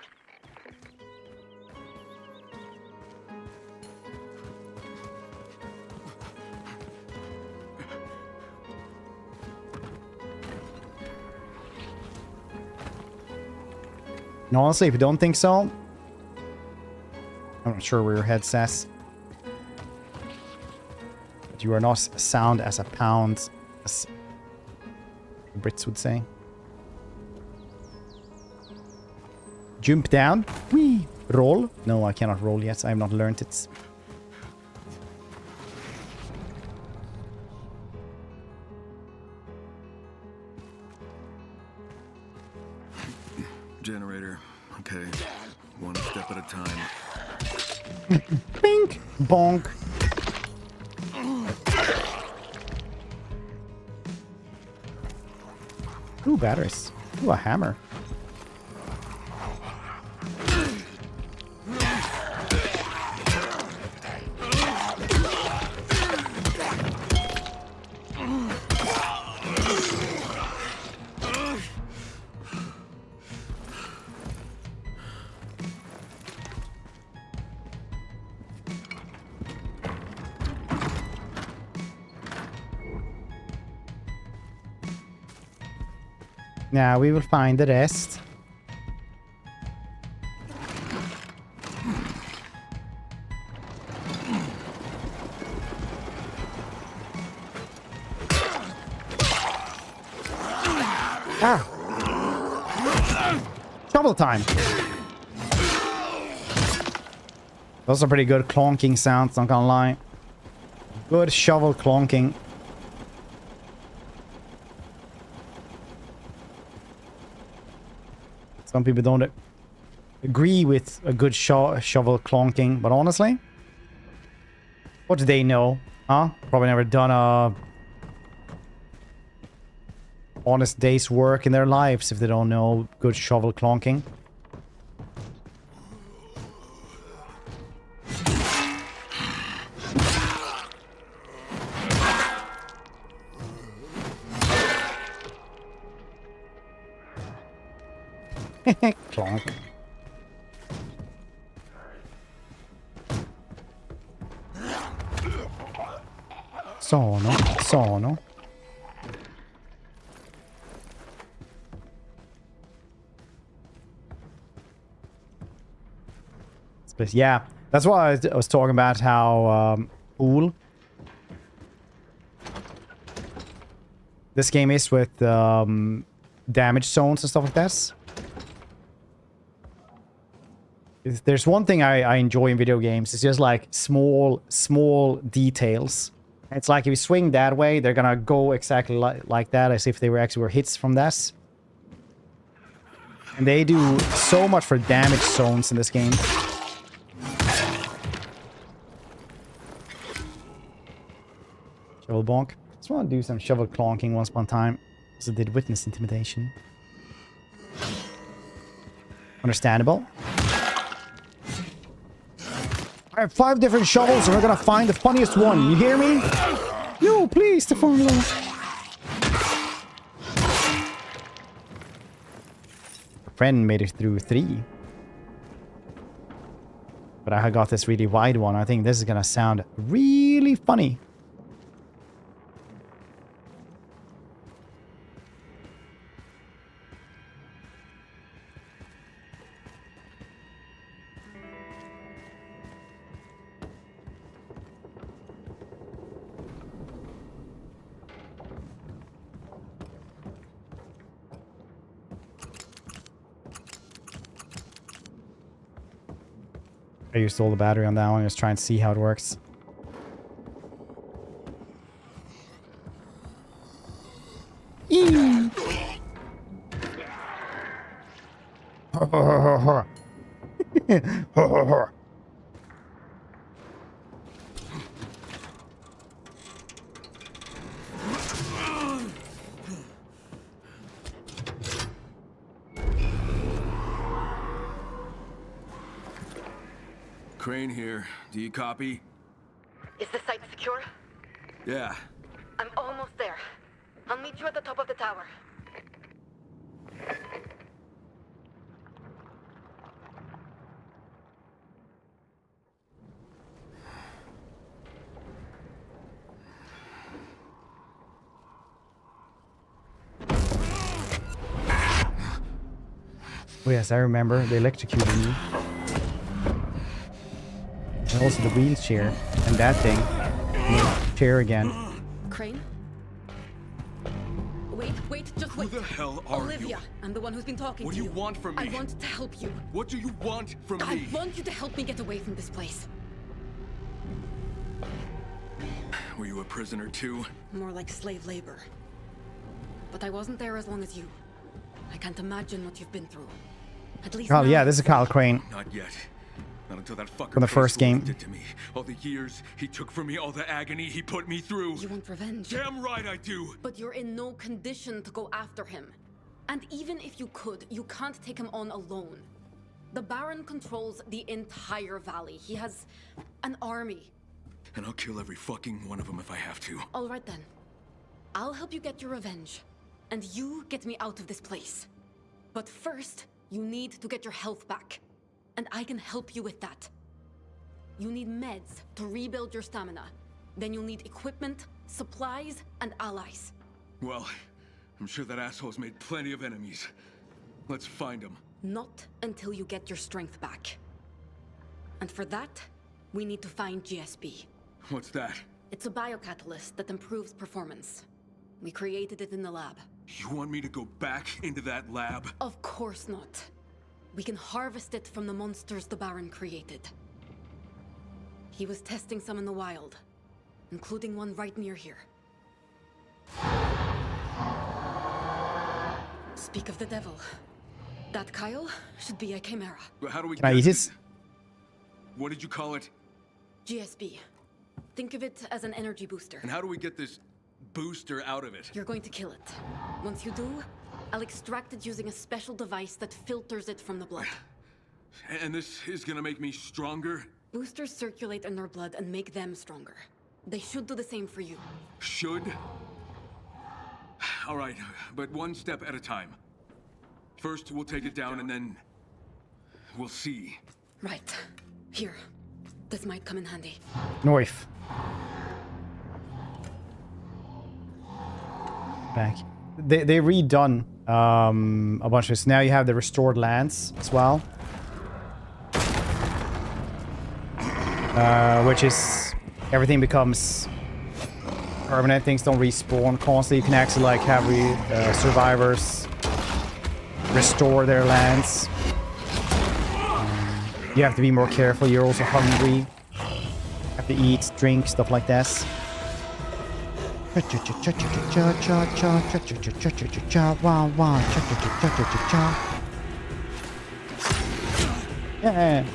Speaker 1: And honestly, if you don't think so, I'm not sure where your head says. But you are not sound as a pound, as the Brits would say. Jump down. Whee! Roll. No, I cannot roll yet. I have not learned it.
Speaker 9: Generator. Okay. One step at a time.
Speaker 1: Bink! Bonk! Ooh, batteries. Ooh, a hammer. Now we will find the rest. Ah! Shovel time! Those are pretty good clonking sounds, not gonna lie. Good shovel clonking. Some people don't agree with a good shovel clonking, but honestly, what do they know? Huh? Probably never done a honest day's work in their lives if they don't know good shovel clonking. Clonk. Sono. Yeah, that's why I was talking about how cool this game is with damage zones and stuff like that. If there's one thing I enjoy in video games, it's just like small details. It's like if you swing that way, they're gonna go exactly like that, as if they were actually hits from this. And they do so much for damage zones in this game. Shovel bonk. Just want to do some shovel clonking once upon a time. So I did witness intimidation. Understandable. I have 5 different shovels and we're gonna find the funniest one. You hear me? Yo, please, the formula. A friend made it through 3. But I got this really wide one. I think this is gonna sound really funny. I used all the battery on that one. Just trying to see how it works. Eee.
Speaker 9: Crane here. Do you copy?
Speaker 14: Is the site secure?
Speaker 9: Yeah.
Speaker 14: I'm almost there. I'll meet you at the top of the tower.
Speaker 1: Oh yes, I remember. They electrocuted me. And also the wheelchair. And that thing. And the chair again.
Speaker 14: Crane? Wait, just wait.
Speaker 9: Who the hell are
Speaker 14: Olivia,
Speaker 9: you?
Speaker 14: I'm the one who's been talking
Speaker 9: What
Speaker 14: to
Speaker 9: do
Speaker 14: you.
Speaker 9: you want from me?
Speaker 14: I want to help you.
Speaker 9: What do you want from
Speaker 14: I
Speaker 9: me?
Speaker 14: want you to help me get away from this place.
Speaker 9: Were you a prisoner too?
Speaker 14: More like slave labor. But I wasn't there as long as you. I can't imagine what you've been through. At least
Speaker 1: Oh
Speaker 14: now
Speaker 1: yeah, this is Kyle Crane.
Speaker 9: Not yet. Not until that fucker
Speaker 1: From the first game.
Speaker 9: did to me. All the years he took from me, all the agony he put me through.
Speaker 14: You want revenge?
Speaker 9: Damn right I do.
Speaker 14: But you're in no condition to go after him. And even if you could, you can't take him on alone. The Baron controls the entire valley. He has an army.
Speaker 9: And I'll kill every fucking one of them if I have to.
Speaker 14: All right then. I'll help you get your revenge. And you get me out of this place. But first, you need to get your health back. And I can help you with that. You need meds to rebuild your stamina. Then you'll need equipment, supplies, and allies.
Speaker 9: Well, I'm sure that asshole's made plenty of enemies. Let's find him.
Speaker 14: Not until you get your strength back. And for that, we need to find GSP.
Speaker 9: What's that?
Speaker 14: It's a biocatalyst that improves performance. We created it in the lab.
Speaker 9: You want me to go back into that lab?
Speaker 14: Of course not. We can harvest it from the monsters the Baron created. He was testing some in the wild, including one right near here. Speak of the devil. That Kyle should be a chimera.
Speaker 9: But how do we
Speaker 1: Can I eat it?
Speaker 9: What did you call it?
Speaker 14: GSB. Think of it as an energy booster.
Speaker 9: And how do we get this booster out of it?
Speaker 14: You're going to kill it. Once you do, I'll extract it using a special device that filters it from the blood.
Speaker 9: And this is gonna make me stronger?
Speaker 14: Boosters circulate in their blood and make them stronger. They should do the same for you.
Speaker 9: Should? All right, but one step at a time. First, we'll take it down and then we'll see.
Speaker 14: Right. Here. This might come in handy.
Speaker 1: North. Back. They redone a bunch of this. Now you have the restored lands as well. Which is everything becomes permanent. Things don't respawn constantly. You can actually like have survivors restore their lands. You have to be more careful. You're also hungry. You have to eat, drink, stuff like this. Yeah.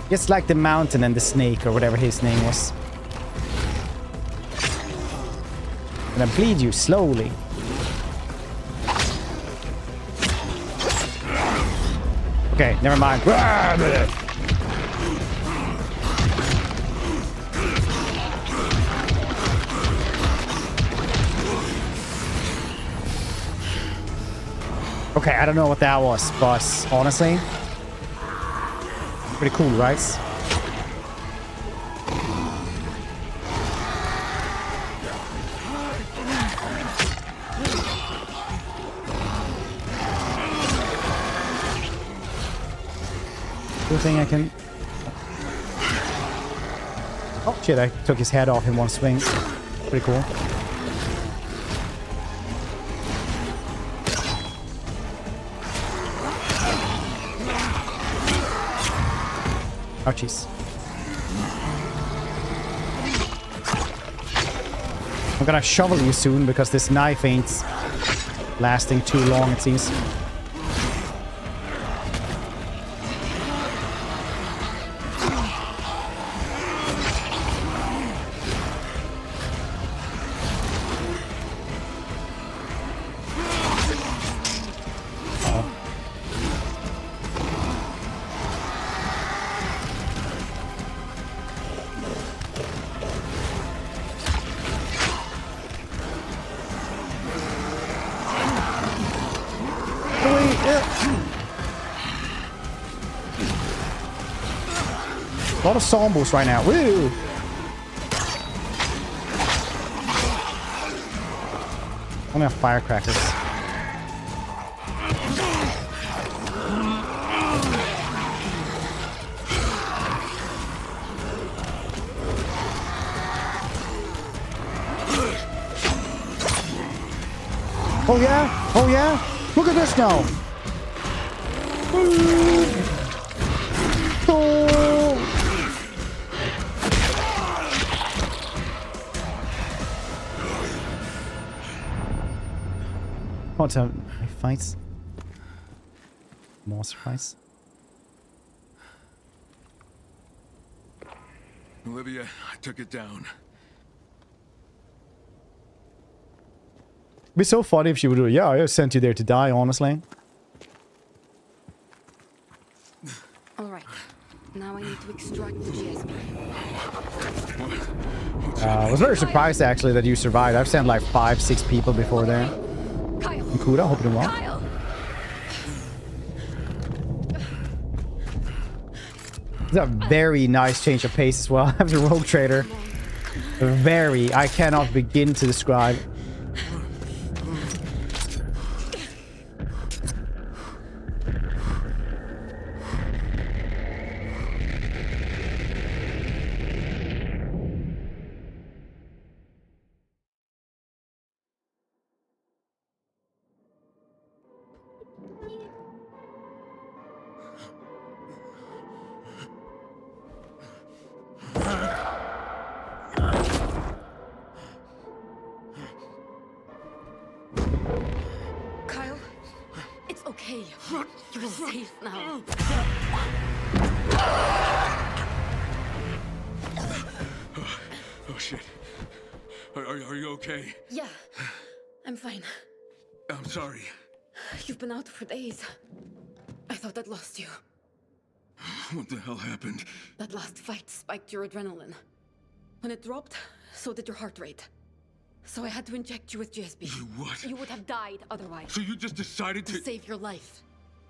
Speaker 1: It's like the mountain and the snake or whatever his name was. And I bleed you slowly. Okay, never mind. Okay, I don't know what that was, but honestly, pretty cool, right? Good thing I can... Shit, I took his head off in one swing. Pretty cool. Oh, jeez. I'm gonna shovel you soon because this knife ain't lasting too long, it seems. A lot of zombies right now. Woo! Only have firecrackers. Oh yeah? Oh yeah? Look at this now! What fights? Monster fights?
Speaker 9: Olivia, I took it down.
Speaker 1: It'd be so funny if she would do it. Yeah, I sent you there to die, honestly.
Speaker 14: Alright. Now I need to extract the GSP.
Speaker 1: I was very surprised actually that you survived. I've sent like 5-6 people before there. Kuda, hope you're doing well.
Speaker 14: Kyle!
Speaker 1: It's a very nice change of pace as well. As a rogue trader. Very. I cannot begin to describe.
Speaker 14: Kyle, it's okay. You're safe now.
Speaker 9: Oh shit. Are you okay?
Speaker 14: Yeah, I'm fine.
Speaker 9: I'm sorry.
Speaker 14: You've been out for days. I thought I'd lost you.
Speaker 9: What the hell happened?
Speaker 14: That last fight spiked your adrenaline. When it dropped, so did your heart rate. So I had to inject you with GSP.
Speaker 9: You what?
Speaker 14: You would have died otherwise.
Speaker 9: So you just decided to
Speaker 14: save your life.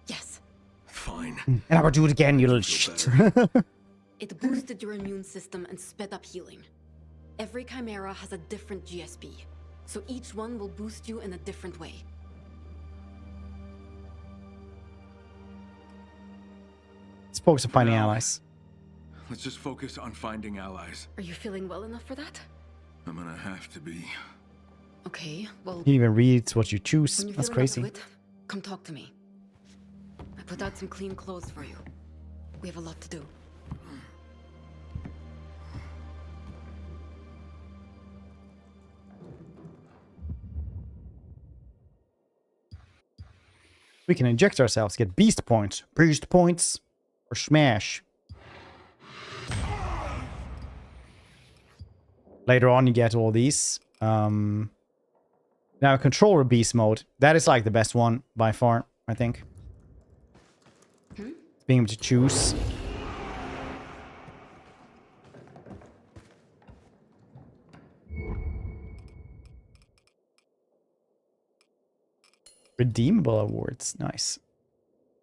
Speaker 14: Yes.
Speaker 9: Fine.
Speaker 1: And I'm gonna do it again, you little shit.
Speaker 14: It boosted your immune system and sped up healing. Every chimera has a different GSP, so each one will boost you in a different way.
Speaker 1: Let's focus on finding allies.
Speaker 9: Let's just focus on finding allies.
Speaker 14: Are you feeling well enough for that?
Speaker 9: I'm gonna have to be.
Speaker 14: Okay, well...
Speaker 1: You even read what you choose.
Speaker 14: When you're
Speaker 1: That's
Speaker 14: feeling up to
Speaker 1: crazy.
Speaker 14: it, come talk to me. I put out some clean clothes for you. We have a lot to do.
Speaker 1: We can inject ourselves, get beast points. Beast points. Or smash. Later on you get all these. Now controller beast mode. That is like the best one by far, I think. Being able to choose. Redeemable awards. Nice.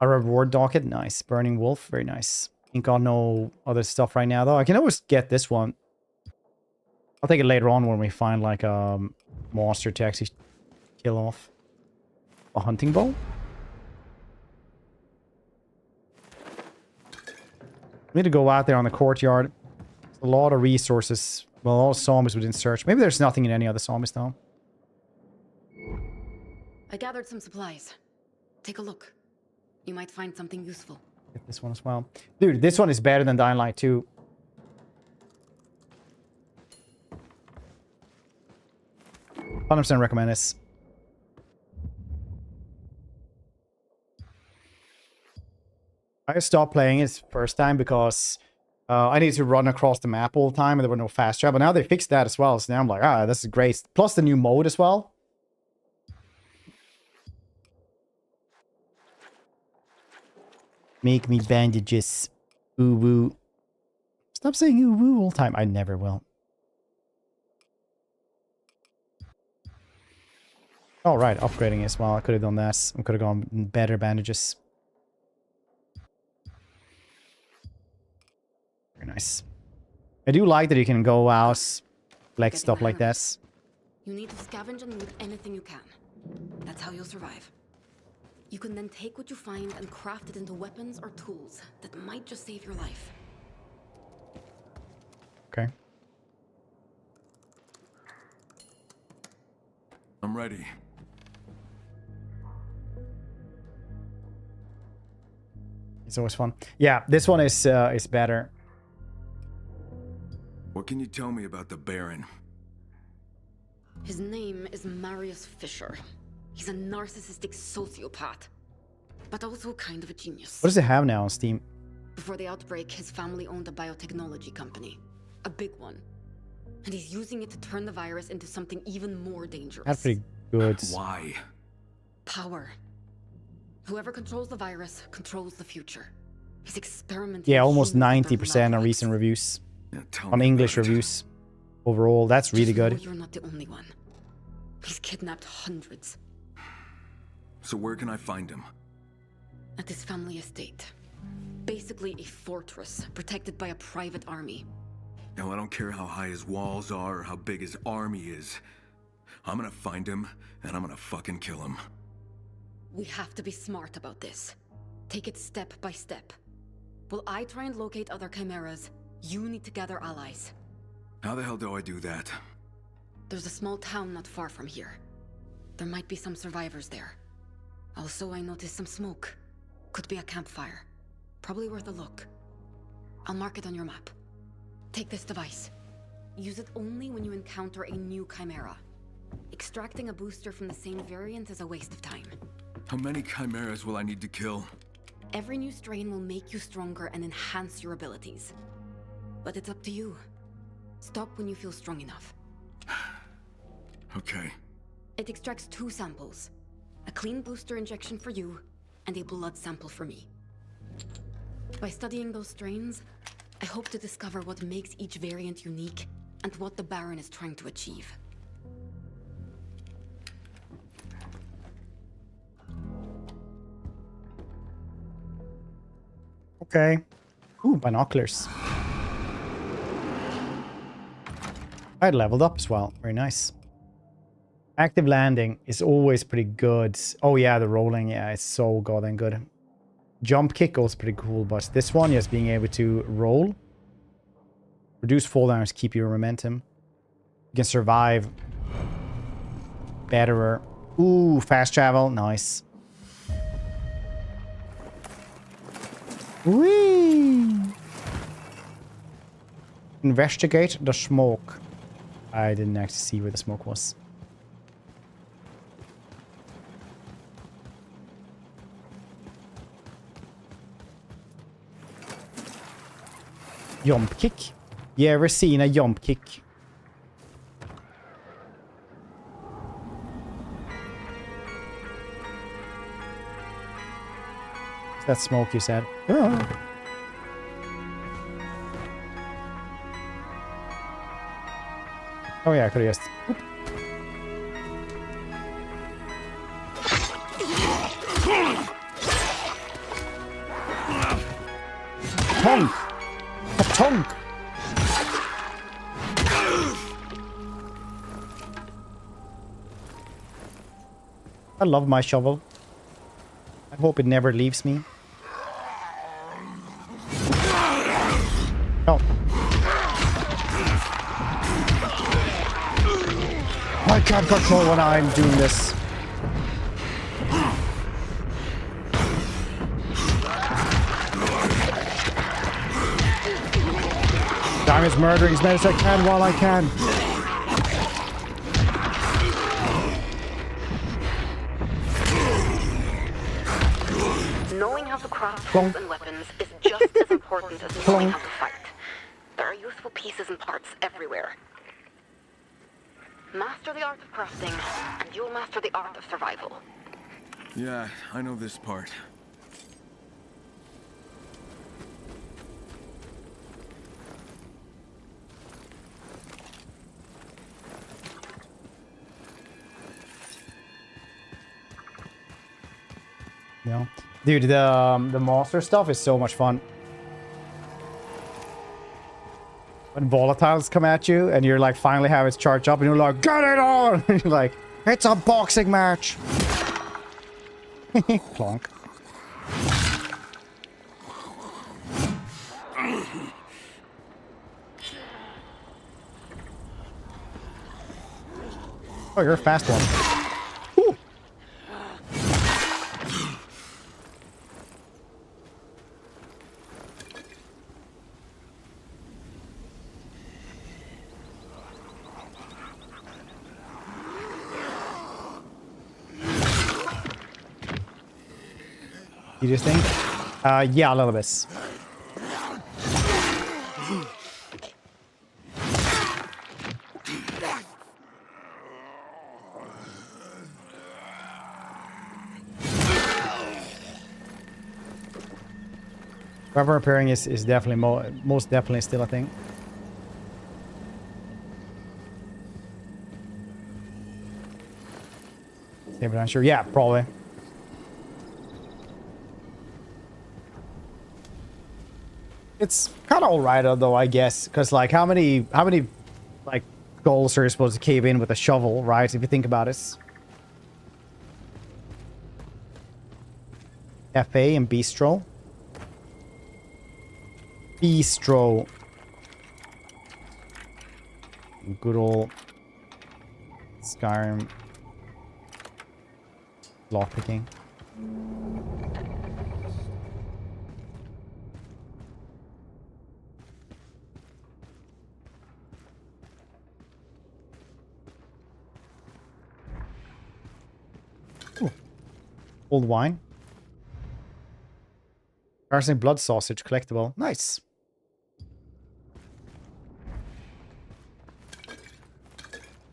Speaker 1: A reward docket. Nice. Burning Wolf. Very nice. Ain't got no other stuff right now, though. I can always get this one. I'll take it later on when we find, like, a monster to actually kill off. A hunting bow? We need to go out there on the courtyard. A lot of resources. Well, all zombies within search. Maybe there's nothing in any other zombies though.
Speaker 14: I gathered some supplies. Take a look. You might find something useful.
Speaker 1: Get this one as well. Dude, this one is better than Dying Light 2. %, recommend this. I stopped playing it first time because I needed to run across the map all the time and there were no fast travel. Now they fixed that as well. So now I'm like, ah, this is great. Plus the new mode as well. Make me bandages. Ooh woo. Stop saying ooh woo all the time. I never will. All right, upgrading as well. I could have done this. I could have gone better bandages. Very nice. I do like that you can go out, collect stuff like this.
Speaker 14: You need to scavenge and loot anything you can. That's how you'll survive. You can then take what you find and craft it into weapons or tools that might just save your life.
Speaker 1: Okay.
Speaker 9: I'm ready.
Speaker 1: It's always fun. Yeah, this one is better.
Speaker 9: What can you tell me about the Baron?
Speaker 14: His name is Marius Fisher. He's a narcissistic sociopath, but also kind of a genius.
Speaker 1: What does it have now on Steam?
Speaker 14: Before the outbreak, his family owned a biotechnology company. A big one. And he's using it to turn the virus into something even more dangerous.
Speaker 1: That's pretty good.
Speaker 9: Why?
Speaker 14: Power. Whoever controls the virus controls the future. He's experimenting.
Speaker 1: Yeah, almost 90% on recent reviews.
Speaker 9: Yeah,
Speaker 1: on English reviews. Overall, that's really good.
Speaker 14: You're not the only one. He's kidnapped hundreds.
Speaker 9: So where can I find him?
Speaker 14: At his family estate. Basically a fortress protected by a private army.
Speaker 9: Now, I don't care how high his walls are or how big his army is. I'm gonna find him, and I'm gonna fucking kill him.
Speaker 14: We have to be smart about this. Take it step by step. While I try and locate other chimeras, you need to gather allies.
Speaker 9: How the hell do I do that?
Speaker 14: There's a small town not far from here. There might be some survivors there. Also, I noticed some smoke. Could be a campfire. Probably worth a look. I'll mark it on your map. Take this device. Use it only when you encounter a new chimera. Extracting a booster from the same variant is a waste of time.
Speaker 9: How many chimeras will I need to kill?
Speaker 14: Every new strain will make you stronger and enhance your abilities. But it's up to you. Stop when you feel strong enough.
Speaker 9: Okay.
Speaker 14: It extracts 2 samples. A clean booster injection for you, and a blood sample for me. By studying those strains, I hope to discover what makes each variant unique, and what the Baron is trying to achieve.
Speaker 1: Okay. Ooh, binoculars. I leveled up as well. Very nice. Active landing is always pretty good. Oh yeah, the rolling. Yeah, it's so goddamn good. Jump kick also pretty cool, but this one, just being able to roll. Reduce fall damage, keep your momentum. You can survive. Betterer. Ooh, fast travel. Nice. Whee! Investigate the smoke. I didn't actually see where the smoke was. Jump kick? You ever seen a jump kick? Is that smoke you said? Oh. Oh yeah, I could have just... Oop. Tonk! A tonk! I love my shovel. I hope it never leaves me. Oh. I can't control when I'm doing this. Time is murdering as many as I can while I can.
Speaker 15: Knowing how to craft tools and weapons is just as important as knowing how to fight. There are useful pieces and parts everywhere. Master the art of crafting, and you'll master the art of survival.
Speaker 9: Yeah, I know this part.
Speaker 1: Yeah. Dude, the monster stuff is so much fun. When volatiles come at you and you're like finally have it charged up and you're like, get it on! And you're like, it's a boxing match! Clonk. Oh, you're a fast one. Whew. You just think? Yeah, a little bit. Whoever appearing is definitely most definitely still a thing. Yeah, but I'm sure. Yeah, probably. It's kind of alright though, I guess, because like how many like goals are you supposed to cave in with a shovel, right? If you think about it. Cafe and bistro. Bistro. Good old Skyrim lockpicking. Ooh. Old wine. Arsenic blood sausage collectible. Nice.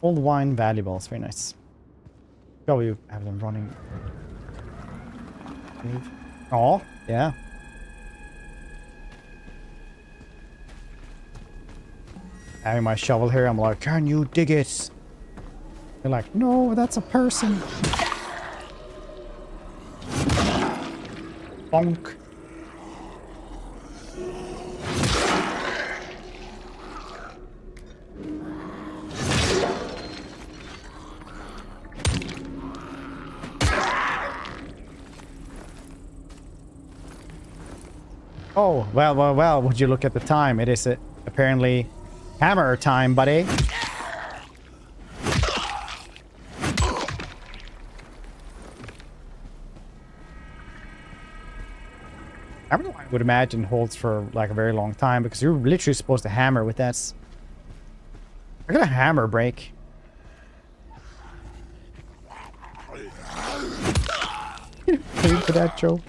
Speaker 1: Old wine valuables. Very nice. Oh, you have them running. Oh, yeah. Having my shovel here, I'm like, can you dig it? They're like, no, that's a person. Bonk. Oh, well, would you look at the time? It is apparently hammer time, buddy. I would imagine holds for like a very long time because you're literally supposed to hammer with that. I got a hammer break. Paid for that joke.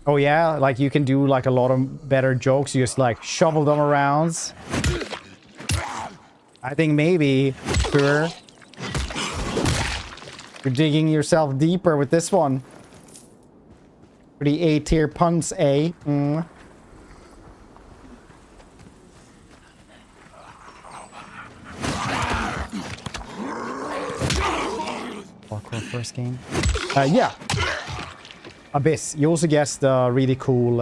Speaker 1: Oh yeah, like you can do like a lot of better jokes. You just like shovel them around. I think maybe you're digging yourself deeper with this one. Pretty A-tier puns, eh? Mm. Parkour first game. Yeah. Abyss. You also get the really cool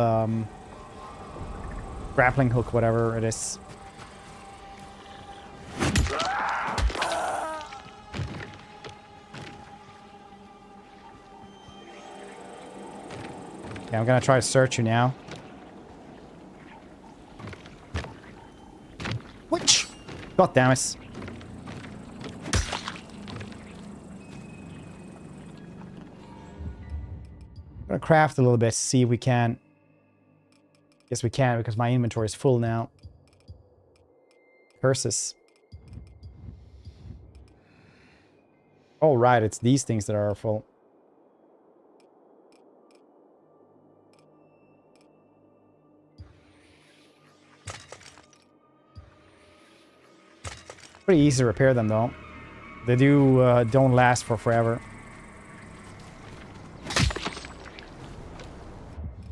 Speaker 1: grappling hook, whatever it is. Okay, I'm gonna try to search you now. Which? God damn it. I'm gonna craft a little bit, see if we can. Yes, we can, because my inventory is full now. Curses. Oh, right, it's these things that are full. Pretty easy to repair them, though. They don't last for forever.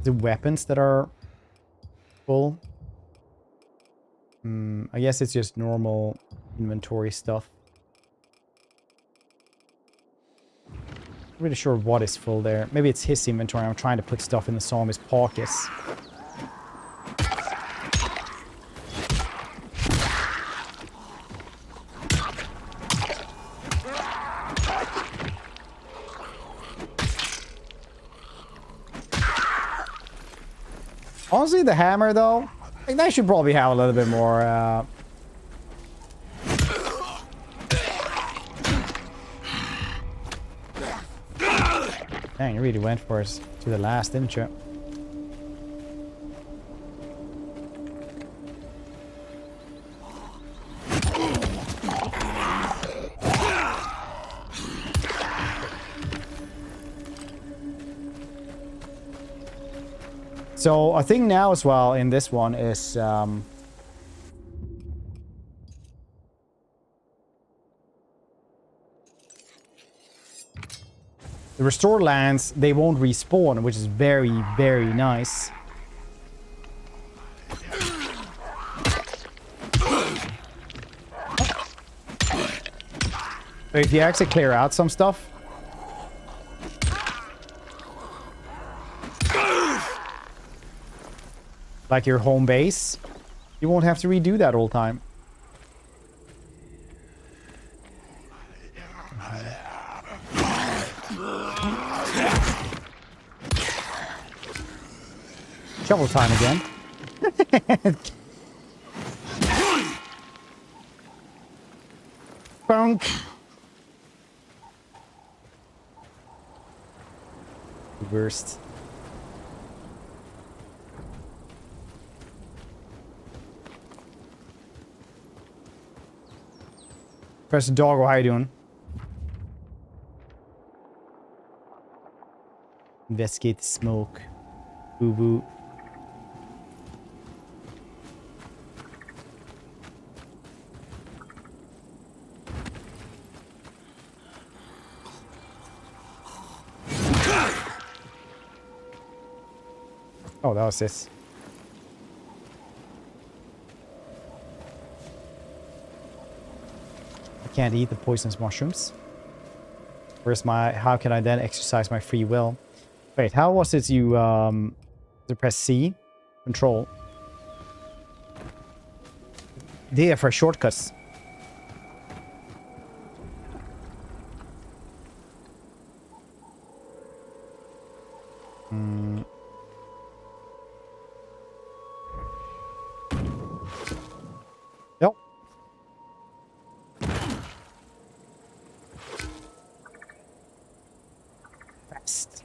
Speaker 1: The weapons that are full. I guess it's just normal inventory stuff. Not really sure what is full there. Maybe it's his inventory. I'm trying to put stuff in some of his pockets. Honestly, the hammer, though, I think that should probably have a little bit more, Dang, you really went for us to the last, didn't you? So I think now as well in this one is the restored lands, they won't respawn, which is very, very nice. So if you actually clear out some stuff, like your home base, you won't have to redo that all the time. Shovel time again. Bonk. Worst. Professor Doggo, how you doing? Investigate the smoke. Boo boo. Oh, that was this. I can't eat the poisonous mushrooms. Where's my... How can I then exercise my free will? Wait, how was it you... to press C? Control. D for shortcuts. Yep. Fast.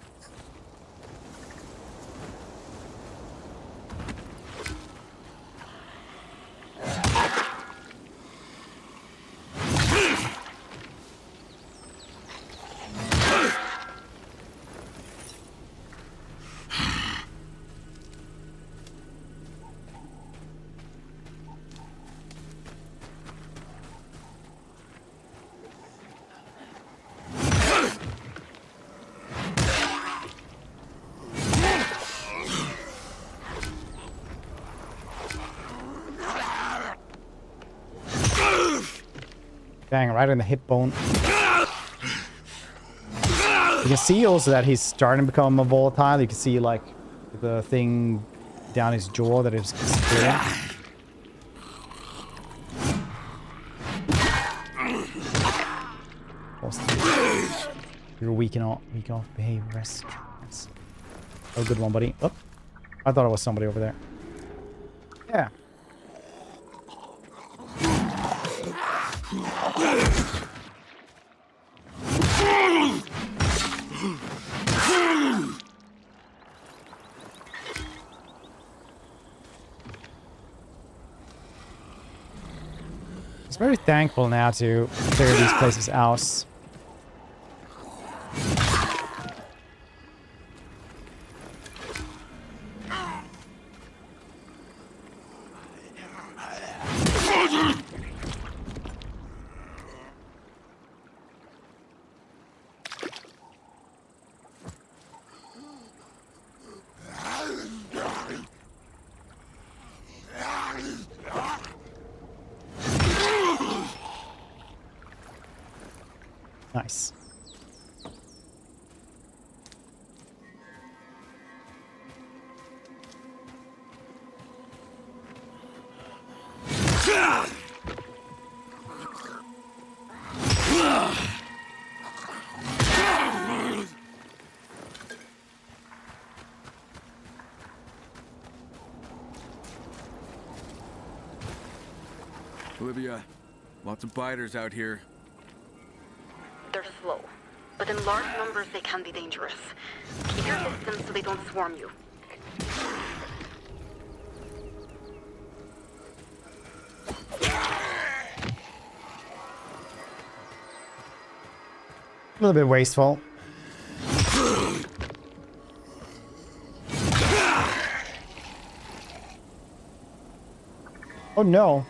Speaker 1: Dang, right in the hip bone. You can see also that he's starting to become more volatile. You can see, like, the thing down his jaw that is splitting. You're weak off behavior. Rest. Oh, good one, buddy. Oh, I thought it was somebody over there. Yeah. It's very thankful now to clear these places out. Nice.
Speaker 9: Olivia, lots of biters out here.
Speaker 15: They're slow, but in large numbers they can be dangerous. Keep your distance so they don't swarm you.
Speaker 1: A little bit wasteful. Oh no.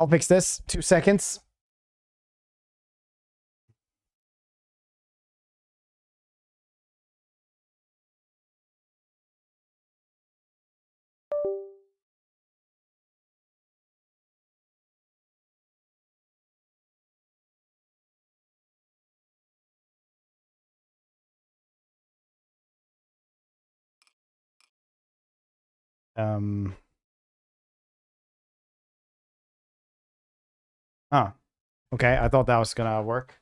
Speaker 1: I'll fix this. 2 seconds. Oh, okay. I thought that was gonna work.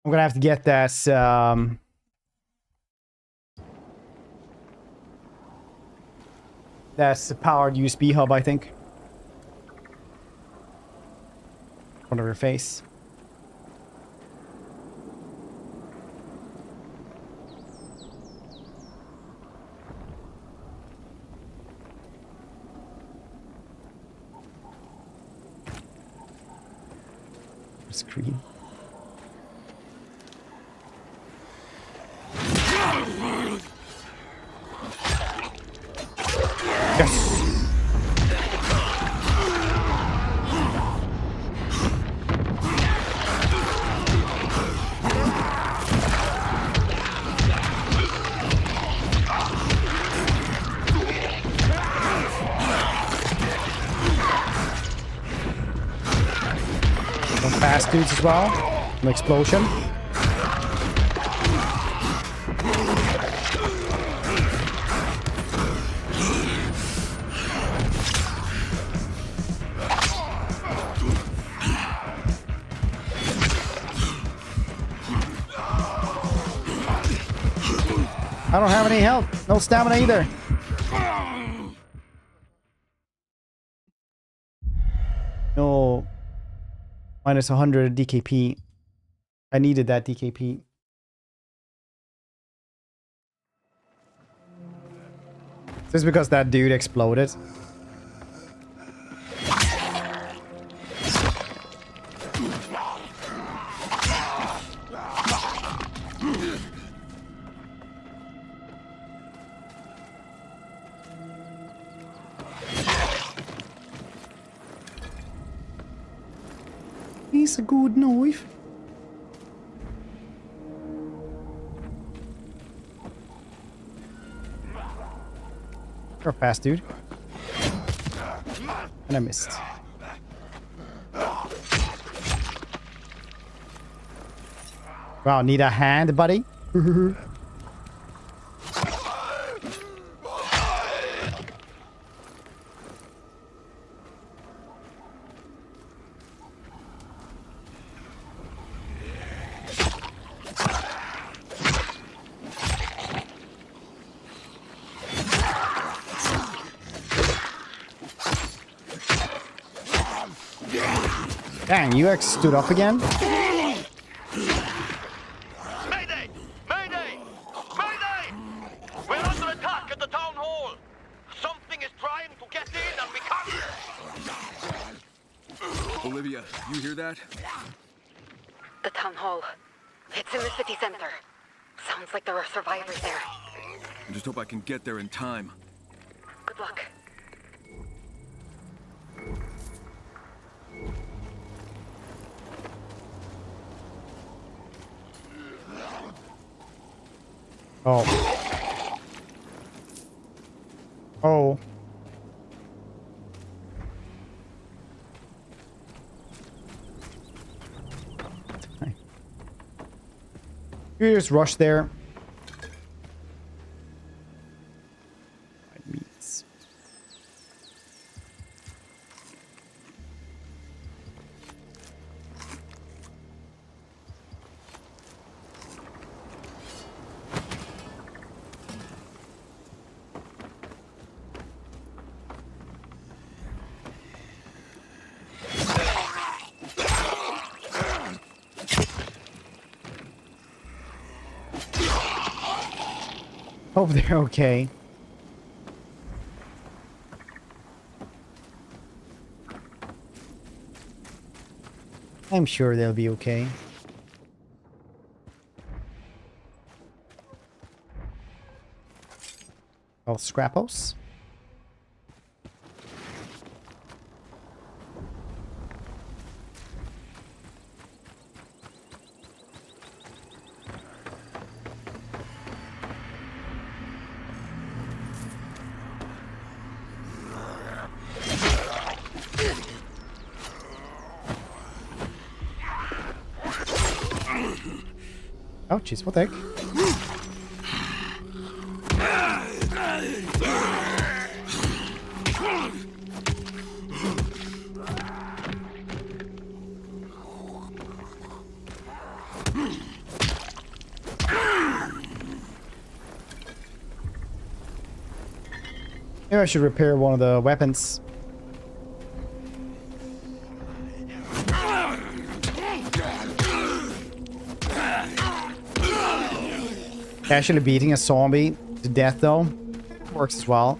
Speaker 1: I'm gonna have to get this, that's a powered USB hub, I think. Front of your face. Screen. Yes. Some fast dudes as well. An explosion. I don't have any health. No stamina either. No. Minus 100 DKP. I needed that DKP. Just because that dude exploded. He's a good knife. You're a fast dude. And I missed. Wow, need a hand, buddy? Dang, you stood up again?
Speaker 16: Mayday! Mayday! Mayday! We're under attack at the town hall! Something is trying to get in and we can't...
Speaker 9: Olivia, you hear that?
Speaker 15: The town hall. It's in the city center. Sounds like there are survivors there.
Speaker 9: I just hope I can get there in time.
Speaker 15: Good luck.
Speaker 1: Oh. Oh. You just rush there. Meats. Hope they're okay. I'm sure they'll be okay. Oh, Scrappos. Oh, jeez, what the heck? Maybe I should repair one of the weapons. Actually beating a zombie to death though works as well.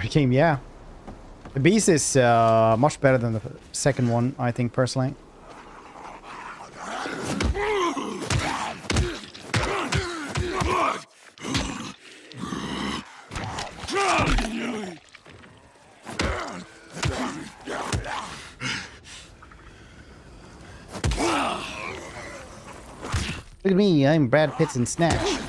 Speaker 1: Game, yeah. The beast is much better than the second one, I think, personally. Look at me, I'm Brad Pitt in Snatch.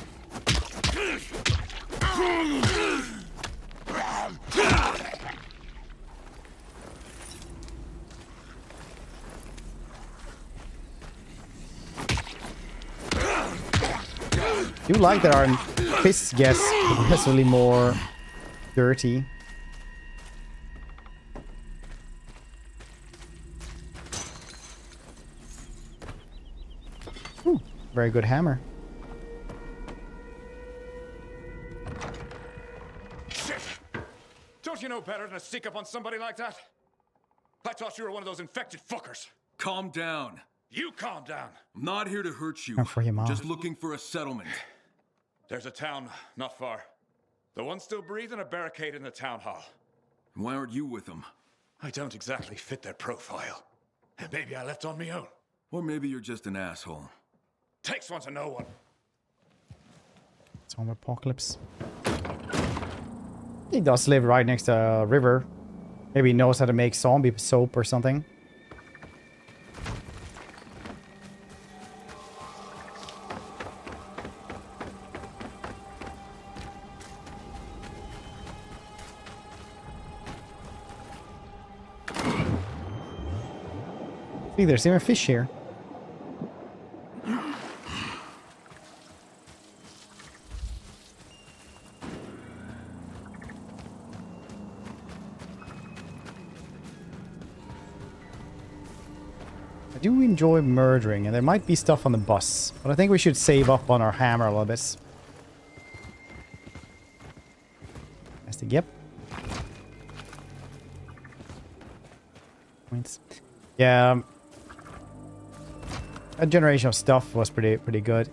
Speaker 1: I do like that our fists get progressively more dirty. Ooh, very good hammer.
Speaker 6: Shit! Don't you know better than to sneak up on somebody like that? I thought you were one of those infected fuckers.
Speaker 9: Calm down.
Speaker 6: You calm down.
Speaker 9: I'm not here to hurt you.
Speaker 1: Not for your mom.
Speaker 9: Just looking for a settlement.
Speaker 6: There's a town not far. The one still breathing a barricade in the town hall.
Speaker 9: Why aren't you with them?
Speaker 6: I don't exactly fit their profile. Maybe I left on me own.
Speaker 9: Or maybe you're just an asshole.
Speaker 6: Takes one to know one.
Speaker 1: Zombie apocalypse. He does live right next to a river. Maybe he knows how to make zombie soap or something. See, there's even fish here. I do enjoy murdering, and there might be stuff on the bus, but I think we should save up on our hammer a little bit. That's the yep. Points. Yeah. That generation of stuff was pretty good.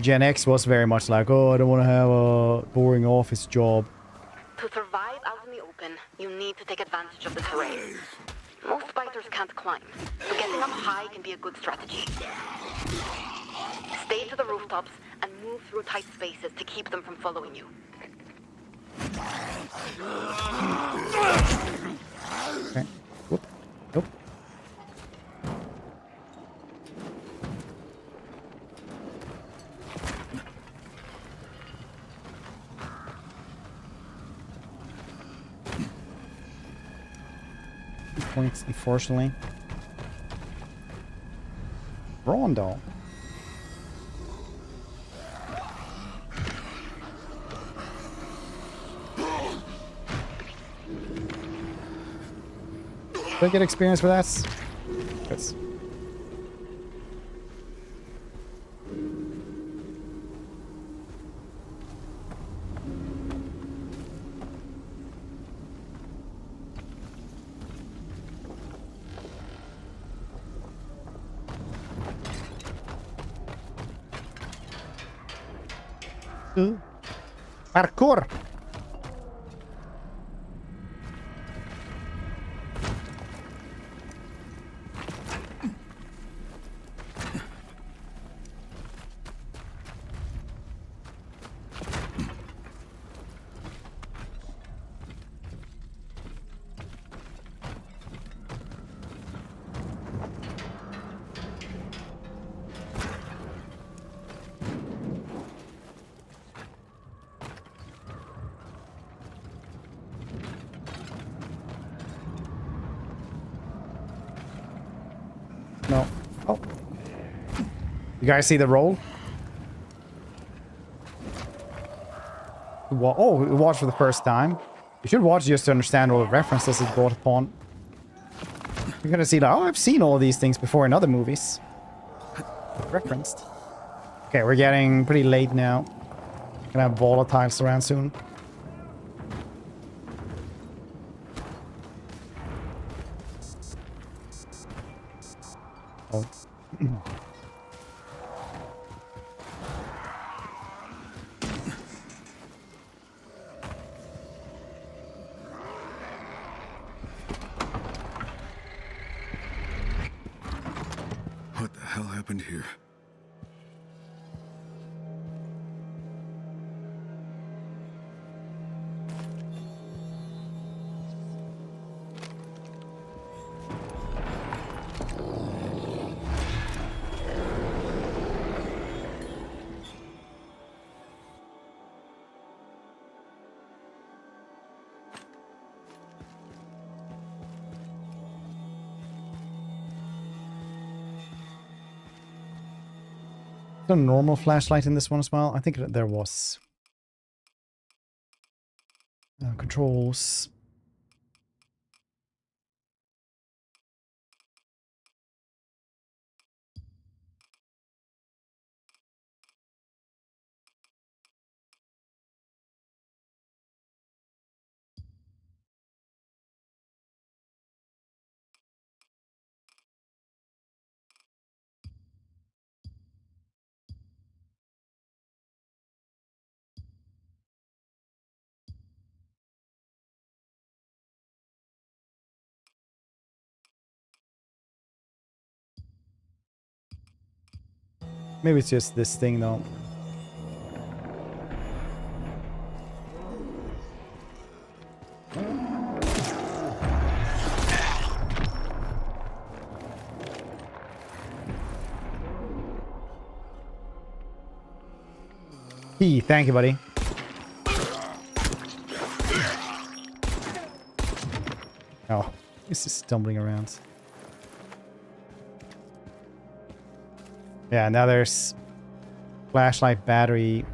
Speaker 1: Gen X was very much like, oh, I don't want to have a boring office job.
Speaker 15: To survive out in the open, you need to take advantage of the terrain. Most biters can't climb, so getting up high can be a good strategy. Stay to the rooftops and move through tight spaces to keep them from following you.
Speaker 1: Okay. Whoop. Nope. Points, unfortunately. Rondo. Did I get experience for that? Yes. Parkour. No. Oh. You guys see the roll? Oh, we watched for the first time. You should watch just to understand all the references it's brought upon. You're gonna see that, oh, I've seen all these things before in other movies. Referenced. Okay, we're getting pretty late now. Gonna have volatiles around soon. Oh.
Speaker 9: What the hell happened here?
Speaker 1: A normal flashlight in this one as well. I think there was controls. Maybe it's just this thing though. Thank you, buddy. Oh, it's just stumbling around. Yeah, now there's flashlight battery.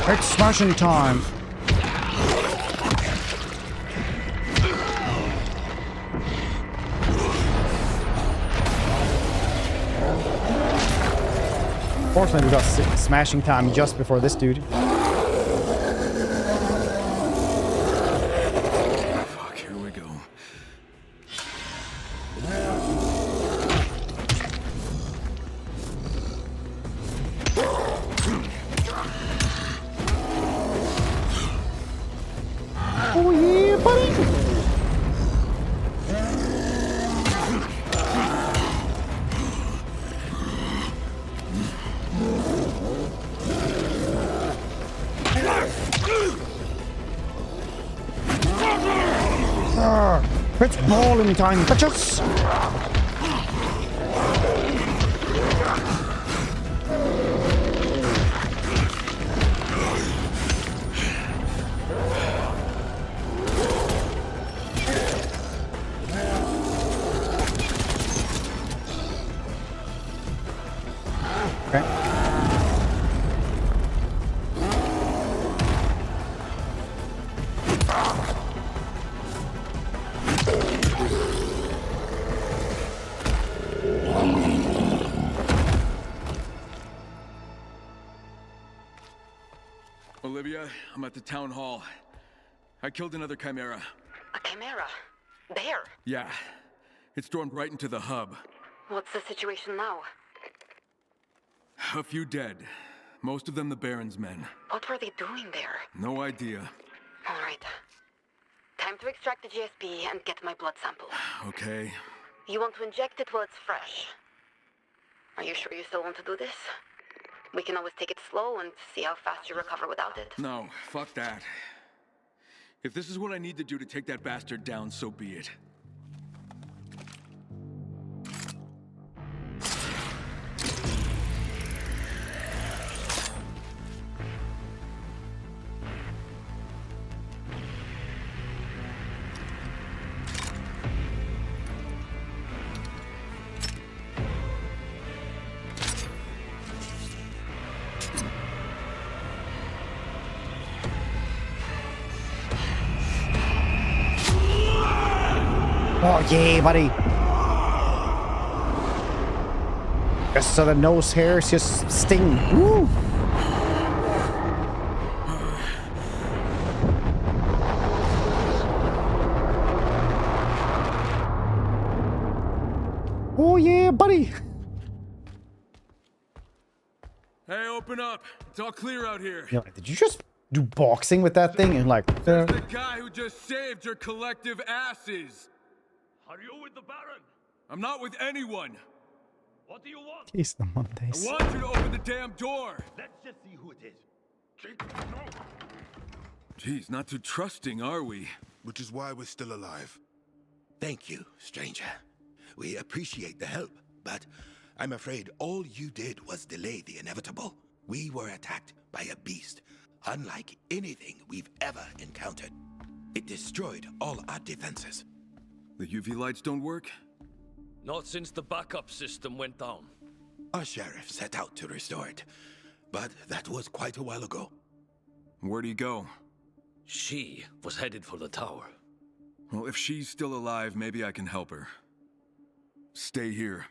Speaker 1: It's smashing time. Fortunately, we got smashing time just before this dude.
Speaker 9: Fuck, here we go.
Speaker 1: Oh yeah, buddy! It's balling time, bitches! Okay.
Speaker 9: Olivia, I'm at the town hall. I killed another chimera.
Speaker 15: A chimera? There?
Speaker 9: Yeah. It stormed right into the hub.
Speaker 15: What's the situation now?
Speaker 9: A few dead. Most of them the Baron's men.
Speaker 15: What were they doing there?
Speaker 9: No idea.
Speaker 15: All right. Time to extract the GSP and get my blood sample.
Speaker 9: Okay.
Speaker 15: You want to inject it while it's fresh. Are you sure you still want to do this? We can always take it slow and see how fast you recover without it.
Speaker 9: No, fuck that. If this is what I need to do to take that bastard down, so be it.
Speaker 1: Oh yeah, buddy. Just so the nose hairs just sting. Woo. Oh yeah, buddy.
Speaker 9: Hey, open up. It's all clear out here.
Speaker 1: Yeah, did you just do boxing with that thing and like?
Speaker 9: There's the guy who just saved your collective asses.
Speaker 6: Are you with the Baron?
Speaker 9: I'm not with anyone.
Speaker 6: What do you want?
Speaker 1: Jeez, the Mondays.
Speaker 9: I want you to open the damn door.
Speaker 6: Let's just see who it is.
Speaker 9: Jeez, not too trusting, are we?
Speaker 17: Which is why we're still alive.
Speaker 2: Thank you, stranger. We appreciate the help, but I'm afraid all you did was delay the inevitable. We were attacked by a beast, unlike anything we've ever encountered. It destroyed all our defenses.
Speaker 9: The UV lights don't work?
Speaker 6: Not since the backup system went down.
Speaker 2: Our sheriff set out to restore it, but that was quite a while ago.
Speaker 9: Where'd he go?
Speaker 6: She was headed for the tower.
Speaker 9: Well, if she's still alive, maybe I can help her. Stay here.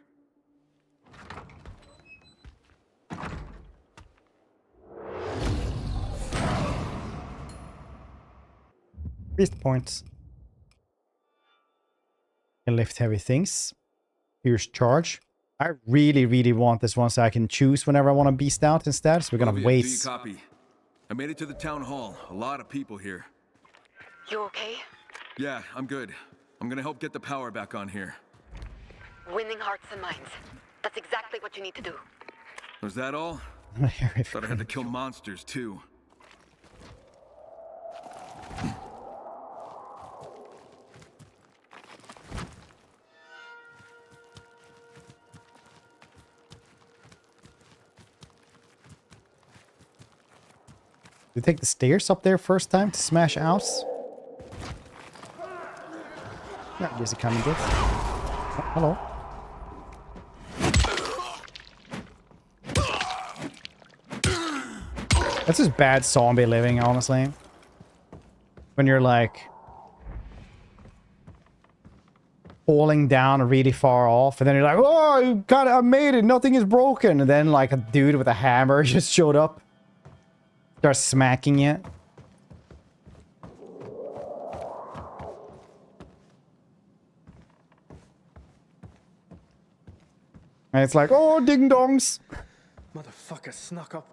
Speaker 1: Beast points. Can lift heavy things. Here's charge. I really, really want this one so I can choose whenever I want to beast out instead. So we're gonna
Speaker 9: Olivia,
Speaker 1: waste.
Speaker 9: do you copy? I made it to the town hall. A lot of people here.
Speaker 15: You okay?
Speaker 9: Yeah, I'm good. I'm gonna help get the power back on here.
Speaker 15: Winning hearts and minds. That's exactly what you need to do.
Speaker 9: Was that all? Thought I had to kill monsters too.
Speaker 1: You take the stairs up there first time to smash house? Yeah, there's a coming gift. Oh, hello. That's just bad zombie living, honestly. When you're like falling down really far off, and then you're like, "Oh, I made it. Nothing is broken." And then like a dude with a hammer just showed up, starts smacking you. And it's like, "Oh, ding dongs."
Speaker 18: Motherfucker snuck up.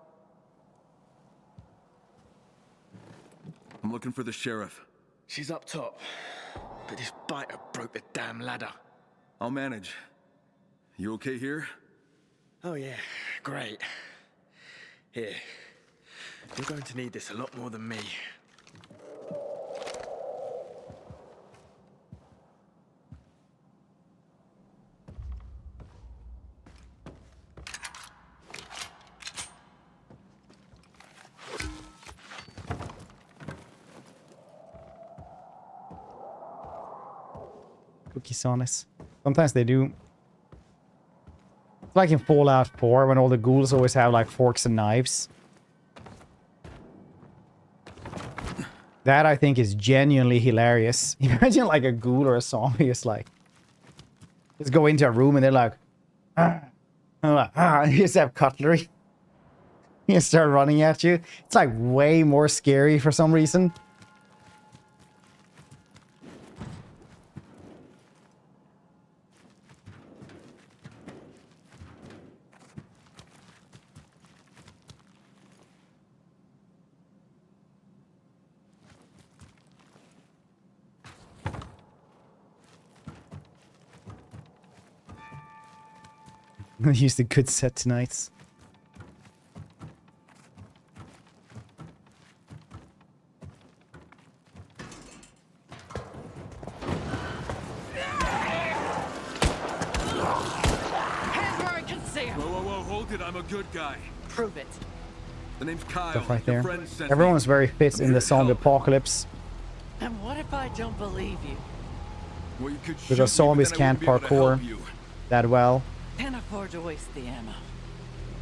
Speaker 9: I'm looking for the sheriff.
Speaker 18: She's up top, but this biter broke the damn ladder.
Speaker 9: I'll manage. You okay here?
Speaker 18: Oh yeah, great. Here, you're going to need this a lot more than me.
Speaker 1: Cookies on us. Sometimes they do. It's like in Fallout 4 when all the ghouls always have like forks and knives. That I think is genuinely hilarious. Imagine like a ghoul or a zombie is like, just go into a room and they're like, and you just have cutlery. You start running at you. It's like way more scary for some reason. I used a good set tonight.
Speaker 19: Hands where I can see him.
Speaker 9: Whoa, hold it. I'm a good guy.
Speaker 19: Prove it.
Speaker 9: The name's Kyle.
Speaker 1: Stuff right
Speaker 9: Your
Speaker 1: there.
Speaker 9: friend sent
Speaker 1: Everyone's
Speaker 9: me.
Speaker 1: very fit in the zombie apocalypse
Speaker 19: And what if I don't believe you?
Speaker 9: Well, you could shoot
Speaker 1: because
Speaker 9: me,
Speaker 1: zombies
Speaker 9: but then I
Speaker 1: can't
Speaker 9: wouldn't be able to help
Speaker 1: parkour
Speaker 9: you.
Speaker 1: that well.
Speaker 19: Can't afford to waste the ammo.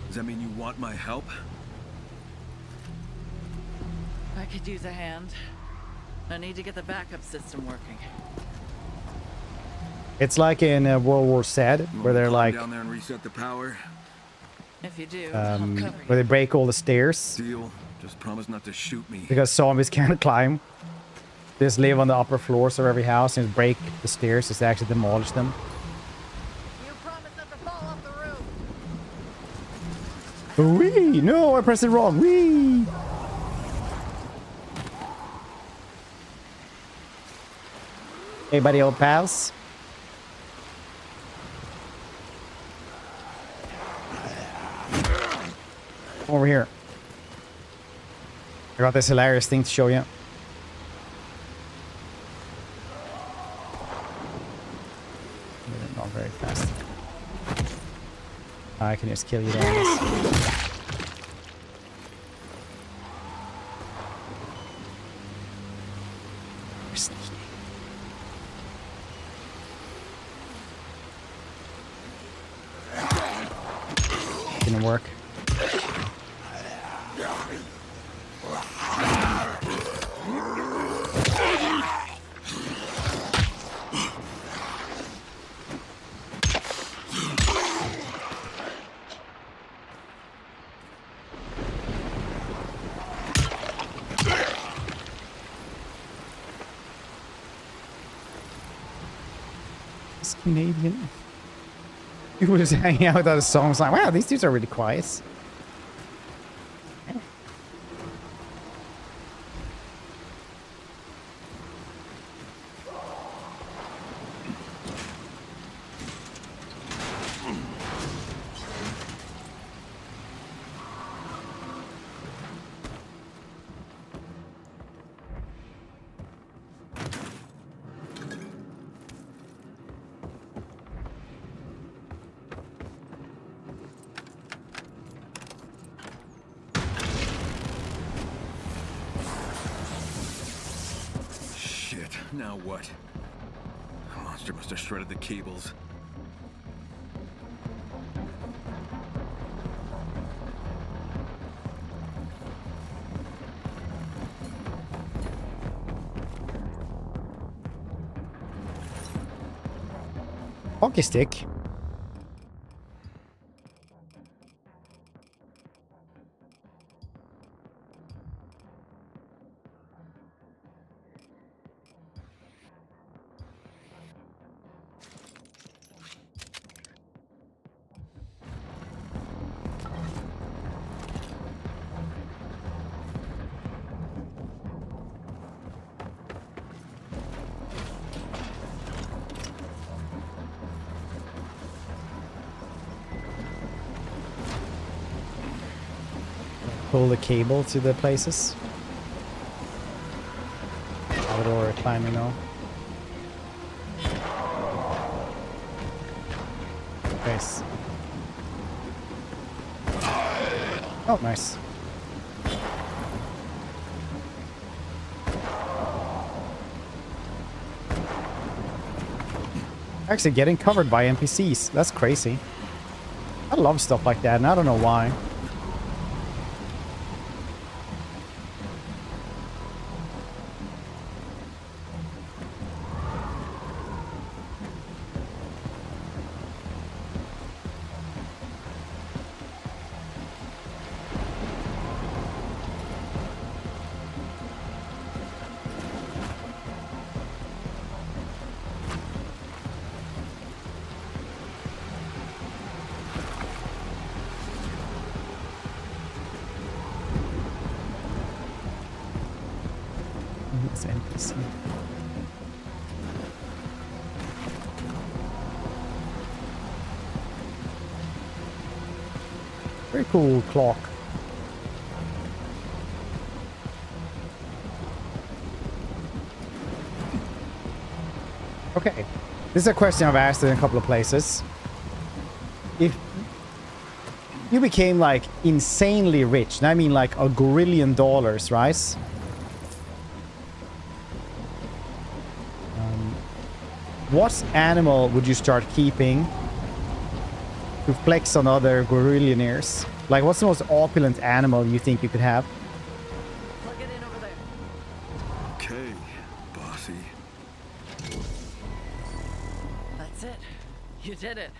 Speaker 9: Does that mean you want my help?
Speaker 19: I could use a hand. I need to get the backup system working.
Speaker 1: It's like in World War Z, where they're like,
Speaker 9: down there and reset the power.
Speaker 19: If you do, I'll cover you.
Speaker 1: where they break all the stairs
Speaker 9: Deal. Just promise not to shoot me.
Speaker 1: because zombies can't climb. They just live on the upper floors of every house and break the stairs just to actually demolish them.
Speaker 19: You promise not to fall off the roof.
Speaker 1: Wee! No, I pressed it wrong. Wee! Hey, buddy, old pals. Come over here. I got this hilarious thing to show you. Not very fast. I can just kill you down. Didn't work. Canadian. People just hanging out with other songs like, wow, these dudes are really quiet.
Speaker 9: Now what? The monster must have shredded the cables.
Speaker 1: Hockey stick. Pull the cable to the places. Outdoor climbing now. Nice. Oh, nice. Actually getting covered by NPCs. That's crazy. I love stuff like that, and I don't know why. NPC. Very cool clock. Okay, this is a question I've asked in a couple of places. If you became like insanely rich, and I mean like $1 grillion, right? What animal would you start keeping to flex on other gorillionaires? Like, what's the most opulent animal you think you could have?
Speaker 19: Plug it in over there.
Speaker 9: Okay, bossy.
Speaker 19: That's it. You did it.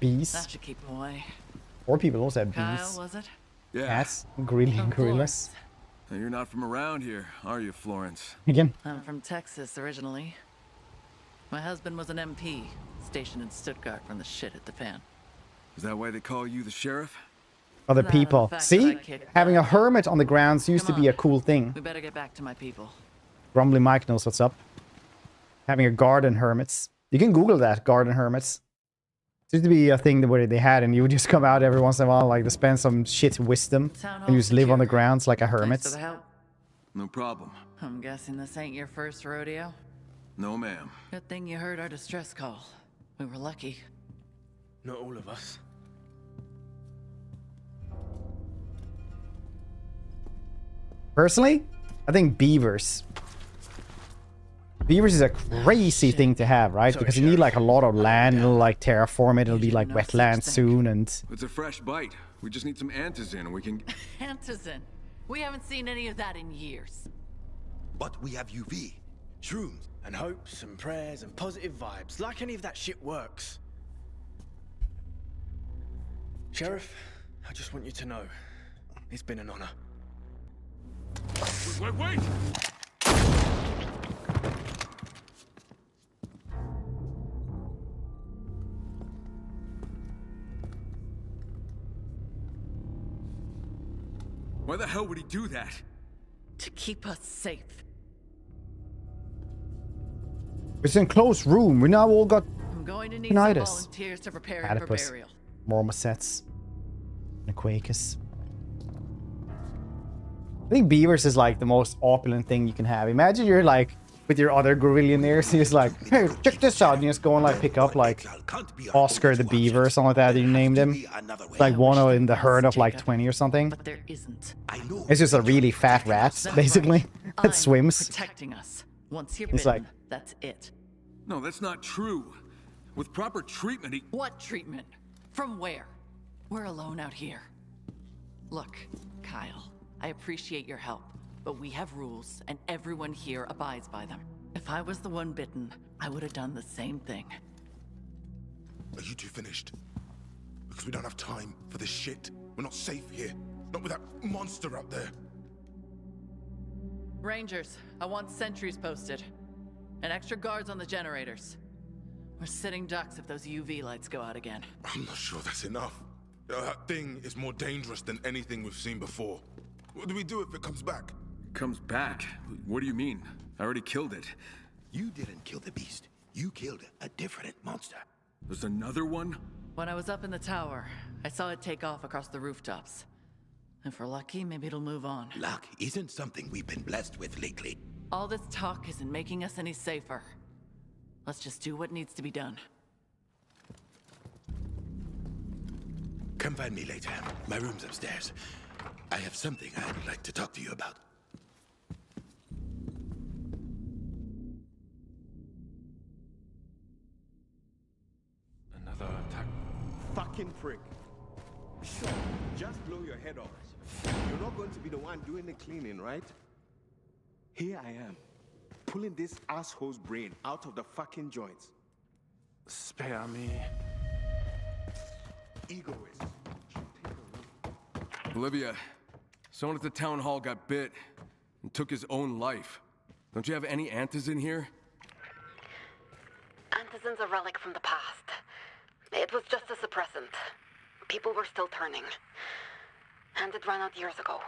Speaker 1: Bees.
Speaker 19: That should keep them away.
Speaker 1: Or people also have bees.
Speaker 19: Kyle, was it?
Speaker 9: Yeah.
Speaker 1: Cats. Gorillas.
Speaker 9: Now, you're not from around here, are you, Florence?
Speaker 1: Again.
Speaker 19: I'm from Texas originally. My husband was an MP, stationed in Stuttgart when the shit hit the fan.
Speaker 9: Is that why they call you the sheriff?
Speaker 1: Other people. See? Having a hermit on the grounds used to be a cool thing.
Speaker 19: We better get back to my people.
Speaker 1: Grumbly Mike knows what's up. Having a garden hermits. You can Google that, garden hermits. It used to be a thing that they had, and you would just come out every once in a while, like to spend some shit wisdom, and you just live on the grounds like a hermit.
Speaker 19: Thanks for the help.
Speaker 9: No problem.
Speaker 19: I'm guessing this ain't your first rodeo?
Speaker 9: No, ma'am.
Speaker 19: Good thing you heard our distress call. We were lucky.
Speaker 18: Not all of us.
Speaker 1: Personally, I think beavers. Beavers is a crazy thing to have, right? Because you need like a lot of land, it'll like terraform it, it'll be like wetland soon, and...
Speaker 9: It's a fresh bite. We just need some antizin and we can...
Speaker 19: Antizin. We haven't seen any of that in years.
Speaker 18: But we have UV, shrooms, and hopes and prayers and positive vibes. Like any of that shit works. Sheriff, I just want you to know, it's been an honor.
Speaker 6: Wait!
Speaker 9: Why the hell would he do that?
Speaker 19: To keep us safe.
Speaker 1: It's an enclosed room. We now all got
Speaker 19: I'm going to need some
Speaker 1: tinnitus.
Speaker 19: volunteers to prepare him for
Speaker 1: Platypus,
Speaker 19: burial.
Speaker 1: marmosets, and Quakers. I think beavers is like the most opulent thing you can have. Imagine you're like with your other gorillionaires, he's like, hey, check this out. And you just go and like pick up like Oscar the Beaver or something like that. You named him. Like one in the herd of like 20 or something.
Speaker 19: But there isn't.
Speaker 1: It's just a really fat rat, basically, that swims.
Speaker 19: Protecting us. Once you're
Speaker 1: It's
Speaker 19: bitten,
Speaker 1: like-
Speaker 19: that's it.
Speaker 9: No, that's not true. With proper treatment, he...
Speaker 19: What treatment? From where? We're alone out here. Look, Kyle, I appreciate your help, but we have rules, and everyone here abides by them. If I was the one bitten, I would have done the same thing.
Speaker 17: Are you two finished? Because we don't have time for this shit. We're not safe here. Not with that monster out there.
Speaker 19: Rangers, I want sentries posted. And extra guards on the generators. We're sitting ducks if those UV lights go out again.
Speaker 17: I'm not sure that's enough. That thing is more dangerous than anything we've seen before. What do we do if it comes back?
Speaker 9: Comes back? What do you mean? I already killed it.
Speaker 2: You didn't kill the beast. You killed a different monster.
Speaker 9: There's another one?
Speaker 19: When I was up in the tower, I saw it take off across the rooftops. If we're lucky, maybe it'll move on.
Speaker 2: Luck isn't something we've been blessed with lately.
Speaker 19: All this talk isn't making us any safer. Let's just do what needs to be done.
Speaker 2: Come find me later. My room's upstairs. I have something I'd like to talk to you about.
Speaker 18: Another attack. Fucking prick. Sure, just blow your head off. You're not going to be the one doing the cleaning, right? Here I am, pulling this asshole's brain out of the fucking joints. Spare me. Egoist.
Speaker 9: Olivia, someone at the town hall got bit and took his own life. Don't you have any antas in here?
Speaker 15: Antizan's a relic from the past. It was just a suppressant. People were still turning. And it ran out years ago.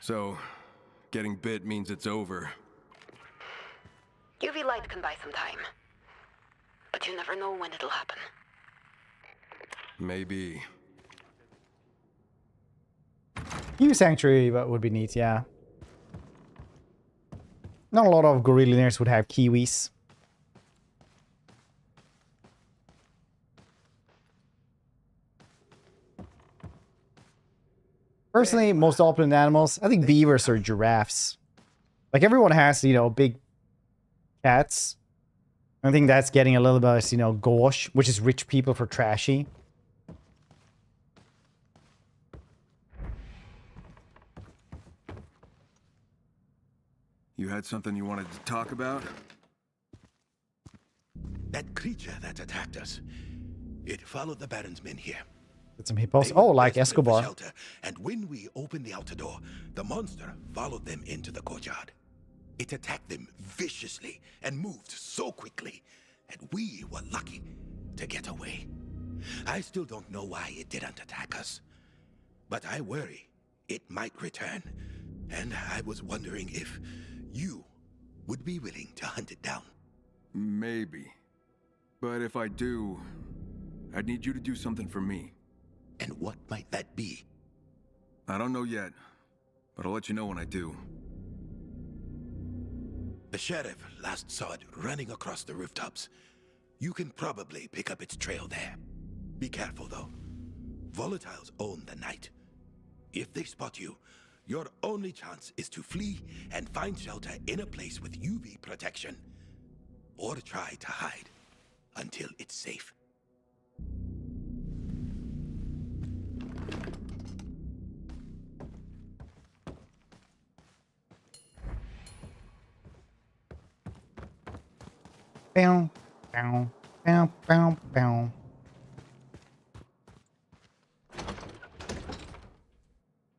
Speaker 9: So, getting bit means it's over.
Speaker 15: UV light can buy some time. But you never know when it'll happen.
Speaker 9: Maybe.
Speaker 1: Kiwi Sanctuary would be neat, yeah. Not a lot of gorillionaires would have kiwis. Personally, most opulent animals, I think beavers or giraffes. Like everyone has, you know, big cats. I think that's getting a little bit, you know, gauche, which is rich people for trashy.
Speaker 9: You had something you wanted to talk about?
Speaker 2: That creature that attacked us, it followed the Baron's men here.
Speaker 1: Get some hippos. Oh, like Escobar.
Speaker 2: Shelter, and when we opened the outer door, the monster followed them into the courtyard. It attacked them viciously and moved so quickly, and we were lucky to get away. I still don't know why it didn't attack us, but I worry it might return, and I was wondering if you would be willing to hunt it down.
Speaker 9: Maybe. But if I do, I'd need you to do something for me.
Speaker 2: And what might that be?
Speaker 9: I don't know yet, but I'll let you know when I do.
Speaker 2: The sheriff last saw it running across the rooftops. You can probably pick up its trail there. Be careful, though. Volatiles own the night. If they spot you, your only chance is to flee and find shelter in a place with UV protection. Or try to hide until it's safe.
Speaker 1: Bow, bow, bow, bow, bow.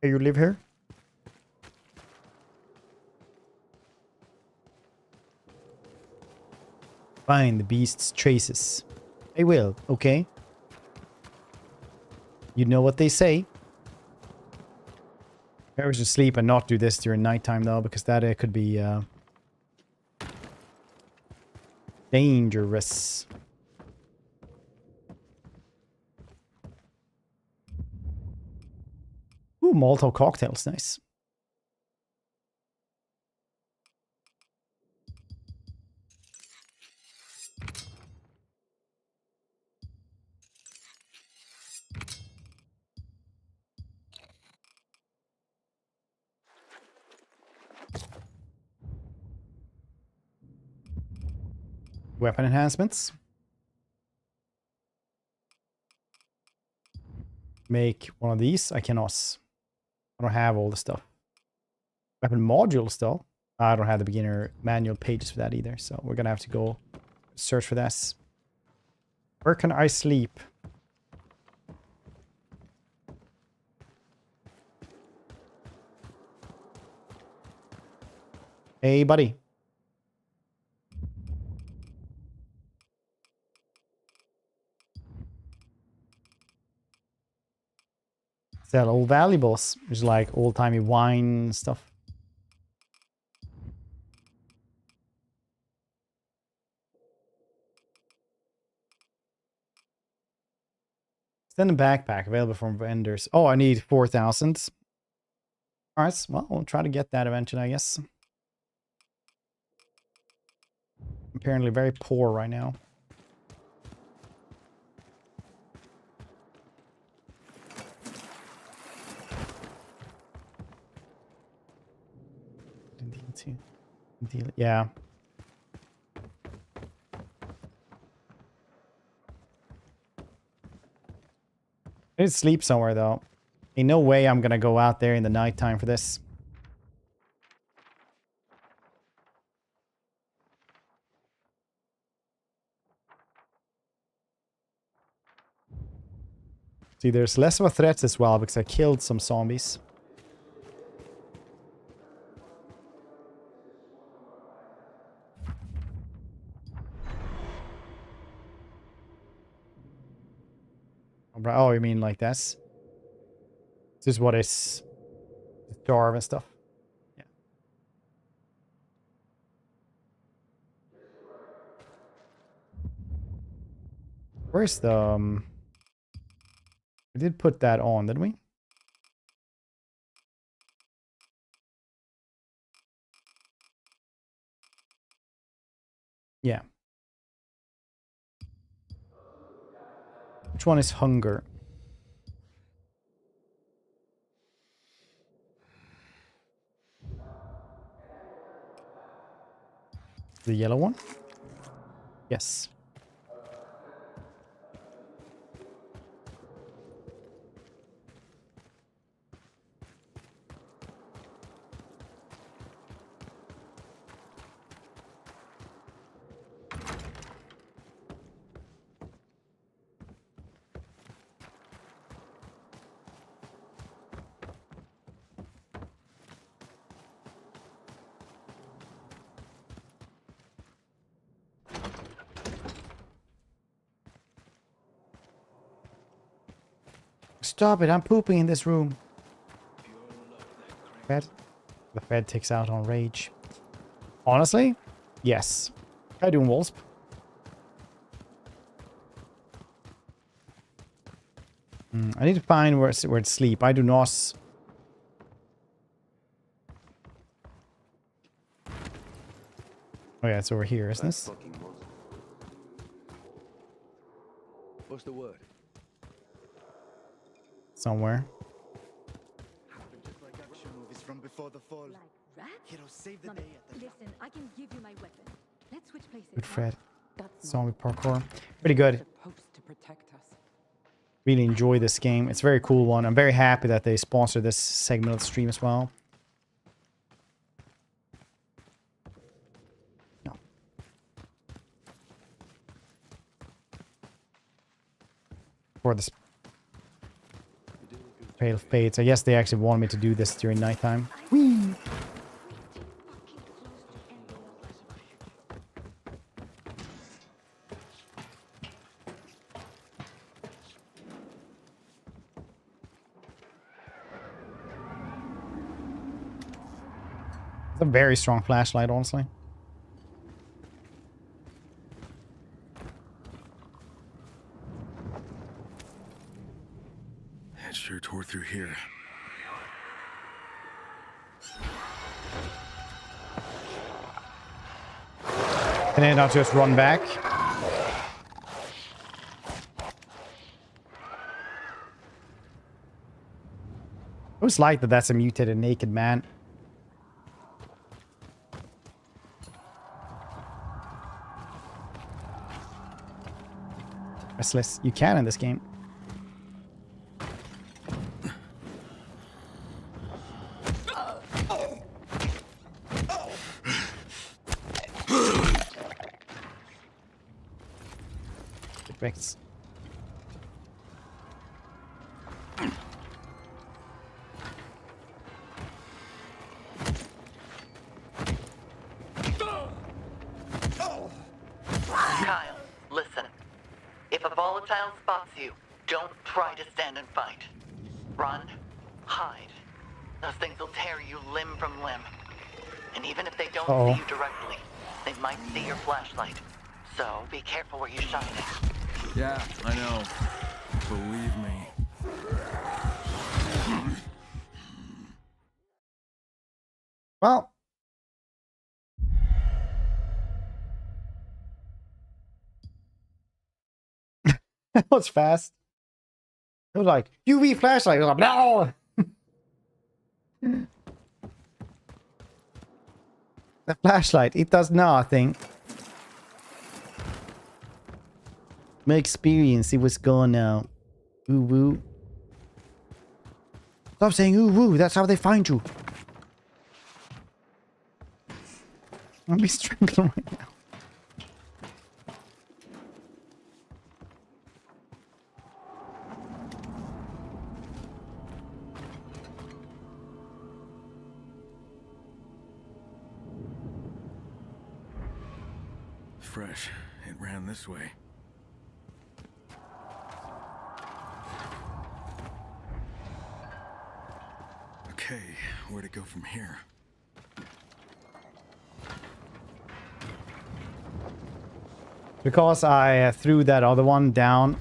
Speaker 1: Hey, you live here? Find the beast's traces. I will, okay? You know what they say. Maybe we should sleep and not do this during nighttime though, because that could be dangerous. Ooh, Molotov cocktails, nice. Weapon enhancements. Make one of these. I cannot. I don't have all the stuff. Weapon modules though. I don't have the beginner manual pages for that either. So we're gonna have to go search for this. Where can I sleep? Hey, buddy. Sell old valuables, which is like old-timey wine stuff. Send a backpack available from vendors. Oh, I need 4,000. All right, well, we'll try to get that eventually, I guess. Apparently very poor right now. Yeah. I need to sleep somewhere though. Ain't no way I'm gonna go out there in the nighttime for this. See, there's less of a threat as well because I killed some zombies. Oh, you mean like this? This is what is starve and stuff. Yeah. Where's the we did put that on, didn't we? Yeah. Which one is hunger? The yellow one? Yes. Stop it, I'm pooping in this room. Fed? The Fed takes out on rage. Honestly? Yes. I do Wasp. I need to find where to sleep. I do not. Oh yeah, it's over here, isn't it?
Speaker 18: What's the word?
Speaker 1: Somewhere.
Speaker 20: Like action movies from before the fall.
Speaker 14: Like rats?
Speaker 20: Heroes save the day at the
Speaker 14: Listen, I can give you my weapon. Let's switch places.
Speaker 1: Good Fred. Zombie parkour. Pretty good.
Speaker 19: Supposed to protect us.
Speaker 1: Really enjoy this game. It's a very cool one. I'm very happy that they sponsor this segment of the stream as well. No. For this Pale Fates. I guess they actually want me to do this during nighttime. Whee! It's a very strong flashlight, honestly.
Speaker 9: It sure tore through here.
Speaker 1: Can I not just run back? I always like that that's a mutated naked man. Restless. You can in this game. Rex.
Speaker 19: Kyle, listen. If a volatile spots you, don't try to stand and fight. Run, hide. Those things will tear you limb from limb. And even if they don't see you directly, they might see your flashlight. So be careful where you shine it.
Speaker 9: Yeah, I know. Believe me.
Speaker 1: Well. That was fast. It was like, UV flashlight. It was like, no! The flashlight, it does nothing. My experience, it was gone now. Ooh woo. Stop saying ooh woo, that's how they find you. I'll be strangling right now.
Speaker 9: Fresh. It ran this way. Okay, where to go from here?
Speaker 1: Because I threw that other one down.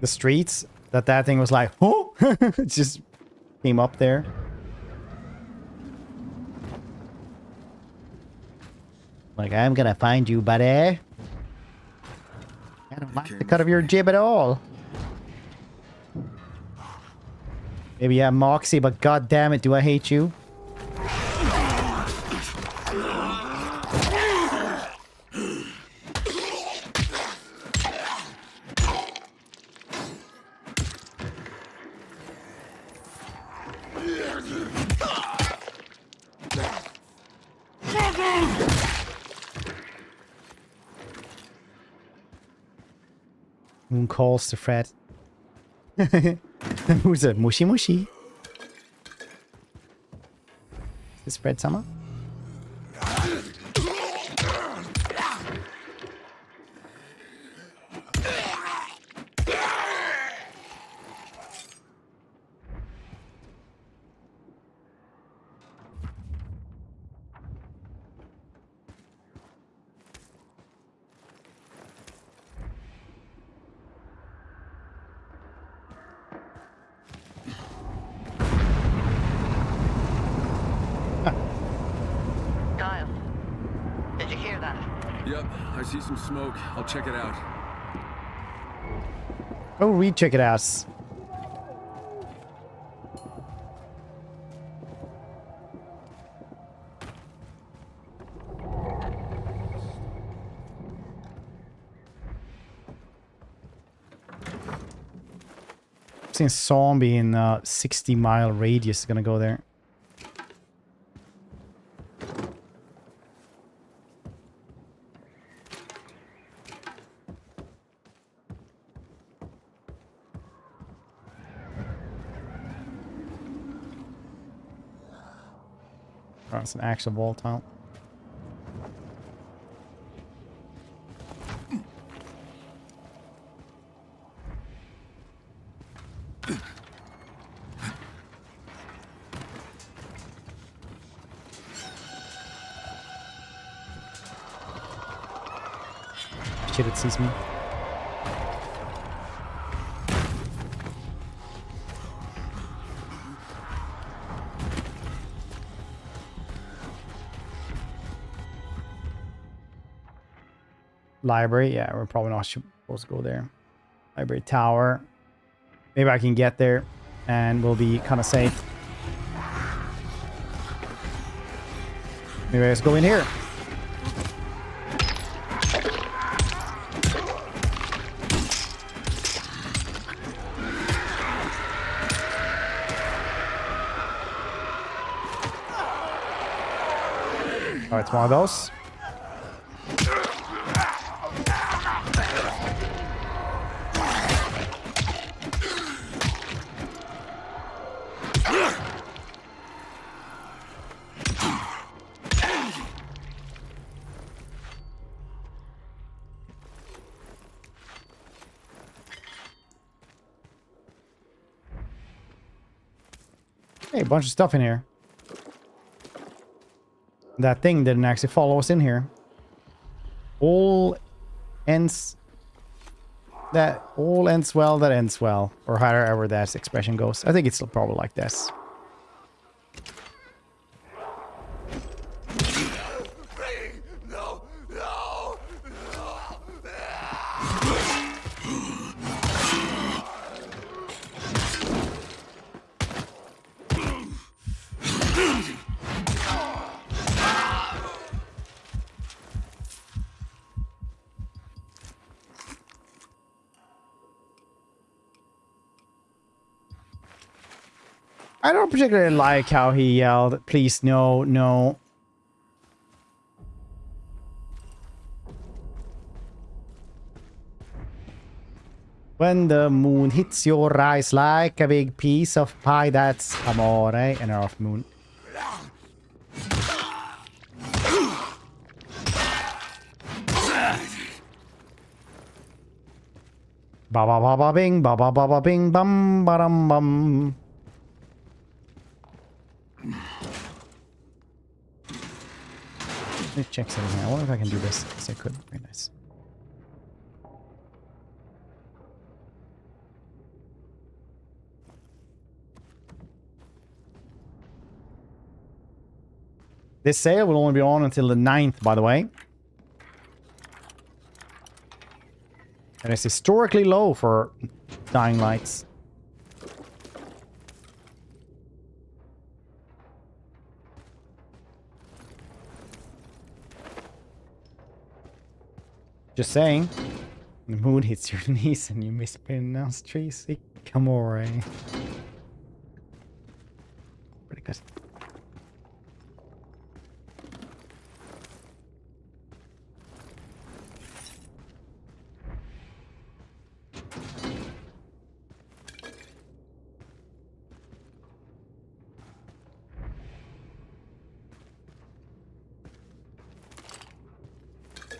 Speaker 1: The streets, that thing was like, oh, it just came up there. Like, I'm gonna find you, buddy. I don't like the cut of your jib at all. Maybe I'm Moxie, but god damn it, do I hate you? Moon calls to Fred. Who's it? Mushy mushy. Is this Fred Summer?
Speaker 9: Yep, I see some smoke. I'll check it out.
Speaker 1: Oh, recheck it out. I've seen zombie in 60-mile radius is gonna go there. Oh, it's an actual volatile. Shit, it sees me. Library, yeah, we're probably not supposed to go there. Library tower. Maybe I can get there and we'll be kind of safe. Maybe let's go in here. Oh, it's one of those. Hey, a bunch of stuff in here. That thing didn't actually follow us in here. All ends well that ends well. Or however that expression goes. I think it's probably like this. I don't particularly like how he yelled, please, no, no. When the moon hits your eyes like a big piece of pie, that's amore, and off moon. Ba ba ba ba bing, ba ba ba ba bing, bum ba dum bum. Let me check something. I wonder if I can do this. Yes, I could. Very nice. This sale will only be on until the 9th, by the way. And it's historically low for dying lights. Just saying. The moon hits your knees and you mispronounce trees. Ikamore. Pretty good.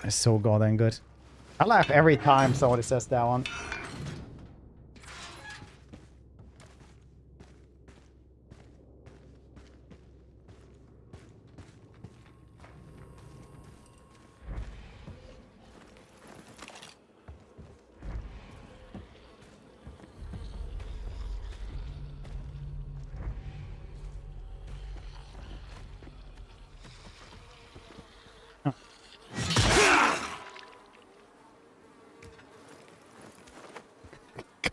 Speaker 1: It's so goddamn good. I laugh every time somebody says that one.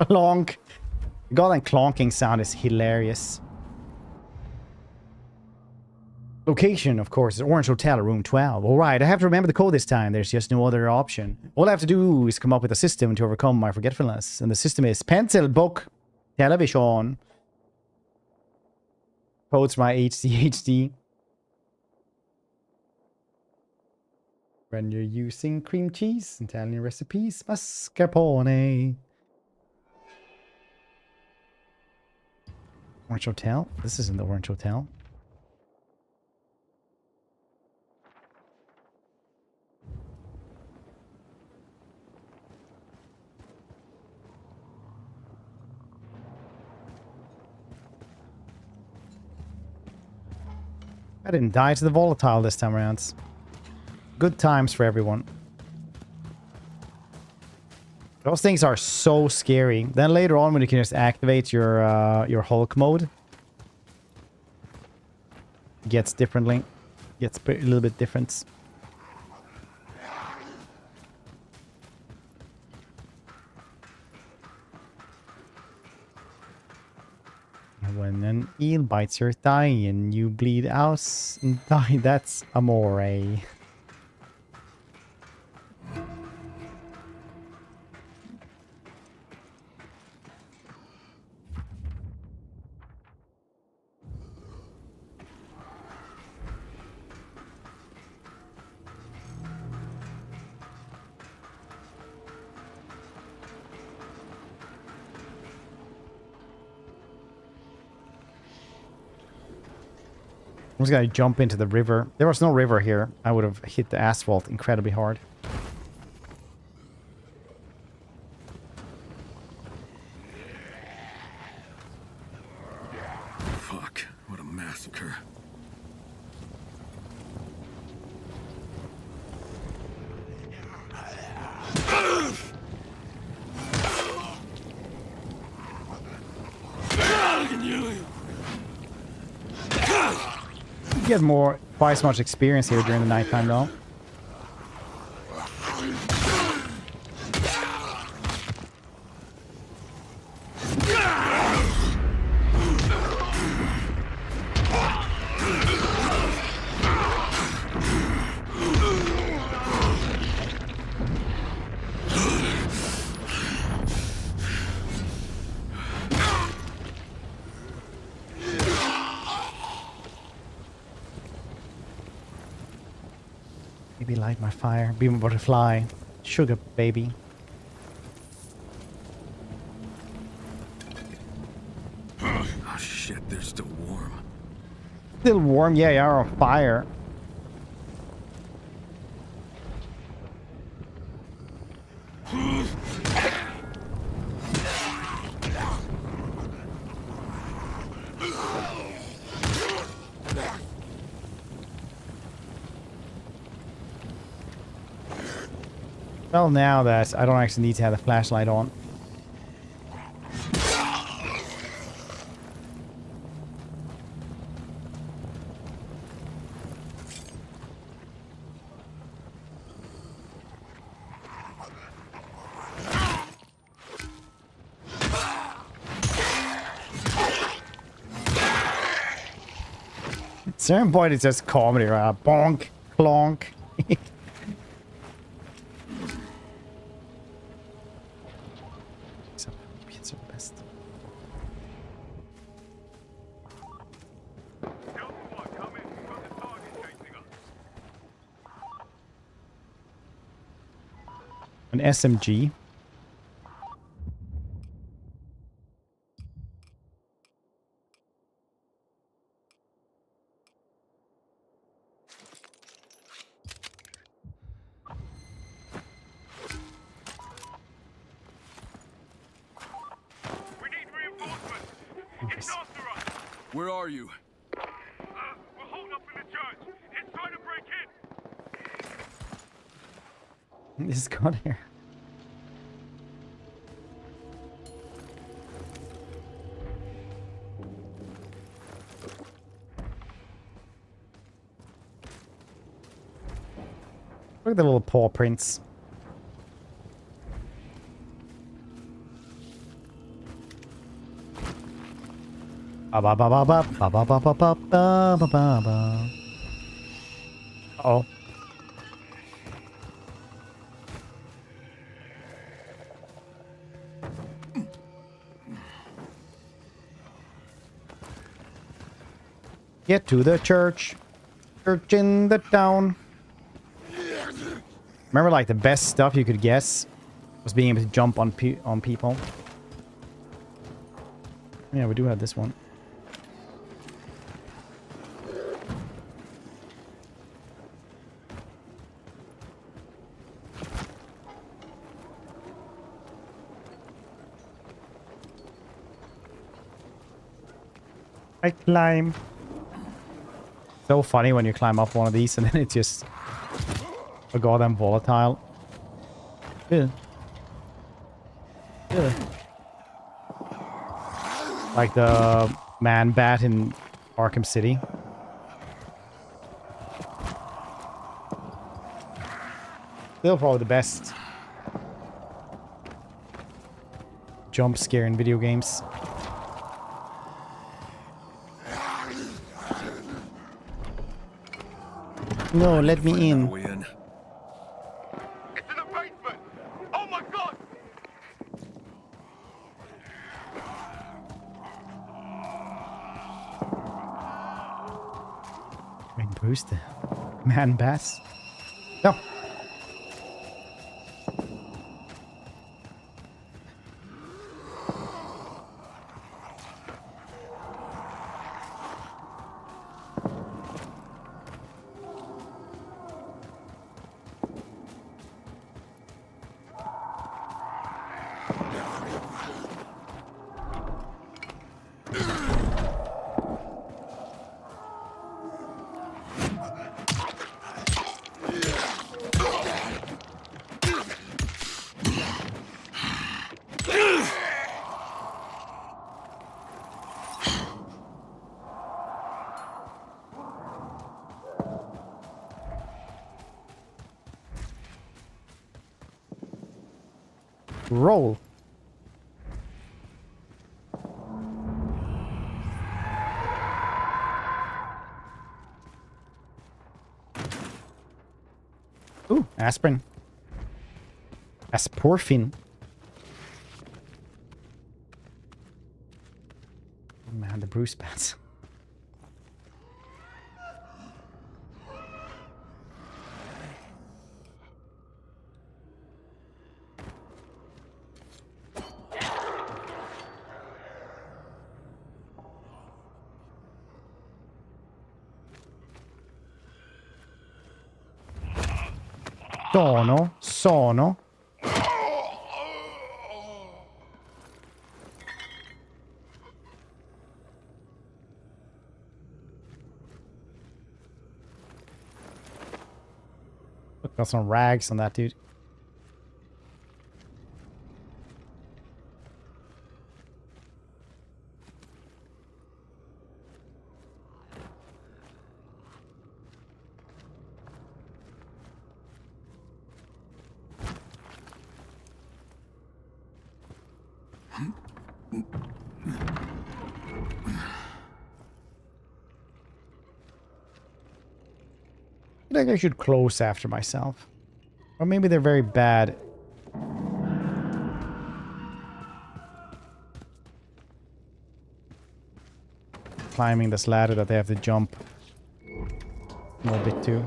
Speaker 1: Clonk. The goddamn clonking sound is hilarious. Location, of course, is Orange Hotel, room 12. Alright, I have to remember the code this time. There's just no other option. All I have to do is come up with a system to overcome my forgetfulness. And the system is pencil, book, television. Codes my HDHD. When you're using cream cheese, Italian recipes, mascarpone. Orange Hotel? This isn't the Orange Hotel. I didn't die to the volatile this time around. Good times for everyone. Those things are so scary. Then later on, when you can just activate your Hulk mode, gets differently, gets a little bit different. When an eel bites your thigh and you bleed out and die, that's amore. I'm just gonna jump into the river. There was no river here. I would have hit the asphalt incredibly hard.
Speaker 9: Fuck, what a massacre.
Speaker 1: You get more, twice much experience here during the nighttime though. Maybe light my fire. Be my butterfly. Sugar baby.
Speaker 9: Oh shit, they're still warm.
Speaker 1: Still warm? Yeah, you're on fire. Well, now that I don't actually need to have the flashlight on. At a certain point, it's just comedy, right? Bonk, clonk. An SMG.
Speaker 9: Where are you?
Speaker 6: We're holed up in the church. It's trying to break in.
Speaker 1: This got here. Look at the little paw prints. Uh-oh. Get to the church. Church in the town. Remember, like, the best stuff you could guess was being able to jump on people. Yeah, we do have this one. I climb. So funny when you climb up one of these and then it's just a goddamn volatile. Ew. Ugh. Like the man bat in Arkham City. Still probably the best jump scare in video games. No, let me in.
Speaker 16: It's in the basement! Oh my god!
Speaker 1: Bruce the man bass. No. Roll. Ooh, aspirin. Asporphin. Man, the Bruce bats. Sono. Look, got some rags on that dude. I think I should close after myself. Or maybe they're very bad. Climbing this ladder that they have to jump a little bit too.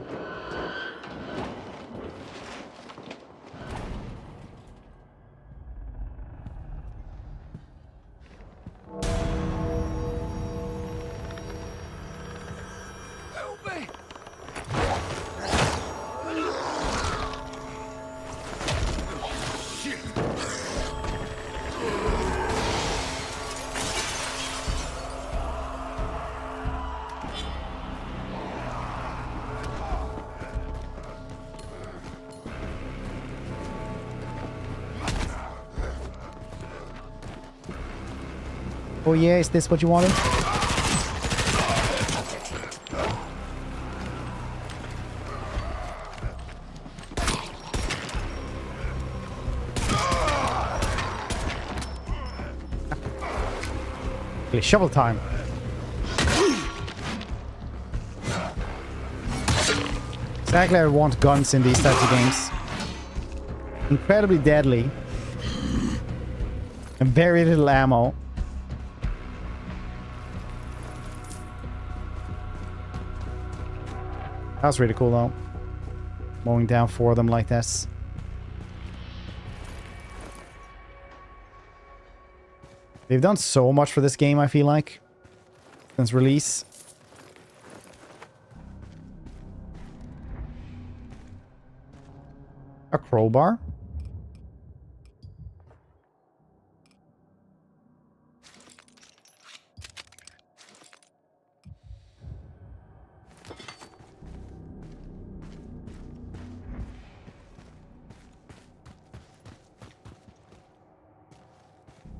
Speaker 1: Oh yeah, is this what you wanted? Okay, shovel time. Exactly, I want guns in these types of games. Incredibly deadly. And very little ammo. That was really cool though. Mowing down 4 of them like this. They've done so much for this game, I feel like. Since release. A crowbar.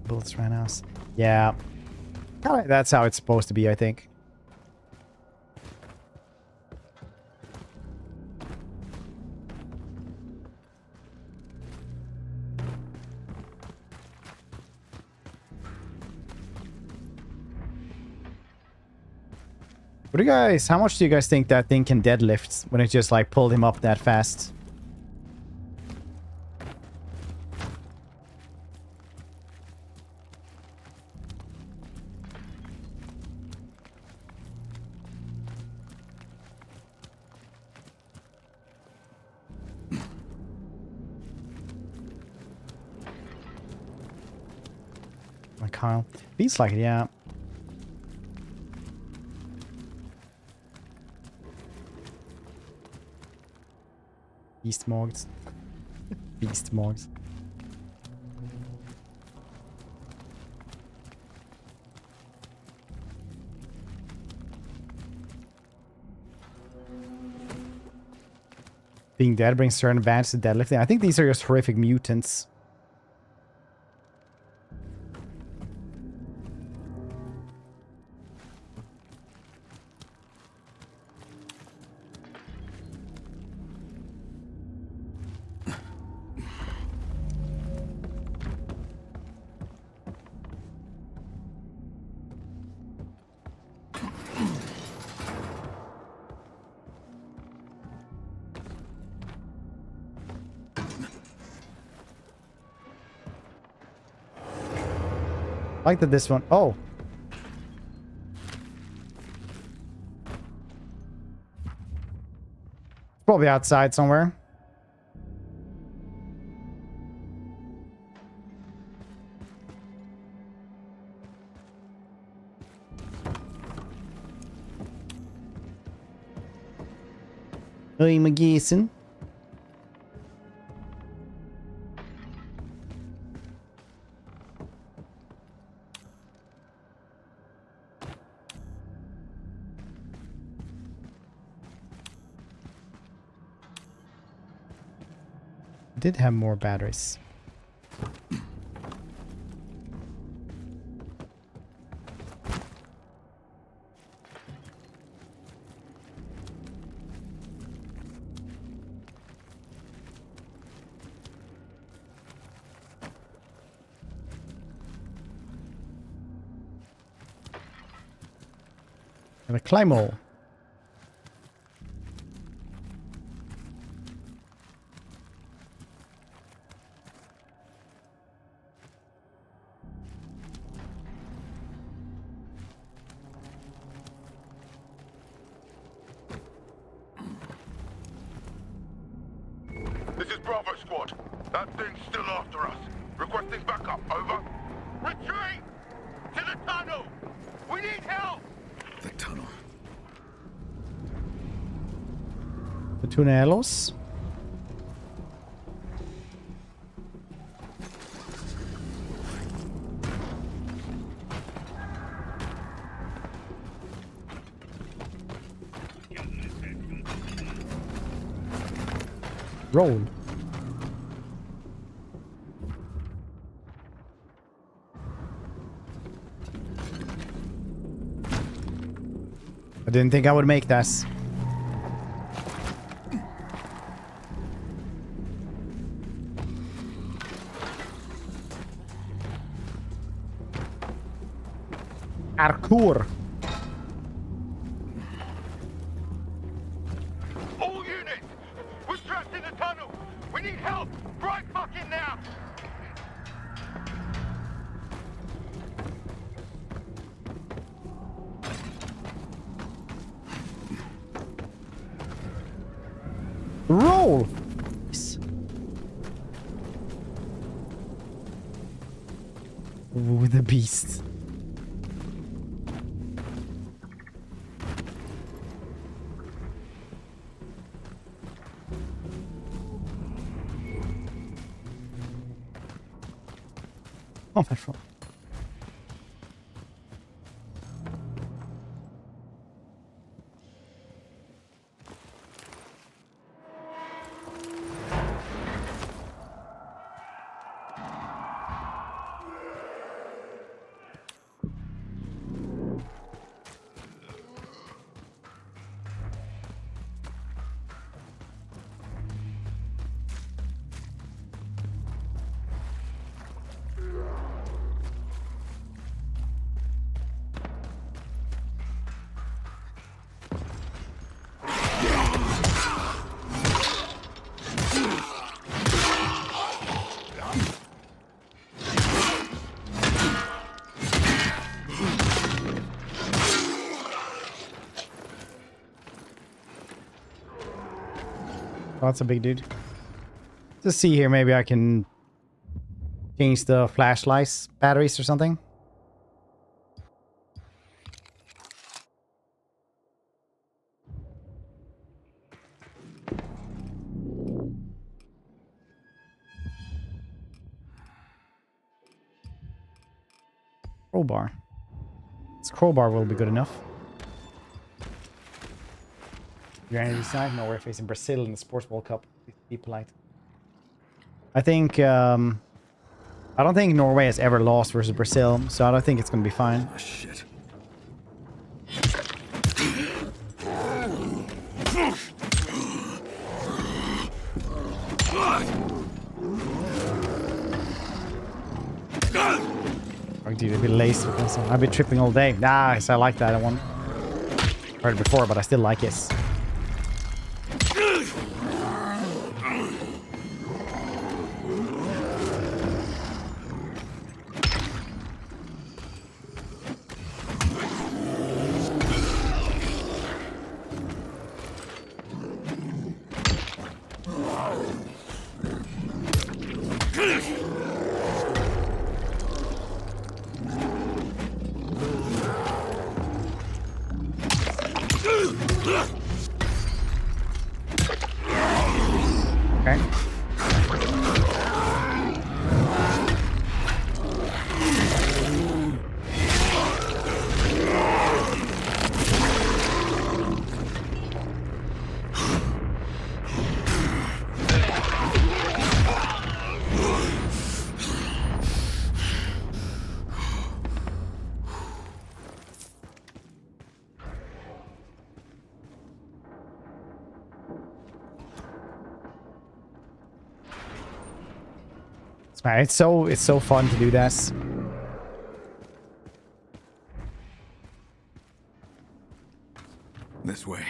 Speaker 1: Bullets ran us. Yeah. Kinda, that's how it's supposed to be, I think. What do you guys, how much do you guys think that thing can deadlift when it just like pulled him up that fast? Like Kyle. Feels like it, yeah. Beast mogs. Beast mogs. Being dead brings certain advantage to deadlifting. I think these are just horrific mutants. I like that this one. Oh. Probably outside somewhere. I'm guessing. Did have more batteries. And a climb all.
Speaker 4: This is Bravo Squad. That thing's still after us. Requesting backup, over. Retreat! To the tunnel! We need help!
Speaker 9: The tunnel.
Speaker 1: The tunnelos. Roll. I didn't think I would make this. Parkour.
Speaker 4: All units! We're trapped in the tunnel! We need help! Right fucking now!
Speaker 1: Roll. Ooh, the beast. Oh, varför? Oh, that's a big dude. Let's see here. Maybe I can change the flashlights batteries or something. Crowbar. This crowbar will be good enough. Your energy side? No, we're facing Brazil in the Sports World Cup. Be polite. I think, I don't think Norway has ever lost versus Brazil, so I don't think it's going to be fine.
Speaker 9: Oh, shit.
Speaker 1: Oh, dude, a bit lazy. I've been tripping all day. Nice, I like that one. Heard it before, but I still like it. It's so fun to do this.
Speaker 9: This way.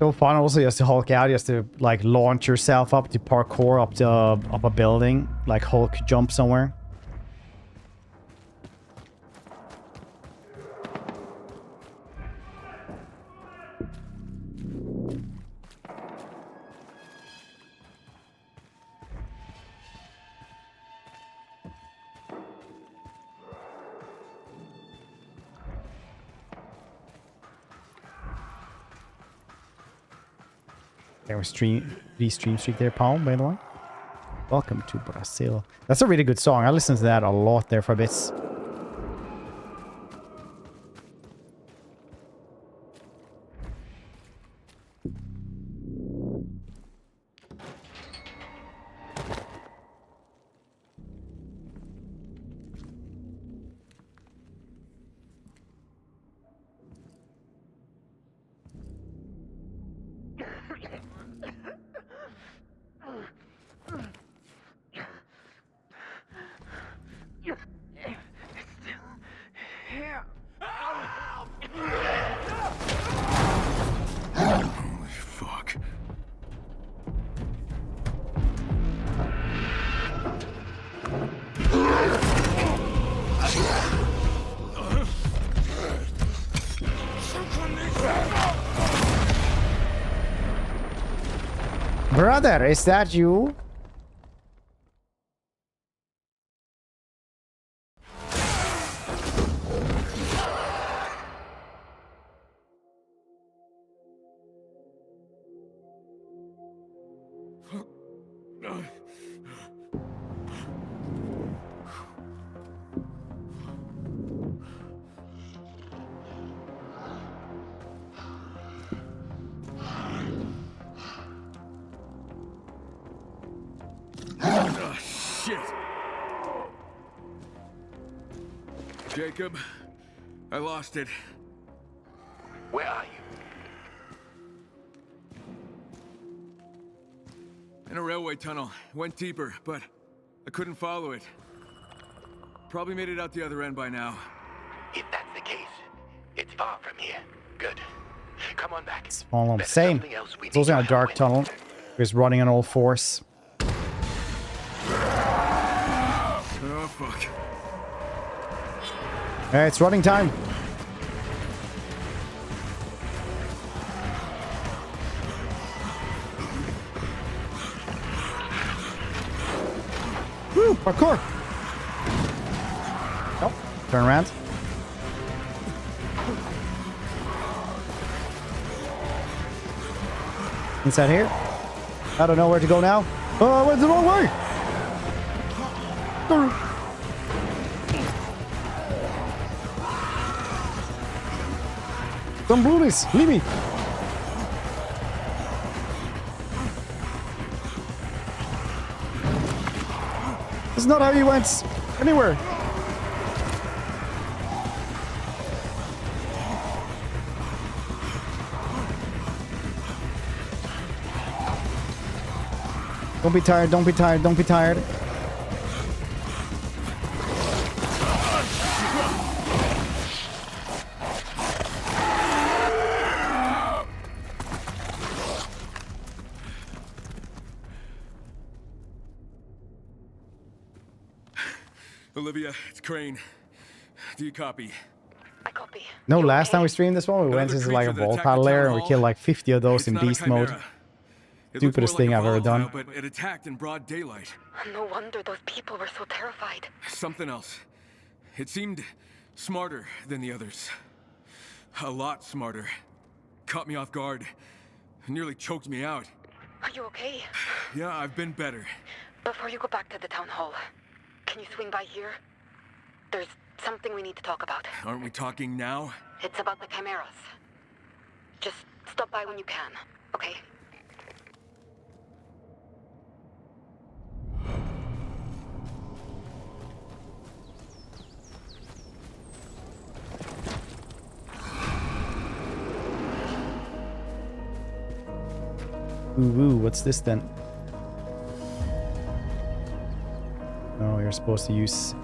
Speaker 1: So fun also just to Hulk out, just to like launch yourself up to parkour up a building, like Hulk jump somewhere. There was stream streak there, Paul, by the way. Welcome to Brazil. That's a really good song. I listened to that a lot there for bits. Brother, is that you?
Speaker 9: Jacob, I lost it.
Speaker 16: Where are you?
Speaker 9: In a railway tunnel. Went deeper, but I couldn't follow it. Probably made it out the other end by now.
Speaker 16: If that's the case, it's far from here. Good. Come on back.
Speaker 1: It's all the same. It's also in a dark tunnel. He's running on all fours.
Speaker 9: Oh, fuck.
Speaker 1: It's running time. Woo! Parkour! Nope. Turn around. Inside here. I don't know where to go now. Oh, I went the wrong way! Some brunies, leave me! This is not how you went anywhere. Don't be tired, don't be tired, don't be tired.
Speaker 9: Olivia, it's Crane. Do you copy?
Speaker 15: I copy.
Speaker 1: No, last time we streamed this one, we went into like a volatile lair and we killed like 50 of those in beast mode. Stupidest thing I've ever done.
Speaker 9: But it attacked in broad daylight.
Speaker 15: No wonder those people were so terrified.
Speaker 9: Something else. It seemed smarter than the others. A lot smarter. Caught me off guard. Nearly choked me out.
Speaker 15: Are you okay?
Speaker 9: Yeah, I've been better.
Speaker 15: Before you go back to the town hall, can you swing by here? There's something we need to talk about.
Speaker 9: Aren't we talking now?
Speaker 15: It's about the chimeras. Just stop by when you can, okay?
Speaker 1: Ooh, what's this then? Oh, you're supposed to use...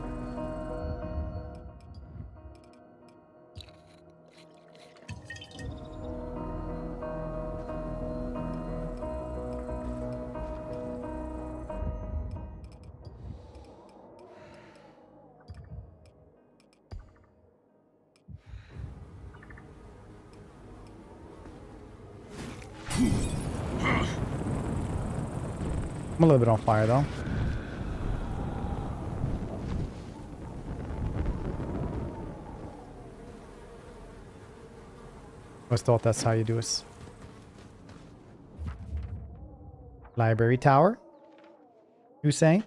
Speaker 1: I'm a little bit on fire though. Always thought that's how you do it. Library tower? You saying?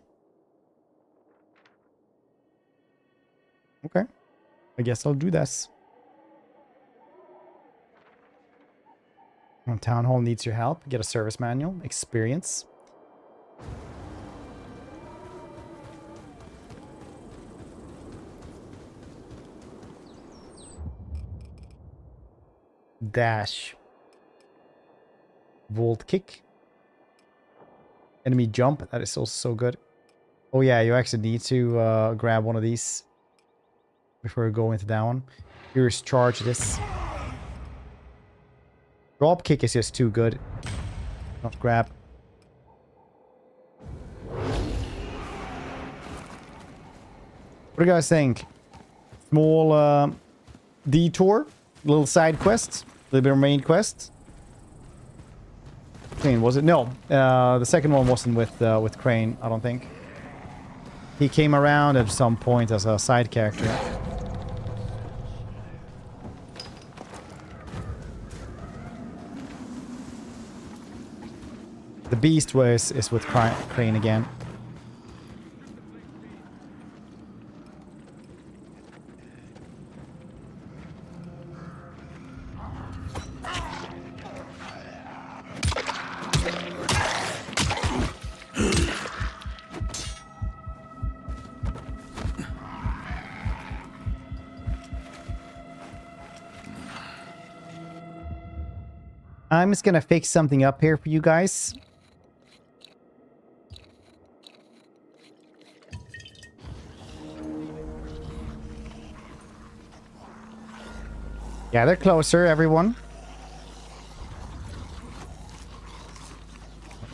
Speaker 1: Okay. I guess I'll do this. Town hall needs your help. Get a service manual. Experience. Dash. Volt kick. Enemy jump. That is also so good. Oh yeah, you actually need to grab one of these before you go into that one. Here's charge this. Drop kick is just too good. Not grab. What do you guys think? Small detour, little side quest, little bit of main quest. Crane, was it? No, the second one wasn't with Crane, I don't think. He came around at some point as a side character. The beast is with Crane again. I'm just gonna fix something up here for you guys. Yeah, they're closer, everyone.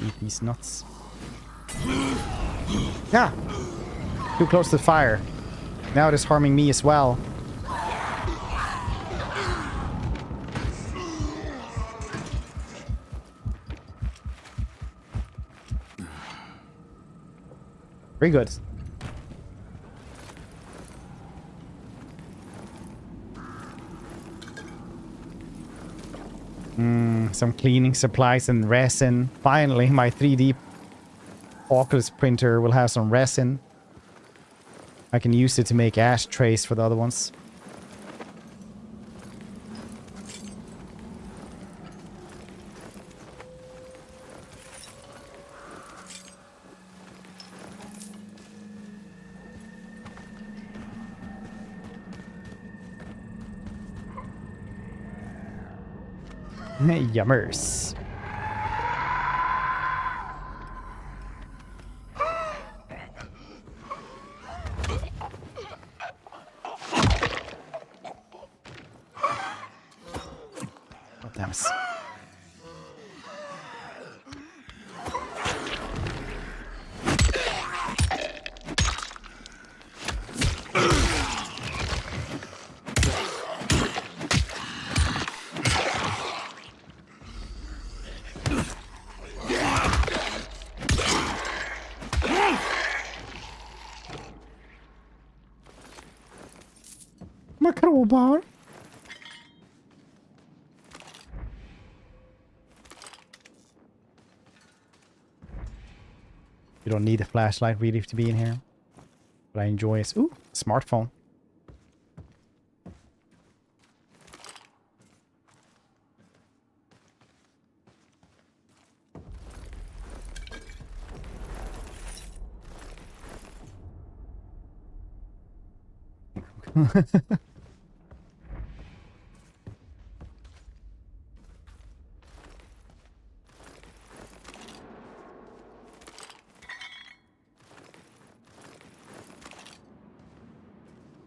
Speaker 1: Eat these nuts. Yeah. Too close to the fire. Now it is harming me as well. Very good. some cleaning supplies and resin. Finally, my 3D Oculus printer will have some resin. I can use it to make ashtrays for the other ones. Yummers. Oh, damn it. My crowbar. You don't need a flashlight really to be in here. But I enjoy it. Ooh, smartphone.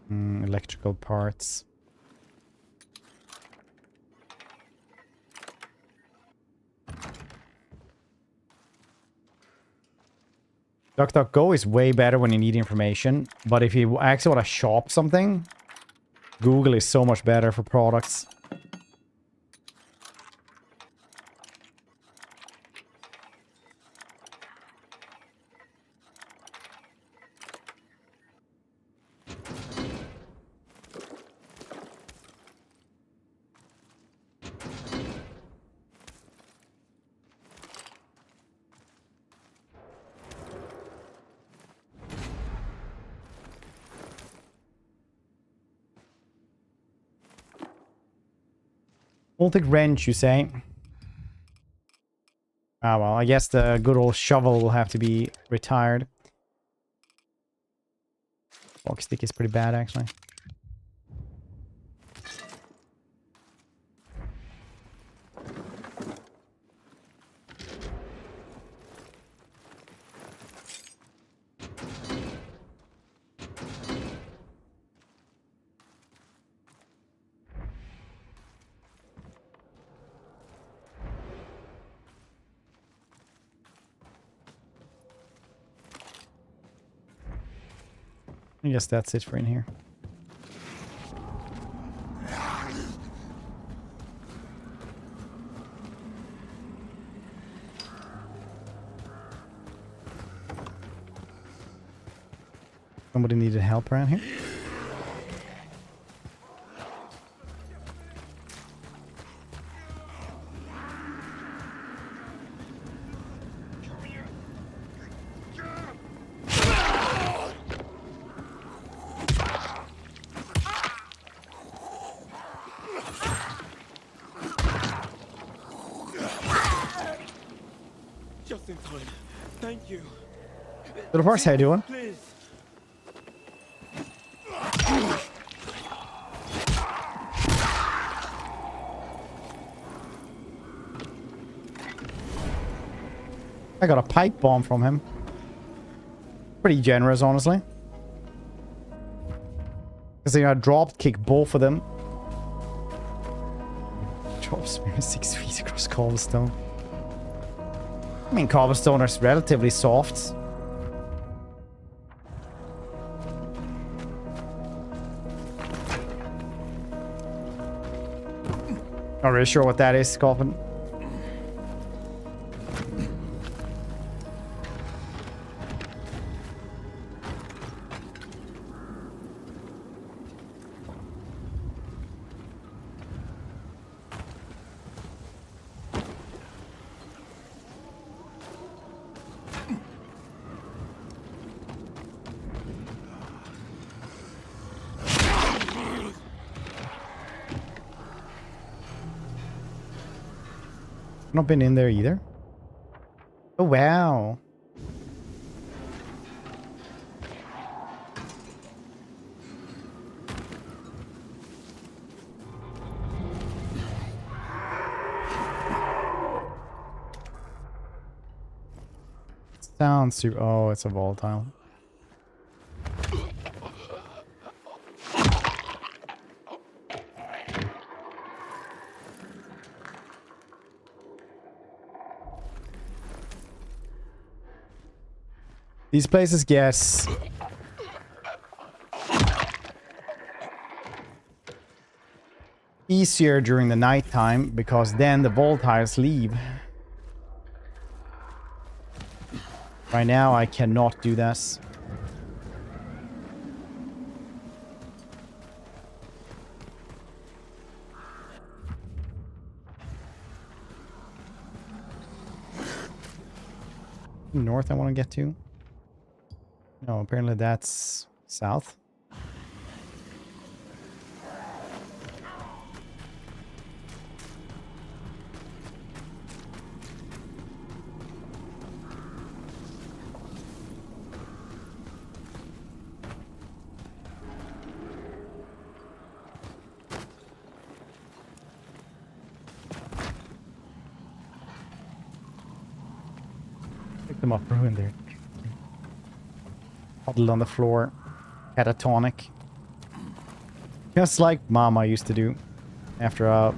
Speaker 1: Electrical parts. DuckDuckGo is way better when you need information, but if you actually want to shop something, Google is so much better for products. Voltic wrench, you say? Ah, well, I guess the good old shovel will have to be retired. Walk stick is pretty bad, actually. I guess that's it for in here. Somebody needed help around here?
Speaker 18: Just in time. Thank you.
Speaker 1: Little horse, how you doing?
Speaker 18: Please.
Speaker 1: I got a pipe bomb from him. Pretty generous, honestly. Because I dropped kick both of them. Drop spear 6 feet across cobblestone. I mean, cobblestone is relatively soft. Not really sure what that is, Coffin. not been in there either. Oh, wow. Sounds super. Oh, it's a volatile. These places get easier during the nighttime because then the volatiles leave. Right now, I cannot do this. North I want to get to. No, apparently that's south. Pick them up, bro, in there. Huddled on the floor. Catatonic. Just like Mama used to do after a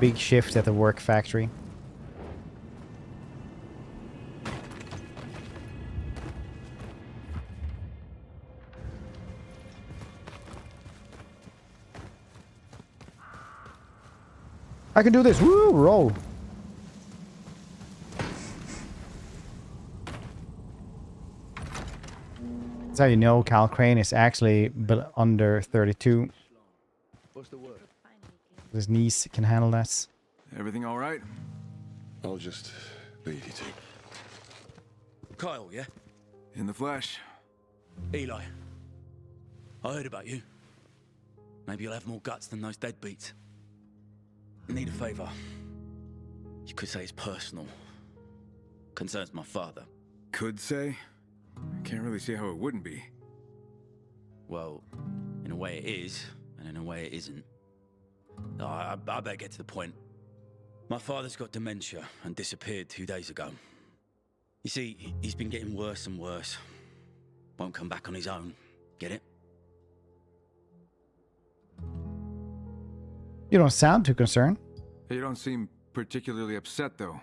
Speaker 1: big shift at the work factory. I can do this! Woo! Roll! That's how you know Cal Crane is actually under 32.
Speaker 9: What's the word?
Speaker 1: His niece can handle that.
Speaker 9: Everything all right?
Speaker 17: I'll just lead you to.
Speaker 21: Kyle, yeah?
Speaker 9: In the flesh.
Speaker 21: Eli, I heard about you. Maybe you'll have more guts than those deadbeats. I need a favor. You could say it's personal. Concerns my father.
Speaker 9: Could say? Can't really see how it wouldn't be.
Speaker 21: Well, in a way it is, and in a way it isn't. I better get to the point. My father's got dementia and disappeared 2 days ago. You see, he's been getting worse and worse. Won't come back on his own. Get it?
Speaker 1: You don't sound too concerned.
Speaker 9: You don't seem particularly upset, though.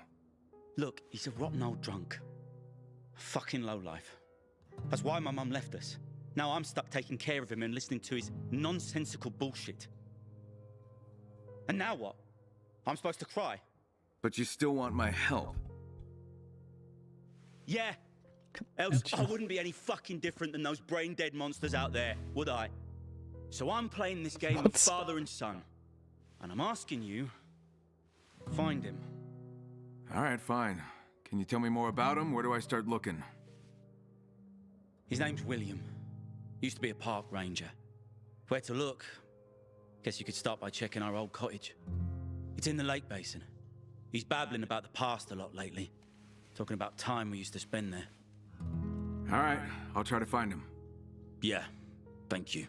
Speaker 21: Look, he's a rotten old drunk. A fucking lowlife. That's why my mum left us. Now I'm stuck taking care of him and listening to his nonsensical bullshit. And now what? I'm supposed to cry?
Speaker 9: But you still want my help.
Speaker 21: Yeah. Else I wouldn't be any fucking different than those brain-dead monsters out there, would I? So I'm playing this game of father and son. And I'm asking you, find him.
Speaker 9: All right, fine. Can you tell me more about him? Where do I start looking?
Speaker 21: His name's William. Used to be a park ranger. Where to look? Guess you could start by checking our old cottage. It's in the lake basin. He's babbling about the past a lot lately. Talking about time we used to spend there.
Speaker 9: All right, I'll try to find him.
Speaker 21: Yeah, thank you.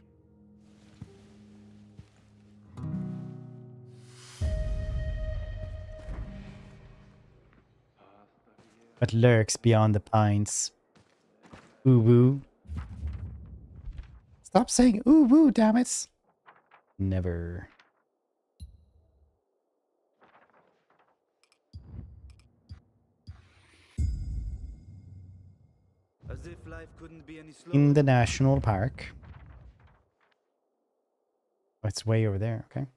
Speaker 1: What lurks beyond the pines? Ooh woo. Stop saying ooh woo, damn it. Never.
Speaker 20: As if life couldn't be any slower.
Speaker 1: In the national park. Oh, it's way over there, okay.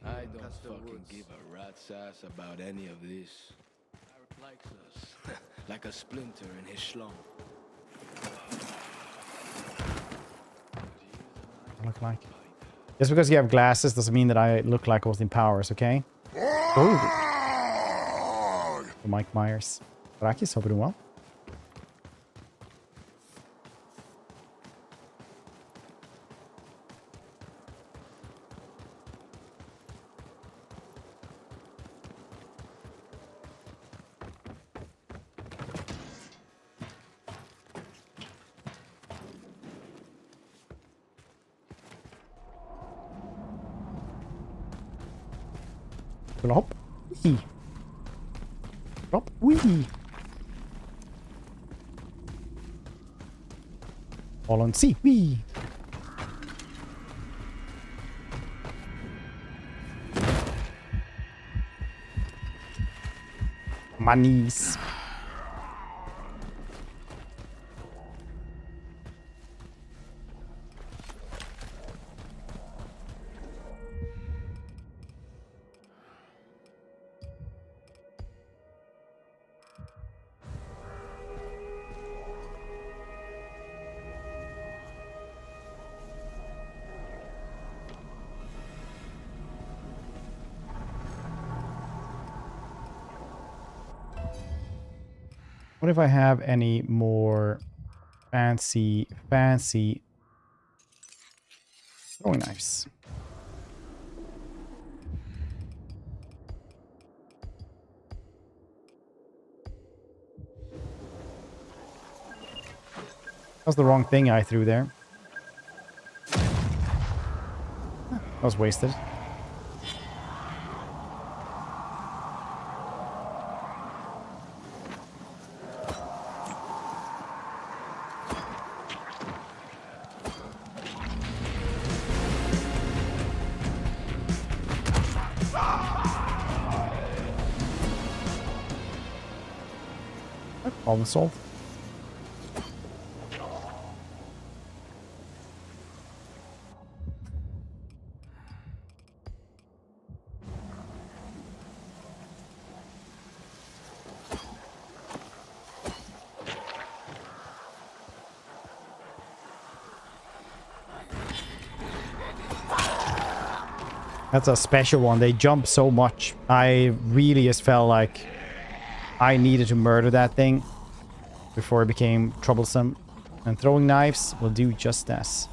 Speaker 22: I don't fucking give a rat's ass about any of this. Eric likes us, like a splinter in his schlong.
Speaker 1: I look like. Just because you have glasses doesn't mean that I look like Austin Powers, okay? Oh. Mike Myers. Rakis, hope you're doing well. Flop. Wee. Flop. Wee. Fall on sea. Wee. Monies. What if I have any more fancy throwing knives? That was the wrong thing I threw there. That was wasted. Problem solved. That's a special one. They jump so much. I really just felt like I needed to murder that thing before it became troublesome. And throwing knives will do just this.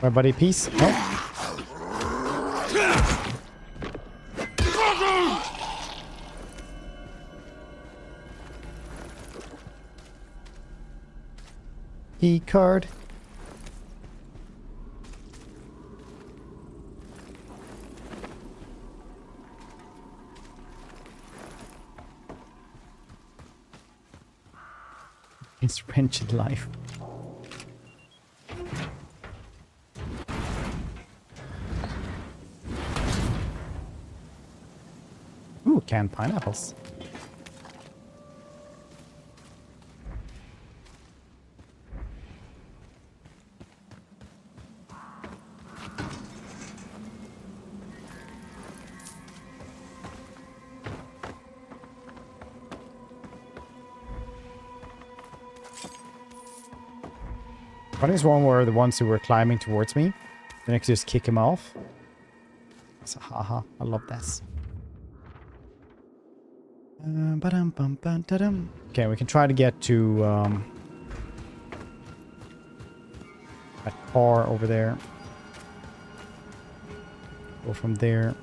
Speaker 1: My buddy, peace. No. Key card. It's wretched life. Ooh, canned pineapples. Funniest one were the ones who were climbing towards me. Then I could just kick him off. That's a haha. I love this. Okay, we can try to get to that car over there. Go from there.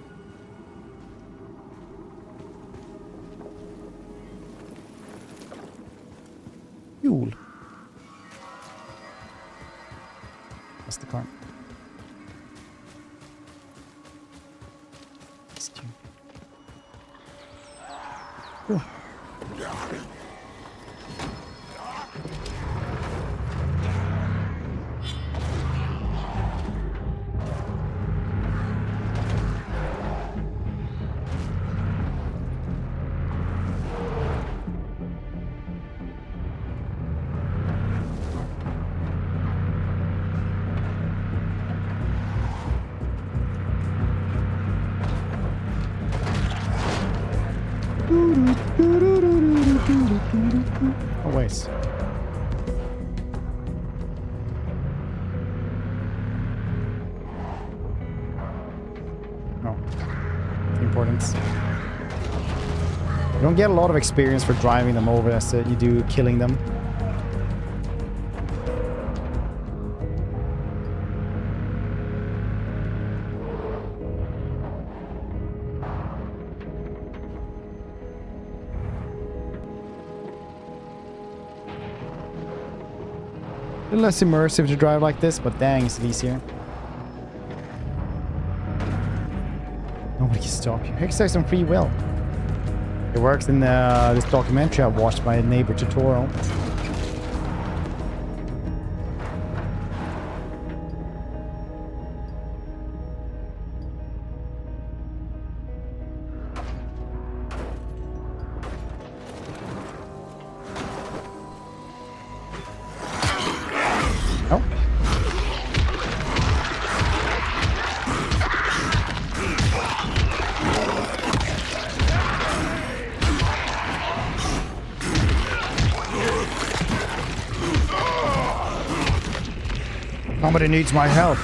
Speaker 1: Fuel. That's the car. Cool. Oh, wait. Oh. Important. You don't get a lot of experience for driving them over as you do killing them. A little less immersive to drive like this, but dang, is it easier. Nobody can stop you. Exercise on free will. It works in this documentary I watched by a neighbor tutorial. Somebody needs my help.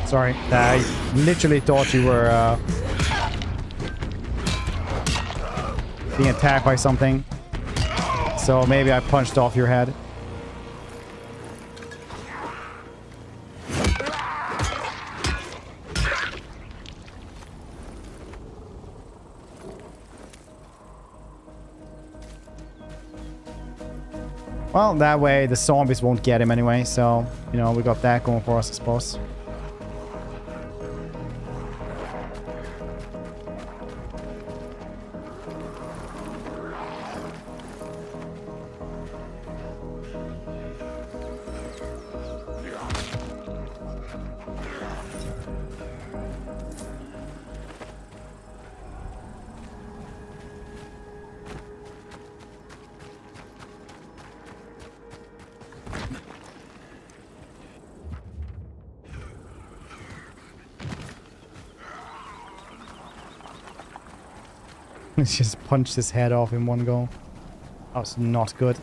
Speaker 1: Sorry, I literally thought you were being attacked by something. So maybe I punched off your head. Well, that way the zombies won't get him anyway, so, you know, we got that going for us, I suppose. Just punched his head off in one go. That was not good.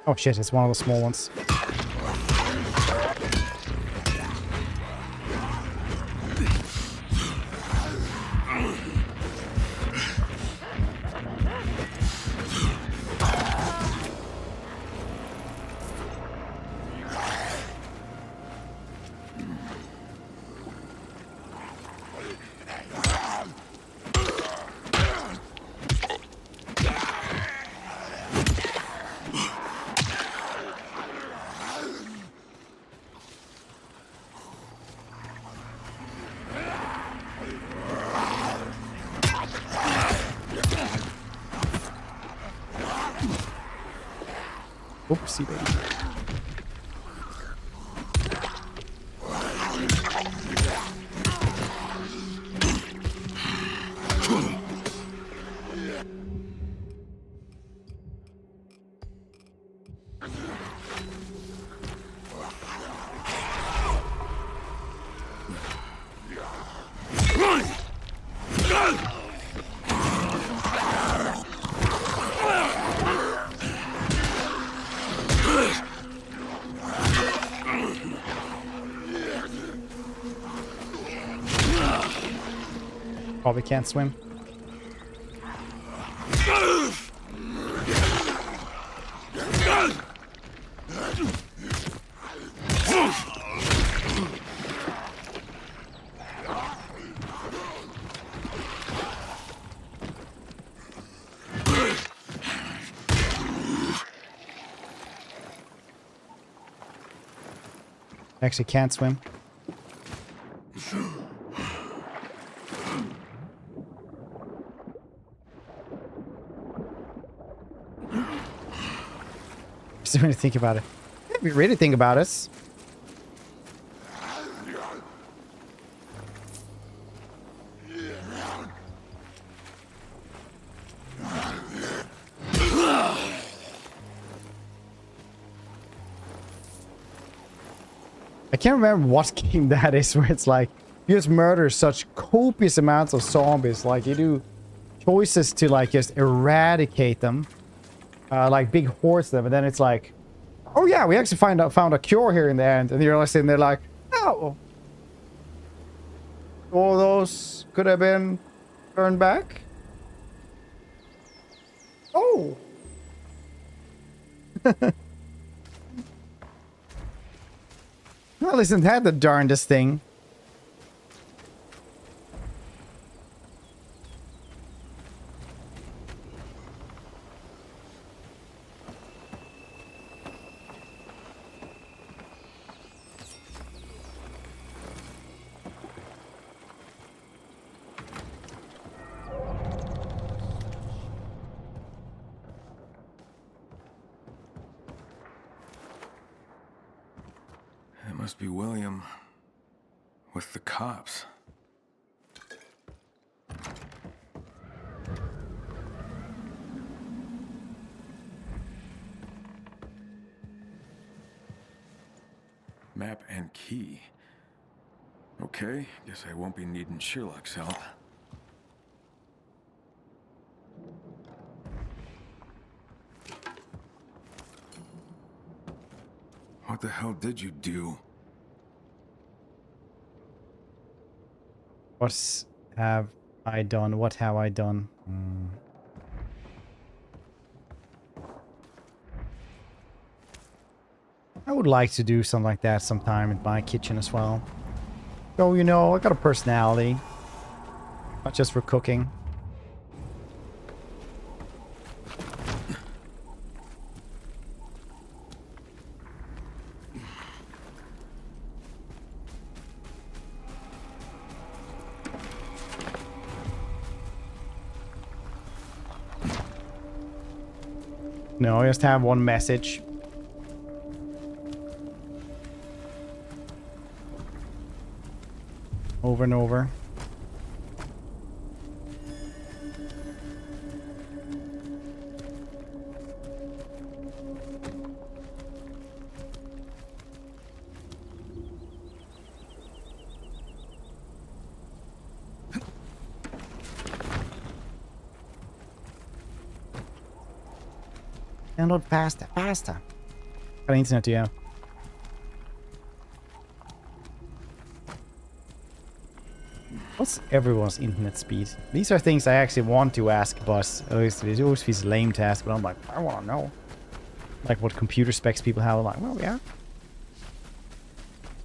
Speaker 1: Oh shit, it's one of the small ones. Oopsie baby. Probably can't swim. Actually can't swim. Just when you think about it. If you really think about it. I can't remember what game that is where it's like you just murder such copious amounts of zombies. Like you do choices to like just eradicate them, like big hordes of them, and then it's like, oh yeah, we actually found a cure here in the end, and you're sitting there like, oh, all those could have been turned back. Oh. Well, isn't that the darndest thing?
Speaker 9: It must be William with the cops. Map and key. Okay, guess I won't be needing Sherlock's help. What the hell did you do?
Speaker 1: What have I done? What have I done? I would like to do something like that sometime in my kitchen as well. So, you know, I got a personality. Not just for cooking. No, I just have one message. Over and over. Download faster, faster. Got internet, yeah. What's everyone's internet speed? These are things I actually want to ask, but it always feels lame to ask, but I'm like, I want to know. Like what computer specs people have. I'm like, well, yeah.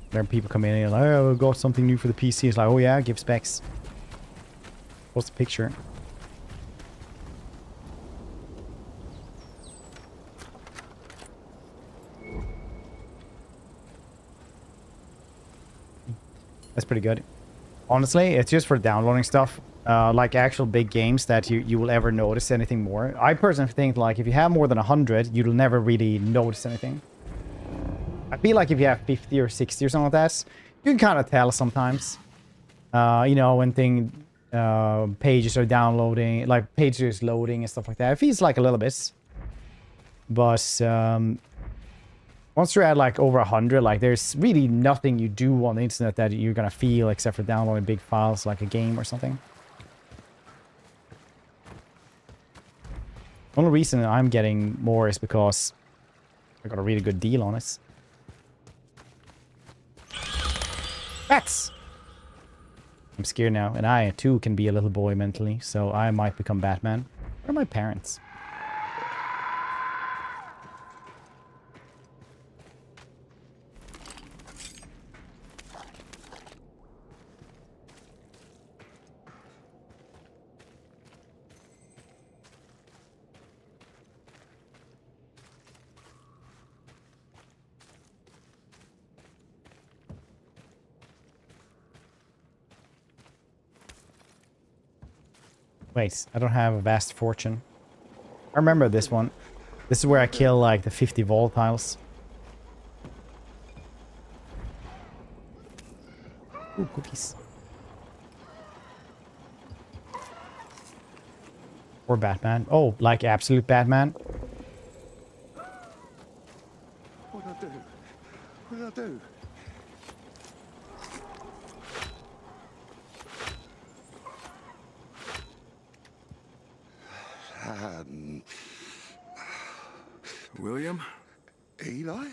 Speaker 1: Then people come in and like, oh, I got something new for the PC. It's like, oh yeah, give specs. What's the picture? That's pretty good. Honestly, it's just for downloading stuff. Like actual big games that you will ever notice anything more. I personally think like if you have more than 100, you'll never really notice anything. I feel like if you have 50 or 60 or something like that, you can kind of tell sometimes. You know, when pages are downloading, like pages loading and stuff like that. It feels like a little bit. But once you're at like over 100, like there's really nothing you do on the internet that you're gonna feel except for downloading big files like a game or something. The only reason I'm getting more is because I got a really good deal on it. Bats! I'm scared now, and I too can be a little boy mentally, so I might become Batman. Where are my parents? Wait, I don't have a vast fortune. I remember this one. This is where I kill like the 50 volatiles. Ooh, cookies. Or Batman. Oh, like absolute Batman.
Speaker 18: What do I do? What do I do?
Speaker 9: William?
Speaker 7: Eli?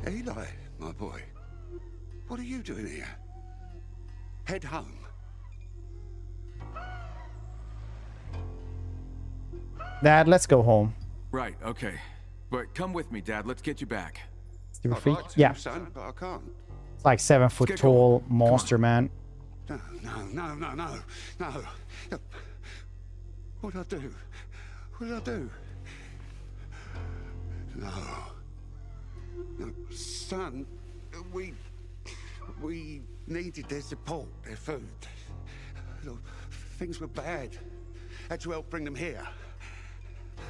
Speaker 7: Eli, my boy. What are you doing here? Head home.
Speaker 1: Dad, let's go home.
Speaker 9: Right, okay. But come with me, Dad. Let's get you back.
Speaker 1: You
Speaker 7: I'd
Speaker 1: freak?
Speaker 7: like to,
Speaker 1: Yeah.
Speaker 7: son, but I can't.
Speaker 1: It's like 7 foot tall monster, man.
Speaker 7: No. What'd I do? No, son, we needed their support, their food. Look, things were bad. Had to help bring them here.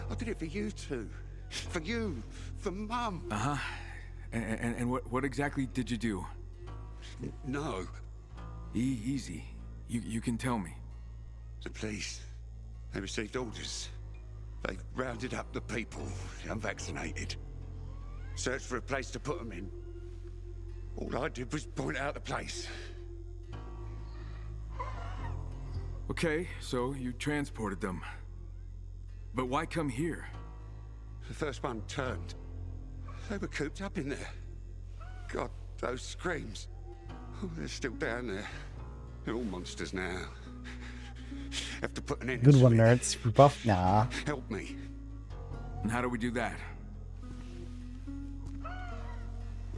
Speaker 7: I did it for you two. For you. For Mum.
Speaker 9: Uh-huh. And what exactly did you do?
Speaker 7: No.
Speaker 9: Easy. You can tell me.
Speaker 7: The police, they received orders. They rounded up the people, the unvaccinated. Searched for a place to put them in. All I did was point out the place.
Speaker 9: Okay, so you transported them. But why come here?
Speaker 7: The first one turned. They were cooped up in there. God, those screams. Oh, they're still down there. They're all monsters now. Have to put an end
Speaker 1: Good
Speaker 7: to
Speaker 1: one,
Speaker 7: it.
Speaker 1: nerds. Rebuff? Nah.
Speaker 7: Help me.
Speaker 9: And how do we do that?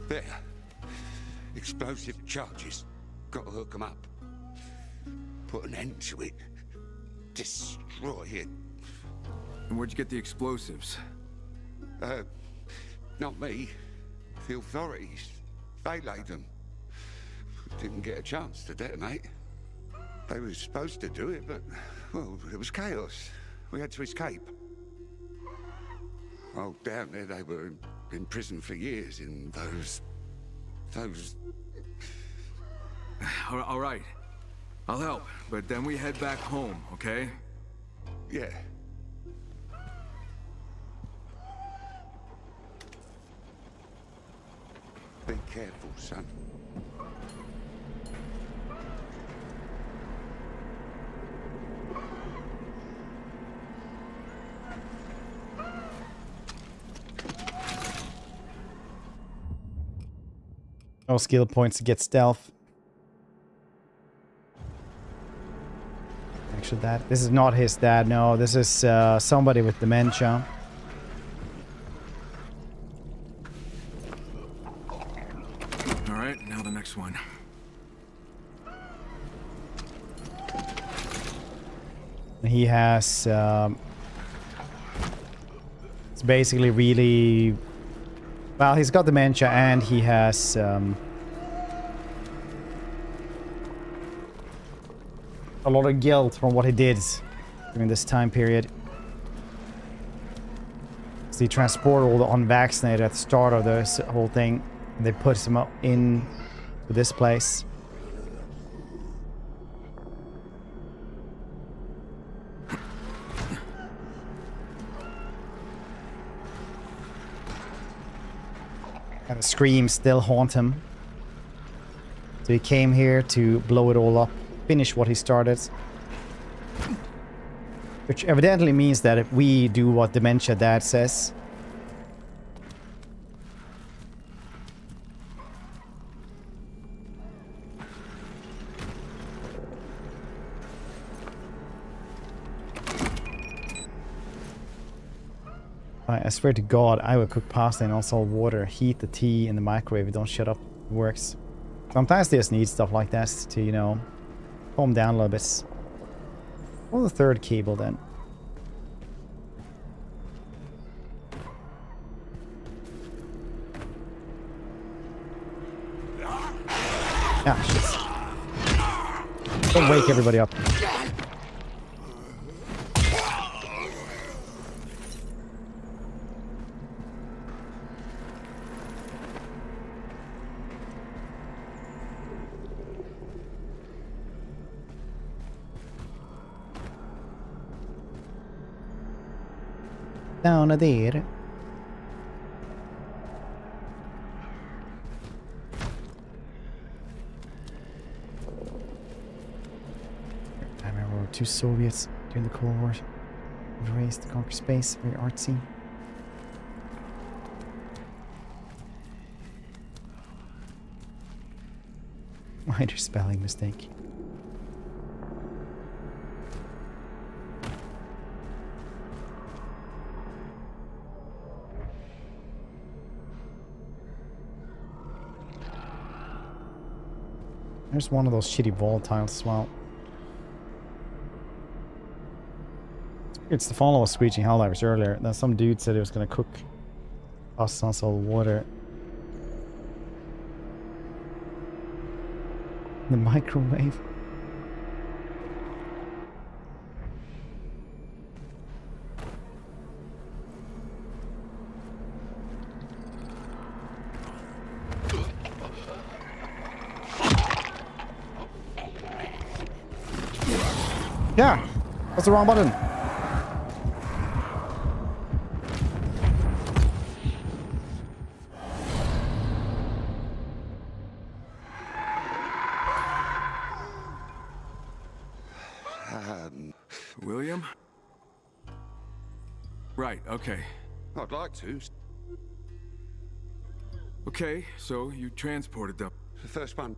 Speaker 7: There. Explosive charges. Got to hook them up. Put an end to it. Destroy it.
Speaker 9: And where'd you get the explosives?
Speaker 7: Not me. The authorities. They laid them. Didn't get a chance to detonate. They were supposed to do it, but, well, it was chaos. We had to escape. Oh, down there they were in prison for years in those...
Speaker 9: All right. I'll help, but then we head back home, okay?
Speaker 7: Yeah. Be careful, son.
Speaker 1: No skill points to get stealth. Actually, this is not his dad. No, this is somebody with dementia.
Speaker 9: All right, now the next one.
Speaker 1: He has... it's basically really... Well, he's got dementia and he has... a lot of guilt from what he did during this time period. So he transported all the unvaccinated at the start of this whole thing. And they put him up in to this place. And the screams still haunt him. So he came here to blow it all up. Finish what he started. Which evidently means that if we do what Dementia Dad says. I swear to God, I will cook pasta in unsalted water, heat the tea in the microwave, don't shut up, it works. Sometimes they just need stuff like that to, you know, calm down a little bit. Well, the third cable then. Ah, shit. Don't wake everybody up. Down there. I remember two Soviets during the Cold War raised to conquer space, very artsy. Minor spelling mistake. There's one of those shitty volatiles as well. It's the follow us screeching Helldivers earlier. Then some dude said he was gonna cook us on salt water. The microwave. Yeah, that's the wrong button.
Speaker 9: William? Right, okay.
Speaker 7: I'd like to.
Speaker 9: Okay, so you transported them.
Speaker 7: The first one.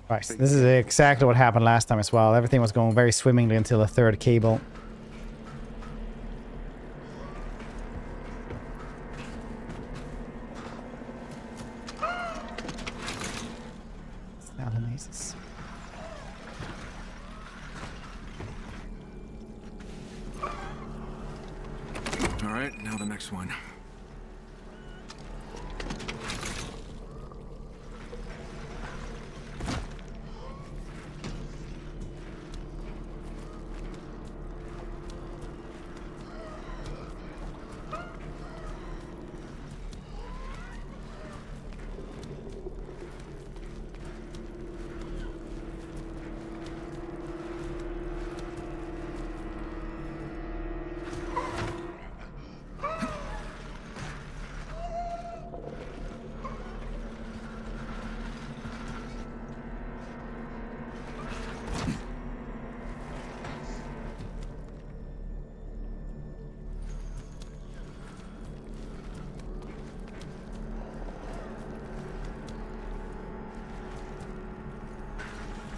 Speaker 1: Right, so this is exactly what happened last time as well. Everything was going very swimmingly until the third cable. Salamazes.
Speaker 9: All right, now the next one.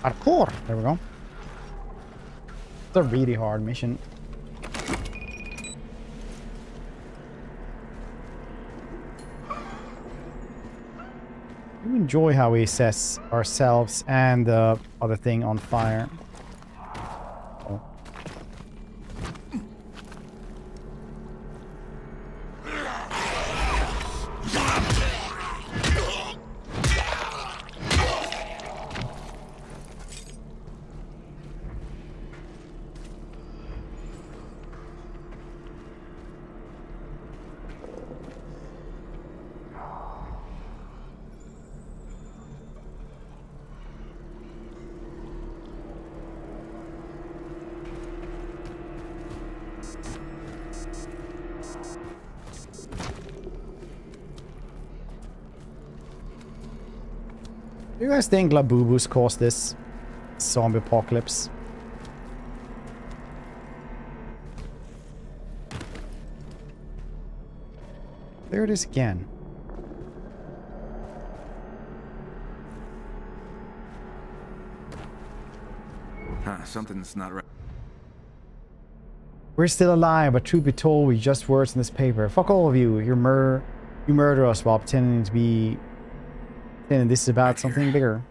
Speaker 1: Parkour! There we go. It's a really hard mission. I enjoy how we set ourselves and the other thing on fire. Oh. Do you guys think Labubus caused this zombie apocalypse? There it is again.
Speaker 9: Something's not right.
Speaker 1: We're still alive, but truth be told, we just words in this paper. Fuck all of you. You murder us while pretending to be... And this is about something bigger.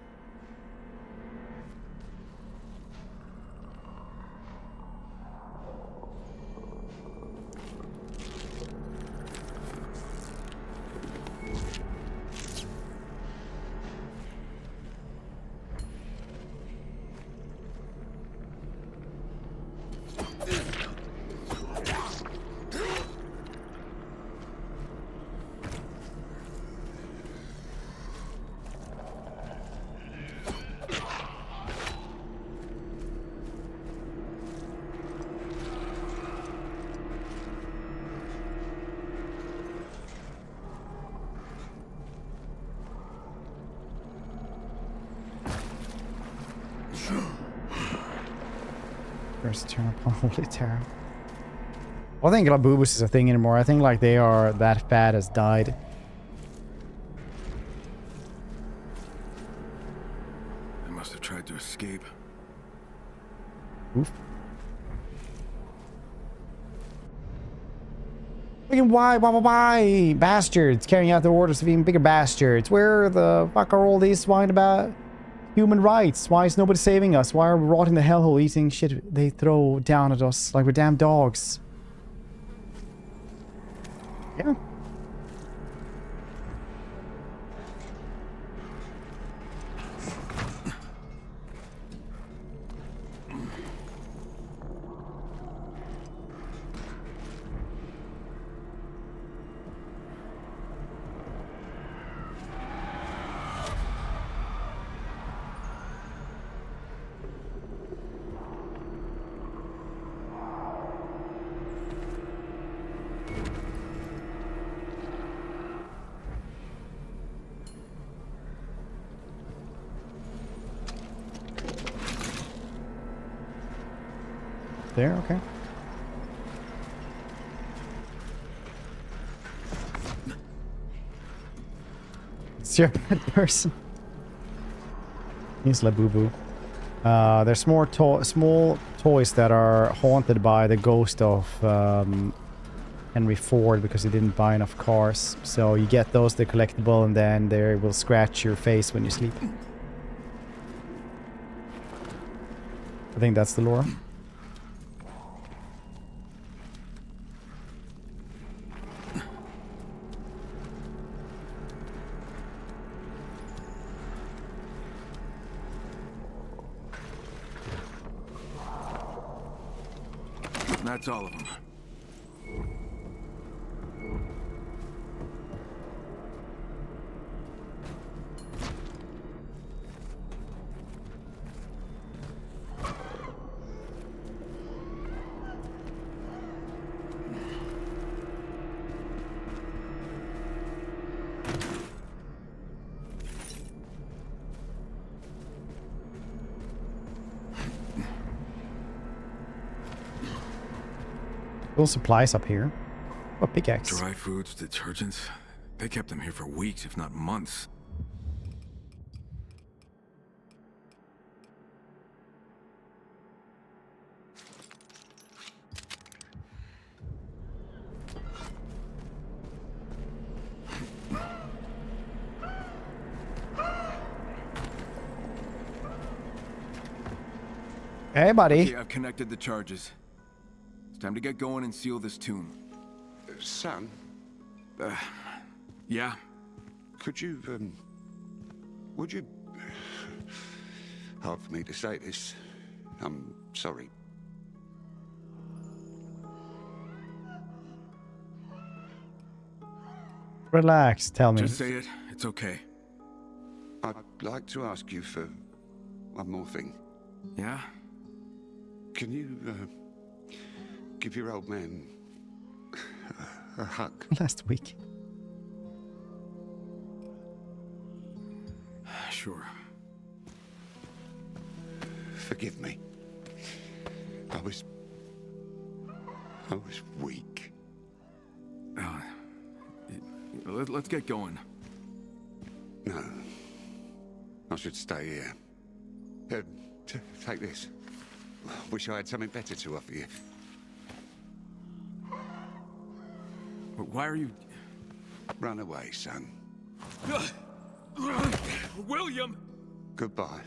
Speaker 1: First turn upon holy terror. I don't think Labubus is a thing anymore. I think like they are that fat has died.
Speaker 9: must have tried to escape.
Speaker 1: Oof. Fucking why, bastards, carrying out the orders of even bigger bastards. Where the fuck are all these whining about human rights? Why is nobody saving us? Why are we rotting the hellhole eating shit they throw down at us like we're damn dogs? Yeah. There, okay. It's your bad person. He's Labubu. There's more small toys that are haunted by the ghost of Henry Ford because he didn't buy enough cars. So you get those, they're collectible, and then they will scratch your face when you sleep. I think that's the lore.
Speaker 9: That's all of them.
Speaker 1: Little supplies up here. Oh, pickaxe.
Speaker 9: Dry foods, detergents. They kept them here for weeks, if not months.
Speaker 1: Hey, buddy.
Speaker 9: Okay, I've connected the charges. It's time to get going and seal this tomb.
Speaker 7: Son?
Speaker 9: Yeah?
Speaker 7: Could you, would you... Hard for me to say this. I'm sorry.
Speaker 1: Relax, tell me.
Speaker 9: Just say it. It's okay.
Speaker 7: I'd like to ask you for one more thing.
Speaker 9: Yeah?
Speaker 7: Can you, give your old man a hug?
Speaker 1: Last week.
Speaker 9: Sure.
Speaker 7: Forgive me. I was weak.
Speaker 9: Let's get going.
Speaker 7: No. I should stay here. Take this. Wish I had something better to offer you.
Speaker 9: Why are you...
Speaker 7: Run away, son.
Speaker 9: William!
Speaker 7: Goodbye.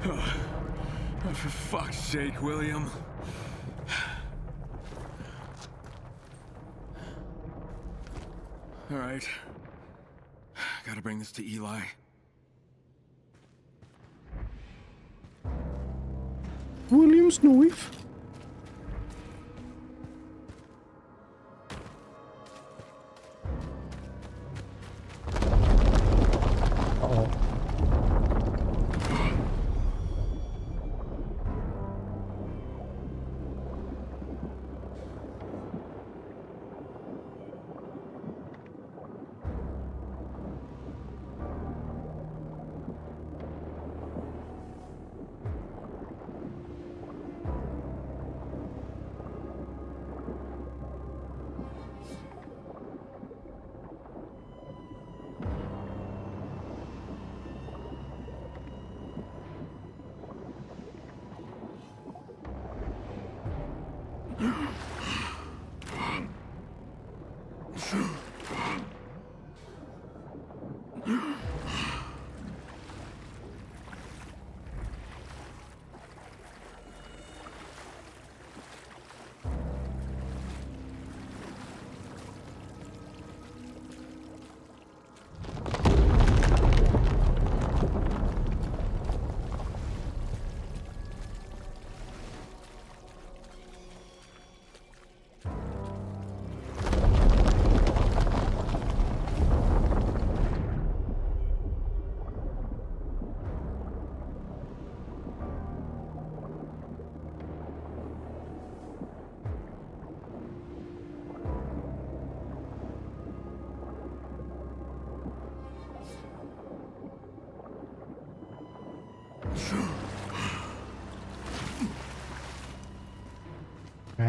Speaker 9: Oh, for fuck's sake, William. All right. Gotta bring this to Eli.
Speaker 1: William's knife. Uh-oh.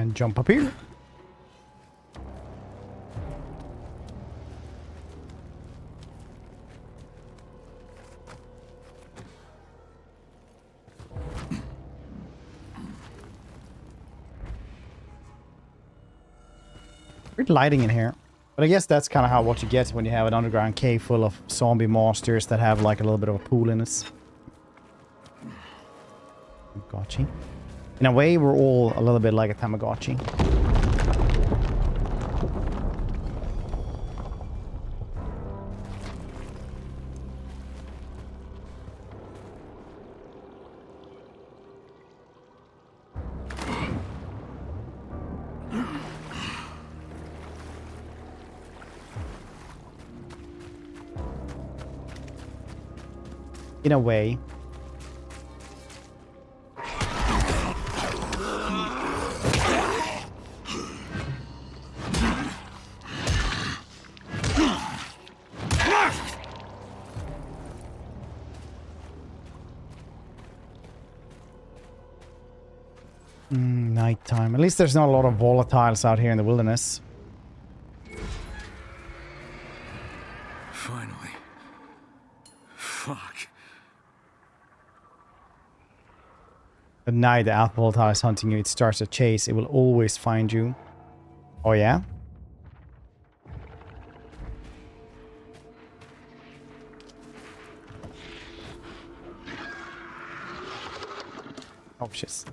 Speaker 1: And jump up here. Weird lighting in here. But I guess that's kind of how what you get when you have an underground cave full of zombie monsters that have like a little bit of a pool in it. Tamagotchi. In a way, we're all a little bit like a Tamagotchi. In a way. Nighttime. At least there's not a lot of volatiles out here in the wilderness.
Speaker 9: Finally. Fuck.
Speaker 1: At night, the alpha volatile is hunting you. It starts a chase. It will always find you. Oh, yeah? Oh, shit.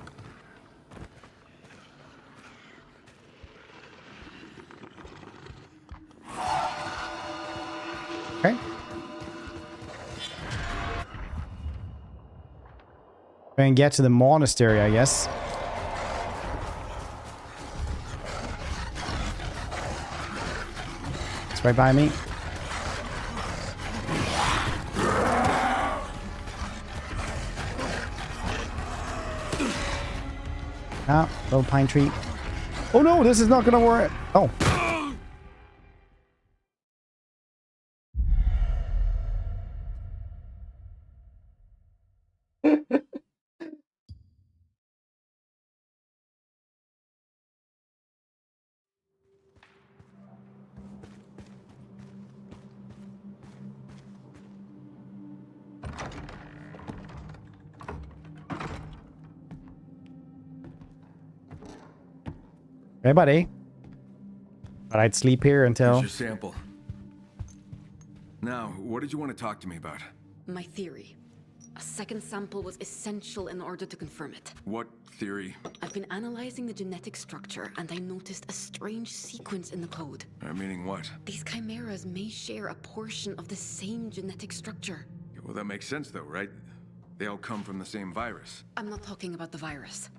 Speaker 1: Okay. And get to the monastery, I guess. It's right by me. Ah, little pine tree. Oh no, this is not gonna work. Oh. Hey, buddy. But I'd sleep here until...
Speaker 9: Here's your sample. Now, what did you want to talk to me about?
Speaker 14: My theory. A second sample was essential in order to confirm it.
Speaker 9: What theory?
Speaker 14: I've been analyzing the genetic structure, and I noticed a strange sequence in the code.
Speaker 9: Meaning what?
Speaker 14: These chimeras may share a portion of the same genetic structure.
Speaker 9: Well, that makes sense though, right? They all come from the same virus.
Speaker 14: I'm not talking about the virus.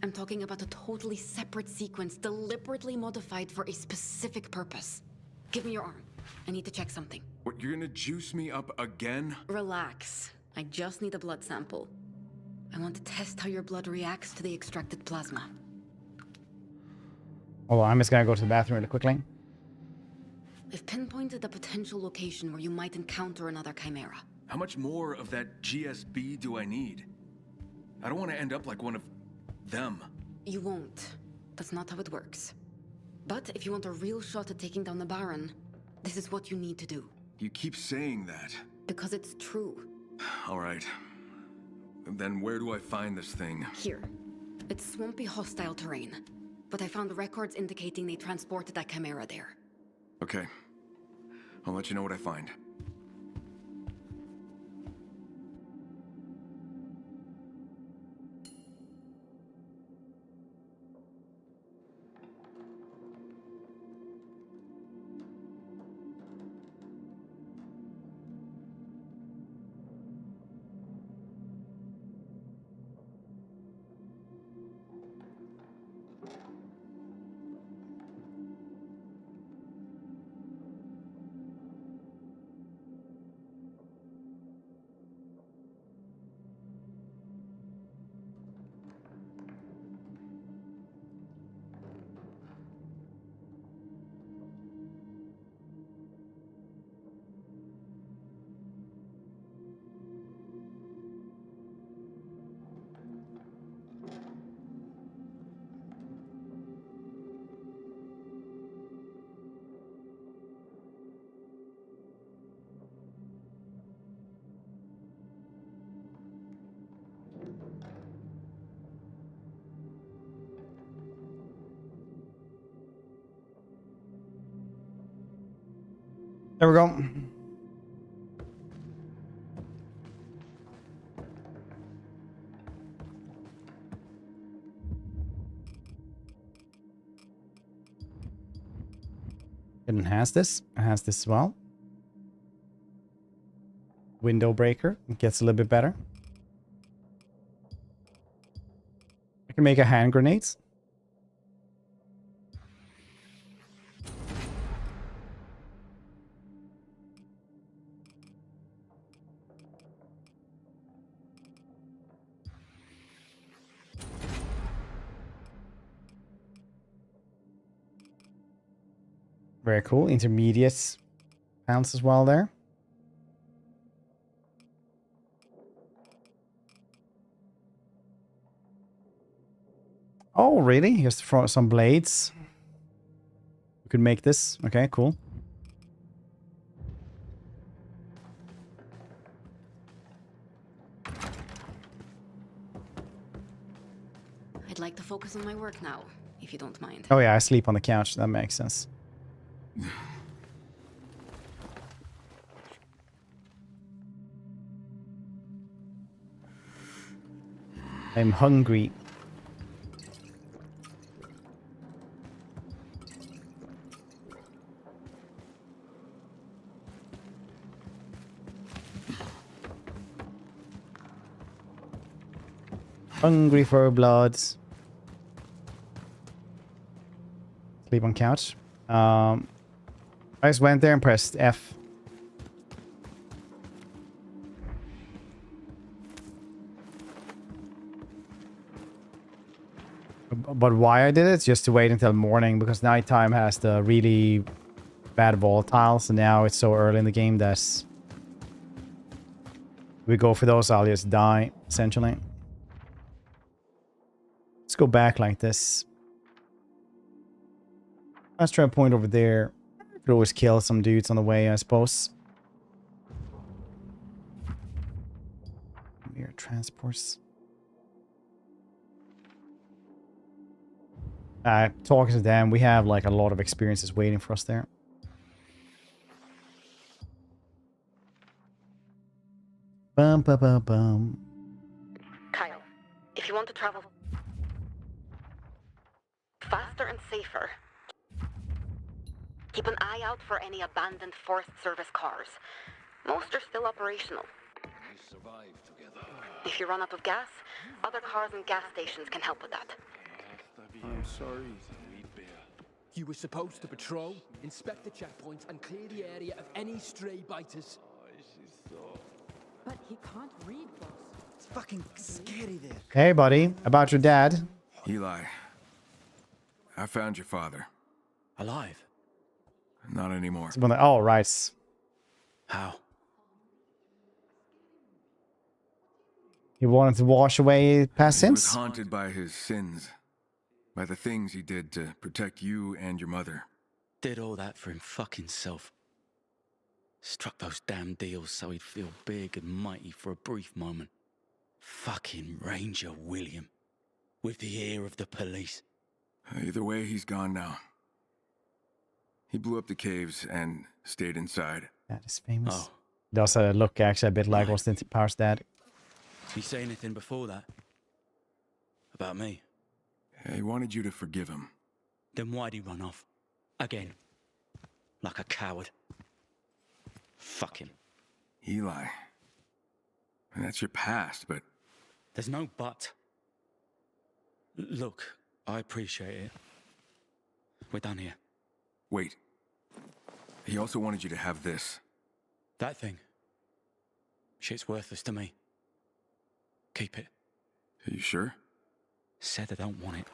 Speaker 14: I'm talking about a totally separate sequence deliberately modified for a specific purpose. Give me your arm. I need to check something.
Speaker 9: What, you're gonna juice me up again?
Speaker 14: Relax. I just need a blood sample. I want to test how your blood reacts to the extracted plasma.
Speaker 1: Hold on, I'm just gonna go to the bathroom really quickly.
Speaker 14: I've pinpointed a potential location where you might encounter another chimera.
Speaker 9: How much more of that GSB do I need? I don't want to end up like one of them.
Speaker 14: You won't. That's not how it works. But if you want a real shot at taking down the Baron, this is what you need to do.
Speaker 9: You keep saying that.
Speaker 14: Because it's true.
Speaker 9: All right. Then where do I find this thing?
Speaker 14: Here. It's swampy, hostile terrain. But I found records indicating they transported that chimera there.
Speaker 9: Okay. I'll let you know what I find.
Speaker 1: There we go. It enhance this. Enhance this as well. Window breaker. It gets a little bit better. I can make a hand grenades. Very cool. Intermediate pounce as well there. Oh, really? Here's some blades. We could make this. Okay, cool.
Speaker 14: I'd like to focus on my work now, if you don't mind.
Speaker 1: Oh yeah, I sleep on the couch. That makes sense. I'm hungry. Hungry for blood. Sleep on couch. I just went there and pressed F. But why I did it? Just to wait until morning, because nighttime has the really bad volatiles, and now it's so early in the game that if we go for those, I'll just die, essentially. Let's go back like this. Let's try a point over there. Could always kill some dudes on the way, I suppose. Air transports. Talking to them, we have like a lot of experiences waiting for us there. Bum, bum, bum, bum.
Speaker 15: Kyle, if you want to travel faster and safer, keep an eye out for any abandoned Forest Service cars. Most are still operational. If you run out of gas, other cars and gas stations can help with that.
Speaker 22: I'm sorry. You were supposed to patrol, inspect the checkpoints, and clear the area of any stray biters.
Speaker 8: But he can't read, boss. It's fucking scary there.
Speaker 1: Hey, buddy. About your dad.
Speaker 9: Eli, I found your father.
Speaker 21: Alive?
Speaker 9: Not anymore.
Speaker 1: Oh, right.
Speaker 21: How?
Speaker 1: He wanted to wash away past
Speaker 9: He was
Speaker 1: sins?
Speaker 9: haunted by his sins. By the things he did to protect you and your mother.
Speaker 21: Did all that for him fucking self. Struck those damn deals so he'd feel big and mighty for a brief moment. Fucking Ranger William. With the ear of the police.
Speaker 9: Either way, he's gone now. He blew up the caves and stayed inside.
Speaker 1: That is famous.
Speaker 21: Oh.
Speaker 1: Does look actually a bit like Austin Powers' dad.
Speaker 21: Did he say anything before that? About me?
Speaker 9: He wanted you to forgive him.
Speaker 21: Then why'd he run off? Again. Like a coward. Fuck him.
Speaker 9: Eli. And that's your past, but...
Speaker 21: There's no but. Look, I appreciate it. We're done here.
Speaker 9: Wait. He also wanted you to have this.
Speaker 21: That thing. Shit's worthless to me. Keep it.
Speaker 9: Are you sure?
Speaker 21: Said I don't want it.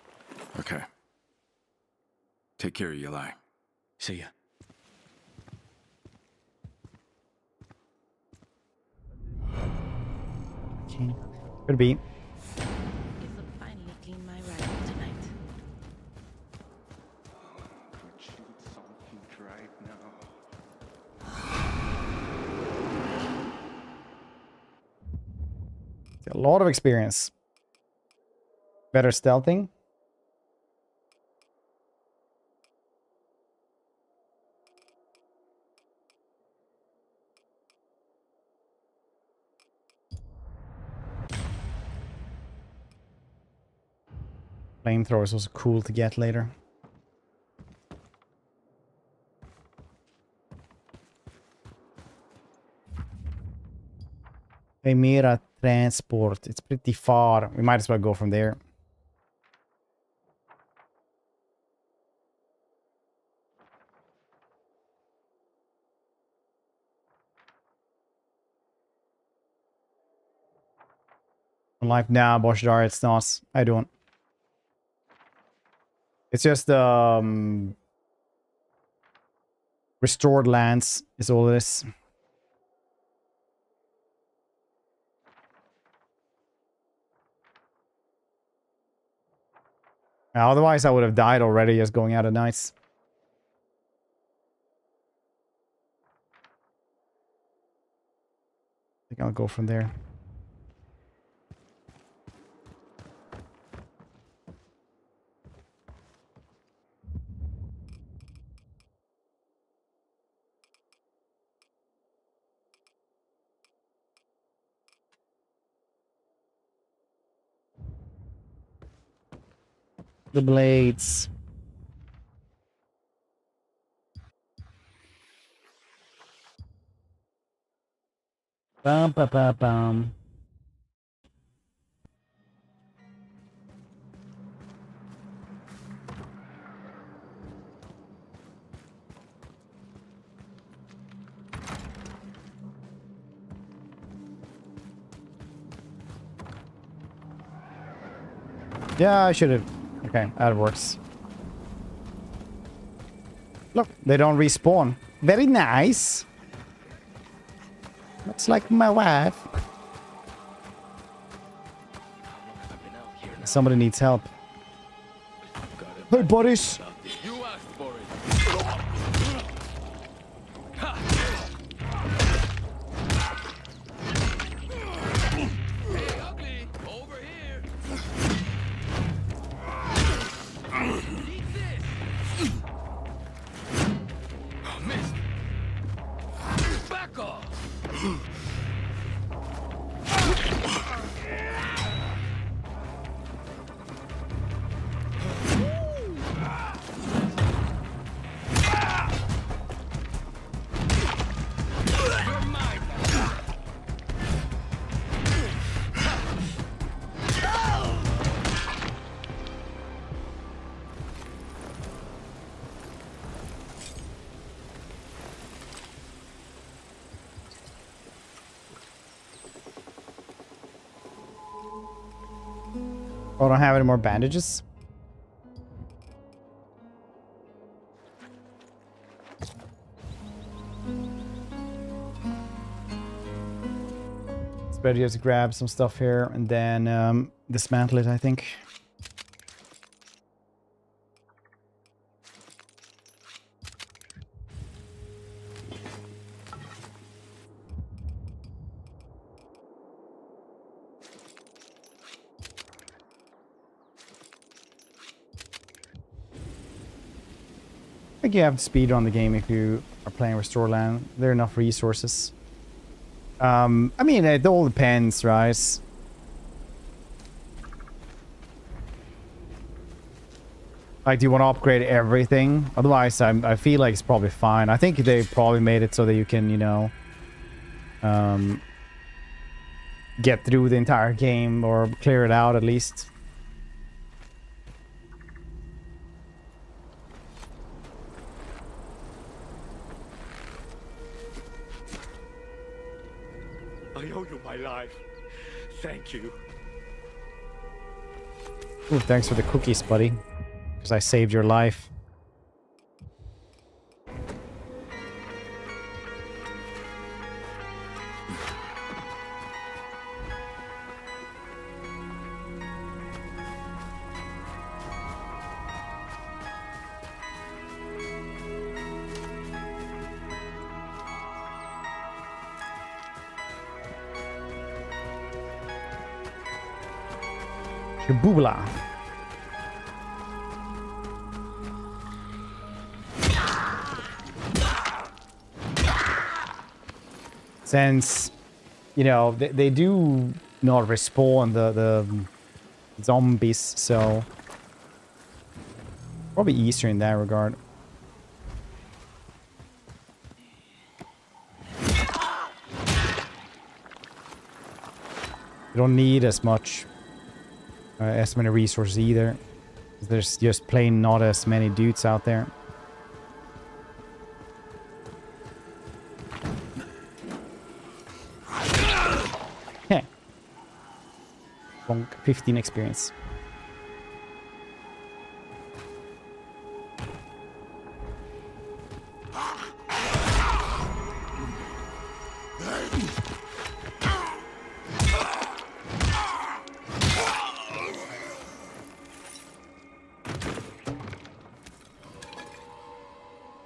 Speaker 9: Okay. Take care of Eli.
Speaker 21: See ya.
Speaker 1: Okay. Could be.
Speaker 8: Guess I'll finally clean my rifle tonight.
Speaker 22: Could shoot something right now.
Speaker 1: A lot of experience. Better stealthing. Flamethrower is also cool to get later. Chimera transport. It's pretty far. We might as well go from there. Life now, Boshdar, it's not. I don't. It's just restored lands is all it is. Otherwise, I would have died already just going out of nights. I think I'll go from there. The blades. Bum, ba, ba, bum. Yeah, I should have. Okay, that works. Look, they don't respawn. Very nice. Looks like my wife. Somebody needs help. Hey, buddies.
Speaker 9: You asked for it. Hey, ugly, over here. Eat this. Oh, missed. Back off.
Speaker 1: Oh, I don't have any more bandages. It's better just grab some stuff here and then dismantle it, I think. I think you have to speed on the game if you are playing Restore Land. There are enough resources. I mean, it all depends, right? Like, do you want to upgrade everything? Otherwise, I feel like it's probably fine. I think they probably made it so that you can, you know, get through the entire game or clear it out at least.
Speaker 4: I owe you my life. Thank you.
Speaker 1: Ooh, thanks for the cookies, buddy. Because I saved your life. Boobla. Since, you know, they do not respawn the zombies, so Probably easier in that regard. You don't need as many resources either. There's just plain not as many dudes out there. Yeah. 15 experience.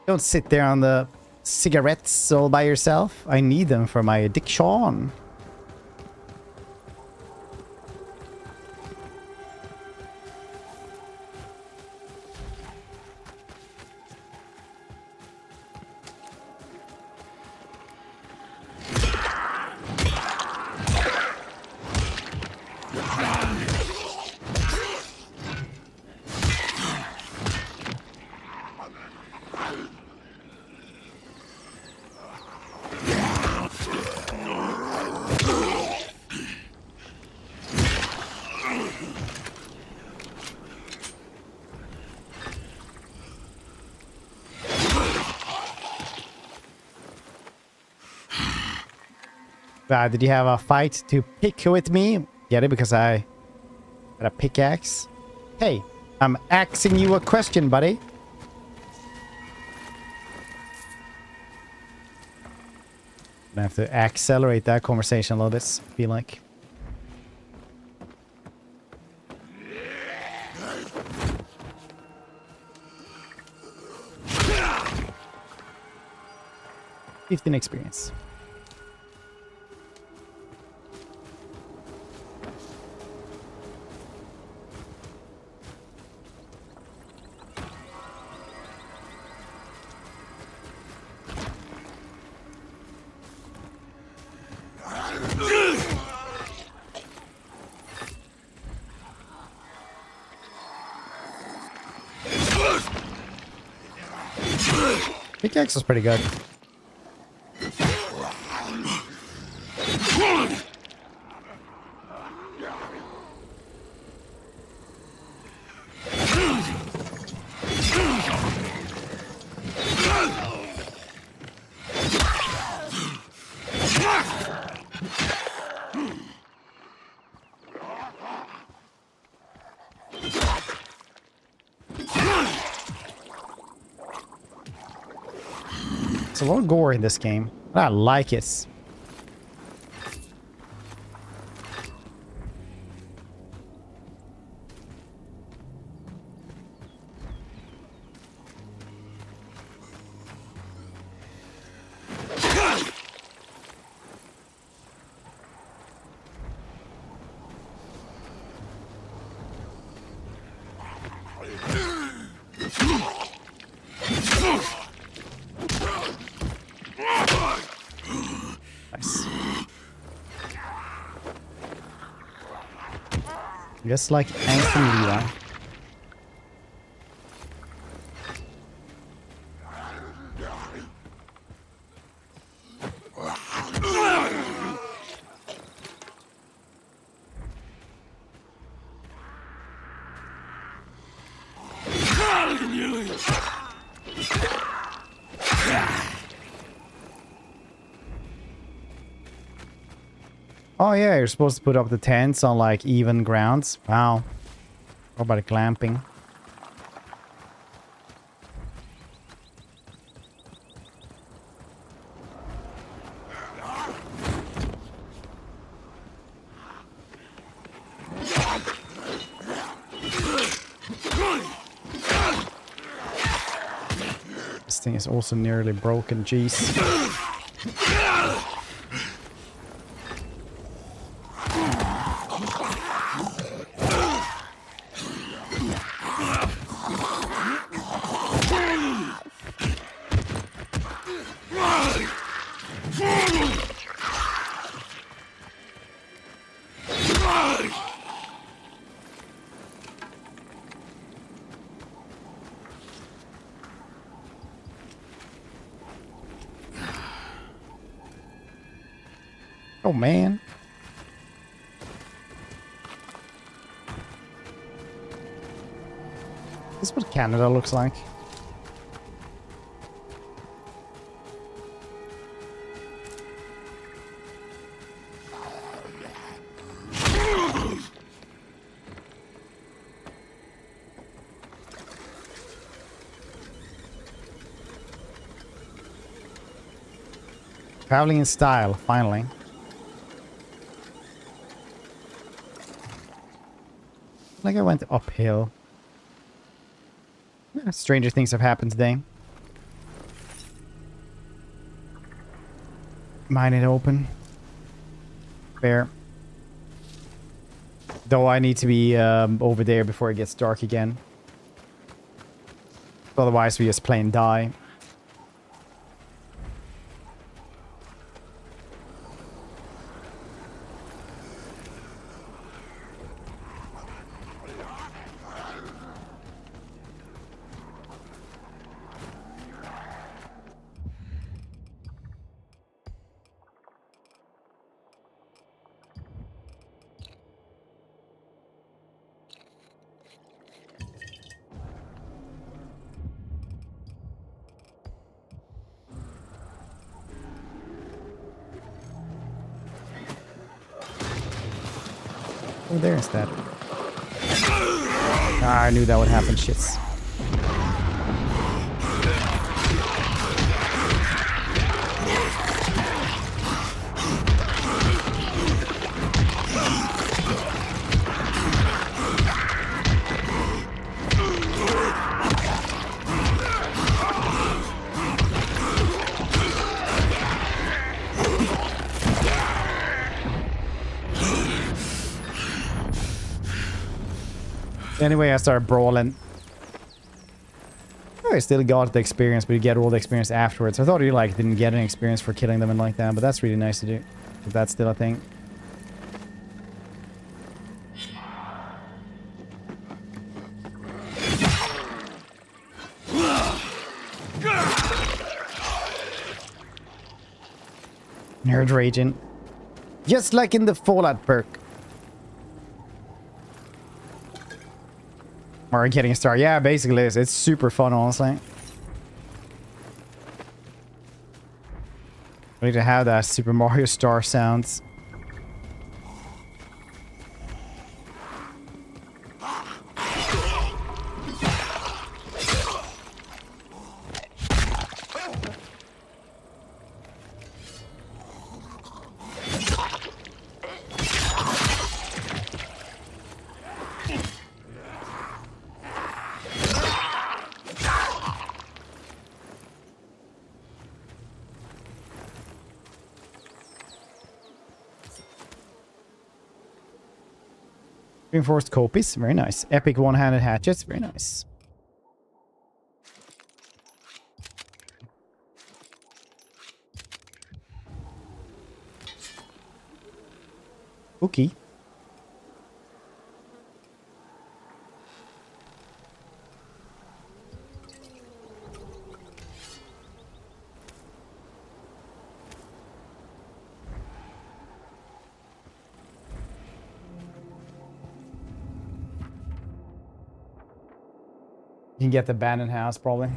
Speaker 1: Don't sit there on the cigarettes all by yourself. I need them for my addiction. Did you have a fight to pick with me? Get it? Because I got a pickaxe. Hey, I'm asking you a question, buddy. I have to accelerate that conversation a little bit, I feel like. $15 experience. Pickaxe is pretty good. It's a lot of gore in this game, but I like it. Just like Anthony Levi. Oh yeah, you're supposed to put up the tents on like even grounds. Wow. What about glamping? This thing is also nearly broken, jeez. Oh, man. This is what Canada looks like. Traveling in style, finally. Like I went uphill. Yeah, stranger things have happened today. Mine it open. Fair. Though I need to be over there before it gets dark again. Otherwise we just plain die. Oh, there's that. Ah, I knew that would happen. Shits. Anyway, I started brawling. Oh, I still got the experience, but you get all the experience afterwards. I thought you like didn't get any experience for killing them and like that, but that's really nice to do. If that's still a thing. Nerd raging. Just like in the Fallout perk. Or getting a star. Yeah, basically it's super fun, honestly. We need to have that Super Mario Star sounds. Reinforced copies, very nice. Epic one-handed hatchets, very nice. Okay. You can get the abandoned house, probably.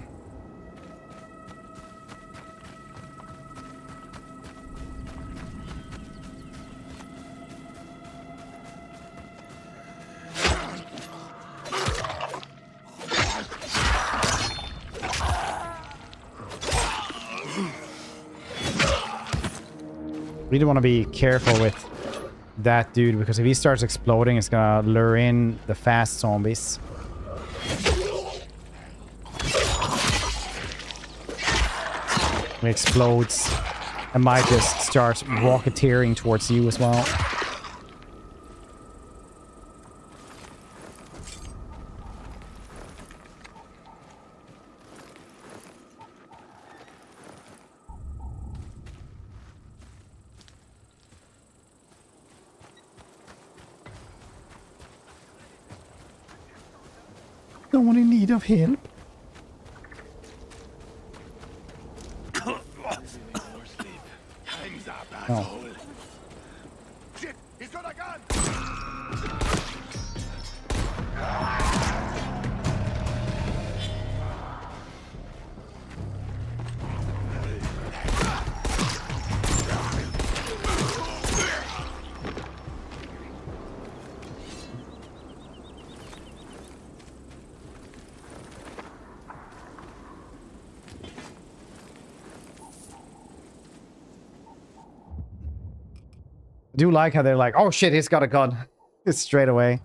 Speaker 1: Really want to be careful with that dude, because if he starts exploding, it's gonna lure in the fast zombies. It explodes and might just start rocketeering towards you as well. Someone in need of help. Oh. I do like how they're like, oh shit, he's got a gun. It's straight away.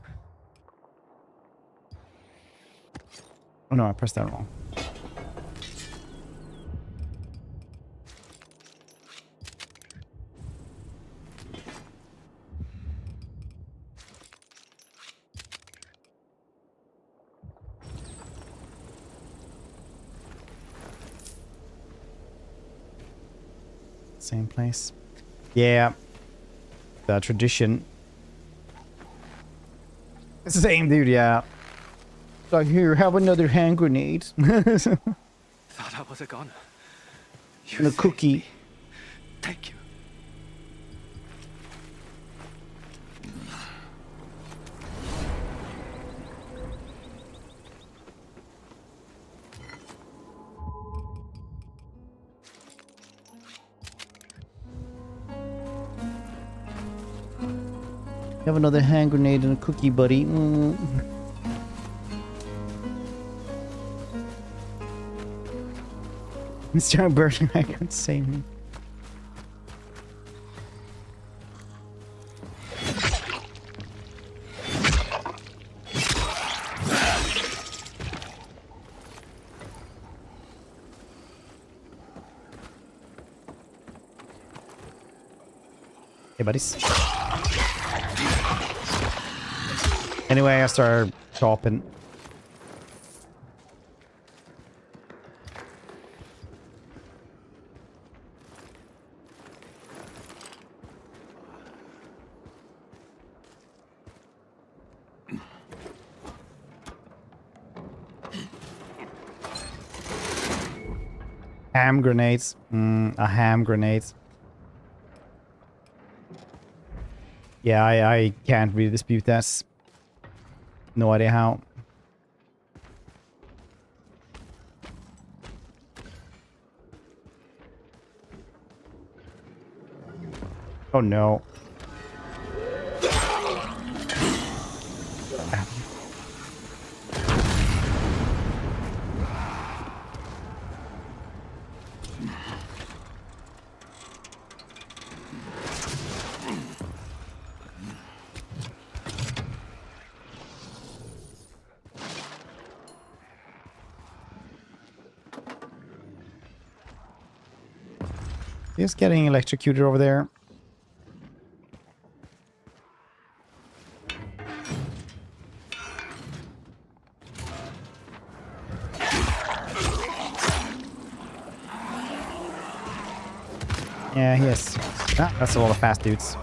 Speaker 1: Oh no, I pressed that wrong. Same place. Yeah. The tradition. It's the same dude, yeah. So here, have another hand grenade.
Speaker 5: Thought I was a goner.
Speaker 1: And a cookie.
Speaker 5: Thank you.
Speaker 1: Have another hand grenade and a cookie, buddy. Mm. Mr. Burton, I can't say me. Hey, buddies. Anyway, I started chopping. Ham grenades. A ham grenade. Yeah, I can't really dispute that. No idea how. Oh no. He's getting electrocuted over there. Yeah, he is. Ah, that's a lot of fast dudes.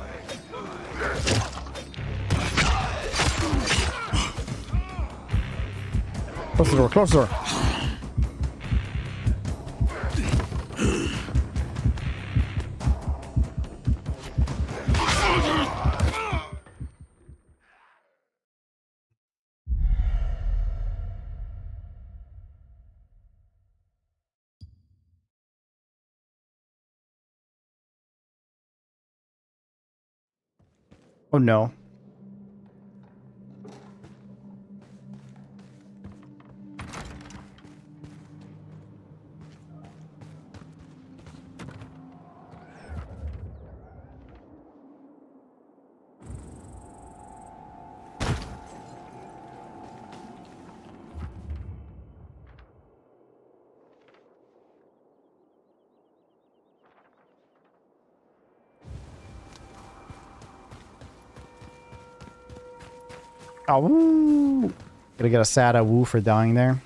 Speaker 1: Close the door, close the door. Oh no. Oh, woo. Gotta get a sad woo for dying there.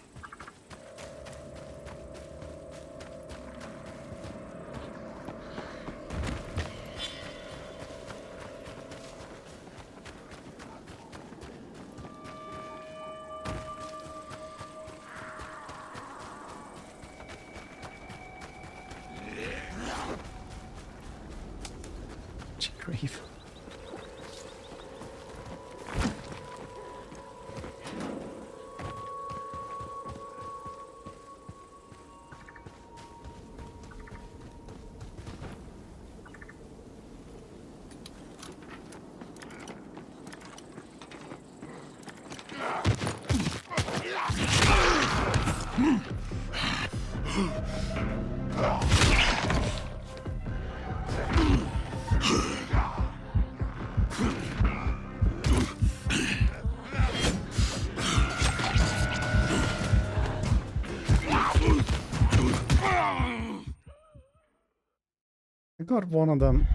Speaker 1: Grief. got one of them.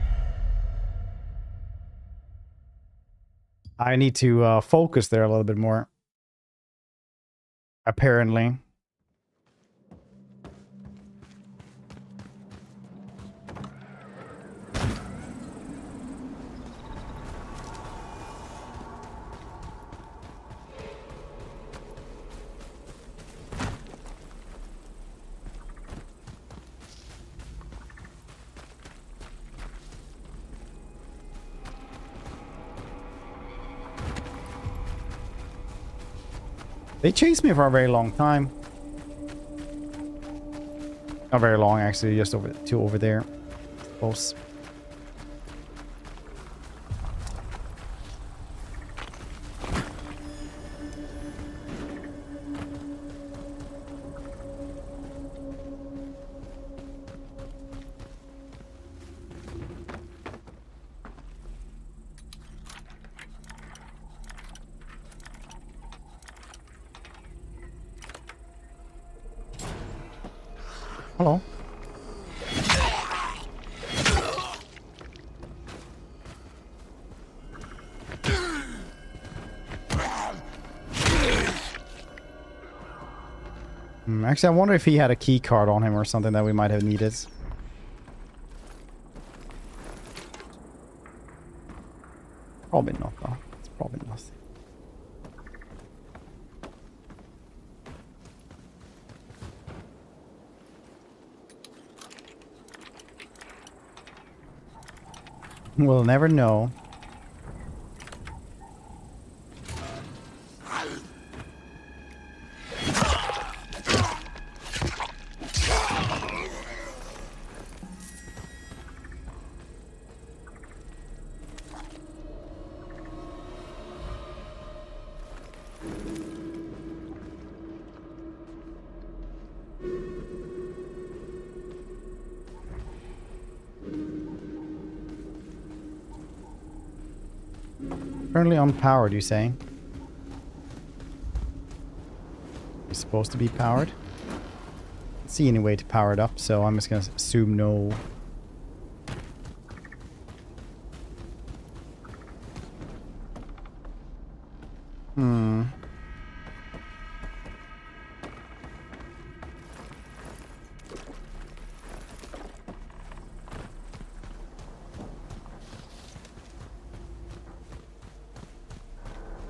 Speaker 1: I need to focus there a little bit more. Apparently. They chased me for a very long time. Not very long, actually, just over there. Close. Hello. Actually, I wonder if he had a key card on him or something that we might have needed. Probably not, though. It's probably nothing. We'll never know. Currently unpowered, you say? It's supposed to be powered? Can't see any way to power it up, so I'm just gonna assume no.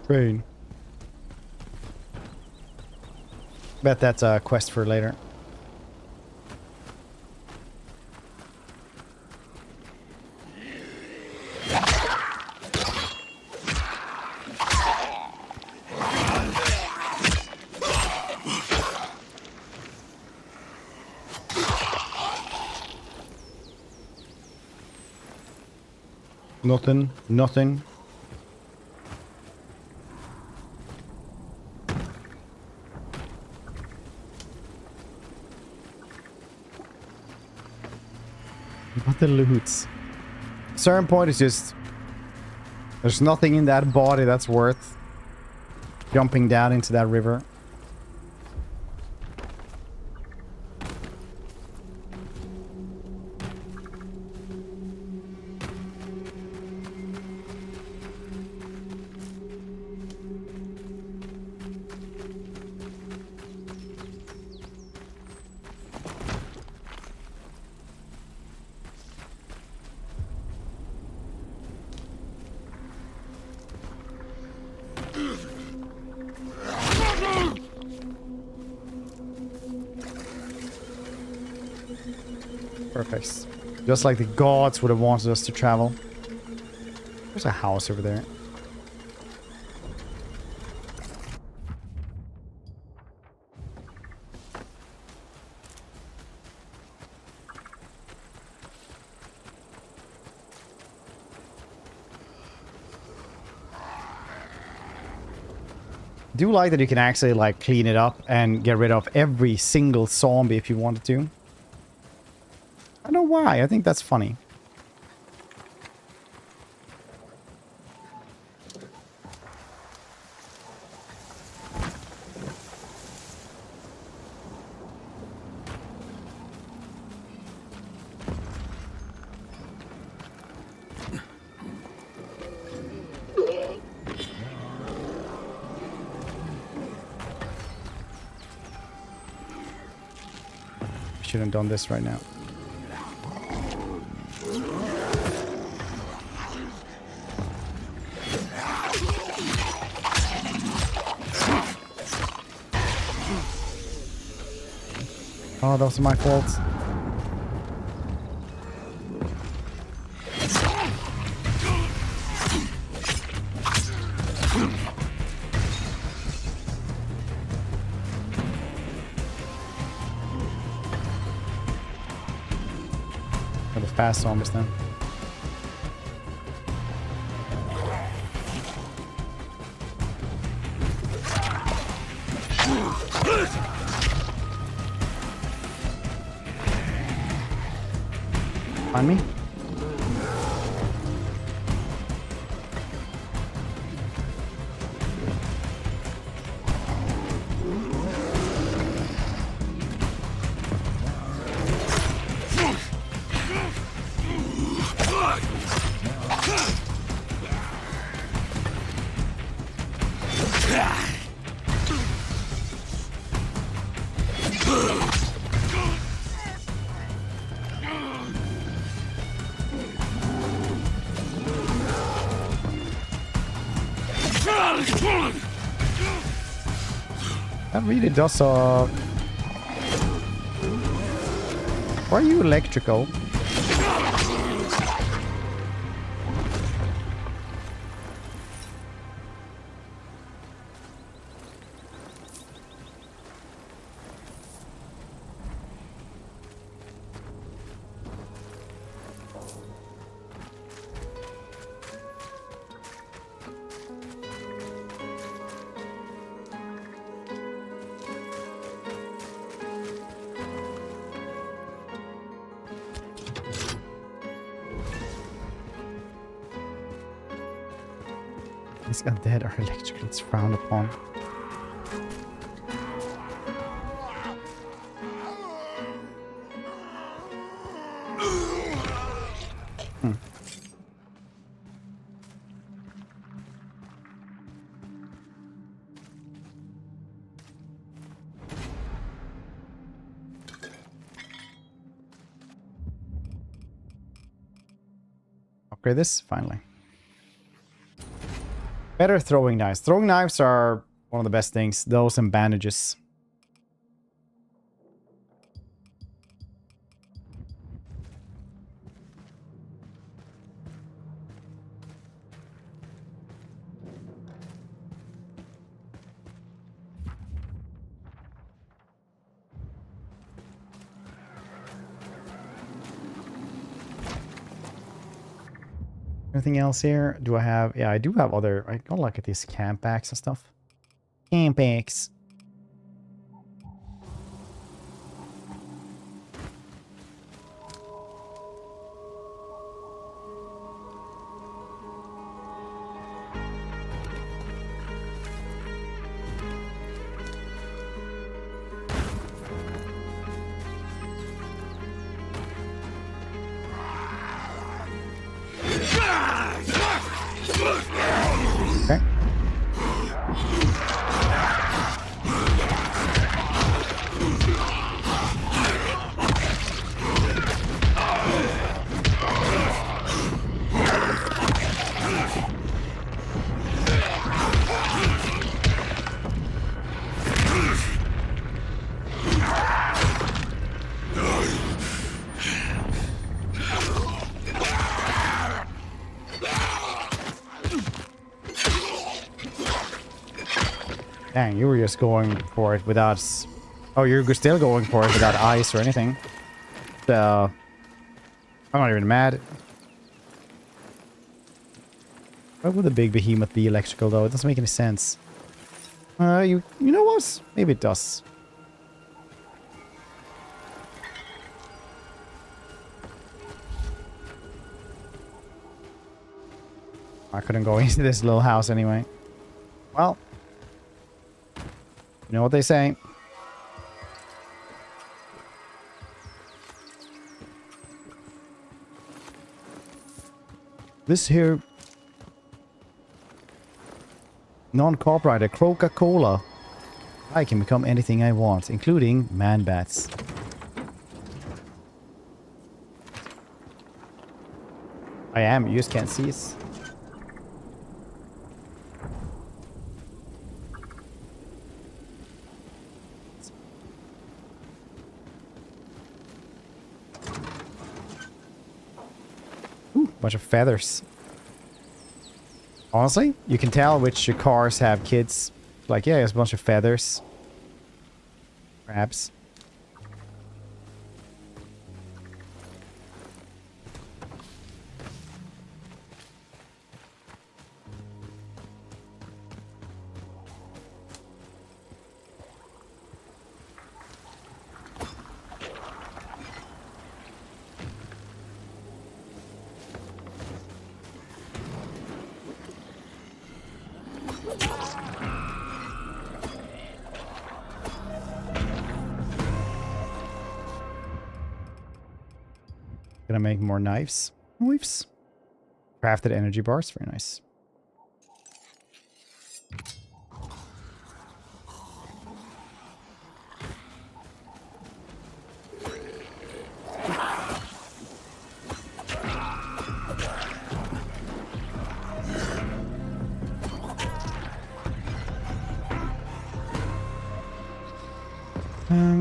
Speaker 1: Train. Bet that's a quest for later. Nothing. Nothing. What the loots? Certain point is just there's nothing in that body that's worth jumping down into that river. Perfect. Just like the gods would have wanted us to travel. There's a house over there. I do like that you can actually like clean it up and get rid of every single zombie if you wanted to. I don't know why. I think that's funny. shouldn't have done this right now. Oh, those are my faults. Got the fast zombies then. Find me? That really does why are you electrical? These undead are electrical, it's frowned upon. Upgrade this, finally. Better throwing knives. Throwing knives are one of the best things. Those and bandages. Anything else here? Do I have... Yeah, I do have other... I don't look at these camp packs and stuff. Camp packs. Okay. Dang, you were just going for it without... Oh, you're still going for it without ice or anything. So... I'm not even mad. Why would the big behemoth be electrical, though? It doesn't make any sense. You know what? Maybe it does. I couldn't go into this little house anyway. Well... You know what they say. This here non-copyrighted Coca-Cola. I can become anything I want, including man-bats. I am. You just can't see us. Ooh, bunch of feathers. Honestly, you can tell which cars have kids. Like, yeah, there's a bunch of feathers. Crabs. Gonna make more knives. Knives. Crafted energy bars. Very nice.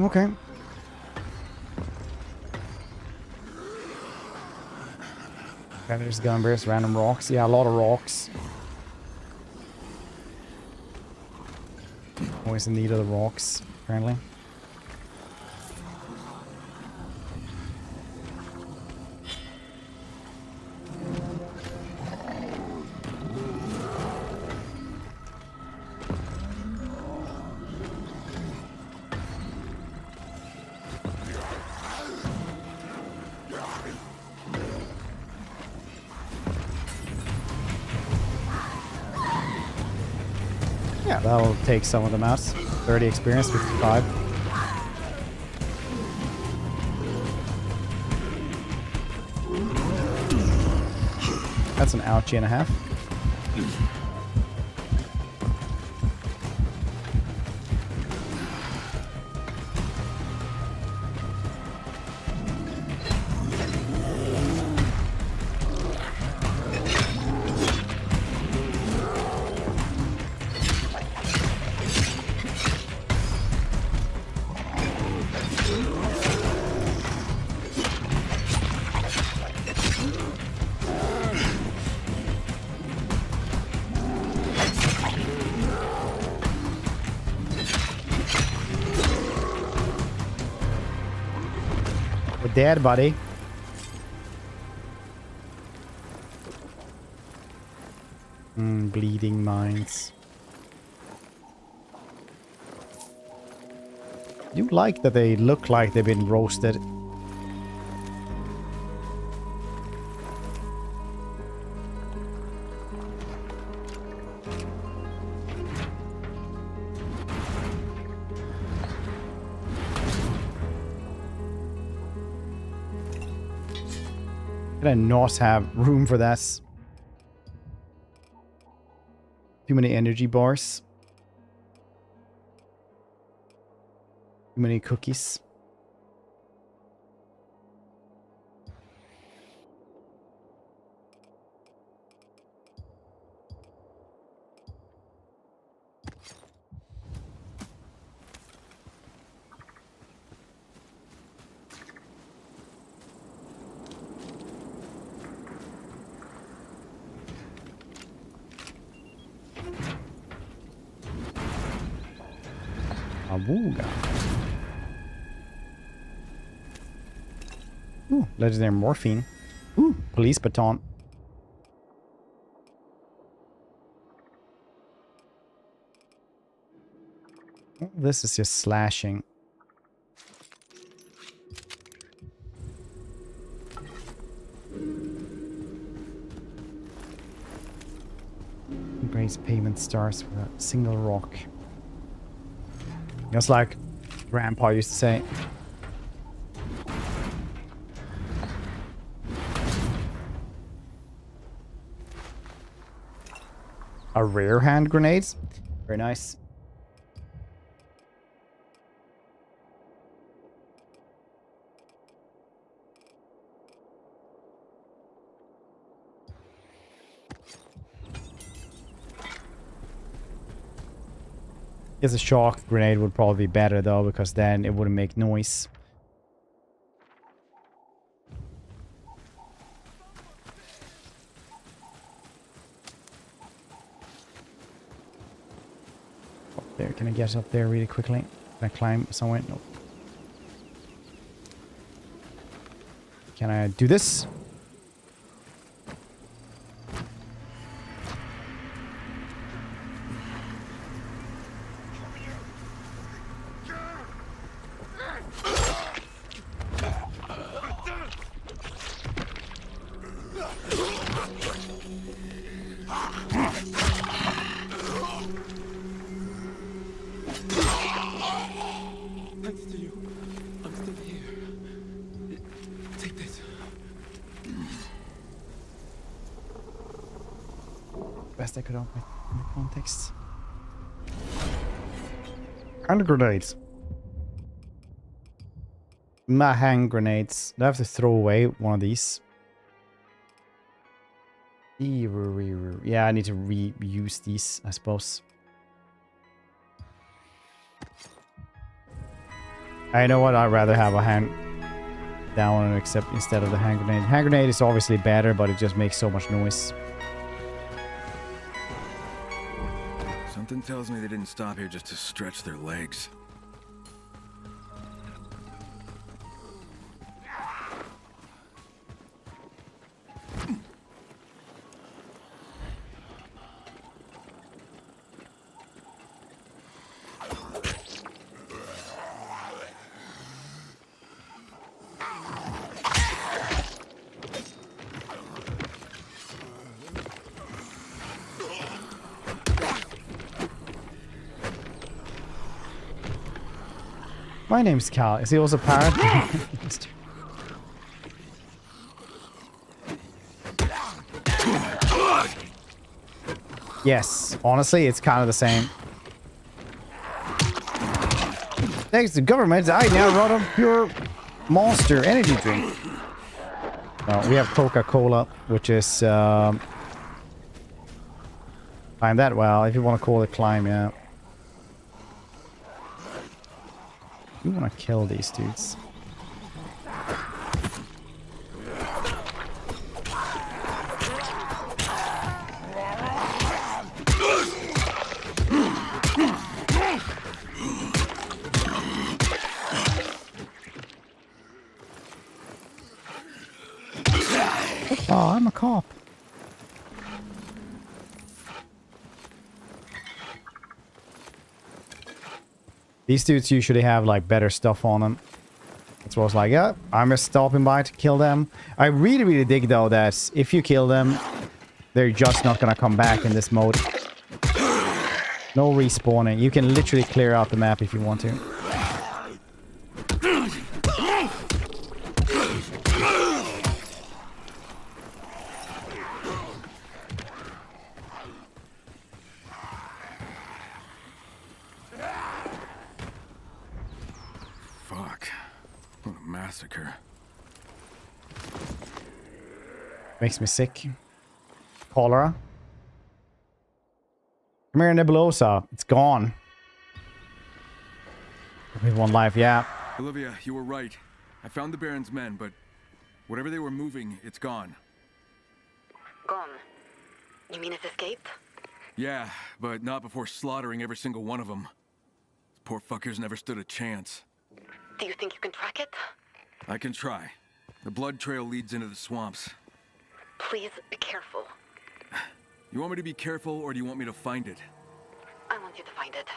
Speaker 1: Okay. Feathers, gunbears, random rocks. Yeah, a lot of rocks. Always in need of the rocks, apparently. Yeah, that'll take some of them out. 30 experience, 55. That's an ouchie and a half. We're dead, buddy. Bleeding minds. You like that they look like they've been roasted. Can I not have room for that? Too many energy bars. Too many cookies. Awooga. Ooh, legendary morphine. Ooh, police baton. Oh, this is just slashing. Embrace payment stars with a single rock. Just like Grandpa used to say. A rare hand grenade. Very nice. Guess a shock grenade would probably be better though, because then it wouldn't make noise. Up there, can I get up there really quickly? Can I climb somewhere? No. Can I do this?
Speaker 22: Thanks to you, I'm still here. Take this.
Speaker 1: Best I could have in the context. Hand grenades. My hand grenades. I have to throw away one of these. Yeah, I need to reuse these, I suppose. I know what, I'd rather have a hand down except instead of the hand grenade. Hand grenade is obviously better, but it just makes so much noise.
Speaker 9: Something tells me they didn't stop here just to stretch their legs.
Speaker 1: My name's Cal. Is he also parrot? Yes, honestly, it's kind of the same. Thanks to government, I now run a pure monster energy drink. We have Coca-Cola, which is climb that well, if you want to call it climb, yeah. You want to kill these dudes. Oh, I'm a cop. These dudes usually have like better stuff on them. That's what I was like, yeah, I'm just stopping by to kill them. I really, really dig though that if you kill them, they're just not gonna come back in this mode. No respawning. You can literally clear out the map if you want to.
Speaker 9: Massacre.
Speaker 1: Makes me sick. Cholera. Come here, Nebulosa. It's gone. We have one life, yeah.
Speaker 9: Olivia, you were right. I found the Baron's men, but whatever they were moving, it's gone.
Speaker 15: Gone? You mean it's escaped?
Speaker 9: Yeah, but not before slaughtering every single one of them. These poor fuckers never stood a chance.
Speaker 15: Do you think you can track it?
Speaker 9: I can try. The blood trail leads into the swamps.
Speaker 15: Please be careful.
Speaker 9: You want me to be careful, or do you want me to find it?
Speaker 15: I want you to find it.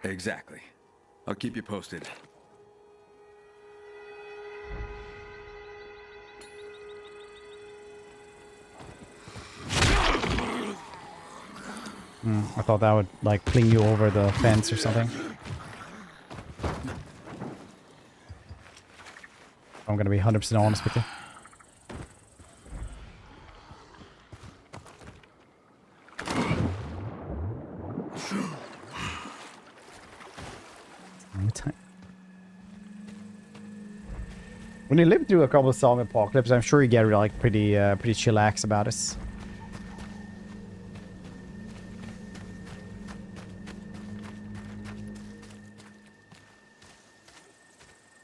Speaker 9: Exactly. I'll keep you posted.
Speaker 1: I thought that would like fling you over the fence or something. I'm gonna be 100% honest with you. When you live through a couple of zombie apocalypse, I'm sure you get like pretty chillax about it.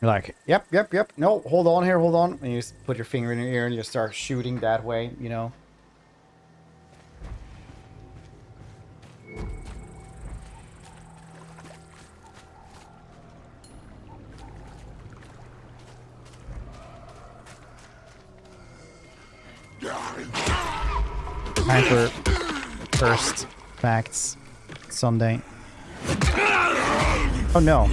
Speaker 1: You're like, yep, yep, yep. No, hold on here, hold on. And you just put your finger in your ear and you start shooting that way, you know. Time for first facts Sunday. Oh no.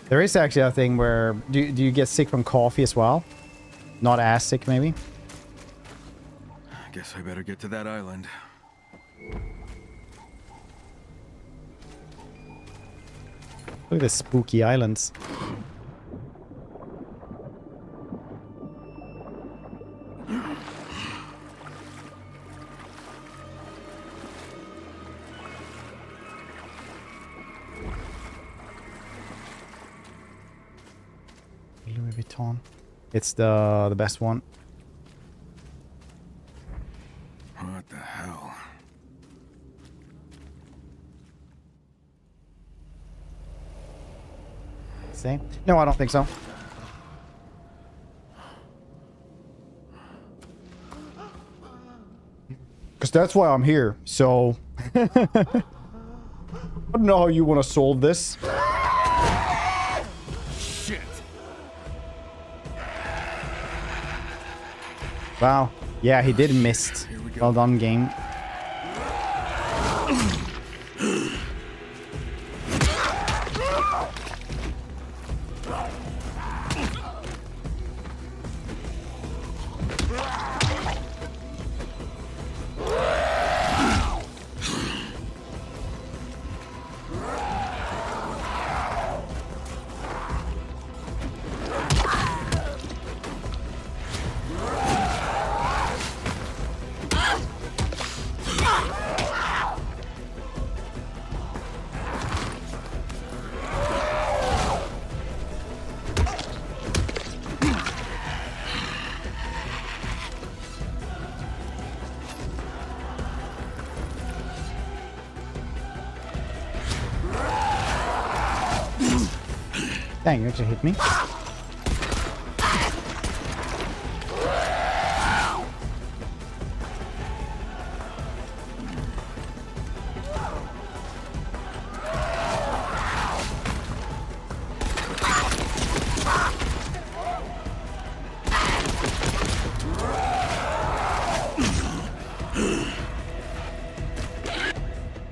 Speaker 1: There is actually a thing where... Do you get sick from coffee as well? Not as sick, maybe?
Speaker 9: I guess I better get to that island.
Speaker 1: Look at the spooky islands. Louis Vuitton. It's the best one.
Speaker 9: What the hell?
Speaker 1: See? No, I don't think so. Because that's why I'm here, so... I don't know how you want to solve this.
Speaker 9: Shit.
Speaker 1: Wow. Yeah, he did miss. Well done, game. Dang, you actually hit me.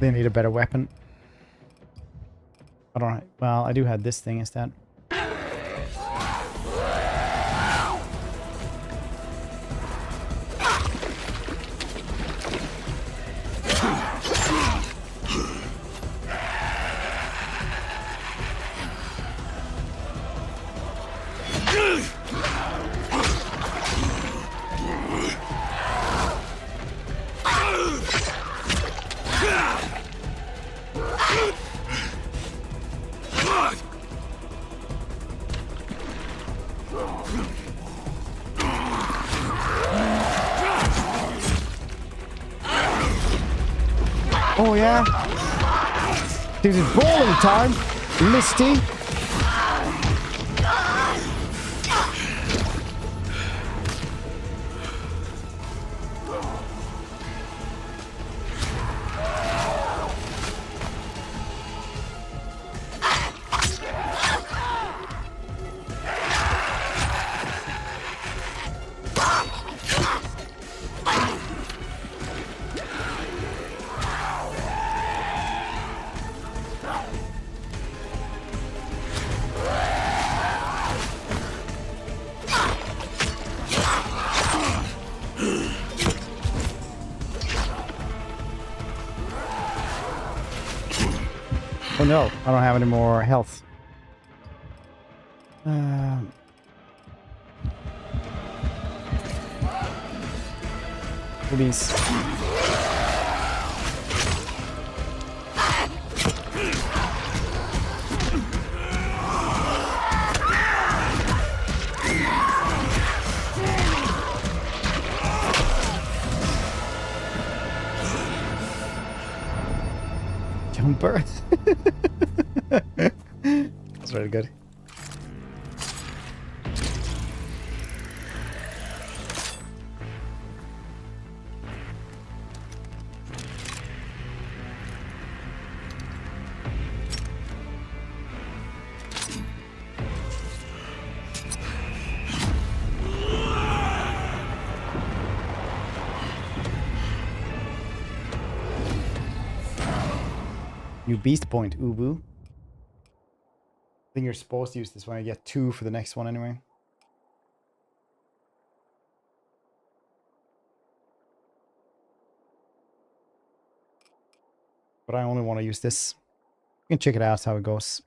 Speaker 1: They need a better weapon. I don't know. Well, I do have this thing instead. Oh yeah, this is bowling time, Misty. Oh no, I don't have any more health. Please. Jumper. That's really good. New beast point, Ubu. I think you're supposed to use this when I get 2 for the next one anyway. But I only want to use this. You can check it out how it goes.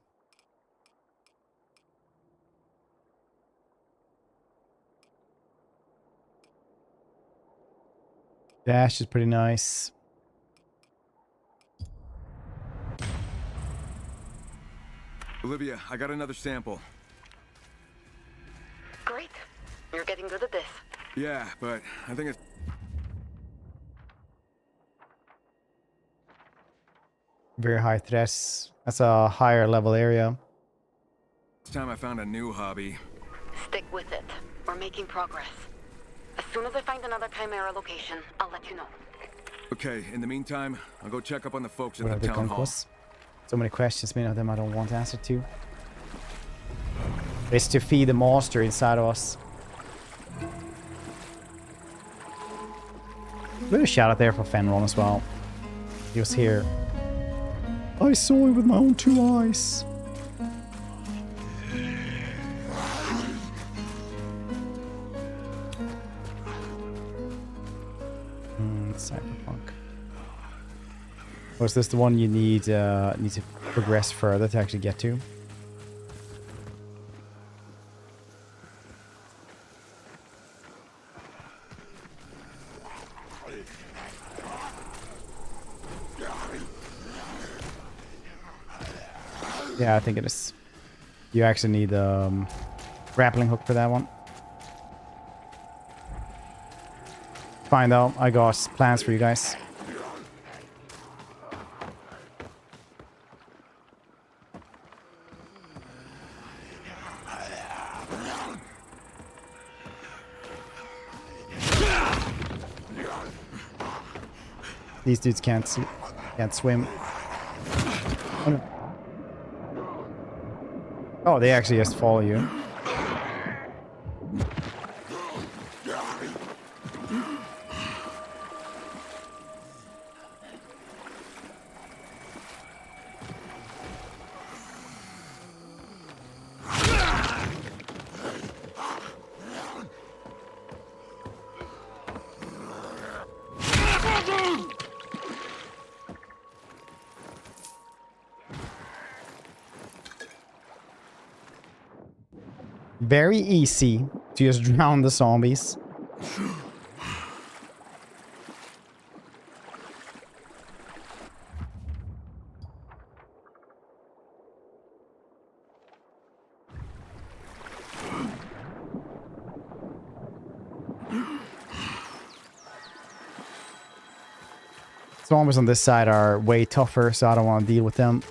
Speaker 1: Dash is pretty nice.
Speaker 9: Olivia, I got another sample.
Speaker 15: Great. You're getting good at this.
Speaker 9: Yeah, but I think it's...
Speaker 1: Very high threats. That's a higher level area.
Speaker 9: This time I found a new hobby.
Speaker 15: Stick with it. We're making progress. As soon as I find another Chimera location, I'll let you know.
Speaker 9: Okay, in the meantime, I'll go check up on the folks
Speaker 1: What
Speaker 9: at
Speaker 1: are
Speaker 9: the
Speaker 1: the
Speaker 9: town hall.
Speaker 1: conquests? So many questions, many of them I don't want answered to. It's to feed the monster inside of us. A little shout out there for Fenron as well. He was here. I saw it with my own 2 eyes. Cyberpunk. Oh, is this the one you need to progress further to actually get to? Yeah, I think it is. You actually need a grappling hook for that one. Fine though, I got plans for you guys. These dudes can't swim. Oh, no. Oh, they actually just follow you. Very easy to just drown the zombies. Zombies on this side are way tougher, so I don't want to deal with them.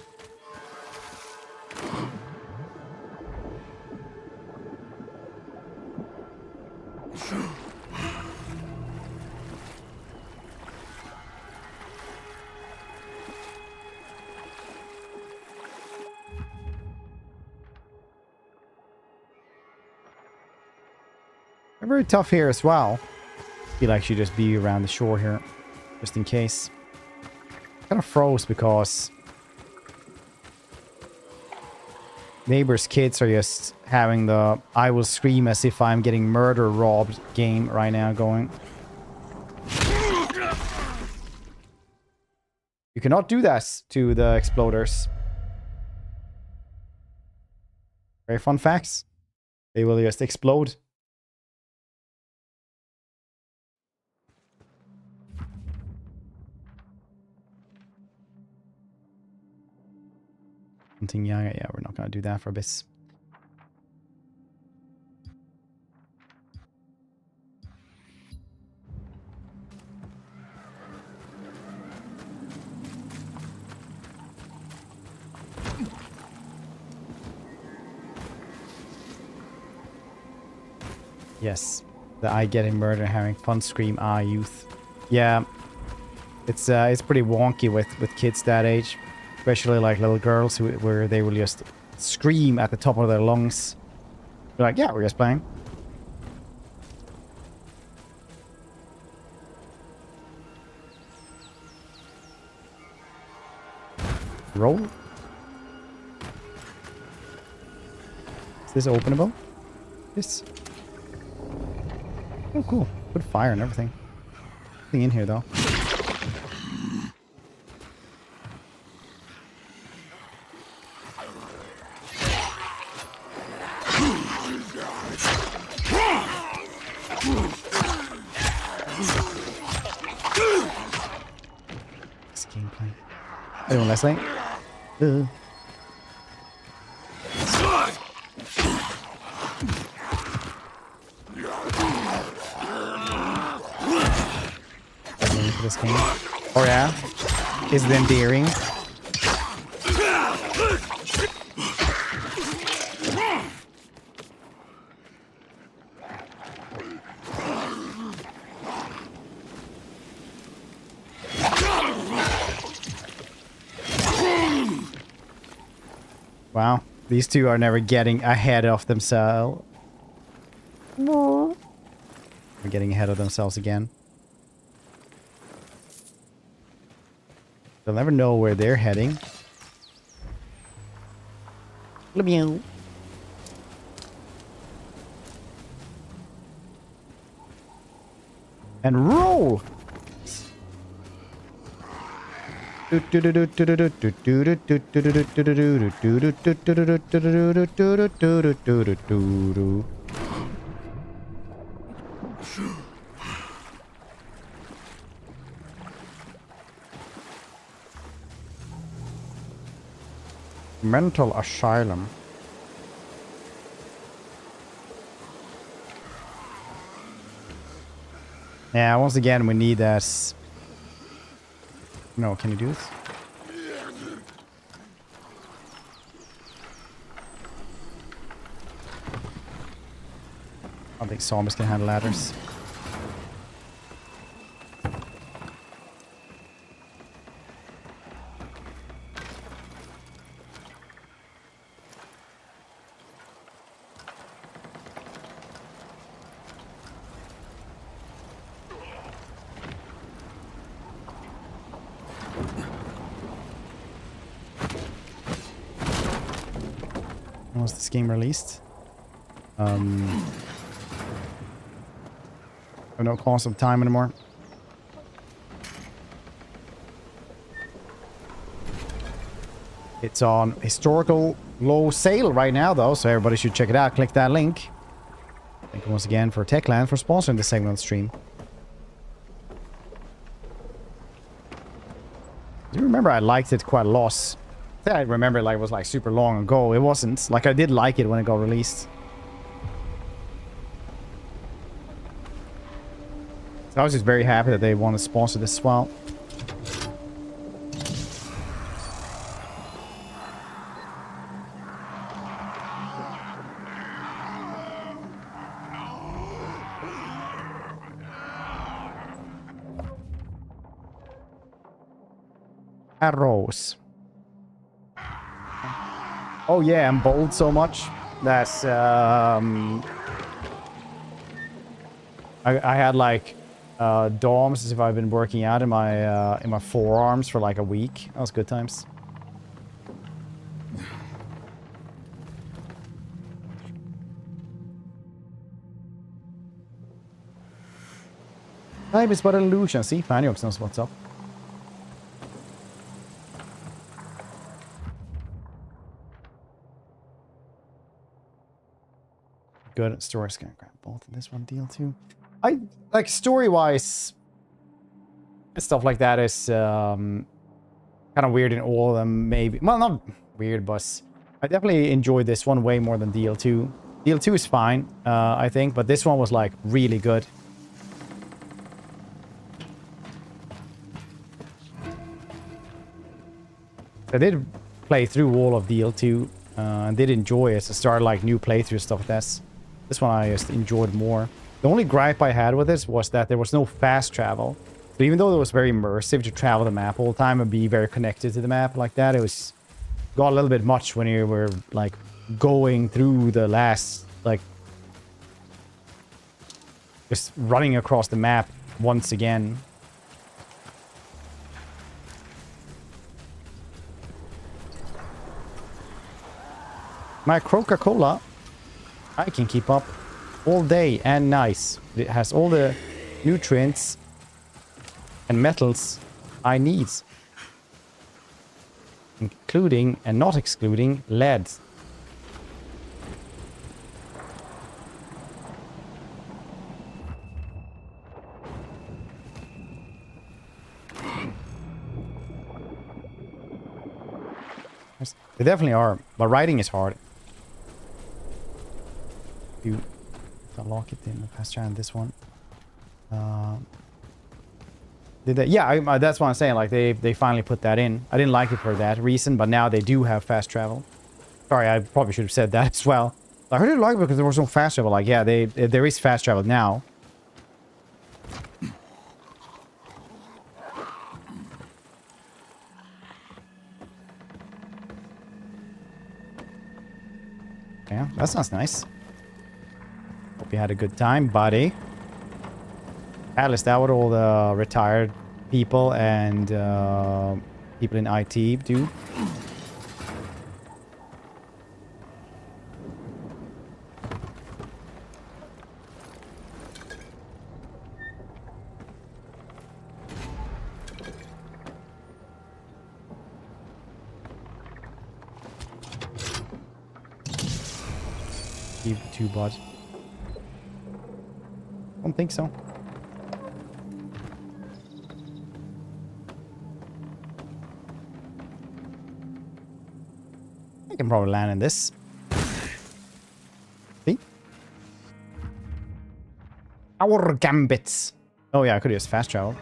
Speaker 1: They're very tough here as well. Feel like should just be around the shore here, just in case. Kind of froze because neighbors' kids are just having the "I will scream as if I'm getting murder robbed" game right now going. You cannot do that to the exploders. Very fun facts. They will just explode. Something young. Yeah, we're not gonna do that for a bit. Yes, the I getting murdered, having fun scream, youth. Yeah, it's pretty wonky with kids that age, especially like little girls where they will just scream at the top of their lungs. They're like, yeah, we're just playing. Roll. Is this openable? This. Oh, cool. Good fire and everything. Nothing in here, though. This gameplay. Anyone Leslie? This game. Oh yeah? Is it endearing? Wow. These two are never getting ahead of themselves. They're getting ahead of themselves again. They'll never know where they're heading. And roll! Mental asylum. Yeah, once again, we need that. No, can you do this? I don't think zombies can handle ladders. Was this game released? I have no cost of time anymore. It's on historical low sale right now though, so everybody should check it out. Click that link. Thank you once again for Techland for sponsoring this segment on the stream. Do you remember I liked it quite a lot? I remember like it was like super long ago. It wasn't. Like I did like it when it got released. So I was just very happy that they want to sponsor this as well. Arrows. Oh yeah, I'm bold so much. That's I had like DOMs as if I've been working out in my forearms for like a week. That was good times. Time is but an illusion. See, Fanny knows what's up. good. Story's gonna grab both of this one deal too. I like story-wise, stuff like that is kind of weird in all of them. Maybe, well, not weird, but I definitely enjoyed this one way more than DL2. DL2 is fine, I think, but this one was like really good. I did play through all of DL2 and did enjoy it. I started like new playthrough stuff with this. This one I just enjoyed more. The only gripe I had with this was that there was no fast travel. So even though it was very immersive to travel the map all the time and be very connected to the map like that, it was got a little bit much when you were like going through the last, like just running across the map once again. My Coca-Cola, I can keep up all day and nice. It has all the nutrients and metals I need, including and not excluding lead. They definitely are, but writing is hard. You unlock it in the past on this one. Did they? Yeah, that's what I'm saying. Like they finally put that in. I didn't like it for that reason, but now they do have fast travel. Sorry, I probably should have said that as well. I didn't like it because there was no fast travel. Like, yeah, there is fast travel now. Yeah, that sounds nice. Hope you had a good time, buddy. Atlas, that what all the retired people and people in IT do. Keep two bud. Don't think so. I can probably land in this. See? Our gambits. Oh yeah, I could use fast travel.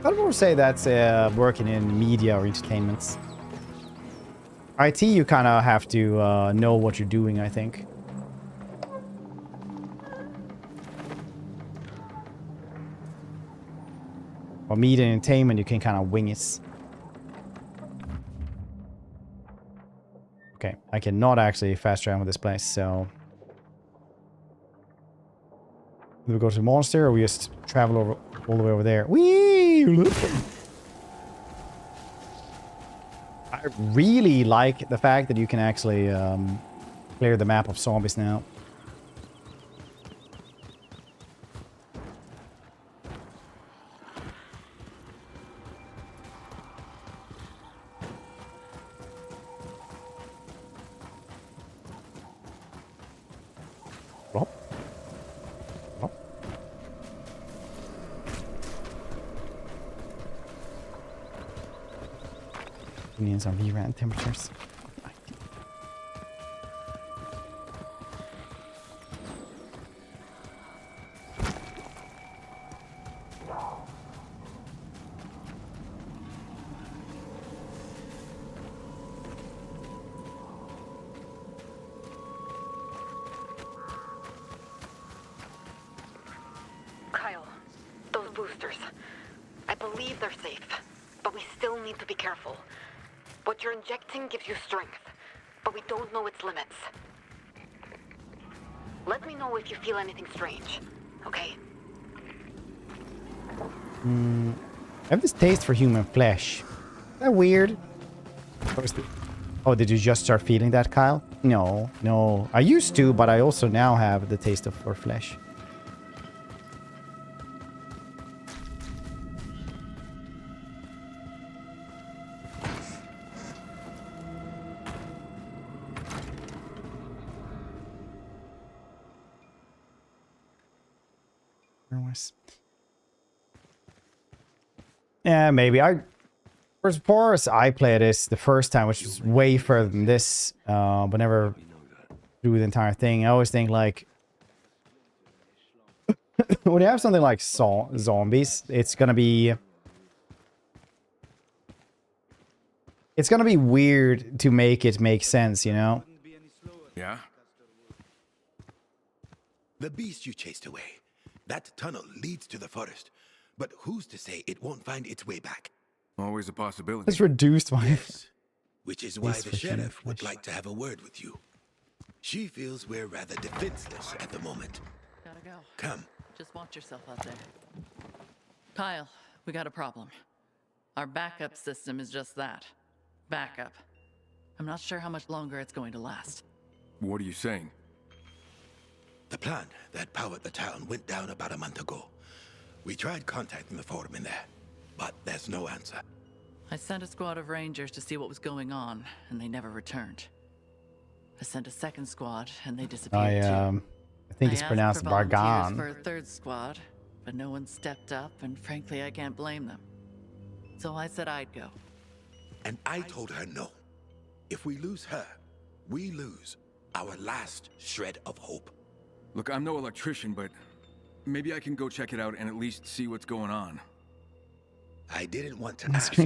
Speaker 1: I would say that's working in media or entertainments. IT, you kind of have to know what you're doing, I think. Or media and entertainment, you can kind of wing it. Okay, I cannot actually fast travel with this place, so... Do we go to the monster or we just travel over all the way over there? Whee! I really like the fact that you can actually clear the map of zombies now. Plop. Plop. We need some VRAM temperatures.
Speaker 15: Kyle, those boosters. I believe they're safe, but we still need to be careful. What you're injecting gives you strength, but we don't know its limits. Let me know if you feel anything strange, okay?
Speaker 1: I have this taste for human flesh. Is that weird? Oh, did you just start feeling that, Kyle? No, no. I used to, but I also now have the taste for flesh. Yeah, maybe. Of course, I played this the first time, which was way further than this, but never through the entire thing. I always think, like, when you have something like zombies, it's gonna be weird to make it make sense, you know?
Speaker 9: Yeah?
Speaker 3: The beast you chased away. That tunnel leads to the forest. But who's to say it won't find its way back?
Speaker 9: Always a possibility.
Speaker 1: It's reduced my...
Speaker 3: Yes. Which is why the sheriff would like to have a word with you. She feels we're rather defenseless at the moment.
Speaker 19: Gotta go.
Speaker 3: Come.
Speaker 19: Just watch yourself out there. Kyle, we got a problem. Our backup system is just that. Backup. I'm not sure how much longer it's going to last.
Speaker 9: What are you saying?
Speaker 3: The plant that powered the town went down about a month ago. We tried contacting the foreman there, but there's no answer.
Speaker 19: I sent a squad of rangers to see what was going on, and they never returned. I sent a second squad, and they disappeared too.
Speaker 1: I think it's pronounced Bargan.
Speaker 19: For a third squad, but no one stepped up, and frankly, I can't blame them. So I said I'd go.
Speaker 3: And I told her no. If we lose her, we lose our last shred of hope.
Speaker 9: Look, I'm no electrician, but maybe I can go check it out and at least see what's going on.
Speaker 3: I didn't want to ask.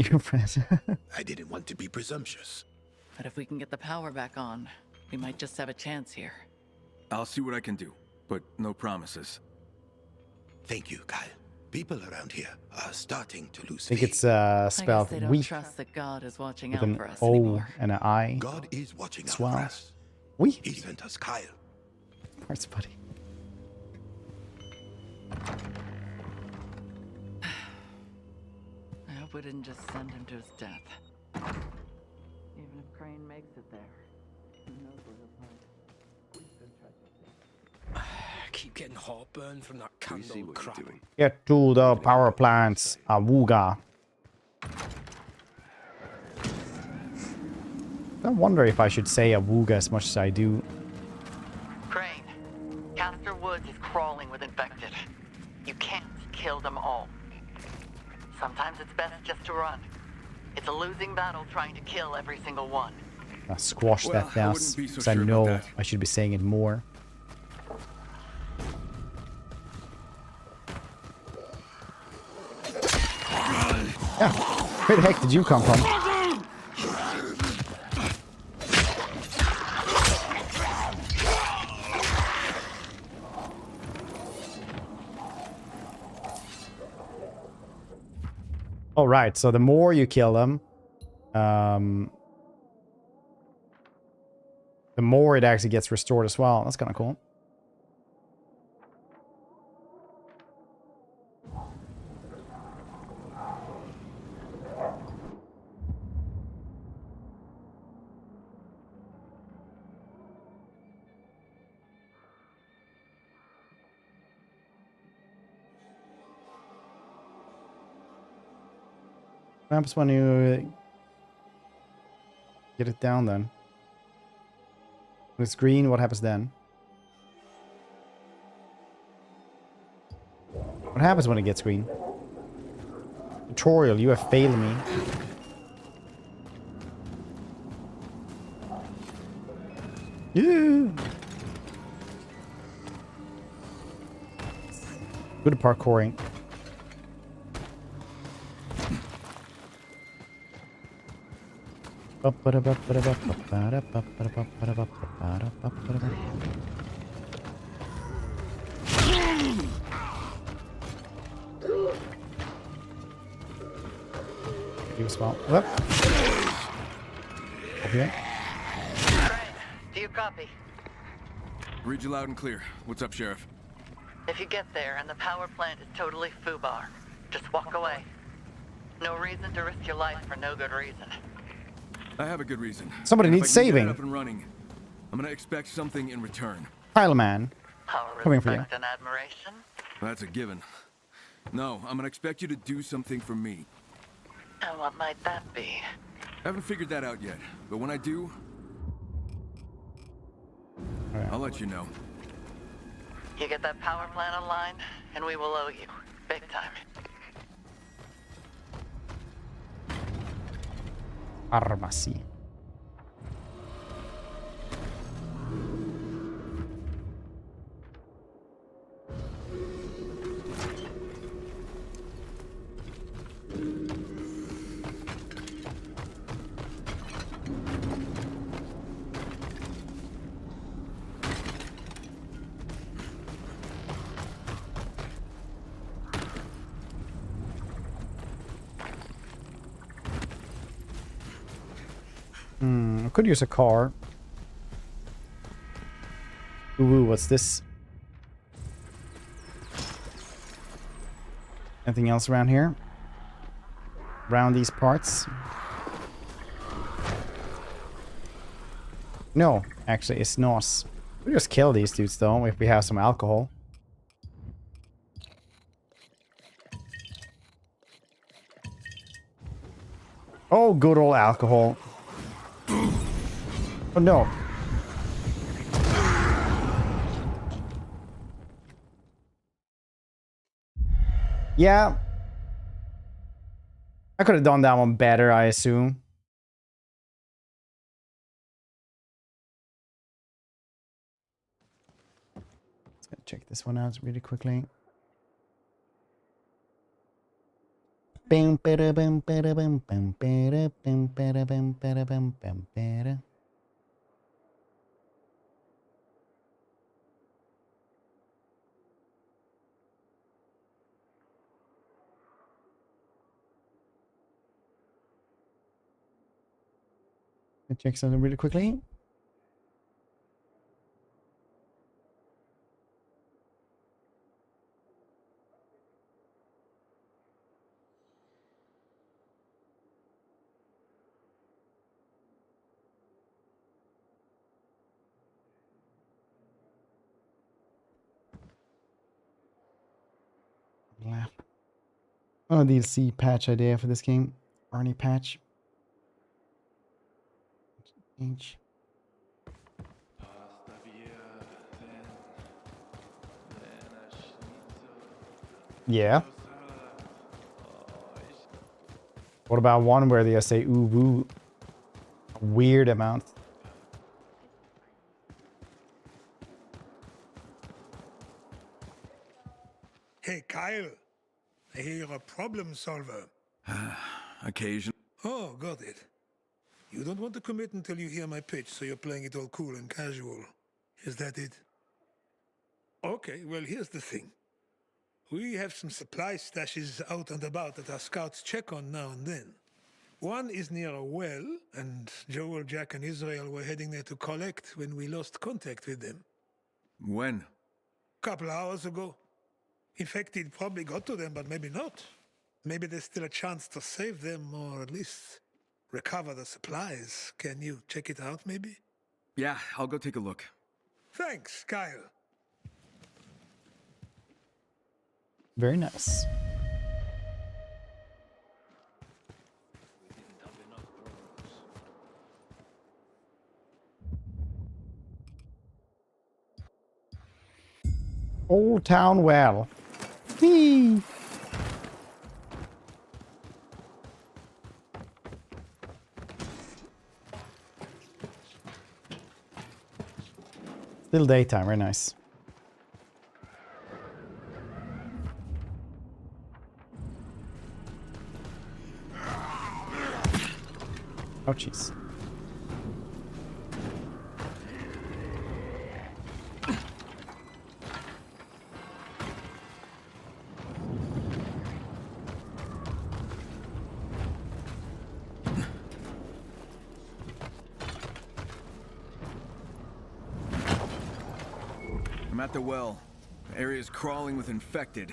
Speaker 3: I didn't want to be presumptuous.
Speaker 19: But if we can get the power back on, we might just have a chance here.
Speaker 9: I'll see what I can do, but no promises.
Speaker 3: Thank you, Kyle. People around here are starting to lose
Speaker 1: I think
Speaker 3: faith.
Speaker 1: it's spelled
Speaker 19: they don't
Speaker 1: we
Speaker 19: trust that God is watching
Speaker 1: with
Speaker 19: out
Speaker 1: an
Speaker 19: for us
Speaker 1: O
Speaker 19: anymore.
Speaker 1: and an I.
Speaker 3: God is watching out
Speaker 1: as well.
Speaker 3: for us.
Speaker 1: We.
Speaker 3: He sent us Kyle.
Speaker 1: Parts, buddy.
Speaker 19: I hope we didn't just send him to his death. Even if Crane makes it there, who knows what he'll find.
Speaker 10: I keep getting heartburn from that candle crap.
Speaker 1: Get to the power plants, Awuga. I wonder if I should say Awuga as much as I do.
Speaker 19: Crane, Castor Woods is crawling with infected. You can't kill them all. Sometimes it's best just to run. It's a losing battle trying to kill every single one.
Speaker 1: I squash that down because I know I should be saying it more. Yeah, where the heck did you come from? All right, so the more you kill them, the more it actually gets restored as well. That's kind of cool. What happens when you get it down then? When it's green, what happens then? What happens when it gets green? Tutorial, you have failed me. Yeah. Good parkouring. You as well. Whoop. Okay.
Speaker 19: Do you copy?
Speaker 9: Read you loud and clear. What's up, Sheriff?
Speaker 19: If you get there and the power plant is totally foobar, just walk away. No reason to risk your life for no good reason.
Speaker 9: I have a good reason.
Speaker 1: Somebody
Speaker 9: And
Speaker 1: needs
Speaker 9: if I can get
Speaker 1: saving.
Speaker 9: it up and running, I'm gonna expect something in return.
Speaker 1: Pile man. Coming for you.
Speaker 19: Respect and admiration.
Speaker 9: That's a given. No, I'm gonna expect you to do something for me.
Speaker 19: And what might that be?
Speaker 9: Haven't figured that out yet, but when I do,
Speaker 1: Right.
Speaker 9: I'll let you know.
Speaker 11: You get that power plant online, and we will owe you. Big time.
Speaker 1: Pharmacy. I could use a car. Ooh, what's this? Anything else around here? Around these parts? No, actually, it's not. We just kill these dudes though if we have some alcohol. Oh, good old alcohol. Oh no. Yeah. I could have done that one better, I assume. Let's go check this one out really quickly. Check something really quickly. Lap. Oh, DLC patch idea for this game. Arnie patch. H. Yeah. What about one where they say ooh woo a weird amount?
Speaker 3: Hey, Kyle. I hear you're a problem solver.
Speaker 9: Occasion.
Speaker 3: Oh, got it. You don't want to commit until you hear my pitch, so you're playing it all cool and casual. Is that it? Okay, well, here's the thing. We have some supply stashes out and about that our scouts check on now and then. One is near a well, and Joel, Jack, and Israel were heading there to collect when we lost contact with them.
Speaker 9: When?
Speaker 3: Couple hours ago. Infected probably got to them, but maybe not. Maybe there's still a chance to save them, or at least recover the supplies. Can you check it out, maybe?
Speaker 9: Yeah, I'll go take a look.
Speaker 3: Thanks, Kyle.
Speaker 1: Very nice. Old Town Well. Whee! Still daytime, very nice. Oh, jeez.
Speaker 9: I'm at the well. The area's crawling with infected.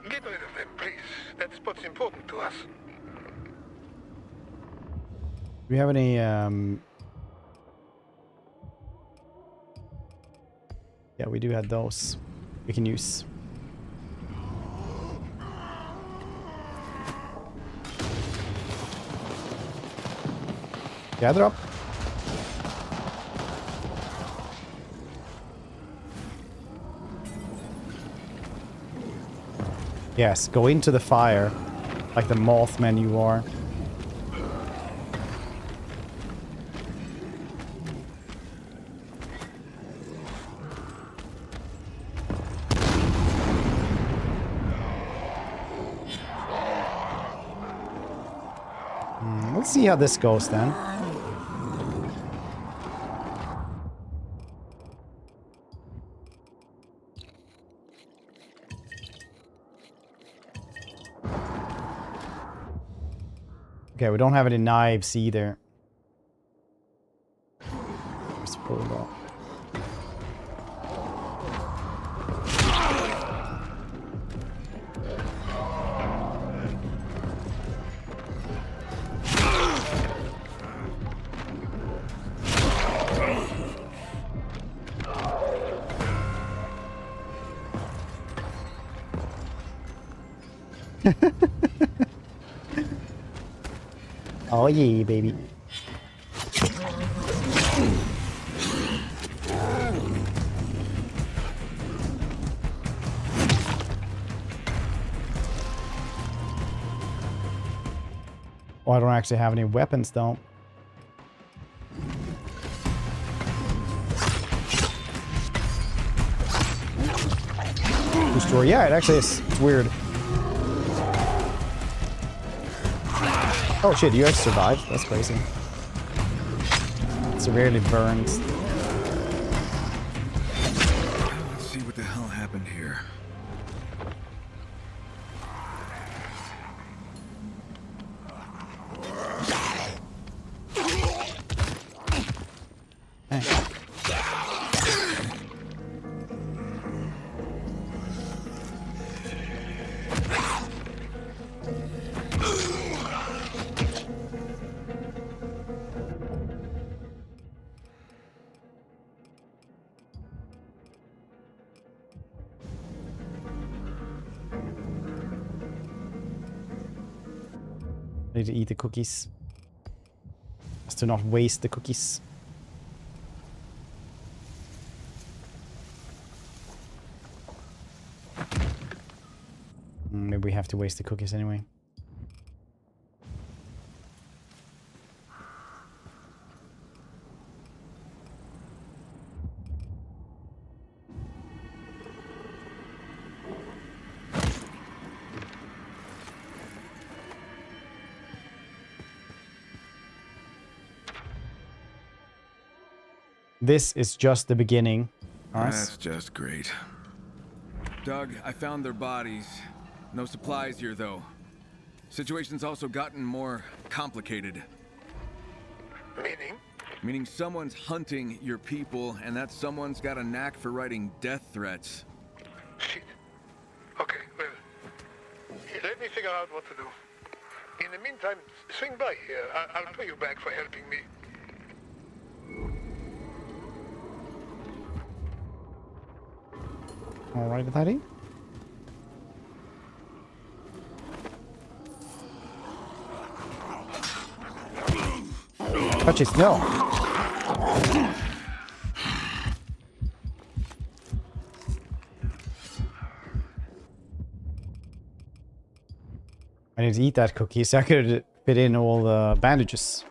Speaker 3: Get rid of them, please. That's what's important to us.
Speaker 1: Do we have any, yeah, we do have those we can use. Gather up. Yes, go into the fire. Like the Mothman you are. Let's see how this goes then. Okay, we don't have any knives either. Just pull it up. Oh yeah, baby. Oh, I don't actually have any weapons though. Destroy. Yeah, it actually is. It's weird. Oh shit, you guys survived? That's crazy. Severely burned.
Speaker 9: Let's see what the hell happened here.
Speaker 1: I need to eat the cookies. Just to not waste the cookies. Maybe we have to waste the cookies anyway. This is just the beginning.
Speaker 9: That's just great. Doug, I found their bodies. No supplies here, though. Situation's also gotten more complicated.
Speaker 3: Meaning?
Speaker 9: Meaning someone's hunting your people, and that someone's got a knack for writing death threats.
Speaker 3: Shit. Okay, well, let me figure out what to do. In the meantime, swing by here. I'll pay you back for helping me.
Speaker 1: Alright, Daddy. Touch it, no. I need to eat that cookie so I could fit in all the bandages.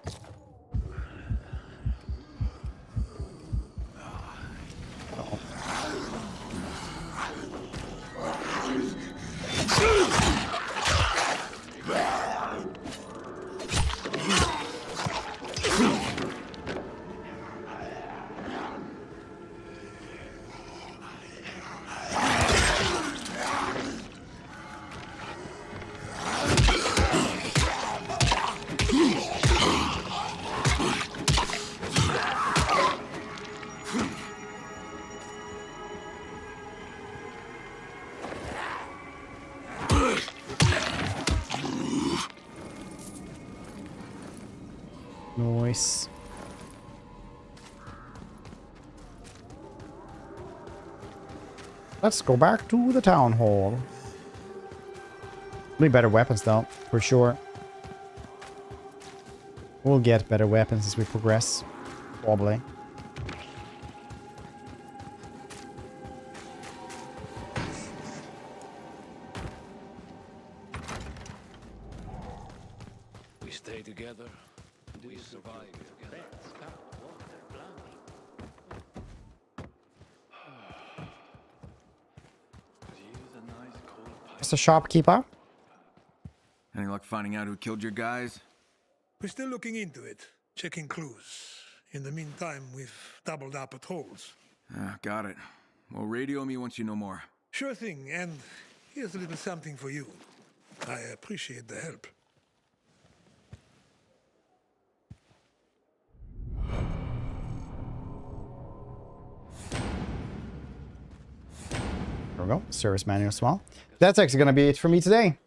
Speaker 1: Nice. Let's go back to the town hall. Need better weapons though, for sure. We'll get better weapons as we progress. Probably.
Speaker 10: stay together, and we survive together.
Speaker 1: Mr. Shopkeeper.
Speaker 9: Any luck finding out who killed your guys?
Speaker 3: We're still looking into it, checking clues. In the meantime, we've doubled up at holes.
Speaker 9: Got it. Well, radio me once you know more.
Speaker 3: Sure thing, and here's a little something for you. I appreciate the help.
Speaker 1: There we go. Service manual as well. That's actually going to be it for me today.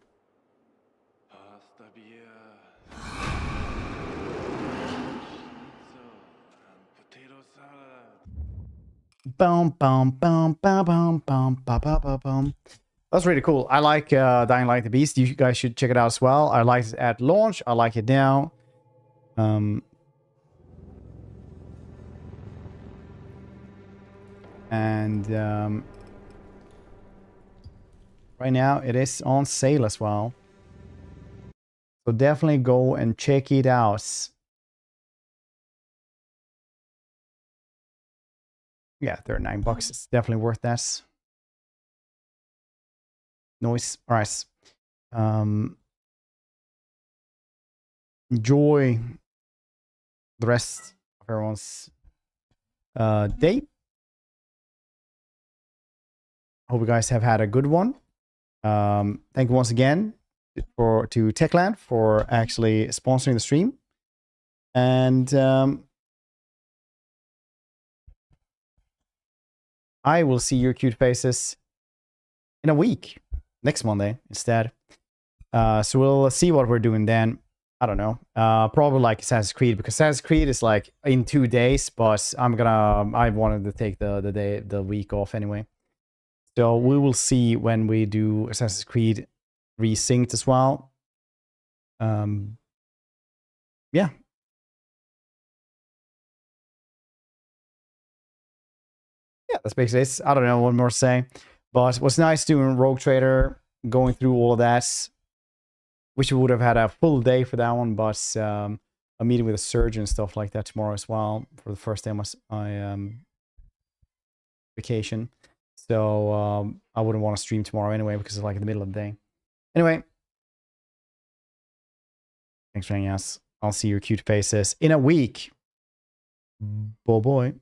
Speaker 1: Boom, boom, boom, boom, boom, boom, boom, boom, boom. That's really cool. I like Dying Light the Beast. You guys should check it out as well. I liked it at launch. I like it now. Right now it is on sale as well. So definitely go and check it out. Yeah, $39 bucks. It's definitely worth that. Nice. All right. Enjoy the rest of everyone's day. Hope you guys have had a good one. Thank you once again to Techland for actually sponsoring the stream. And I will see your cute faces in a week, next Monday instead. So we'll see what we're doing then. I don't know. Probably like Assassin's Creed, because Assassin's Creed is like in 2 days, but I wanted to take the week off anyway. So we will see when we do Assassin's Creed Resynced as well. Yeah. Yeah, that's basically it. I don't know what more to say. But it was nice doing Rogue Trader, going through all of that. Wish we would have had a full day for that one, but I'm meeting with a surgeon and stuff like that tomorrow as well for the first day of my vacation. So I wouldn't want to stream tomorrow anyway because it's like in the middle of the day. Anyway, thanks for hanging out. I'll see your cute faces in a week. Bye-bye.